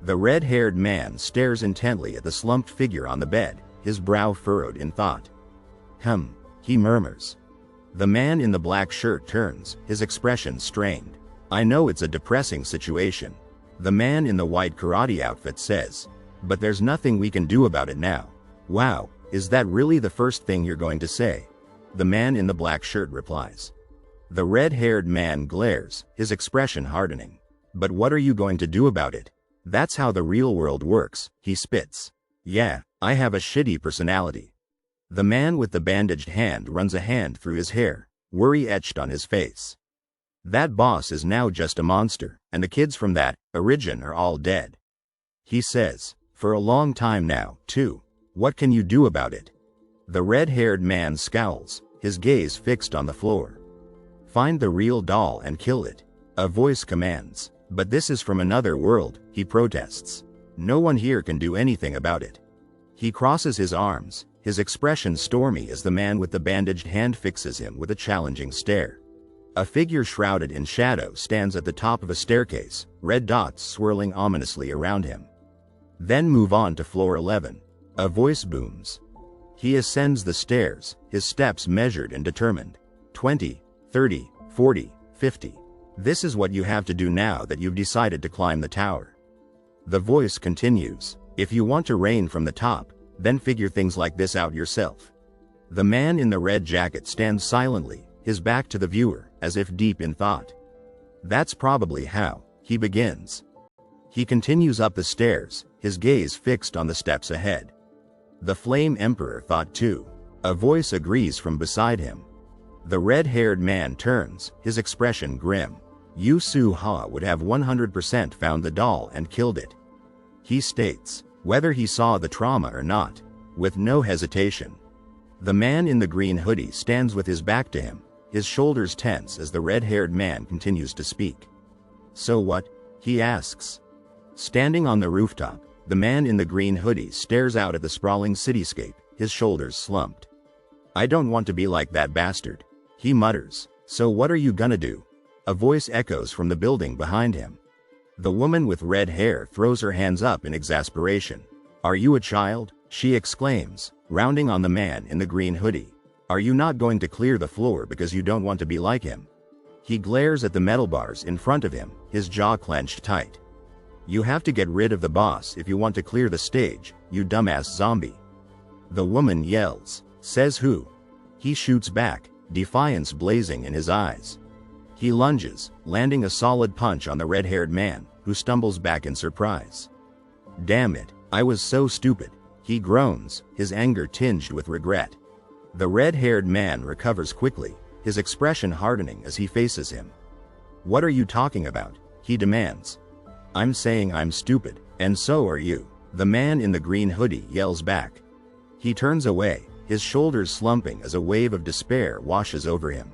The red-haired man stares intently at the slumped figure on the bed, his brow furrowed in thought. He murmurs. The man in the black shirt turns, his expression strained. I know it's a depressing situation. The man in the white karate outfit says. But there's nothing we can do about it now. Wow, is that really the first thing you're going to say? The man in the black shirt replies. The red-haired man glares, his expression hardening. But what are you going to do about it? That's how the real world works, he spits. Yeah, I have a shitty personality. The man with the bandaged hand runs a hand through his hair, worry etched on his face. That boss is now just a monster, and the kids from that origin are all dead. He says, for a long time now, too. What can you do about it? The red-haired man scowls, his gaze fixed on the floor. Find the real doll and kill it, a voice commands. But this is from another world, he protests. No one here can do anything about it. He crosses his arms, his expression stormy as the man with the bandaged hand fixes him with a challenging stare. A figure shrouded in shadow stands at the top of a staircase, red dots swirling ominously around him. Then move on to floor 11. A voice booms. He ascends the stairs, his steps measured and determined. 20, 30, 40, 50. This is what you have to do now that you've decided to climb the tower. The voice continues. If you want to reign from the top, then figure things like this out yourself. The man in the red jacket stands silently, his back to the viewer, as if deep in thought. That's probably how he begins. He continues up the stairs, his gaze fixed on the steps ahead. The Flame Emperor thought too. A voice agrees from beside him. The red-haired man turns, his expression grim. Yu Su-ha would have 100% found the doll and killed it. He states, whether he saw the trauma or not, with no hesitation. The man in the green hoodie stands with his back to him, his shoulders tense as the red-haired man continues to speak. So what? He asks. Standing on the rooftop, the man in the green hoodie stares out at the sprawling cityscape, his shoulders slumped. I don't want to be like that bastard, he mutters. So what are you gonna do? A voice echoes from the building behind him. The woman with red hair throws her hands up in exasperation. Are you a child? She exclaims, rounding on the man in the green hoodie. Are you not going to clear the floor because you don't want to be like him? He glares at the metal bars in front of him, his jaw clenched tight. You have to get rid of the boss if you want to clear the stage, you dumbass zombie. The woman yells. Says who? He shoots back, defiance blazing in his eyes. He lunges, landing a solid punch on the red-haired man, who stumbles back in surprise. Damn it, I was so stupid, he groans, his anger tinged with regret. The red-haired man recovers quickly, his expression hardening as he faces him. What are you talking about? He demands. I'm saying I'm stupid, and so are you, the man in the green hoodie yells back. He turns away, his shoulders slumping as a wave of despair washes over him.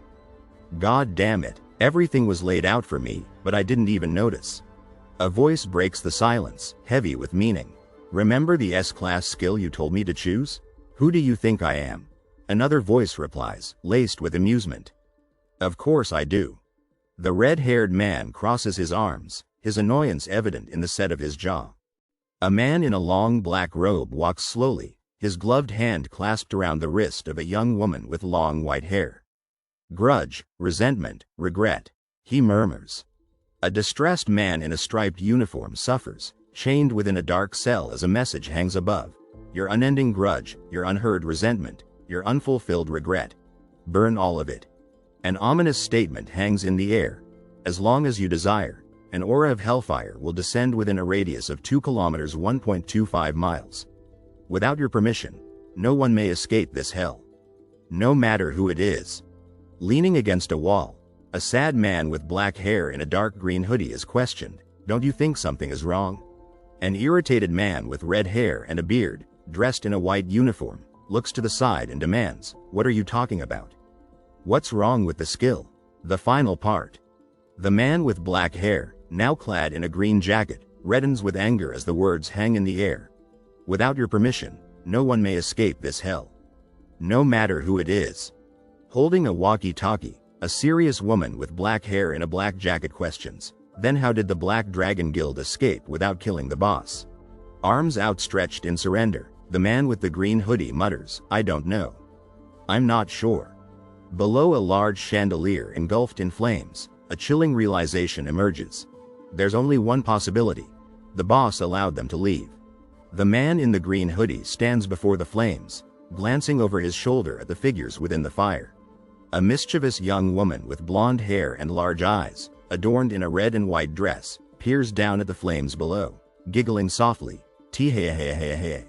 God damn it, everything was laid out for me, but I didn't even notice. A voice breaks the silence, heavy with meaning. Remember the S-class skill you told me to choose? Who do you think I am? Another voice replies, laced with amusement. Of course I do. The red-haired man crosses his arms, his annoyance evident in the set of his jaw. A man in a long black robe walks slowly, his gloved hand clasped around the wrist of a young woman with long white hair. Grudge, resentment, regret, he murmurs. A distressed man in a striped uniform suffers, chained within a dark cell as a message hangs above. Your unending grudge, your unheard resentment, your unfulfilled regret. Burn all of it. An ominous statement hangs in the air. As long as you desire, an aura of hellfire will descend within a radius of 2 kilometers 1.25 miles. Without your permission, no one may escape this hell. No matter who it is. Leaning against a wall, a sad man with black hair in a dark green hoodie is questioned. Don't you think something is wrong? An irritated man with red hair and a beard, dressed in a white uniform, looks to the side and demands, what are you talking about? What's wrong with the skill? The final part. The man with black hair, now clad in a green jacket, reddens with anger as the words hang in the air. Without your permission, no one may escape this hell. No matter who it is. Holding a walkie-talkie, a serious woman with black hair in a black jacket questions, then how did the Black Dragon Guild escape without killing the boss? Arms outstretched in surrender, the man with the green hoodie mutters, I don't know. I'm not sure. Below a large chandelier engulfed in flames, a chilling realization emerges. There's only one possibility. The boss allowed them to leave. The man in the green hoodie stands before the flames, glancing over his shoulder at the figures within the fire. A mischievous young woman with blonde hair and large eyes, adorned in a red and white dress, peers down at the flames below, giggling softly, tee-hey-hey-hey-hey.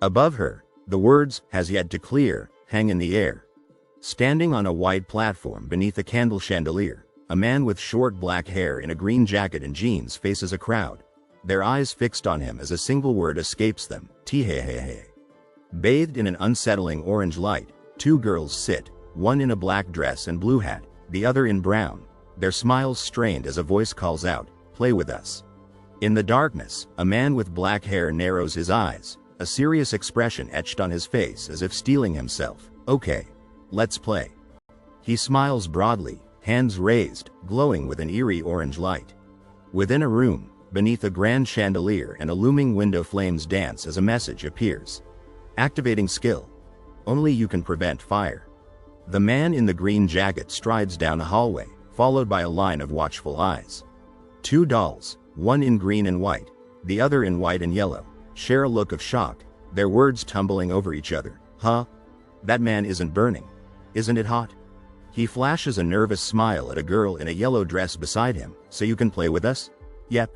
Above her, the words, has yet to clear, hang in the air. Standing on a white platform beneath a candle chandelier, a man with short black hair in a green jacket and jeans faces a crowd, their eyes fixed on him as a single word escapes them, tee-hey-hey-hey. Bathed in an unsettling orange light, 2 girls sit, one in a black dress and blue hat, the other in brown, their smiles strained as a voice calls out, play with us. In the darkness, a man with black hair narrows his eyes, a serious expression etched on his face as if steeling himself. Okay, let's play. He smiles broadly, hands raised, glowing with an eerie orange light. Within a room, beneath a grand chandelier and a looming window, flames dance as a message appears. Activating skill. Only you can prevent fire. The man in the green jacket strides down a hallway, followed by a line of watchful eyes. Two dolls, one in green and white, the other in white and yellow, share a look of shock, their words tumbling over each other. Huh? That man isn't burning. Isn't it hot? He flashes a nervous smile at a girl in a yellow dress beside him. So you can play with us? Yep.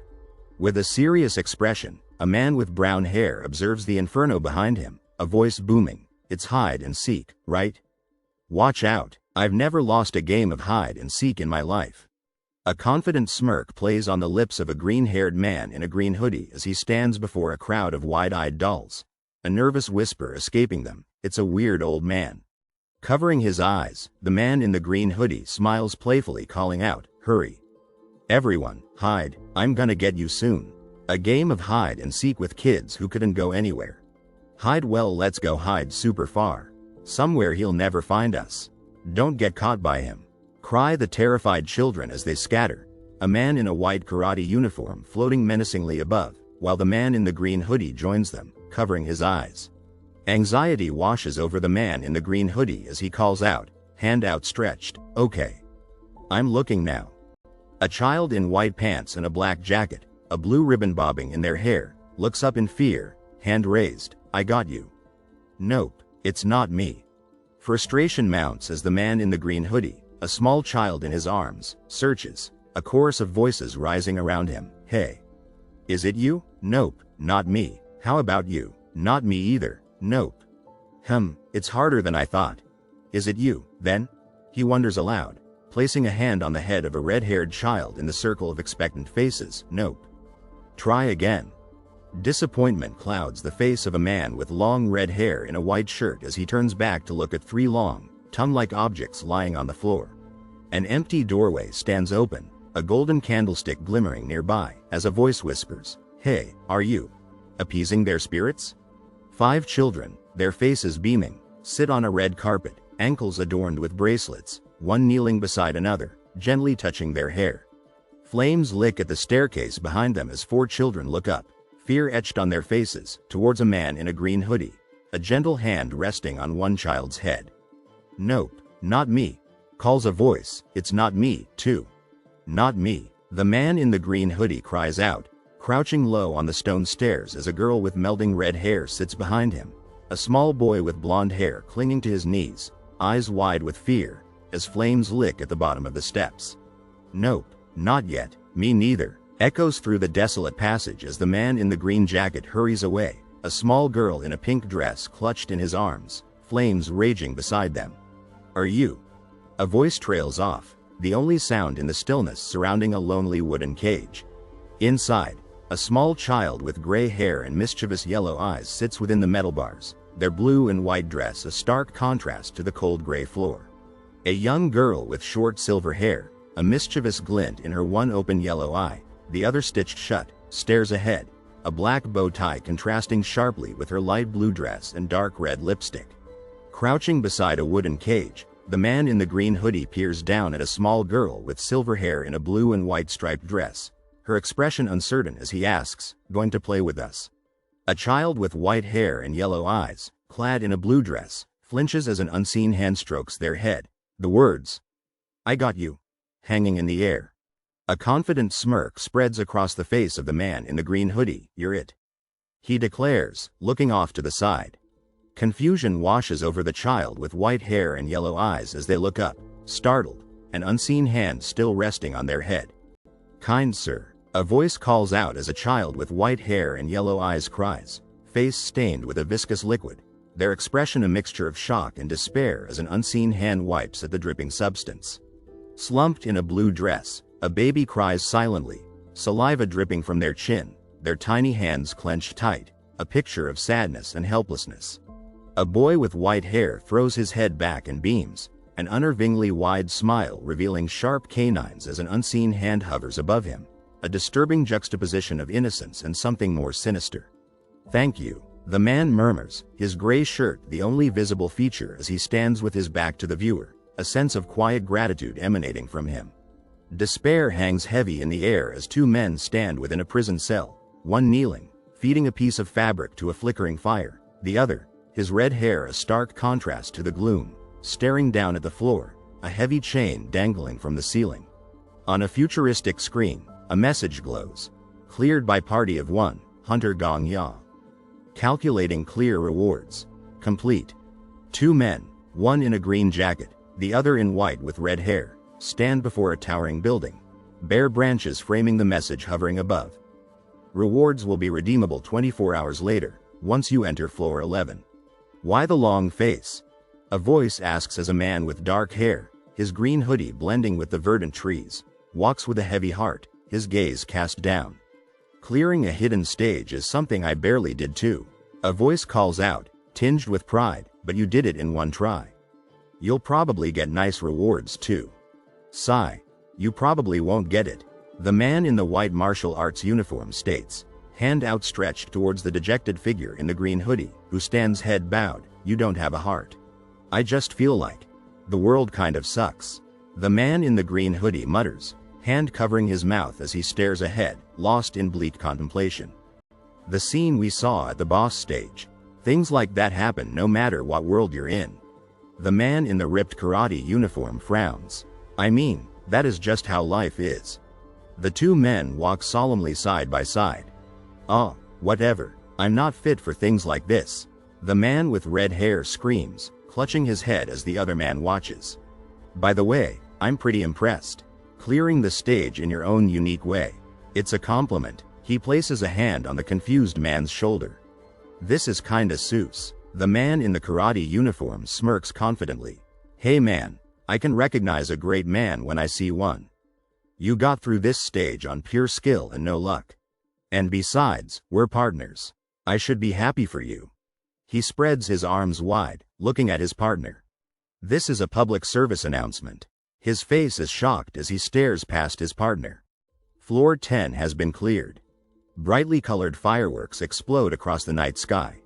With a serious expression, a man with brown hair observes the inferno behind him, a voice booming. It's hide and seek, right? Watch out, I've never lost a game of hide and seek in my life. A confident smirk plays on the lips of a green-haired man in a green hoodie as he stands before a crowd of wide-eyed dolls. A nervous whisper escaping them, it's a weird old man. Covering his eyes, the man in the green hoodie smiles playfully, calling out, hurry. Everyone, hide, I'm gonna get you soon. A game of hide and seek with kids who couldn't go anywhere. Hide well, let's go hide super far. Somewhere he'll never find us. Don't get caught by him. Cry the terrified children as they scatter. A man in a white karate uniform floating menacingly above, while the man in the green hoodie joins them, covering his eyes. Anxiety washes over the man in the green hoodie as he calls out, hand outstretched, okay. I'm looking now. A child in white pants and a black jacket, a blue ribbon bobbing in their hair, looks up in fear, hand raised, I got you. Nope, it's not me. Frustration mounts as the man in the green hoodie, a small child in his arms, searches, a chorus of voices rising around him. Hey. Is it you? Nope, not me. How about you? Not me either. Nope. It's harder than I thought. Is it you, then? He wonders aloud, placing a hand on the head of a red-haired child in the circle of expectant faces. Nope. Try again. Disappointment clouds the face of a man with long red hair in a white shirt as he turns back to look at three long, tongue-like objects lying on the floor. An empty doorway stands open, a golden candlestick glimmering nearby, as a voice whispers, hey, are you appeasing their spirits? 5 children, their faces beaming, sit on a red carpet, ankles adorned with bracelets, one kneeling beside another, gently touching their hair. Flames lick at the staircase behind them as 4 children look up, fear etched on their faces, towards a man in a green hoodie, a gentle hand resting on one child's head. Nope, not me, calls a voice. It's not me, too. Not me. The man in the green hoodie cries out, crouching low on the stone stairs as a girl with melting red hair sits behind him, a small boy with blonde hair clinging to his knees, eyes wide with fear, as flames lick at the bottom of the steps. Nope, not yet, me neither, echoes through the desolate passage as the man in the green jacket hurries away, a small girl in a pink dress clutched in his arms, flames raging beside them. Are you? A voice trails off, the only sound in the stillness surrounding a lonely wooden cage. Inside, a small child with gray hair and mischievous yellow eyes sits within the metal bars, their blue and white dress a stark contrast to the cold gray floor. A young girl with short silver hair, a mischievous glint in her one open yellow eye, the other stitched shut, stares ahead, a black bow tie contrasting sharply with her light blue dress and dark red lipstick. Crouching beside a wooden cage, the man in the green hoodie peers down at a small girl with silver hair in a blue and white striped dress, her expression uncertain as he asks, going to play with us? A child with white hair and yellow eyes, clad in a blue dress, flinches as an unseen hand strokes their head, the words, I got you, hanging in the air. A confident smirk spreads across the face of the man in the green hoodie. You're it. He declares, looking off to the side. Confusion washes over the child with white hair and yellow eyes as they look up, startled, an unseen hand still resting on their head. Kind sir, a voice calls out as a child with white hair and yellow eyes cries, face stained with a viscous liquid, their expression a mixture of shock and despair as an unseen hand wipes at the dripping substance. Slumped in a blue dress, a baby cries silently, saliva dripping from their chin, their tiny hands clenched tight, a picture of sadness and helplessness. A boy with white hair throws his head back and beams, an unnervingly wide smile revealing sharp canines as an unseen hand hovers above him, a disturbing juxtaposition of innocence and something more sinister. Thank you, the man murmurs, his gray shirt the only visible feature as he stands with his back to the viewer, a sense of quiet gratitude emanating from him. Despair hangs heavy in the air as two men stand within a prison cell, one kneeling, feeding a piece of fabric to a flickering fire, the other, his red hair a stark contrast to the gloom, staring down at the floor, a heavy chain dangling from the ceiling. On a futuristic screen, a message glows. Cleared by party of one, Hunter Gong Ya. Calculating clear rewards. Complete. Two men, one in a green jacket, the other in white with red hair, stand before a towering building, bare branches framing the message hovering above. Rewards will be redeemable 24 hours later, once you enter floor 11. Why the long face? A voice asks as a man with dark hair, his green hoodie blending with the verdant trees, walks with a heavy heart, his gaze cast down. Clearing a hidden stage is something I barely did too. A voice calls out, tinged with pride, but you did it in one try. You'll probably get nice rewards too. Sigh. You probably won't get it. The man in the white martial arts uniform states, hand outstretched towards the dejected figure in the green hoodie, who stands head bowed, you don't have a heart. I just feel like the world kind of sucks. The man in the green hoodie mutters, hand covering his mouth as he stares ahead, lost in bleak contemplation. The scene we saw at the boss stage. Things like that happen no matter what world you're in. The man in the ripped karate uniform frowns. I mean, that is just how life is. The two men walk solemnly side by side. Ah, whatever, I'm not fit for things like this. The man with red hair screams, clutching his head as the other man watches. By the way, I'm pretty impressed. Clearing the stage in your own unique way. It's a compliment. He places a hand on the confused man's shoulder. This is kinda Seuss. The man in the karate uniform smirks confidently. Hey man, I can recognize a great man when I see one. You got through this stage on pure skill and no luck. And besides, we're partners. I should be happy for you. He spreads his arms wide, looking at his partner. This is a public service announcement. His face is shocked as he stares past his partner. Floor 10 has been cleared. Brightly colored fireworks explode across the night sky.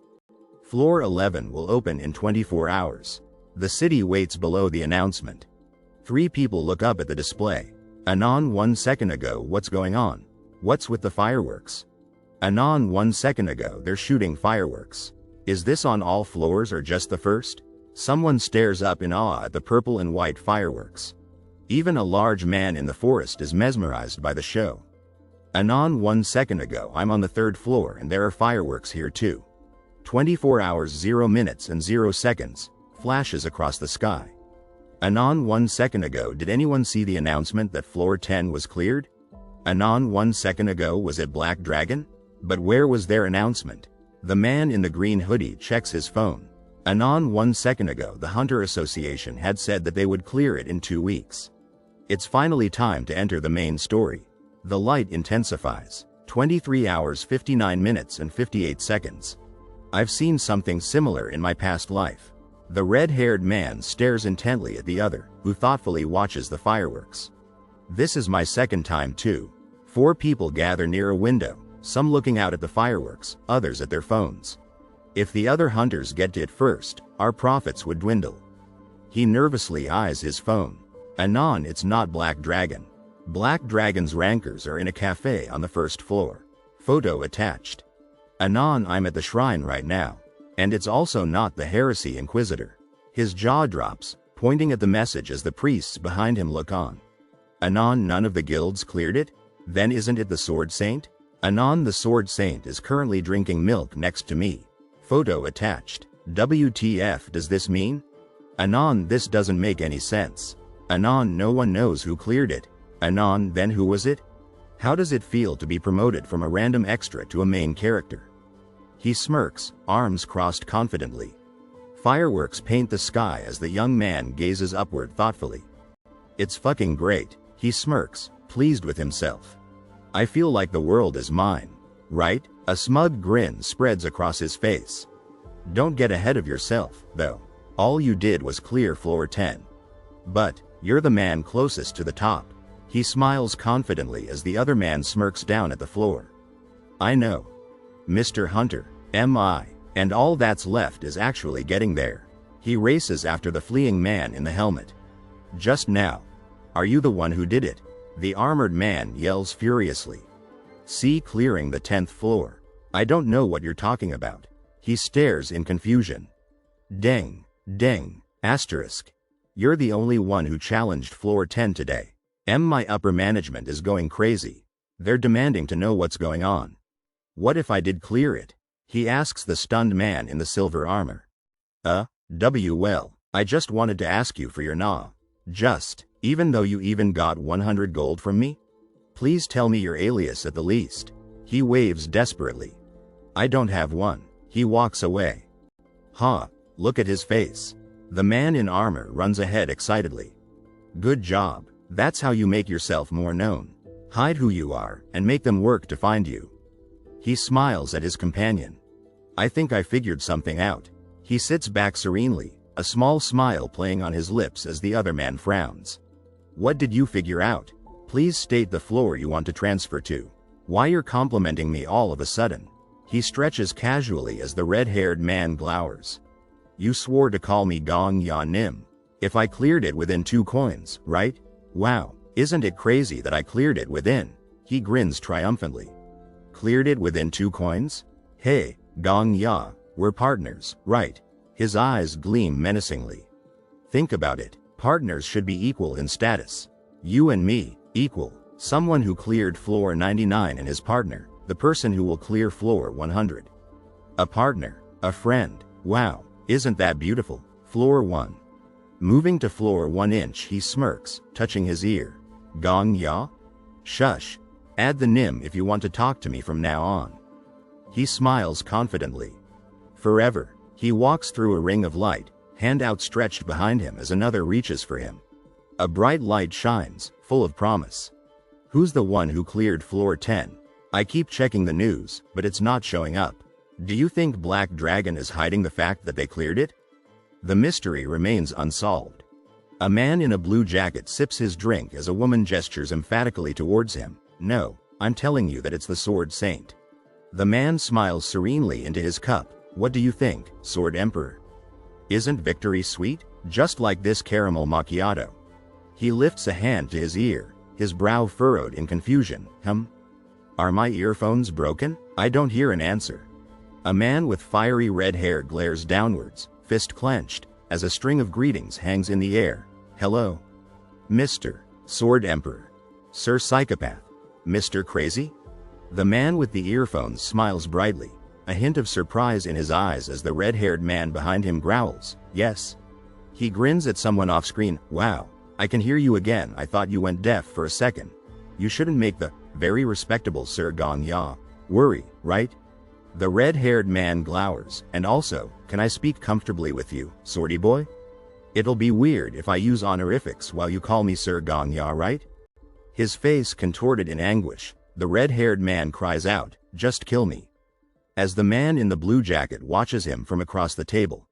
Floor 11 will open in 24 hours. The city waits below the announcement. Three people look up at the display. Anon 1 second ago, what's going on? What's with the fireworks? Anon 1 second ago, they're shooting fireworks. Is this on all floors or just the first? Someone stares up in awe at the purple and white fireworks. Even a large man in the forest is mesmerized by the show. Anon 1 second ago, I'm on the third floor and there are fireworks here too. 24 hours 0 minutes and 0 seconds, flashes across the sky. Anon 1 second ago, did anyone see the announcement that floor 10 was cleared? Anon 1 second ago, was it Black Dragon? But where was their announcement? The man in the green hoodie checks his phone. Anon 1 second ago, the Hunter Association had said that they would clear it in 2 weeks. It's finally time to enter the main story. The light intensifies. 23 hours 59 minutes and 58 seconds. I've seen something similar in my past life. The red-haired man stares intently at the other, who thoughtfully watches the fireworks. This is my second time too. 4 people gather near a window, some looking out at the fireworks, others at their phones. If the other hunters get to it first, our profits would dwindle. He nervously eyes his phone. Anon, it's not Black Dragon. Black Dragon's rankers are in a cafe on the first floor. Photo attached. Anon, I'm at the shrine right now. And it's also not the Heresy Inquisitor. His jaw drops, pointing at the message as the priests behind him look on. Anon, none of the guilds cleared it? Then isn't it the Sword Saint? Anon, the Sword Saint is currently drinking milk next to me. Photo attached. WTF does this mean? Anon, this doesn't make any sense. Anon, no one knows who cleared it. Anon, then who was it? How does it feel to be promoted from a random extra to a main character? He smirks, arms crossed confidently. Fireworks paint the sky as the young man gazes upward thoughtfully. It's fucking great, he smirks, pleased with himself. I feel like the world is mine. Right? A smug grin spreads across his face. Don't get ahead of yourself, though. All you did was clear floor 10. But, you're the man closest to the top. He smiles confidently as the other man smirks down at the floor. I know. Mr. Hunter, M.I., and all that's left is actually getting there. He races after the fleeing man in the helmet. Just now. Are you the one who did it? The armored man yells furiously. See, clearing the 10th floor. I don't know what you're talking about. He stares in confusion. Deng, deng, asterisk. You're the only one who challenged floor 10 today. My upper management is going crazy. They're demanding to know what's going on. What if I did clear it? He asks the stunned man in the silver armor. Well, I just wanted to ask you for your even though you even got 100 gold from me? Please tell me your alias at the least. He waves desperately. I don't have one. He walks away. Look at his face. The man in armor runs ahead excitedly. Good job. That's how you make yourself more known. Hide who you are, and make them work to find you. He smiles at his companion. I think I figured something out. He sits back serenely, a small smile playing on his lips as the other man frowns. What did you figure out? Please state the floor you want to transfer to. Why you're complimenting me all of a sudden? He stretches casually as the red-haired man glowers. You swore to call me Gong Ya Nim. If I cleared it within 2 coins, right? Wow, isn't it crazy that I cleared it within? He grins triumphantly. Cleared it within 2 coins? Hey, Gong Ya, we're partners, right? His eyes gleam menacingly. Think about it, partners should be equal in status. You and me, equal. Someone who cleared floor 99 and his partner, the person who will clear floor 100. A partner, a friend, wow, isn't that beautiful? Floor 1. Moving to floor 1 inch, he smirks, touching his ear. Gong Ya? Shush. Add the Nim if you want to talk to me from now on. He smiles confidently. Forever. He walks through a ring of light, hand outstretched behind him as another reaches for him. A bright light shines, full of promise. Who's the one who cleared floor 10? I keep checking the news, but it's not showing up. Do you think Black Dragon is hiding the fact that they cleared it? The mystery remains unsolved. A man in a blue jacket sips his drink as a woman gestures emphatically towards him. No, I'm telling you that it's the Sword Saint. The man smiles serenely into his cup. What do you think, Sword Emperor? Isn't victory sweet? Just like this caramel macchiato. He lifts a hand to his ear, his brow furrowed in confusion. Are my earphones broken? I don't hear an answer. A man with fiery red hair glares downwards, fist clenched, as a string of greetings hangs in the air. Hello? Mr. Sword Emperor. Sir Psychopath. Mr. Crazy? The man with the earphones smiles brightly, a hint of surprise in his eyes as the red-haired man behind him growls, yes. He grins at someone off-screen. Wow, I can hear you again. I thought you went deaf for a second. You shouldn't make the very respectable Sir Gong Ya worry, right? The red-haired man glowers. And also, can I speak comfortably with you, Swordy boy? It'll be weird if I use honorifics while you call me Sir Gong Ya, right? His face contorted in anguish, the red-haired man cries out, just kill me. As the man in the blue jacket watches him from across the table.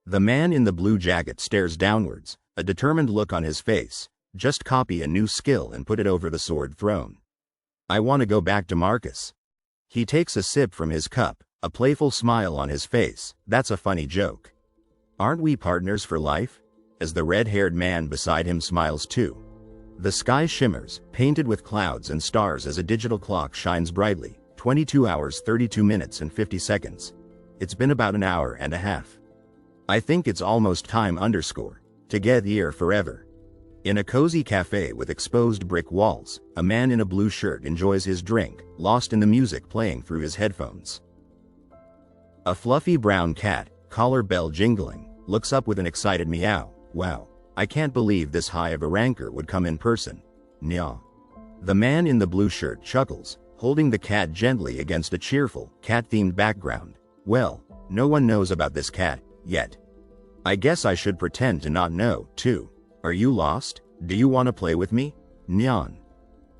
The man in the blue jacket stares downwards, a determined look on his face. Just copy a new skill and put it over the sword throne. I want to go back to Marcus. He takes a sip from his cup, a playful smile on his face. That's a funny joke. Aren't we partners for life? As the red-haired man beside him smiles too. The sky shimmers, painted with clouds and stars as a digital clock shines brightly. 22 hours 32 minutes and 50 seconds. It's been about an hour and a half. I think it's almost time to get here forever. In a cozy cafe with exposed brick walls, a man in a blue shirt enjoys his drink, lost in the music playing through his headphones. A fluffy brown cat, collar bell jingling, looks up with an excited meow. Wow, I can't believe this high of a ranker would come in person. Nya. The man in the blue shirt chuckles, holding the cat gently against a cheerful, cat-themed background. Well, no one knows about this cat, yet. I guess I should pretend to not know, too. Are you lost? Do you want to play with me? Nyan.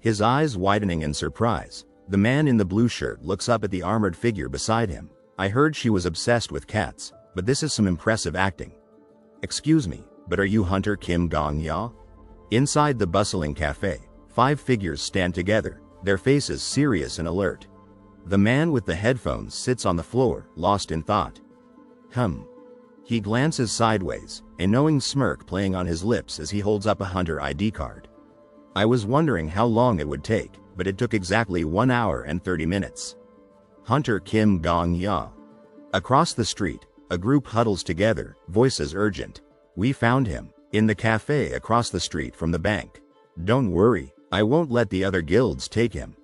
His eyes widening in surprise, the man in the blue shirt looks up at the armored figure beside him. I heard she was obsessed with cats, but this is some impressive acting. Excuse me, but are you Hunter Kim Gong Ya? Inside the bustling cafe, 5 figures stand together, their faces serious and alert. The man with the headphones sits on the floor, lost in thought. He glances sideways, a knowing smirk playing on his lips as he holds up a hunter ID card. I was wondering how long it would take, but it took exactly 1 hour and 30 minutes. Hunter Kim Gong-ya. Across the street, a group huddles together, voices urgent. We found him, in the cafe across the street from the bank. Don't worry, I won't let the other guilds take him.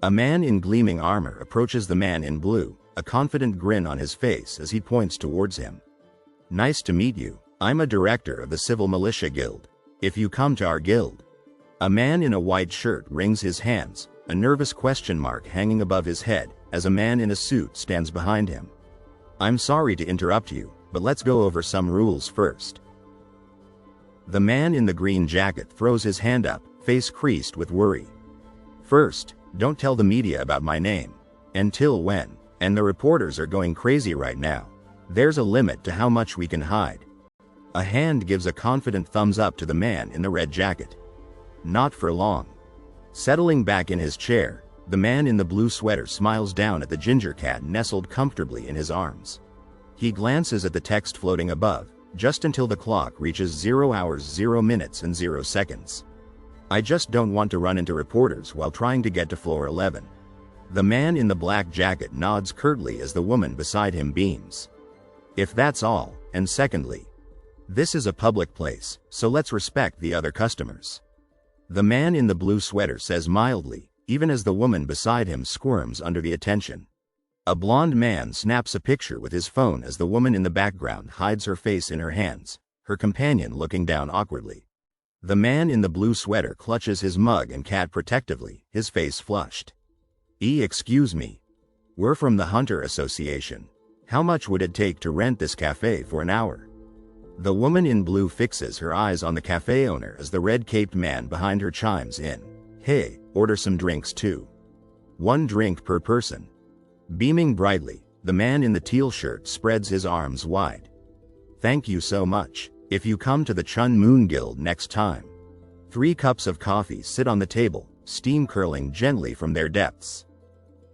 A man in gleaming armor approaches the man in blue, a confident grin on his face as he points towards him. Nice to meet you, I'm a director of the Civil Militia Guild. If you come to our guild. A man in a white shirt wrings his hands, a nervous question mark hanging above his head, as a man in a suit stands behind him. I'm sorry to interrupt you, but let's go over some rules first. The man in the green jacket throws his hand up, face creased with worry. First, don't tell the media about my name. Until when? And the reporters are going crazy right now. There's a limit to how much we can hide. A hand gives a confident thumbs up to the man in the red jacket. Not for long. Settling back in his chair, the man in the blue sweater smiles down at the ginger cat nestled comfortably in his arms. He glances at the text floating above, just until the clock reaches 0 hours 0 minutes and 0 seconds. I just don't want to run into reporters while trying to get to floor 11. The man in the black jacket nods curtly as the woman beside him beams. If that's all, and secondly, this is a public place, so let's respect the other customers. The man in the blue sweater says mildly, even as the woman beside him squirms under the attention. A blonde man snaps a picture with his phone as the woman in the background hides her face in her hands, her companion looking down awkwardly. The man in the blue sweater clutches his mug and cat protectively, his face flushed. Excuse me. We're from the Hunter Association. How much would it take to rent this cafe for an hour? The woman in blue fixes her eyes on the cafe owner as the red-caped man behind her chimes in. Hey, order some drinks too. 1 drink per person. Beaming brightly, the man in the teal shirt spreads his arms wide. Thank you so much. If you come to the Chun Moon Guild next time. 3 cups of coffee sit on the table, steam curling gently from their depths.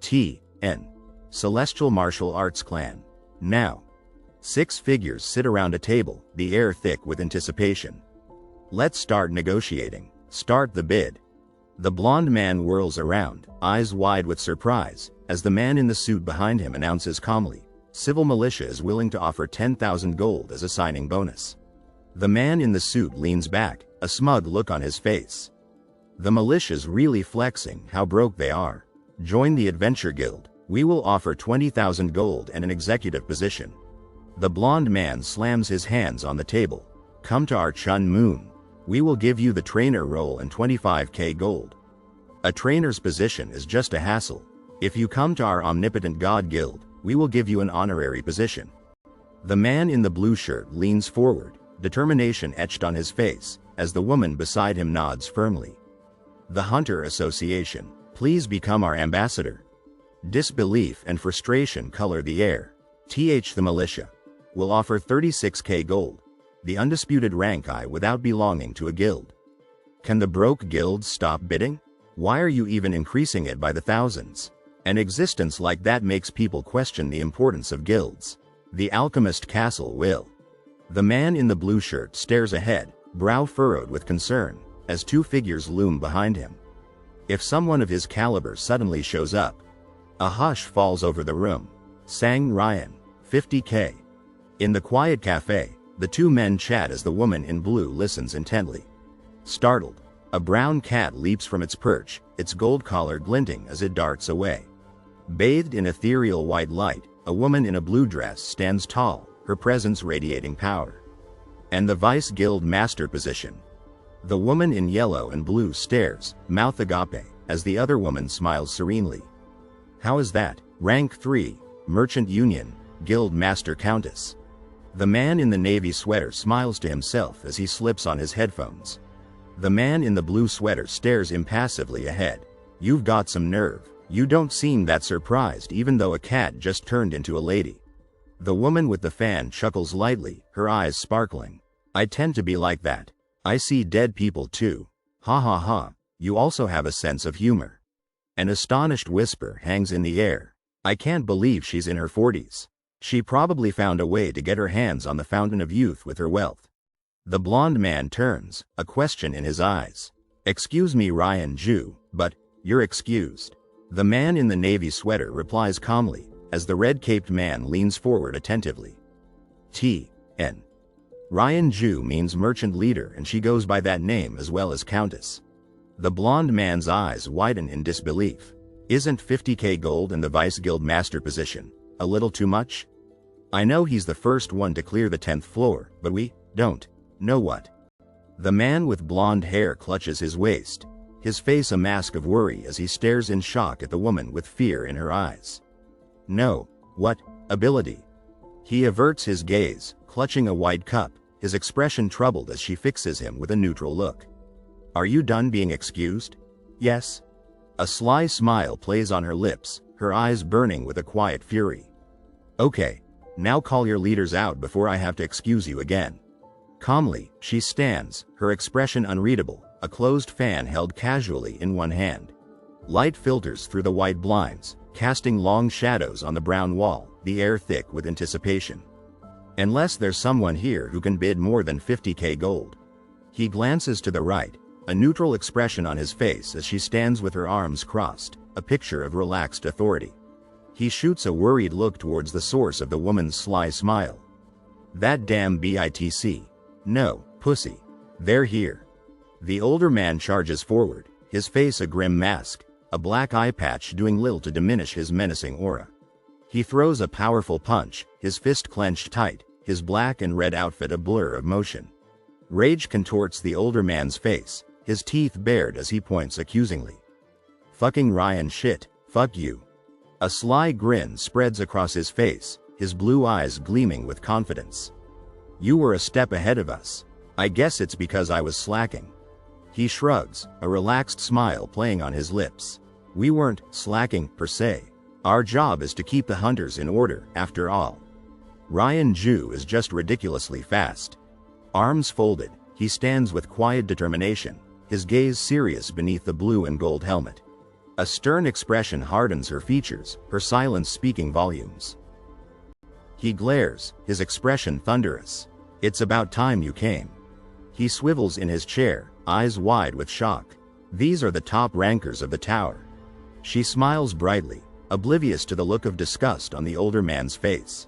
T.N. Celestial Martial Arts Clan. Now. 6 figures sit around a table, the air thick with anticipation. Let's start negotiating. Start the bid. The blonde man whirls around, eyes wide with surprise, as the man in the suit behind him announces calmly, Civil Militia is willing to offer 10,000 gold as a signing bonus. The man in the suit leans back, a smug look on his face. The militia's really flexing how broke they are. Join the Adventure Guild. We will offer 20,000 gold and an executive position. The blonde man slams his hands on the table. Come to our Chun Moon. We will give you the trainer role and 25k gold. A trainer's position is just a hassle. If you come to our Omnipotent God Guild, we will give you an honorary position. The man in the blue shirt leans forward, determination etched on his face, as the woman beside him nods firmly. The Hunter Association, please become our ambassador. Disbelief and frustration color the air. The militia will offer 36k gold, the undisputed rank I without belonging to a guild. Can the broke guilds stop bidding? Why are you even increasing it by the thousands? An existence like that makes people question the importance of guilds. The Alchemist Castle will. The man in the blue shirt stares ahead, brow furrowed with concern, as 2 figures loom behind him. If someone of his caliber suddenly shows up. A hush falls over the room. Sang Ryan, 50k. In the quiet cafe, the 2 men chat as the woman in blue listens intently. Startled, a brown cat leaps from its perch, its gold collar glinting as it darts away. Bathed in ethereal white light, a woman in a blue dress stands tall, her presence radiating power. And the Vice Guild Master position. The woman in yellow and blue stares, mouth agape, as the other woman smiles serenely. How is that? Rank 3, Merchant Union, Guild Master Countess. The man in the navy sweater smiles to himself as he slips on his headphones. The man in the blue sweater stares impassively ahead. You've got some nerve. You don't seem that surprised even though a cat just turned into a lady. The woman with the fan chuckles lightly, her eyes sparkling. I tend to be like that. I see dead people too. Ha ha ha, you also have a sense of humor. An astonished whisper hangs in the air. I can't believe she's in her 40s. She probably found a way to get her hands on the fountain of youth with her wealth. The blonde man turns, a question in his eyes. Excuse me, Ryan Ju, but you're excused. The man in the navy sweater replies calmly, as the red-caped man leans forward attentively. T.N. Ryan Ju means merchant leader, and she goes by that name as well as countess. The blonde man's eyes widen in disbelief. Isn't 50k gold in the Vice Guild master position a little too much? I know he's the first one to clear the 10th floor, but we don't know what. The man with blonde hair clutches his waist, his face a mask of worry as he stares in shock at the woman with fear in her eyes. No, what ability? He averts his gaze, clutching a white cup, his expression troubled as she fixes him with a neutral look. Are you done being excused? Yes. A sly smile plays on her lips, her eyes burning with a quiet fury. Okay, now call your leaders out before I have to excuse you again. Calmly, she stands, her expression unreadable, a closed fan held casually in one hand. Light filters through the white blinds, casting long shadows on the brown wall, the air thick with anticipation. Unless there's someone here who can bid more than 50k gold. He glances to the right, a neutral expression on his face as she stands with her arms crossed, a picture of relaxed authority. He shoots a worried look towards the source of the woman's sly smile. That damn bitch. No, pussy. They're here. The older man charges forward, his face a grim mask, a black eye patch doing little to diminish his menacing aura. He throws a powerful punch, his fist clenched tight, his black and red outfit a blur of motion. Rage contorts the older man's face, his teeth bared as he points accusingly. Fucking Ryan shit, fuck you. A sly grin spreads across his face, his blue eyes gleaming with confidence. You were a step ahead of us. I guess it's because I was slacking. He shrugs, a relaxed smile playing on his lips. We weren't slacking, per se. Our job is to keep the hunters in order, after all. Ryan Ju is just ridiculously fast. Arms folded, he stands with quiet determination, his gaze serious beneath the blue and gold helmet. A stern expression hardens her features, her silence speaking volumes. He glares, his expression thunderous. It's about time you came. He swivels in his chair, eyes wide with shock. These are the top rankers of the tower. She smiles brightly, oblivious to the look of disgust on the older man's face.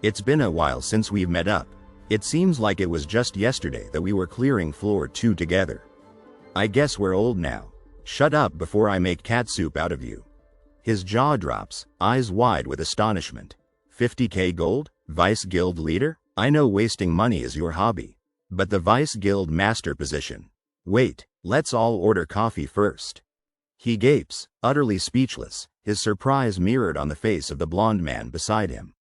It's been a while since we've met up. It seems like it was just yesterday that we were clearing floor 2 together. I guess we're old now. Shut up before I make cat soup out of you. His jaw drops, eyes wide with astonishment. 50k gold? Vice Guild leader? I know wasting money is your hobby. But the Vice Guild master position. Wait, let's all order coffee first. He gapes, utterly speechless, his surprise mirrored on the face of the blonde man beside him.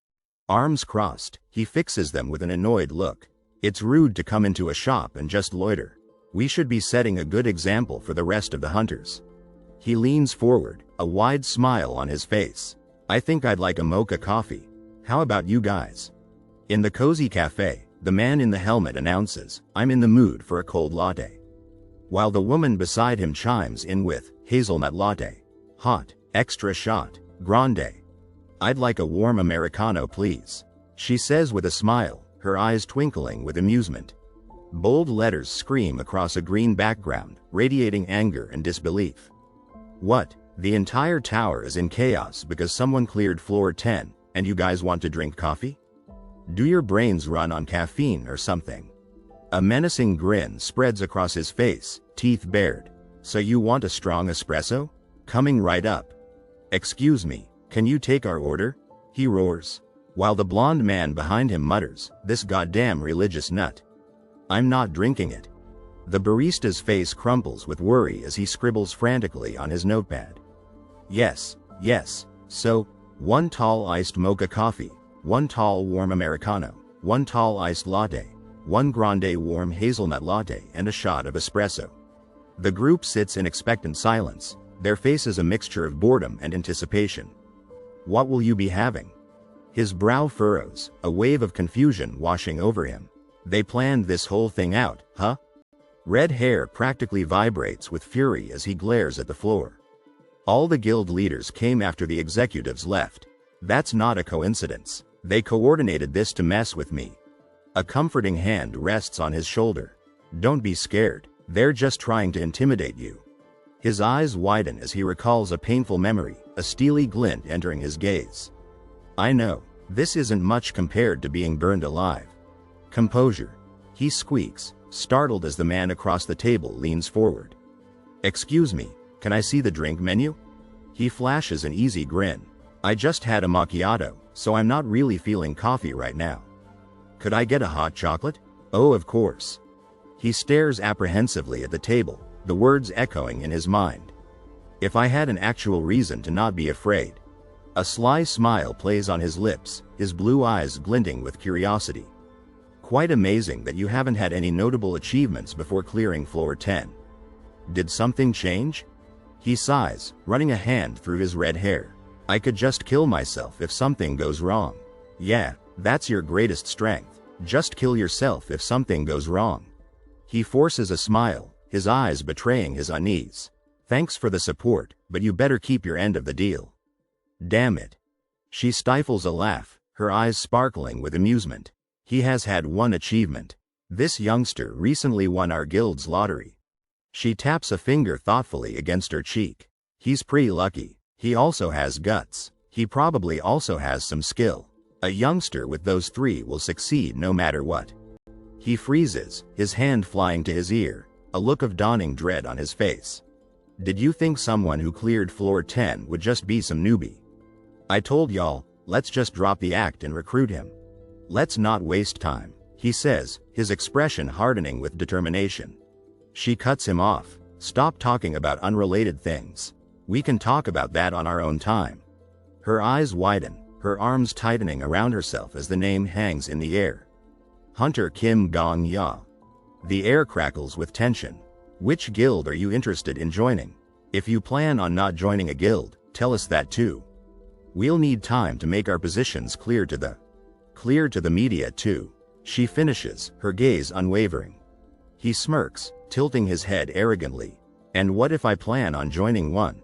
Arms crossed, he fixes them with an annoyed look. It's rude to come into a shop and just loiter. We should be setting a good example for the rest of the hunters. He leans forward, a wide smile on his face. I think I'd like a mocha coffee. How about you guys? In the cozy cafe, the man in the helmet announces, I'm in the mood for a cold latte. While the woman beside him chimes in with, hazelnut latte. Hot, extra shot, grande. I'd like a warm Americano please. She says with a smile, her eyes twinkling with amusement. Bold letters scream across a green background, radiating anger and disbelief. What? The entire tower is in chaos because someone cleared floor 10, and you guys want to drink coffee? Do your brains run on caffeine or something? A menacing grin spreads across his face, teeth bared. So you want a strong espresso? Coming right up. Excuse me, can you take our order? He roars. While the blonde man behind him mutters, this goddamn religious nut. I'm not drinking it. The barista's face crumples with worry as he scribbles frantically on his notepad. Yes, so, 1 tall iced mocha coffee, 1 tall warm Americano, 1 tall iced latte, 1 grande warm hazelnut latte and a shot of espresso. The group sits in expectant silence, their faces a mixture of boredom and anticipation. What will you be having? His brow furrows, a wave of confusion washing over him. They planned this whole thing out, huh? Red hair practically vibrates with fury as he glares at the floor. All the guild leaders came after the executives left. That's not a coincidence. They coordinated this to mess with me. A comforting hand rests on his shoulder. Don't be scared, they're just trying to intimidate you. His eyes widen as he recalls a painful memory, a steely glint entering his gaze. I know, this isn't much compared to being burned alive. Composure. He squeaks, startled as the man across the table leans forward. Excuse me, can I see the drink menu? He flashes an easy grin. I just had a macchiato, so I'm not really feeling coffee right now. Could I get a hot chocolate? Oh, of course. He stares apprehensively at the table, the words echoing in his mind. If I had an actual reason to not be afraid. A sly smile plays on his lips, his blue eyes glinting with curiosity. Quite amazing that you haven't had any notable achievements before clearing floor 10. Did something change? He sighs, running a hand through his red hair. I could just kill myself if something goes wrong. Yeah, that's your greatest strength. Just kill yourself if something goes wrong. He forces a smile, his eyes betraying his unease. Thanks for the support, but you better keep your end of the deal. Damn it. She stifles a laugh, her eyes sparkling with amusement. He has had one achievement. This youngster recently won our guild's lottery. She taps a finger thoughtfully against her cheek. He's pretty lucky. He also has guts. He probably also has some skill. A youngster with those three will succeed no matter what. He freezes, his hand flying to his ear, a look of dawning dread on his face. Did you think someone who cleared floor 10 would just be some newbie? I told y'all, let's just drop the act and recruit him. Let's not waste time, he says, his expression hardening with determination. She cuts him off. Stop talking about unrelated things. We can talk about that on our own time. Her eyes widen, her arms tightening around herself as the name hangs in the air. Hunter Kim Gong-ya. The air crackles with tension. Which guild are you interested in joining? If you plan on not joining a guild, tell us that too. We'll need time to make our positions clear to the media too. She finishes, her gaze unwavering. He smirks, tilting his head arrogantly. And what if I plan on joining one?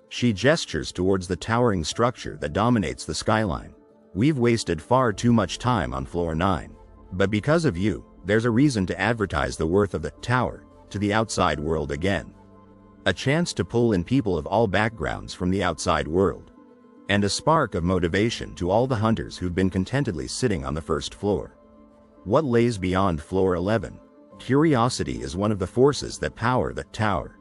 She gestures towards the towering structure that dominates the skyline. We've wasted far too much time on floor 9. But because of you, there's a reason to advertise the worth of the tower to the outside world again. A chance to pull in people of all backgrounds from the outside world. And a spark of motivation to all the hunters who've been contentedly sitting on the first floor. What lays beyond floor 11? Curiosity is one of the forces that power the tower.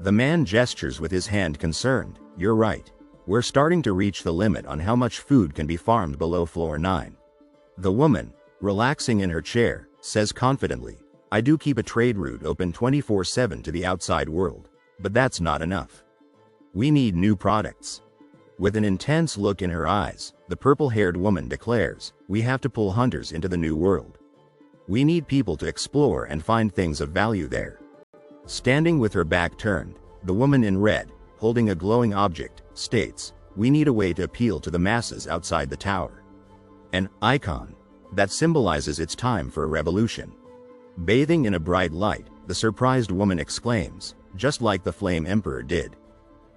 The man gestures with his hand concerned. You're right. We're starting to reach the limit on how much food can be farmed below floor 9. The woman, relaxing in her chair, says confidently, I do keep a trade route open 24/7 to the outside world, but that's not enough. We need new products. With an intense look in her eyes, the purple-haired woman declares, we have to pull hunters into the new world. We need people to explore and find things of value there. Standing with her back turned, the woman in red, holding a glowing object, states, we need a way to appeal to the masses outside the tower. An icon that symbolizes it's time for a revolution. Bathing in a bright light, the surprised woman exclaims, just like the Flame Emperor did.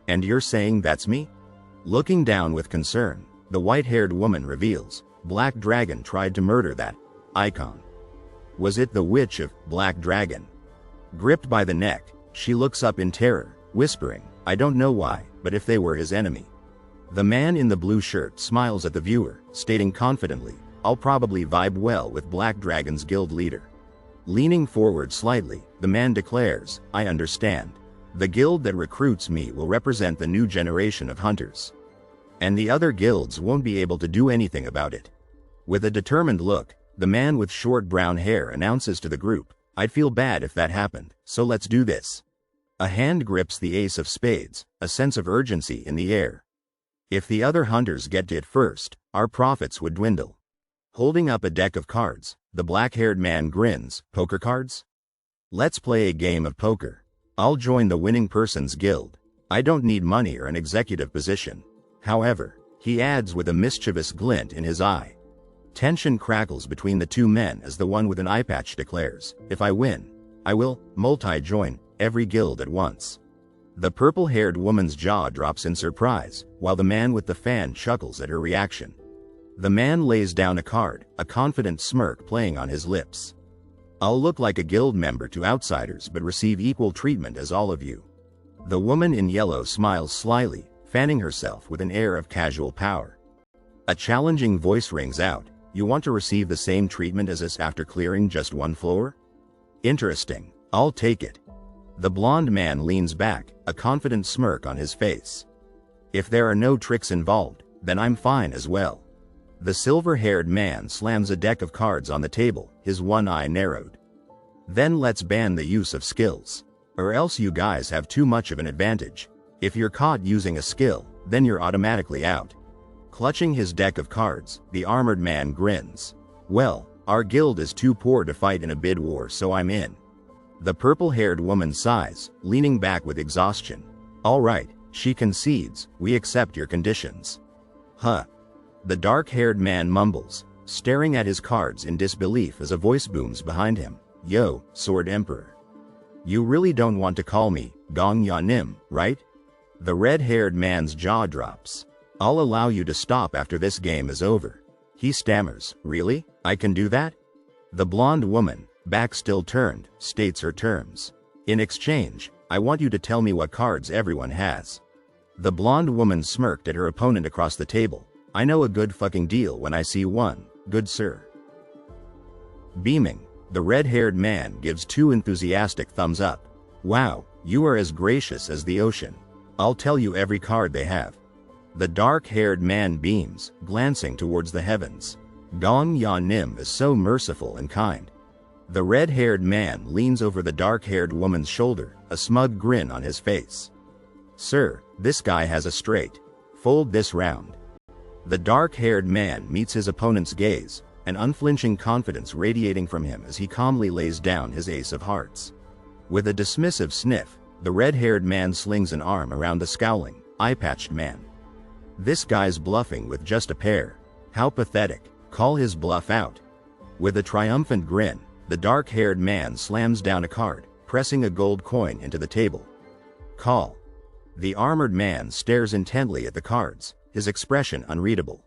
And you're saying that's me? Looking down with concern, the white-haired woman reveals, Black Dragon tried to murder that icon. Was it the Witch of Black Dragon? Gripped by the neck, she looks up in terror, whispering, I don't know why, but if they were his enemy. The man in the blue shirt smiles at the viewer, stating confidently, I'll probably vibe well with Black Dragon's guild leader. Leaning forward slightly, the man declares, I understand. The guild that recruits me will represent the new generation of hunters. And the other guilds won't be able to do anything about it. With a determined look, the man with short brown hair announces to the group, I'd feel bad if that happened, so let's do this. A hand grips the ace of spades, a sense of urgency in the air. If the other hunters get to it first, our profits would dwindle. Holding up a deck of cards, the black-haired man grins, poker cards? Let's play a game of poker. I'll join the winning person's guild. I don't need money or an executive position. However, he adds with a mischievous glint in his eye. Tension crackles between the two men as the one with an eye patch declares, if I win, I will multi-join every guild at once. The purple-haired woman's jaw drops in surprise, while the man with the fan chuckles at her reaction. The man lays down a card, a confident smirk playing on his lips. I'll look like a guild member to outsiders but receive equal treatment as all of you. The woman in yellow smiles slyly, fanning herself with an air of casual power. A challenging voice rings out. You want to receive the same treatment as us after clearing just one floor? Interesting. I'll take it. The blonde man leans back, a confident smirk on his face. If there are no tricks involved, then I'm fine as well. The silver-haired man slams a deck of cards on the table, his one eye narrowed. Then let's ban the use of skills. Or else you guys have too much of an advantage. If you're caught using a skill, then you're automatically out. Clutching his deck of cards, the armored man grins. Well, our guild is too poor to fight in a bid war, so I'm in. The purple-haired woman sighs, leaning back with exhaustion. All right, she concedes, we accept your conditions. Huh. The dark-haired man mumbles, staring at his cards in disbelief as a voice booms behind him. Yo, Sword Emperor. You really don't want to call me Gong Ya Nim, right? The red-haired man's jaw drops. I'll allow you to stop after this game is over. He stammers, really? I can do that? The blonde woman, back still turned, states her terms. In exchange, I want you to tell me what cards everyone has. The blonde woman smirked at her opponent across the table. I know a good fucking deal when I see one, good sir. Beaming, the red-haired man gives two enthusiastic thumbs up. Wow, you are as gracious as the ocean. I'll tell you every card they have. The dark-haired man beams, glancing towards the heavens. Gong Ya Nim is so merciful and kind. The red-haired man leans over the dark-haired woman's shoulder, a smug grin on his face. Sir, this guy has a straight. Fold this round. The dark-haired man meets his opponent's gaze, an unflinching confidence radiating from him as he calmly lays down his ace of hearts. With a dismissive sniff, the red-haired man slings an arm around the scowling, eye-patched man. This guy's bluffing with just a pair. How pathetic. Call his bluff out. With a triumphant grin, the dark-haired man slams down a card, pressing a gold coin into the table. Call. The armored man stares intently at the cards, his expression unreadable.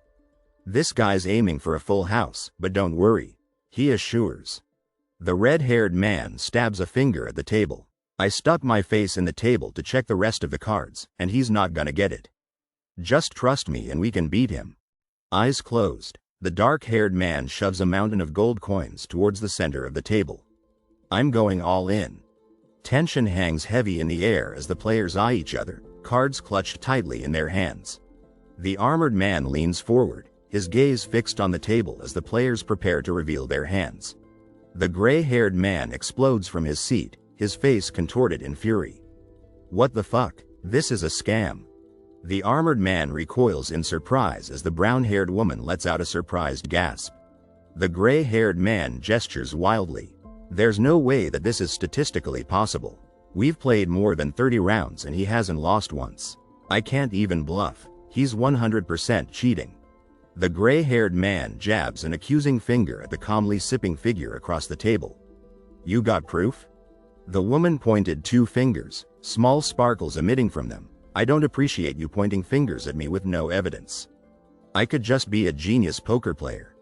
This guy's aiming for a full house, but don't worry. He assures. The red-haired man stabs a finger at the table. I stuck my face in the table to check the rest of the cards, and he's not gonna get it. Just trust me and we can beat him. Eyes closed, the dark-haired man shoves a mountain of gold coins towards the center of the table. I'm going all in. Tension hangs heavy in the air as the players eye each other, cards clutched tightly in their hands. The armored man leans forward, his gaze fixed on the table as the players prepare to reveal their hands. The gray-haired man explodes from his seat, his face contorted in fury. What the fuck? This is a scam. The armored man recoils in surprise as the brown-haired woman lets out a surprised gasp. The gray-haired man gestures wildly. There's no way that this is statistically possible. We've played more than 30 rounds and he hasn't lost once. I can't even bluff. He's 100% cheating. The gray-haired man jabs an accusing finger at the calmly sipping figure across the table. You got proof? The woman pointed two fingers, small sparkles emitting from them. I don't appreciate you pointing fingers at me with no evidence. I could just be a genius poker player.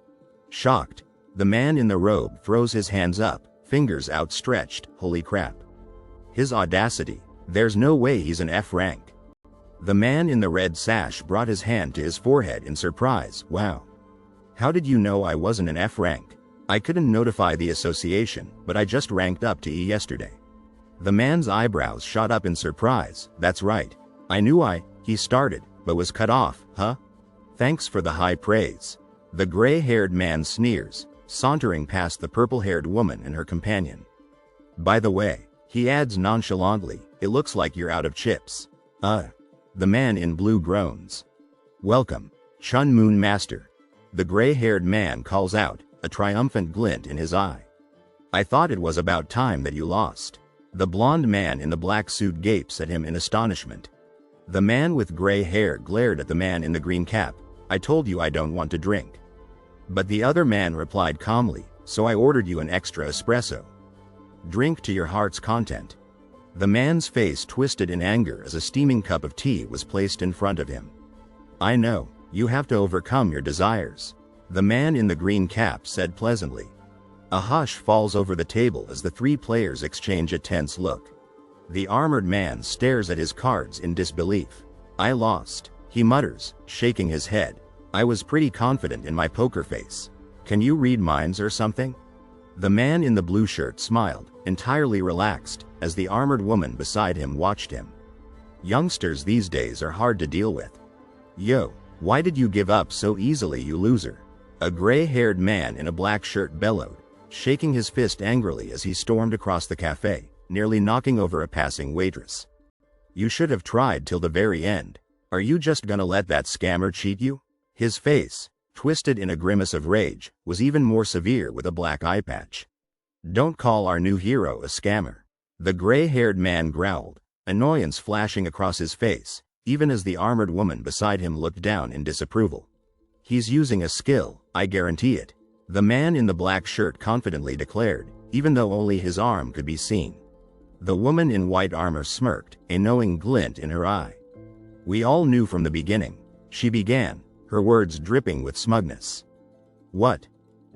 Shocked, the man in the robe throws his hands up, fingers outstretched. Holy crap. His audacity. There's no way he's an F rank. The man in the red sash brought his hand to his forehead in surprise. Wow. How did you know I wasn't an F rank? I couldn't notify the association, but I just ranked up to E yesterday. The man's eyebrows shot up in surprise. That's right. I knew he started, but was cut off, huh? Thanks for the high praise. The gray-haired man sneers, sauntering past the purple-haired woman and her companion. By the way, he adds nonchalantly, it looks like you're out of chips. The man in blue groans. Welcome, Chun Moon Master. The gray-haired man calls out, a triumphant glint in his eye. I thought it was about time that you lost. The blonde man in the black suit gapes at him in astonishment. The man with gray hair glared at the man in the green cap. I told you I don't want to drink. But the other man replied calmly, so I ordered you an extra espresso. Drink to your heart's content. The man's face twisted in anger as a steaming cup of tea was placed in front of him. I know, you have to overcome your desires. The man in the green cap said pleasantly. A hush falls over the table as the three players exchange a tense look. The armored man stares at his cards in disbelief. I lost, he mutters, shaking his head. I was pretty confident in my poker face. Can you read minds or something? The man in the blue shirt smiled, entirely relaxed, as the armored woman beside him watched him. Youngsters these days are hard to deal with. Yo, why did you give up so easily, you loser? A gray-haired man in a black shirt bellowed, shaking his fist angrily as he stormed across the cafe, nearly knocking over a passing waitress. You should have tried till the very end. Are you just gonna let that scammer cheat you? His face, twisted in a grimace of rage, was even more severe with a black eye patch. Don't call our new hero a scammer. The gray-haired man growled, annoyance flashing across his face, even as the armored woman beside him looked down in disapproval. He's using a skill, I guarantee it. The man in the black shirt confidently declared, even though only his arm could be seen. The woman in white armor smirked, a knowing glint in her eye. We all knew from the beginning, she began, her words dripping with smugness. What?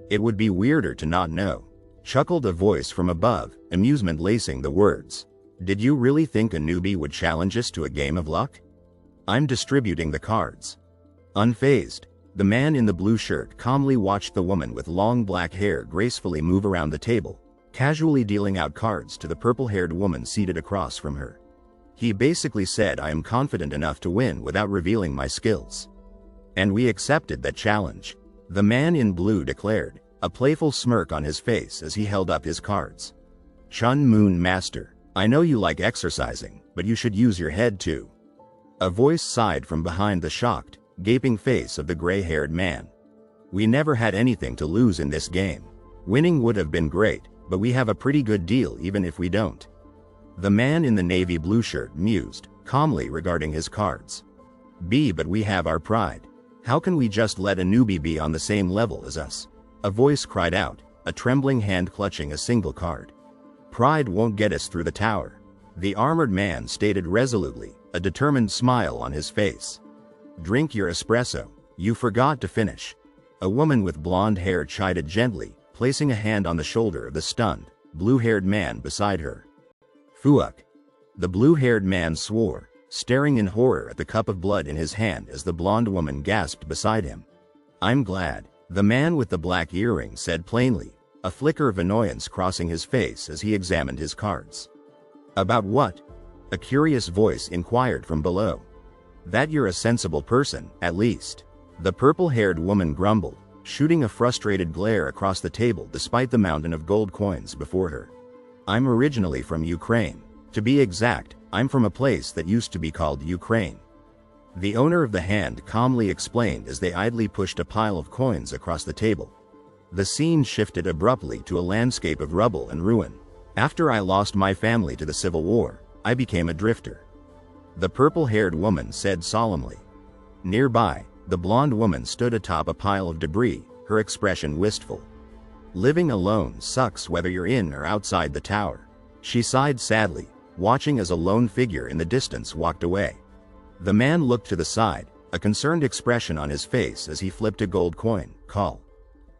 It would be weirder to not know, chuckled a voice from above, amusement lacing the words. Did you really think a newbie would challenge us to a game of luck? I'm distributing the cards. Unfazed, the man in the blue shirt calmly watched the woman with long black hair gracefully move around the table, casually dealing out cards to the purple-haired woman seated across from her. He basically said, I am confident enough to win without revealing my skills. And we accepted that challenge, the man in blue declared, a playful smirk on his face as he held up his cards. Chun Moon Master, I know you like exercising, but you should use your head too. A voice sighed from behind the shocked, gaping face of the gray-haired man. We never had anything to lose in this game. Winning would have been great, but we have a pretty good deal even if we don't. The man in the navy blue shirt mused, calmly regarding his cards. But we have our pride. How can we just let a newbie be on the same level as us? A voice cried out, a trembling hand clutching a single card. Pride won't get us through the tower. The armored man stated resolutely, a determined smile on his face. Drink your espresso, you forgot to finish. A woman with blonde hair chided gently, placing a hand on the shoulder of the stunned, blue-haired man beside her. Fuck. The blue-haired man swore, staring in horror at the cup of blood in his hand as the blonde woman gasped beside him. I'm glad, the man with the black earring said plainly, a flicker of annoyance crossing his face as he examined his cards. About what? A curious voice inquired from below. That you're a sensible person, at least. The purple-haired woman grumbled, shooting a frustrated glare across the table despite the mountain of gold coins before her. I'm originally from Ukraine. To be exact, I'm from a place that used to be called Ukraine. The owner of the hand calmly explained as they idly pushed a pile of coins across the table. The scene shifted abruptly to a landscape of rubble and ruin. After I lost my family to the Civil War, I became a drifter. The purple-haired woman said solemnly. Nearby, the blonde woman stood atop a pile of debris, her expression wistful. Living alone sucks whether you're in or outside the tower. She sighed sadly, watching as a lone figure in the distance walked away. The man looked to the side, a concerned expression on his face as he flipped a gold coin. Call.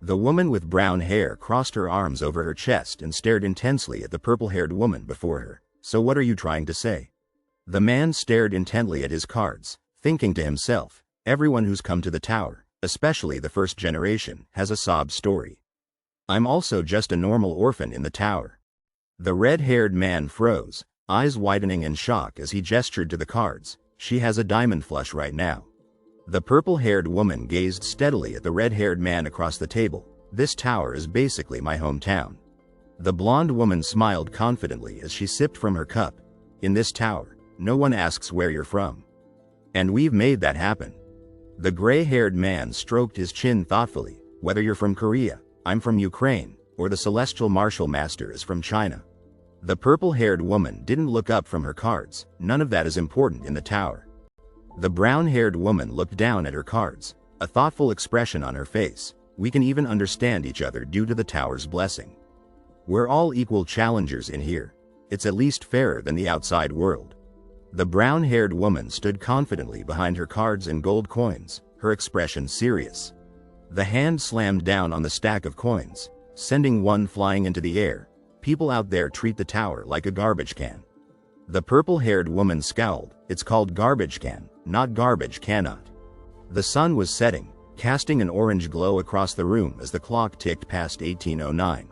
The woman with brown hair crossed her arms over her chest and stared intensely at the purple-haired woman before her. So what are you trying to say? The man stared intently at his cards, thinking to himself, everyone who's come to the tower, especially the first generation, has a sob story. I'm also just a normal orphan in the tower. The red-haired man froze, eyes widening in shock as he gestured to the cards. She has a diamond flush right now. The purple-haired woman gazed steadily at the red-haired man across the table. This tower is basically my hometown. The blonde woman smiled confidently as she sipped from her cup. In this tower, no one asks where you're from. And we've made that happen. The gray-haired man stroked his chin thoughtfully. Whether you're from Korea, I'm from Ukraine, or the celestial martial master is from China. The purple-haired woman didn't look up from her cards. None of that is important in the tower. The brown-haired woman looked down at her cards, a thoughtful expression on her face. We can even understand each other due to the tower's blessing. We're all equal challengers in here. It's at least fairer than the outside world. The brown-haired woman stood confidently behind her cards and gold coins, her expression serious. The hand slammed down on the stack of coins, sending one flying into the air. People out there treat the tower like a garbage can. The purple-haired woman scowled. It's called garbage can, not garbage cannot. The sun was setting, casting an orange glow across the room as the clock ticked past 1809.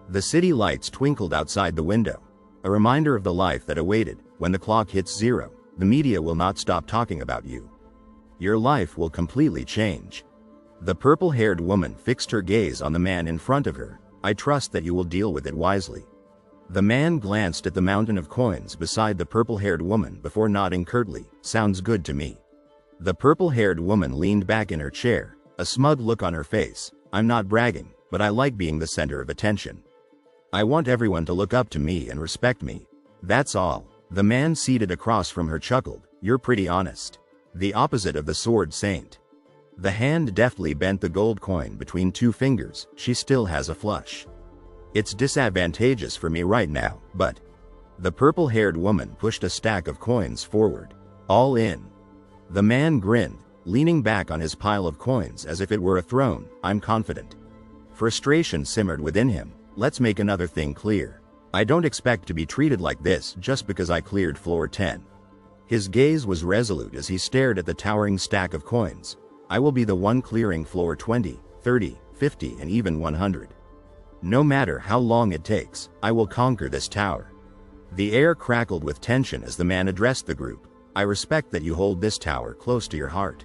The city lights twinkled outside the window, a reminder of the life that awaited. When the clock hits 0, the media will not stop talking about you. Your life will completely change. The purple-haired woman fixed her gaze on the man in front of her. I trust that you will deal with it wisely. The man glanced at the mountain of coins beside the purple-haired woman before nodding curtly. Sounds good to me. The purple-haired woman leaned back in her chair, a smug look on her face. I'm not bragging, but I like being the center of attention. I want everyone to look up to me and respect me. That's all. The man seated across from her chuckled. You're pretty honest. The opposite of the sword saint. The hand deftly bent the gold coin between two fingers. She still has a flush. It's disadvantageous for me right now, but... The purple-haired woman pushed a stack of coins forward. All in. The man grinned, leaning back on his pile of coins as if it were a throne. I'm confident. Frustration simmered within him. Let's make another thing clear. I don't expect to be treated like this just because I cleared floor 10. His gaze was resolute as he stared at the towering stack of coins. I will be the one clearing floor 20, 30, 50 and even 100. No matter how long it takes, I will conquer this tower. The air crackled with tension as the man addressed the group. I respect that you hold this tower close to your heart.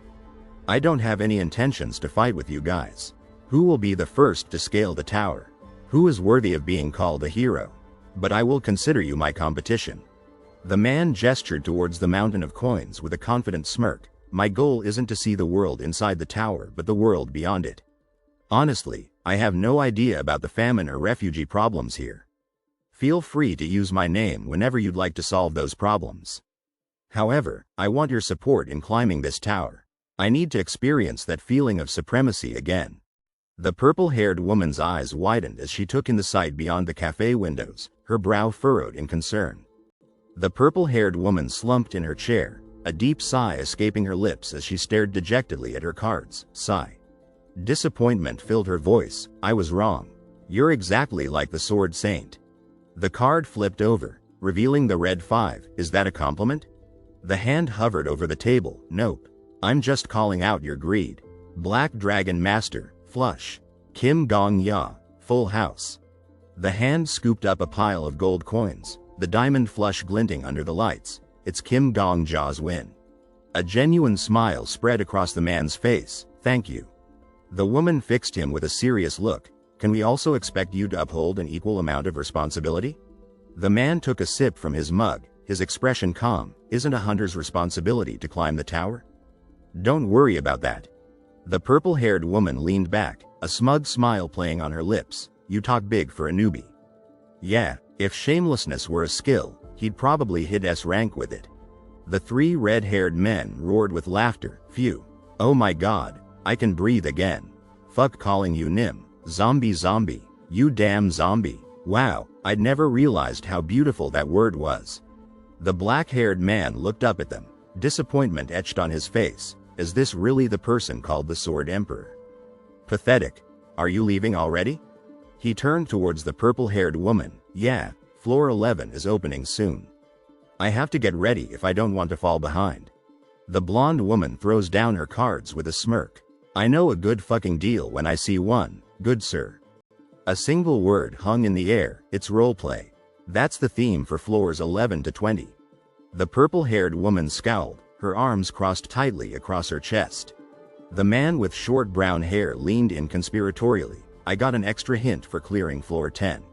I don't have any intentions to fight with you guys. Who will be the first to scale the tower? Who is worthy of being called a hero? But I will consider you my competition. The man gestured towards the mountain of coins with a confident smirk. My goal isn't to see the world inside the tower but the world beyond it. Honestly, I have no idea about the famine or refugee problems here. Feel free to use my name whenever you'd like to solve those problems. However, I want your support in climbing this tower. I need to experience that feeling of supremacy again. The purple-haired woman's eyes widened as she took in the sight beyond the cafe windows, her brow furrowed in concern. The purple-haired woman slumped in her chair, a deep sigh escaping her lips as she stared dejectedly at her cards. Sigh. Disappointment filled her voice. I was wrong. You're exactly like the sword saint. The card flipped over, revealing the red 5. Is that a compliment? The hand hovered over the table. Nope. I'm just calling out your greed. Black Dragon Master, flush. Kim Gong-ya, full house. The hand scooped up a pile of gold coins, the diamond flush glinting under the lights. It's Kim Gong-ja's win. A genuine smile spread across the man's face. Thank you. The woman fixed him with a serious look. Can we also expect you to uphold an equal amount of responsibility? The man took a sip from his mug, his expression calm. Isn't a hunter's responsibility to climb the tower? Don't worry about that. The purple-haired woman leaned back, a smug smile playing on her lips. You talk big for a newbie. Yeah, if shamelessness were a skill, he'd probably hit S rank with it. The three red-haired men roared with laughter. Phew. Oh my god, I can breathe again. Fuck calling you Nim. Zombie. You damn zombie. Wow, I'd never realized how beautiful that word was. The black-haired man looked up at them, disappointment etched on his face. Is this really the person called the Sword Emperor? Pathetic. Are you leaving already? He turned towards the purple-haired woman. Yeah, floor 11 is opening soon. I have to get ready if I don't want to fall behind. The blonde woman throws down her cards with a smirk. I know a good fucking deal when I see one, good sir. A single word hung in the air. It's roleplay. That's the theme for floors 11 to 20. The purple-haired woman scowled, her arms crossed tightly across her chest. The man with short brown hair leaned in conspiratorially. I got an extra hint for clearing floor 10.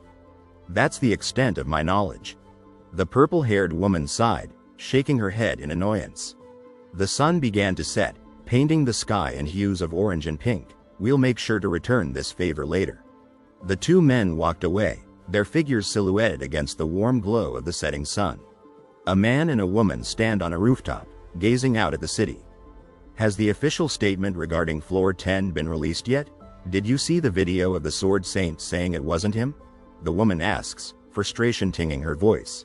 That's the extent of my knowledge. The purple-haired woman sighed, shaking her head in annoyance. The sun began to set, painting the sky in hues of orange and pink. We'll make sure to return this favor later. The two men walked away, their figures silhouetted against the warm glow of the setting sun. A man and a woman stand on a rooftop, gazing out at the city. Has the official statement regarding floor 10 been released yet? Did you see the video of the Sword Saint saying it wasn't him? The woman asks, frustration tinging her voice.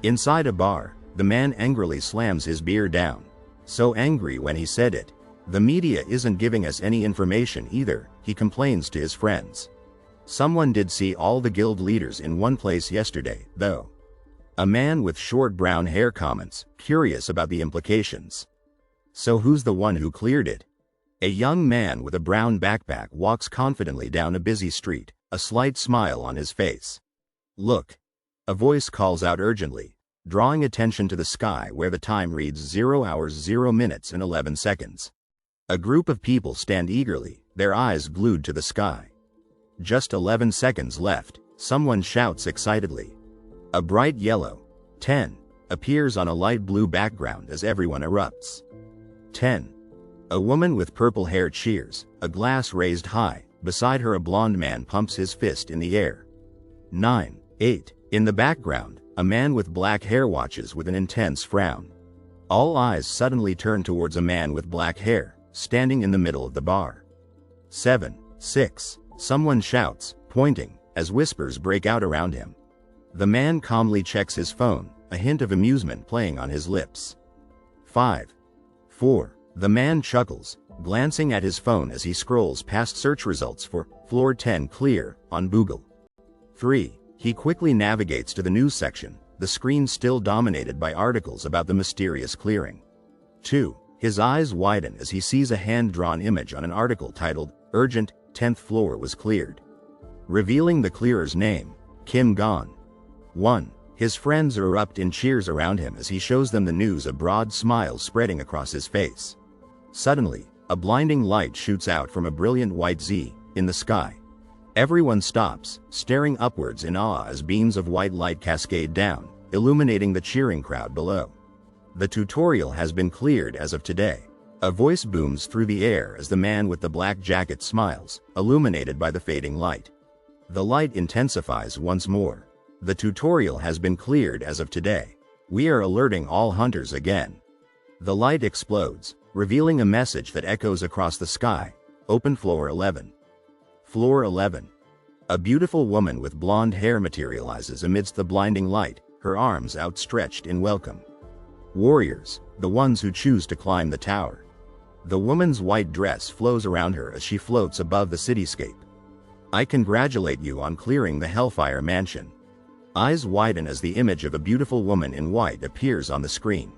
Inside a bar, the man angrily slams his beer down. So angry when he said it. The media isn't giving us any information either, he complains to his friends. Someone did see all the guild leaders in one place yesterday, though. A man with short brown hair comments, curious about the implications. So who's the one who cleared it? A young man with a brown backpack walks confidently down a busy street, a slight smile on his face. Look! A voice calls out urgently, drawing attention to the sky where the time reads 0 hours 0 minutes and 11 seconds. A group of people stand eagerly, their eyes glued to the sky. Just 11 seconds left, someone shouts excitedly. A bright yellow, 10, appears on a light blue background as everyone erupts. 10. A woman with purple hair cheers, a glass raised high, beside her a blond man pumps his fist in the air. 9. 8. In the background, a man with black hair watches with an intense frown. All eyes suddenly turn towards a man with black hair, standing in the middle of the bar. 7. 6. Someone shouts, pointing, as whispers break out around him. The man calmly checks his phone, a hint of amusement playing on his lips. 5. 4. The man chuckles, glancing at his phone as he scrolls past search results for Floor 10 Clear on Google. 3. He quickly navigates to the news section, the screen still dominated by articles about the mysterious clearing. 2. His eyes widen as he sees a hand-drawn image on an article titled, Urgent, 10th Floor Was Cleared. Revealing the clearer's name, Kim Gon. 1. His friends erupt in cheers around him as he shows them the news, a broad smile spreading across his face. Suddenly, a blinding light shoots out from a brilliant white Z in the sky. Everyone stops, staring upwards in awe as beams of white light cascade down, illuminating the cheering crowd below. The tutorial has been cleared as of today. A voice booms through the air as the man with the black jacket smiles, illuminated by the fading light. The light intensifies once more. The tutorial has been cleared as of today. We are alerting all hunters again. The light explodes, revealing a message that echoes across the sky. Open Floor 11. Floor 11. A beautiful woman with blonde hair materializes amidst the blinding light, her arms outstretched in welcome. Warriors, the ones who choose to climb the tower. The woman's white dress flows around her as she floats above the cityscape. I congratulate you on clearing the Hellfire Mansion. Eyes widen as the image of a beautiful woman in white appears on the screen.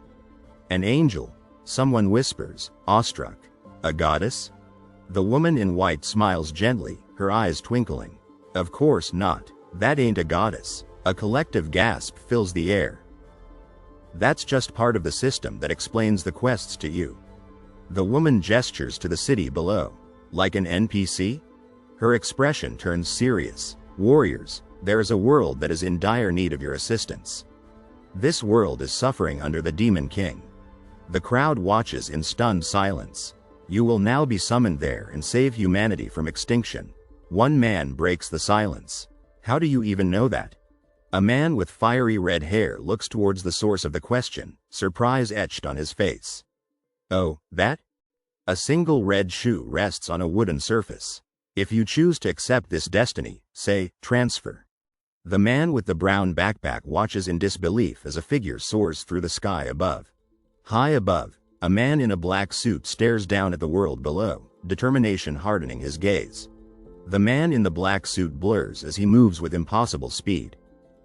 An angel, someone whispers, awestruck. A goddess? The woman in white smiles gently, her eyes twinkling. Of course not. That ain't a goddess. A collective gasp fills the air. That's just part of the system that explains the quests to you. The woman gestures to the city below. Like an NPC? Her expression turns serious. Warriors, there is a world that is in dire need of your assistance. This world is suffering under the Demon King. The crowd watches in stunned silence. You will now be summoned there and save humanity from extinction. One man breaks the silence. How do you even know that? A man with fiery red hair looks towards the source of the question, surprise etched on his face. Oh, that? A single red shoe rests on a wooden surface. If you choose to accept this destiny, say, transfer. The man with the brown backpack watches in disbelief as a figure soars through the sky above. High above, a man in a black suit stares down at the world below, determination hardening his gaze. The man in the black suit blurs as he moves with impossible speed.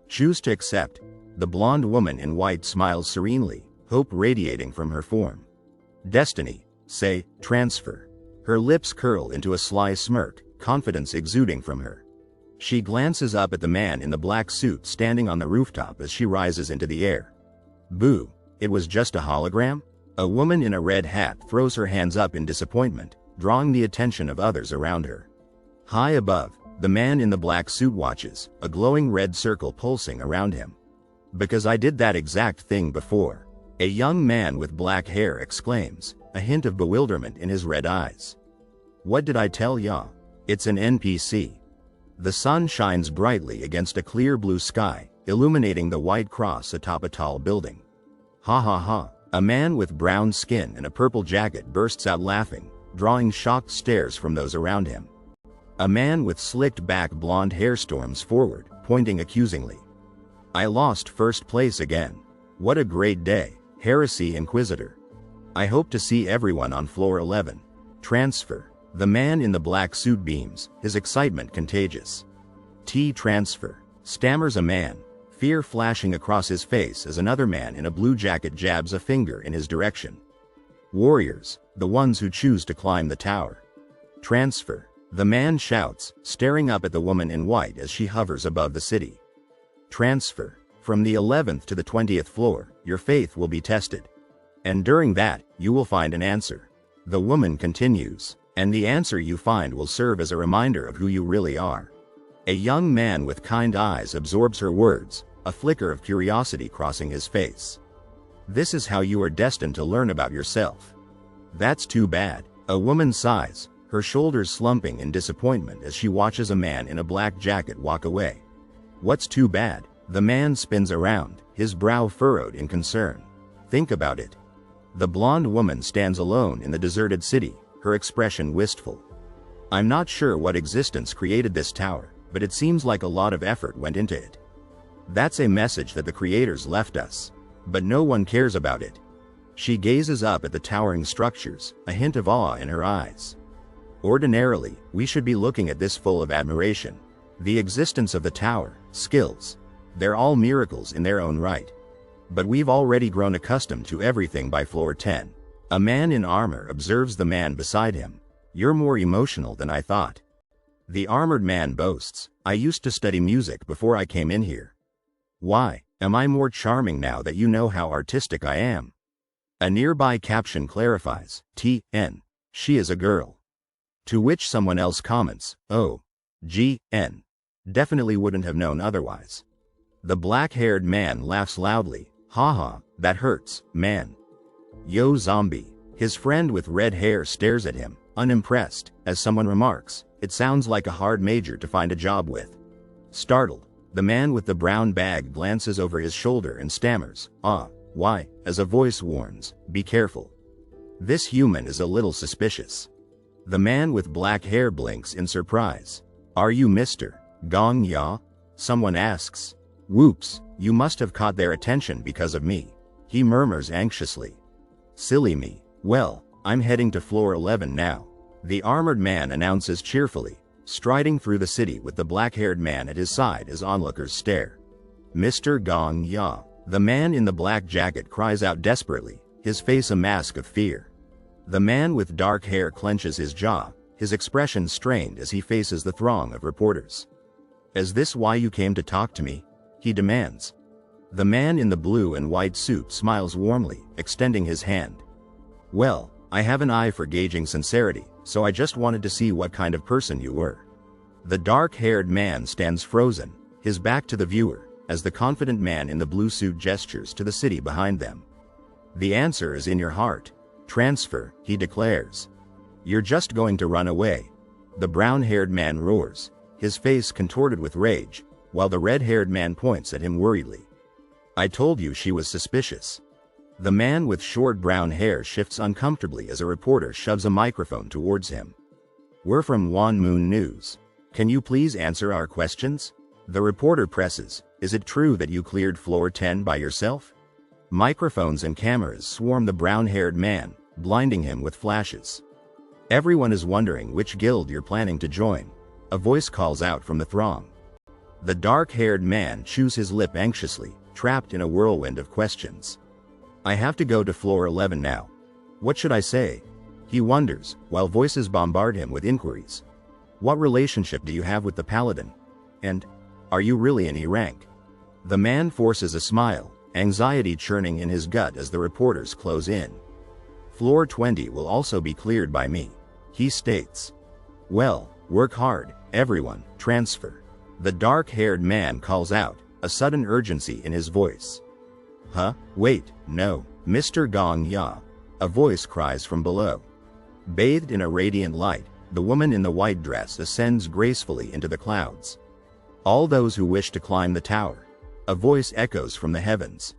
Choose to accept. The blonde woman in white smiles serenely, hope radiating from her form. Destiny, say, transfer. Her lips curl into a sly smirk, confidence exuding from her. She glances up at the man in the black suit standing on the rooftop as she rises into the air. Boo, it was just a hologram? A woman in a red hat throws her hands up in disappointment, drawing the attention of others around her. High above, the man in the black suit watches, a glowing red circle pulsing around him. Because I did that exact thing before. A young man with black hair exclaims, a hint of bewilderment in his red eyes. What did I tell ya? It's an NPC. The sun shines brightly against a clear blue sky, illuminating the white cross atop a tall building. Ha ha ha. A man with brown skin and a purple jacket bursts out laughing, drawing shocked stares from those around him. A man with slicked back blonde hair storms forward, pointing accusingly. I lost first place again. What a great day, Heresy Inquisitor. I hope to see everyone on floor 11. Transfer. The man in the black suit beams, his excitement contagious. Transfer. Stammers a man, fear flashing across his face as another man in a blue jacket jabs a finger in his direction. Warriors, the ones who choose to climb the tower. Transfer. The man shouts, staring up at the woman in white as she hovers above the city. Transfer. From the 11th to the 20th floor, your faith will be tested. And during that, you will find an answer. The woman continues, and the answer you find will serve as a reminder of who you really are. A young man with kind eyes absorbs her words, a flicker of curiosity crossing his face. This is how you are destined to learn about yourself. That's too bad. A woman sighs, her shoulders slumping in disappointment as she watches a man in a black jacket walk away. What's too bad? The man spins around, his brow furrowed in concern. Think about it. The blonde woman stands alone in the deserted city, her expression wistful. I'm not sure what existence created this tower, but it seems like a lot of effort went into it. That's a message that the creators left us. But no one cares about it. She gazes up at the towering structures, a hint of awe in her eyes. Ordinarily, we should be looking at this full of admiration. The existence of the tower, skills. They're all miracles in their own right. But we've already grown accustomed to everything by floor 10. A man in armor observes the man beside him. You're more emotional than I thought. The armored man boasts, I used to study music before I came in here. Why, am I more charming now that you know how artistic I am? A nearby caption clarifies, TN, she is a girl. To which someone else comments, oh, GN. Definitely wouldn't have known otherwise. The black-haired man laughs loudly, haha, that hurts, man. Yo zombie. His friend with red hair stares at him, unimpressed, as someone remarks, it sounds like a hard major to find a job with. Startled, the man with the brown bag glances over his shoulder and stammers, why, as a voice warns, be careful. This human is a little suspicious. The man with black hair blinks in surprise. Are you Mr. Gong Ya? Someone asks. Whoops, you must have caught their attention because of me. He murmurs anxiously. Silly me. Well, I'm heading to floor 11 now. The armored man announces cheerfully, striding through the city with the black-haired man at his side as onlookers stare. Mr. Gong Ya. The man in the black jacket cries out desperately, his face a mask of fear. The man with dark hair clenches his jaw, his expression strained as he faces the throng of reporters. Is this why you came to talk to me? He demands. The man in the blue and white suit smiles warmly, extending his hand. Well, I have an eye for gauging sincerity, so I just wanted to see what kind of person you were. The dark-haired man stands frozen, his back to the viewer, as the confident man in the blue suit gestures to the city behind them. The answer is in your heart. Transfer, he declares. You're just going to run away. The brown-haired man roars, his face contorted with rage, while the red-haired man points at him worriedly. I told you she was suspicious. The man with short brown hair shifts uncomfortably as a reporter shoves a microphone towards him. We're from Wan Moon News. Can you please answer our questions? The reporter presses, is it true that you cleared floor 10 by yourself? Microphones and cameras swarm the brown-haired man, blinding him with flashes. Everyone is wondering which guild you're planning to join. A voice calls out from the throng. The dark-haired man chews his lip anxiously, trapped in a whirlwind of questions. I have to go to floor 11 now. What should I say? He wonders, while voices bombard him with inquiries. What relationship do you have with the paladin? And, are you really in E rank? The man forces a smile, anxiety churning in his gut as the reporters close in. Floor 20 will also be cleared by me, he states. Well, work hard, everyone, transfer. The dark-haired man calls out, a sudden urgency in his voice. Huh? Wait, no, Mr. Gong Ya. A voice cries from below. Bathed in a radiant light, the woman in the white dress ascends gracefully into the clouds. All those who wish to climb the tower. A voice echoes from the heavens.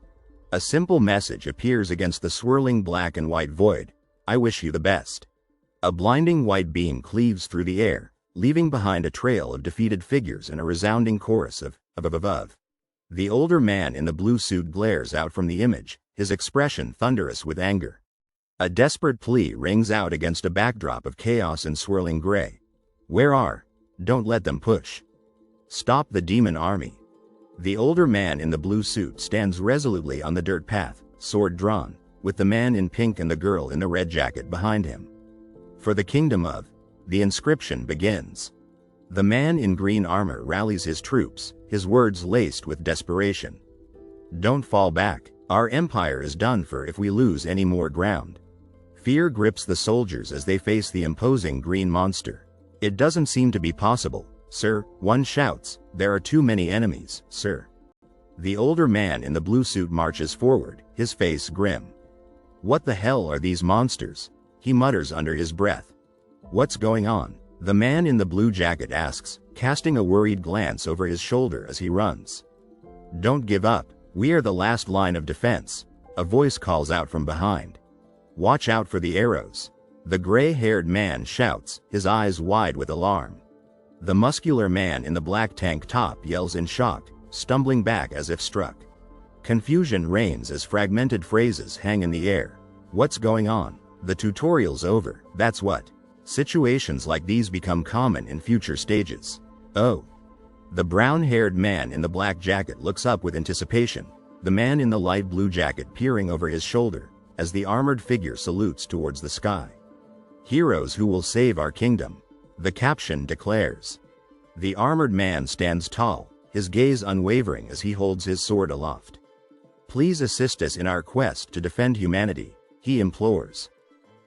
A simple message appears against the swirling black and white void. I wish you the best. A blinding white beam cleaves through the air, leaving behind a trail of defeated figures and a resounding chorus of above. The older man in the blue suit glares out from the image, his expression thunderous with anger. A desperate plea rings out against a backdrop of chaos and swirling gray. Where are? Don't let them push. Stop the demon army. The older man in the blue suit stands resolutely on the dirt path, sword drawn, with the man in pink and the girl in the red jacket behind him. For the kingdom of, the inscription begins. The man in green armor rallies his troops, his words laced with desperation. Don't fall back. Our empire is done for if we lose any more ground. Fear grips the soldiers as they face the imposing green monster. It doesn't seem to be possible, sir, one shouts. There are too many enemies, sir. The older man in the blue suit marches forward, his face grim. What the hell are these monsters? He mutters under his breath. What's going on? The man in the blue jacket asks, casting a worried glance over his shoulder as he runs. Don't give up. We are the last line of defense, a voice calls out from behind. Watch out for the arrows. The gray-haired man shouts, his eyes wide with alarm. The muscular man in the black tank top yells in shock, stumbling back as if struck. Confusion reigns as fragmented phrases hang in the air. What's going on? The tutorial's over, that's what. Situations like these become common in future stages. Oh. The brown-haired man in the black jacket looks up with anticipation, the man in the light blue jacket peering over his shoulder, as the armored figure salutes towards the sky. Heroes who will save our kingdom, the caption declares. The armored man stands tall, his gaze unwavering as he holds his sword aloft. Please assist us in our quest to defend humanity, he implores.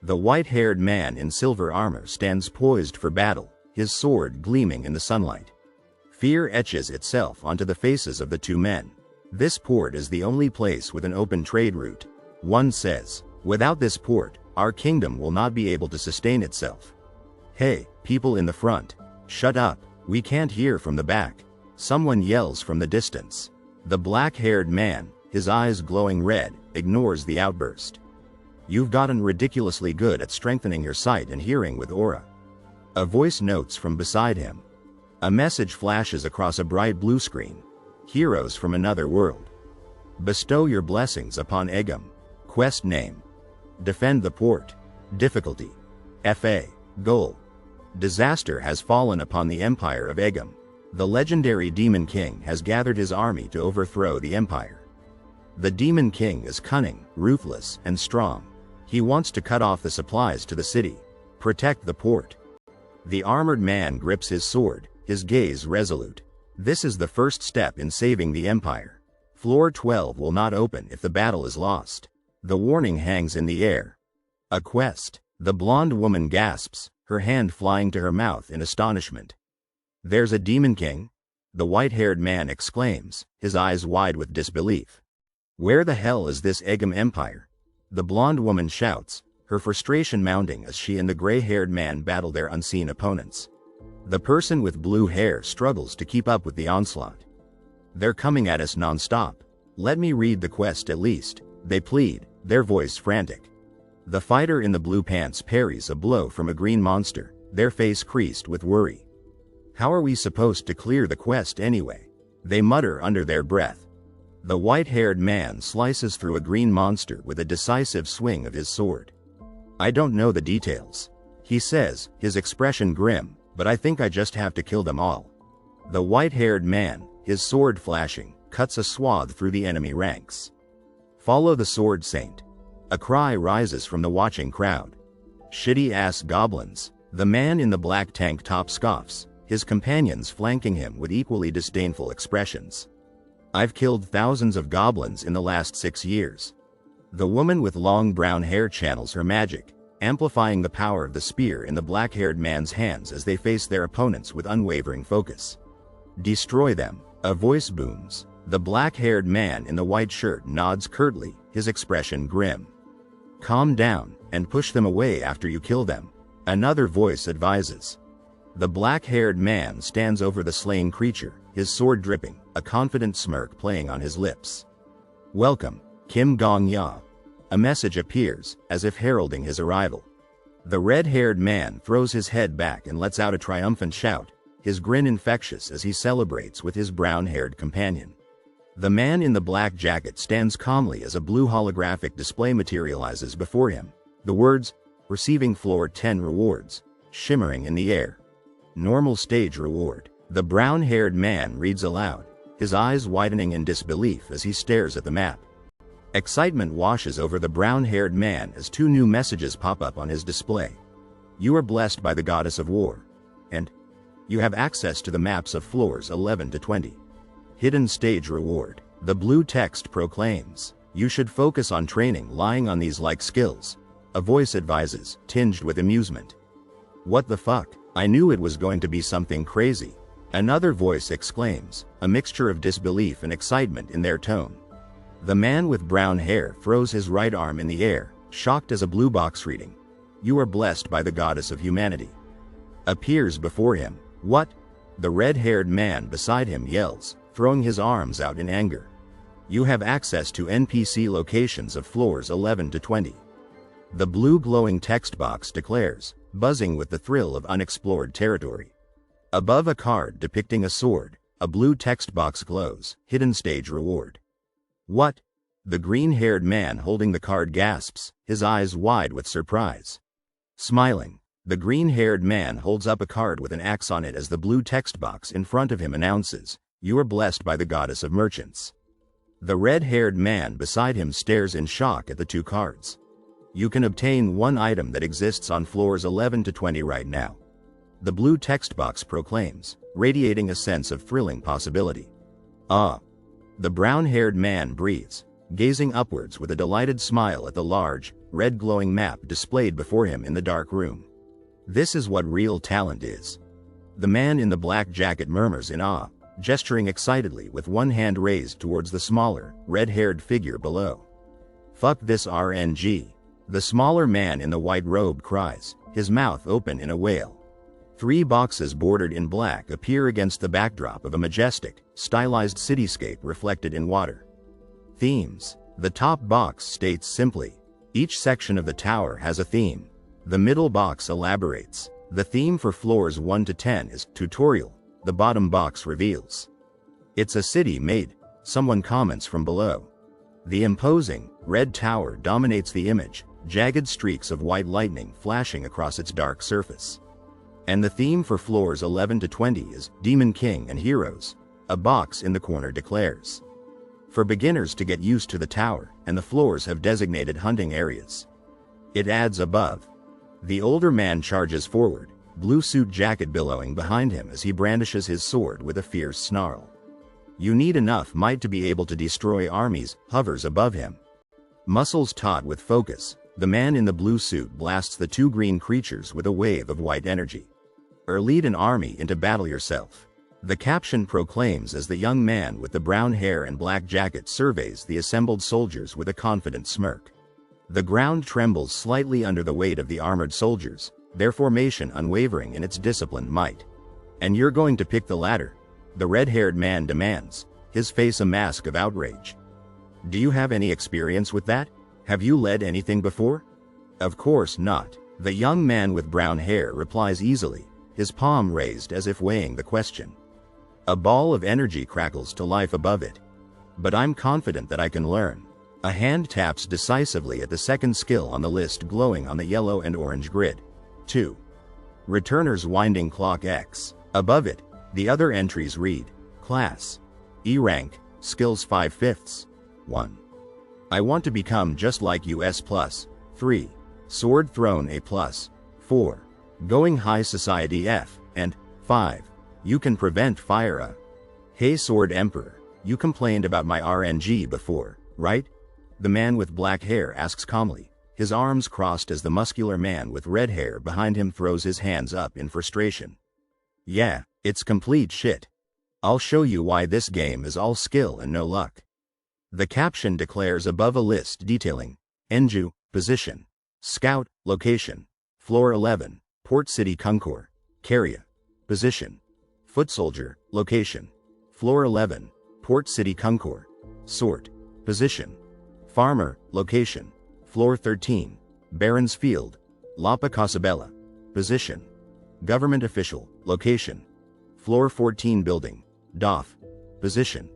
The white-haired man in silver armor stands poised for battle, his sword gleaming in the sunlight. Fear etches itself onto the faces of the two men. This port is the only place with an open trade route. One says, without this port, our kingdom will not be able to sustain itself. Hey, people in the front, shut up, we can't hear from the back. Someone yells from the distance. The black-haired man, his eyes glowing red, ignores the outburst. You've gotten ridiculously good at strengthening your sight and hearing with aura. A voice notes from beside him. A message flashes across a bright blue screen. Heroes from another world. Bestow your blessings upon Egum. Quest name. Defend the port. Difficulty. FA. Goal. Disaster has fallen upon the empire of Egum. The legendary Demon King has gathered his army to overthrow the empire. The Demon King is cunning, ruthless, and strong. He wants to cut off the supplies to the city. Protect the port. The armored man grips his sword, his gaze resolute. This is the first step in saving the empire. Floor 12 will not open if the battle is lost. The warning hangs in the air. A quest. The blonde woman gasps, her hand flying to her mouth in astonishment. There's a Demon King? The white-haired man exclaims, his eyes wide with disbelief. Where the hell is this Egum empire? The blonde woman shouts, her frustration mounting as she and the gray-haired man battle their unseen opponents. The person with blue hair struggles to keep up with the onslaught. They're coming at us non-stop. Let me read the quest at least, they plead, their voice frantic. The fighter in the blue pants parries a blow from a green monster, their face creased with worry. How are we supposed to clear the quest anyway? They mutter under their breath. The white-haired man slices through a green monster with a decisive swing of his sword. I don't know the details, he says, his expression grim, but I think I just have to kill them all. The white-haired man, his sword flashing, cuts a swath through the enemy ranks. Follow the sword, Saint. A cry rises from the watching crowd. Shitty-ass goblins. The man in the black tank top scoffs, his companions flanking him with equally disdainful expressions. I've killed thousands of goblins in the last 6 years. The woman with long brown hair channels her magic, amplifying the power of the spear in the black-haired man's hands as they face their opponents with unwavering focus. Destroy them, a voice booms. The black-haired man in the white shirt nods curtly, his expression grim. Calm down, and push them away after you kill them, another voice advises. The black-haired man stands over the slain creature, his sword dripping, a confident smirk playing on his lips. Welcome, Kim Gong-ya. A message appears, as if heralding his arrival. The red-haired man throws his head back and lets out a triumphant shout, his grin infectious as he celebrates with his brown-haired companion. The man in the black jacket stands calmly as a blue holographic display materializes before him, The words, receiving floor 10 rewards, shimmering in the air. Normal stage reward. The brown-haired man reads aloud, his eyes widening in disbelief as he stares at the map. Excitement washes over the brown-haired man as 2 new messages pop up on his display. You are blessed by the goddess of war. And you have access to the maps of floors 11 to 20. Hidden stage reward. The blue text proclaims, you should focus on training lying on these like skills. A voice advises, tinged with amusement. What the fuck? I knew it was going to be something crazy. Another voice exclaims, a mixture of disbelief and excitement in their tone. The man with brown hair throws his right arm in the air, shocked as a blue box reading, you are blessed by the goddess of humanity. Appears before him. What? The red-haired man beside him yells, throwing his arms out in anger. You have access to NPC locations of floors 11 to 20. The blue glowing text box declares, buzzing with the thrill of unexplored territory. Above a card depicting a sword, a blue text box glows, hidden stage reward. What? The green-haired man holding the card gasps, his eyes wide with surprise. Smiling, the green-haired man holds up a card with an axe on it as the blue text box in front of him announces, you are blessed by the goddess of merchants. The red-haired man beside him stares in shock at the 2 cards. You can obtain 1 item that exists on floors 11 to 20 right now. The blue text box proclaims, radiating a sense of thrilling possibility. Ah! The brown-haired man breathes, gazing upwards with a delighted smile at the large, red glowing map displayed before him in the dark room. This is what real talent is. The man in the black jacket murmurs in awe, gesturing excitedly with one hand raised towards the smaller, red-haired figure below. Fuck this RNG. The smaller man in the white robe cries, his mouth open in a wail. 3 boxes bordered in black appear against the backdrop of a majestic, stylized cityscape reflected in water. Themes. The top box states simply, each section of the tower has a theme. The middle box elaborates, the theme for floors 1 to 10 is tutorial. The bottom box reveals, it's a city made, someone comments from below. The imposing, red tower dominates the image, jagged streaks of white lightning flashing across its dark surface. And the theme for floors 11 to 20 is Demon King and Heroes, a box in the corner declares. For beginners to get used to the tower, and the floors have designated hunting areas. It adds above. The older man charges forward, blue suit jacket billowing behind him as he brandishes his sword with a fierce snarl. You need enough might to be able to destroy armies, hovers above him. Muscles taut with focus, the man in the blue suit blasts the 2 green creatures with a wave of white energy. Lead an army into battle yourself. The caption proclaims as the young man with the brown hair and black jacket surveys the assembled soldiers with a confident smirk. The ground trembles slightly under the weight of the armored soldiers, their formation unwavering in its disciplined might. And you're going to pick the latter? The red-haired man demands, his face a mask of outrage. Do you have any experience with that? Have you led anything before? Of course not. The young man with brown hair replies easily, his palm raised as if weighing the question. A ball of energy crackles to life above it. But I'm confident that I can learn. A hand taps decisively at the second skill on the list glowing on the yellow and orange grid. 2. Returner's Winding Clock X. Above it, the other entries read, Class, E rank, Skills 5/5. 1. I want to become just like US+. 3. Sword Throne A+. 4. Going High Society F. And 5. You can prevent fire. Hey Sword Emperor, you complained about my RNG before, right? The man with black hair asks calmly, his arms crossed as the muscular man with red hair behind him throws his hands up in frustration. Yeah, it's complete shit. I'll show you why this game is all skill and no luck. The caption declares above a list detailing, Enju, position, Scout, location, floor 11, Port City Concours, Carrier, position, Foot Soldier, location, floor 11, Port City Concours, Sort, position, Farmer, location, floor 13, Baron's Field, Lapa Casabella, position, Government Official, location, floor 14 Building, Doff, position,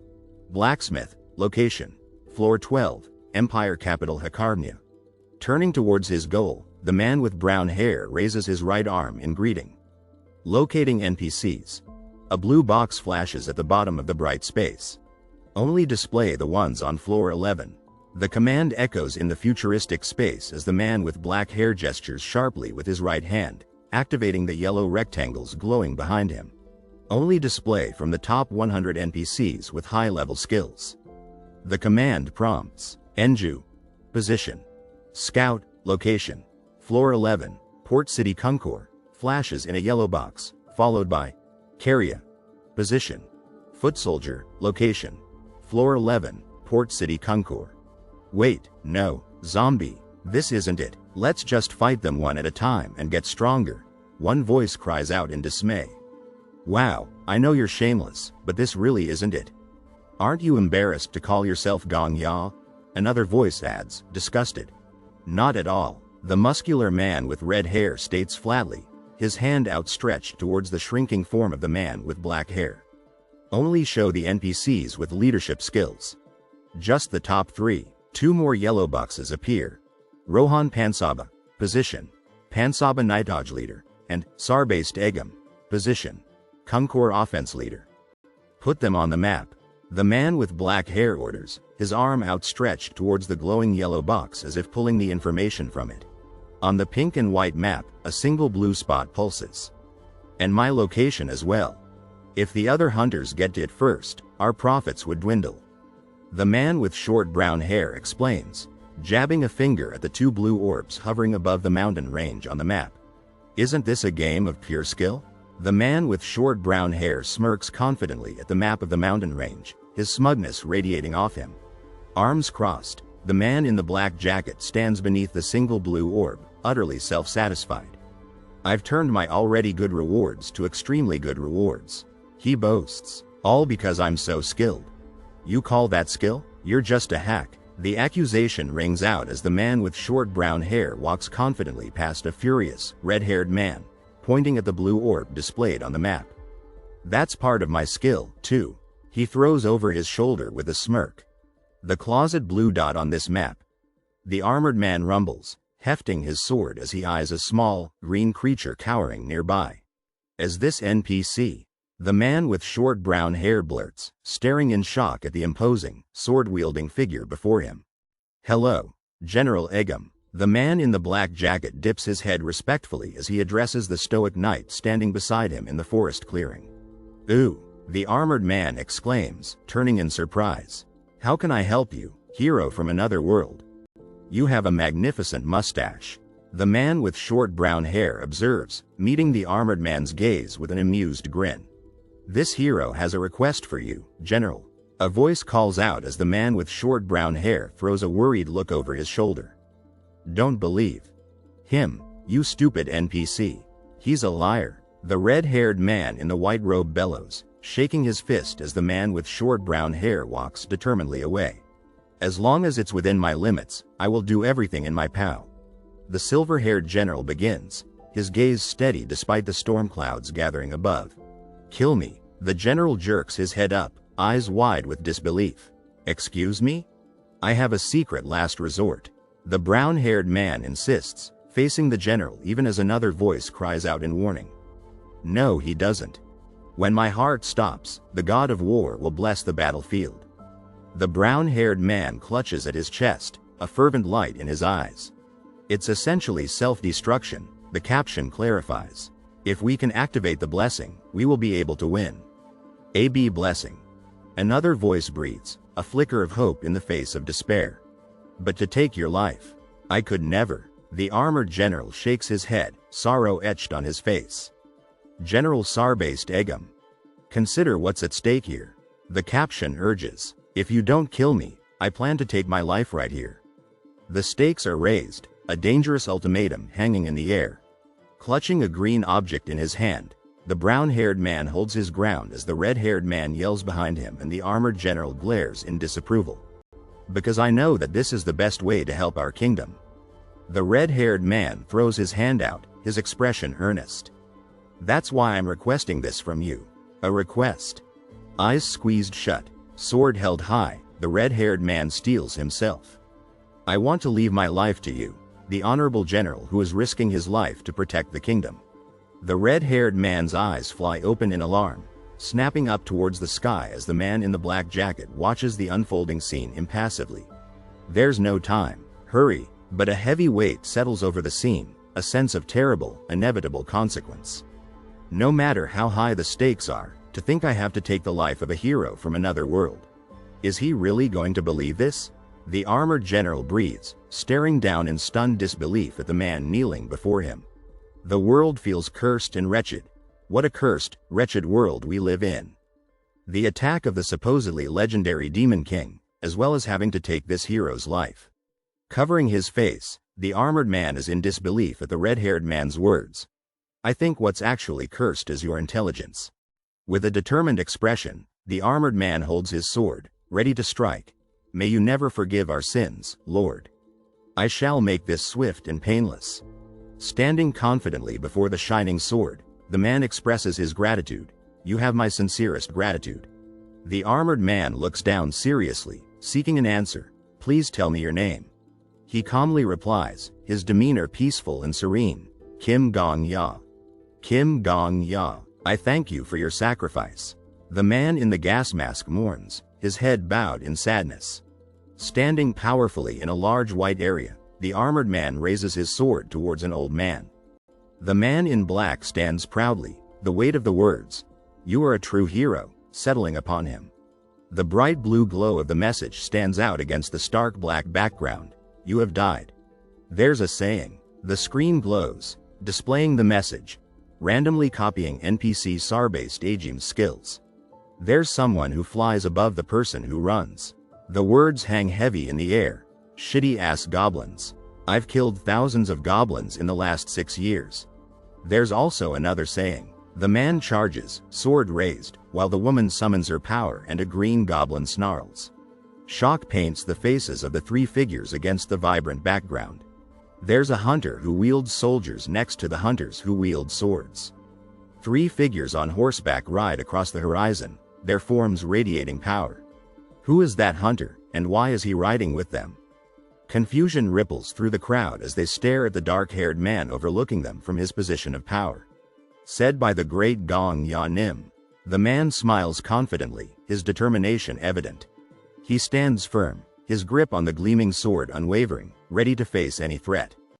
Blacksmith, location, floor 12, Empire Capital Hakarnia. Turning towards his goal, the man with brown hair raises his right arm in greeting. Locating NPCs. A blue box flashes at the bottom of the bright space. Only display the ones on floor 11. The command echoes in the futuristic space as the man with black hair gestures sharply with his right hand, activating the yellow rectangles glowing behind him. Only display from the top 100 NPCs with high-level skills. The command prompts: Enju. Position. Scout. Location. Floor 11, Port City Concours, flashes in a yellow box, followed by Carrier. Position. Foot Soldier. Location. Floor 11, Port City Concours. Wait, no, zombie, this isn't it. Let's just fight them one at a time and get stronger. One voice cries out in dismay. Wow, I know you're shameless, but this really isn't it. Aren't you embarrassed to call yourself Gong Ya? Another voice adds, disgusted. Not at all, the muscular man with red hair states flatly, his hand outstretched towards the shrinking form of the man with black hair. Only show the NPCs with leadership skills. Just the top 3. 2 more yellow boxes appear. Rohan Pansaba. Position. Pansaba Nightage Leader. And Sarbased Egam. Position. Concours Offense Leader. Put them on the map. The man with black hair orders, his arm outstretched towards the glowing yellow box as if pulling the information from it. On the pink and white map, a single blue spot pulses. And my location as well. If the other hunters get to it first, our profits would dwindle. The man with short brown hair explains, jabbing a finger at the 2 blue orbs hovering above the mountain range on the map. Isn't this a game of pure skill? The man with short brown hair smirks confidently at the map of the mountain range, his smugness radiating off him. Arms crossed, the man in the black jacket stands beneath the single blue orb, utterly self-satisfied. I've turned my already good rewards to extremely good rewards. He boasts, all because I'm so skilled. You call that skill? You're just a hack. The accusation rings out as the man with short brown hair walks confidently past a furious, red-haired man, pointing at the blue orb displayed on the map. That's part of my skill, too. He throws over his shoulder with a smirk. The closet blue dot on this map. The armored man rumbles, hefting his sword as he eyes a small, green creature cowering nearby. As this NPC, the man with short brown hair blurts, staring in shock at the imposing, sword-wielding figure before him. Hello, General Egam. The man in the black jacket dips his head respectfully as he addresses the stoic knight standing beside him in the forest clearing. Ooh, the armored man exclaims, turning in surprise. How can I help you, hero from another world? You have a magnificent mustache. The man with short brown hair observes, meeting the armored man's gaze with an amused grin. This hero has a request for you, General. A voice calls out as the man with short brown hair throws a worried look over his shoulder. Don't believe him, you stupid NPC. He's a liar. The red-haired man in the white robe bellows, shaking his fist as the man with short brown hair walks determinedly away. As long as it's within my limits, I will do everything in my power. The silver-haired general begins, his gaze steady despite the storm clouds gathering above. Kill me. The general jerks his head up, eyes wide with disbelief. Excuse me? I have a secret last resort. The brown-haired man insists, facing the general even as another voice cries out in warning. No, he doesn't. When my heart stops, the god of war will bless the battlefield. The brown-haired man clutches at his chest, a fervent light in his eyes. It's essentially self-destruction, the caption clarifies. If we can activate the blessing, we will be able to win. AB blessing. Another voice breathes, a flicker of hope in the face of despair. But to take your life, I could never. The armored general shakes his head, sorrow etched on his face. General Sarbased Egam. Consider what's at stake here. The caption urges, if you don't kill me, I plan to take my life right here. The stakes are raised, a dangerous ultimatum hanging in the air. Clutching a green object in his hand, the brown-haired man holds his ground as the red-haired man yells behind him and the armored general glares in disapproval. Because I know that this is the best way to help our kingdom. The red-haired man throws his hand out, his expression earnest. That's why I'm requesting this from you. A request. Eyes squeezed shut, sword held high, the red-haired man steels himself. I want to leave my life to you. the honorable general who is risking his life to protect the kingdom. The red-haired man's eyes fly open in alarm, snapping up towards the sky as the man in the black jacket watches the unfolding scene impassively. There's no time, hurry, but a heavy weight settles over the scene, a sense of terrible, inevitable consequence. No matter how high the stakes are, to think I have to take the life of a hero from another world. Is he really going to believe this? The armored general breathes, staring down in stunned disbelief at the man kneeling before him. The world feels cursed and wretched. What a cursed, wretched world we live in. The attack of the supposedly legendary Demon King, as well as having to take this hero's life. Covering his face, the armored man is in disbelief at the red-haired man's words. I think what's actually cursed is your intelligence. With a determined expression, the armored man holds his sword, ready to strike. May you never forgive our sins, Lord. I shall make this swift and painless. Standing confidently before the shining sword, the man expresses his gratitude. You have my sincerest gratitude. The armored man looks down seriously, seeking an answer. Please tell me your name. He calmly replies, his demeanor peaceful and serene. Kim Gong-ya. Kim Gong-ya, I thank you for your sacrifice. The man in the gas mask mourns, his head bowed in sadness. Standing powerfully in a large white area, the armored man raises his sword towards an old man. The man in black stands proudly, the weight of the words, "You are a true hero," settling upon him. The bright blue glow of the message stands out against the stark black background. You have died. There's a saying. The screen glows, displaying the message, randomly copying NPC SAR-based aging skills. There's someone who flies above the person who runs. The words hang heavy in the air. Shitty-ass goblins. I've killed thousands of goblins in the last 6 years. There's also another saying. The man charges, sword raised, while the woman summons her power and a green goblin snarls. Shock paints the faces of the 3 figures against the vibrant background. There's a hunter who wields soldiers next to the hunters who wield swords. 3 figures on horseback ride across the horizon, their forms radiating power. Who is that hunter, and why is he riding with them? Confusion ripples through the crowd as they stare at the dark-haired man overlooking them from his position of power. Said by the great Gong-ya Nim. The man smiles confidently, his determination evident. He stands firm, his grip on the gleaming sword unwavering, ready to face any threat.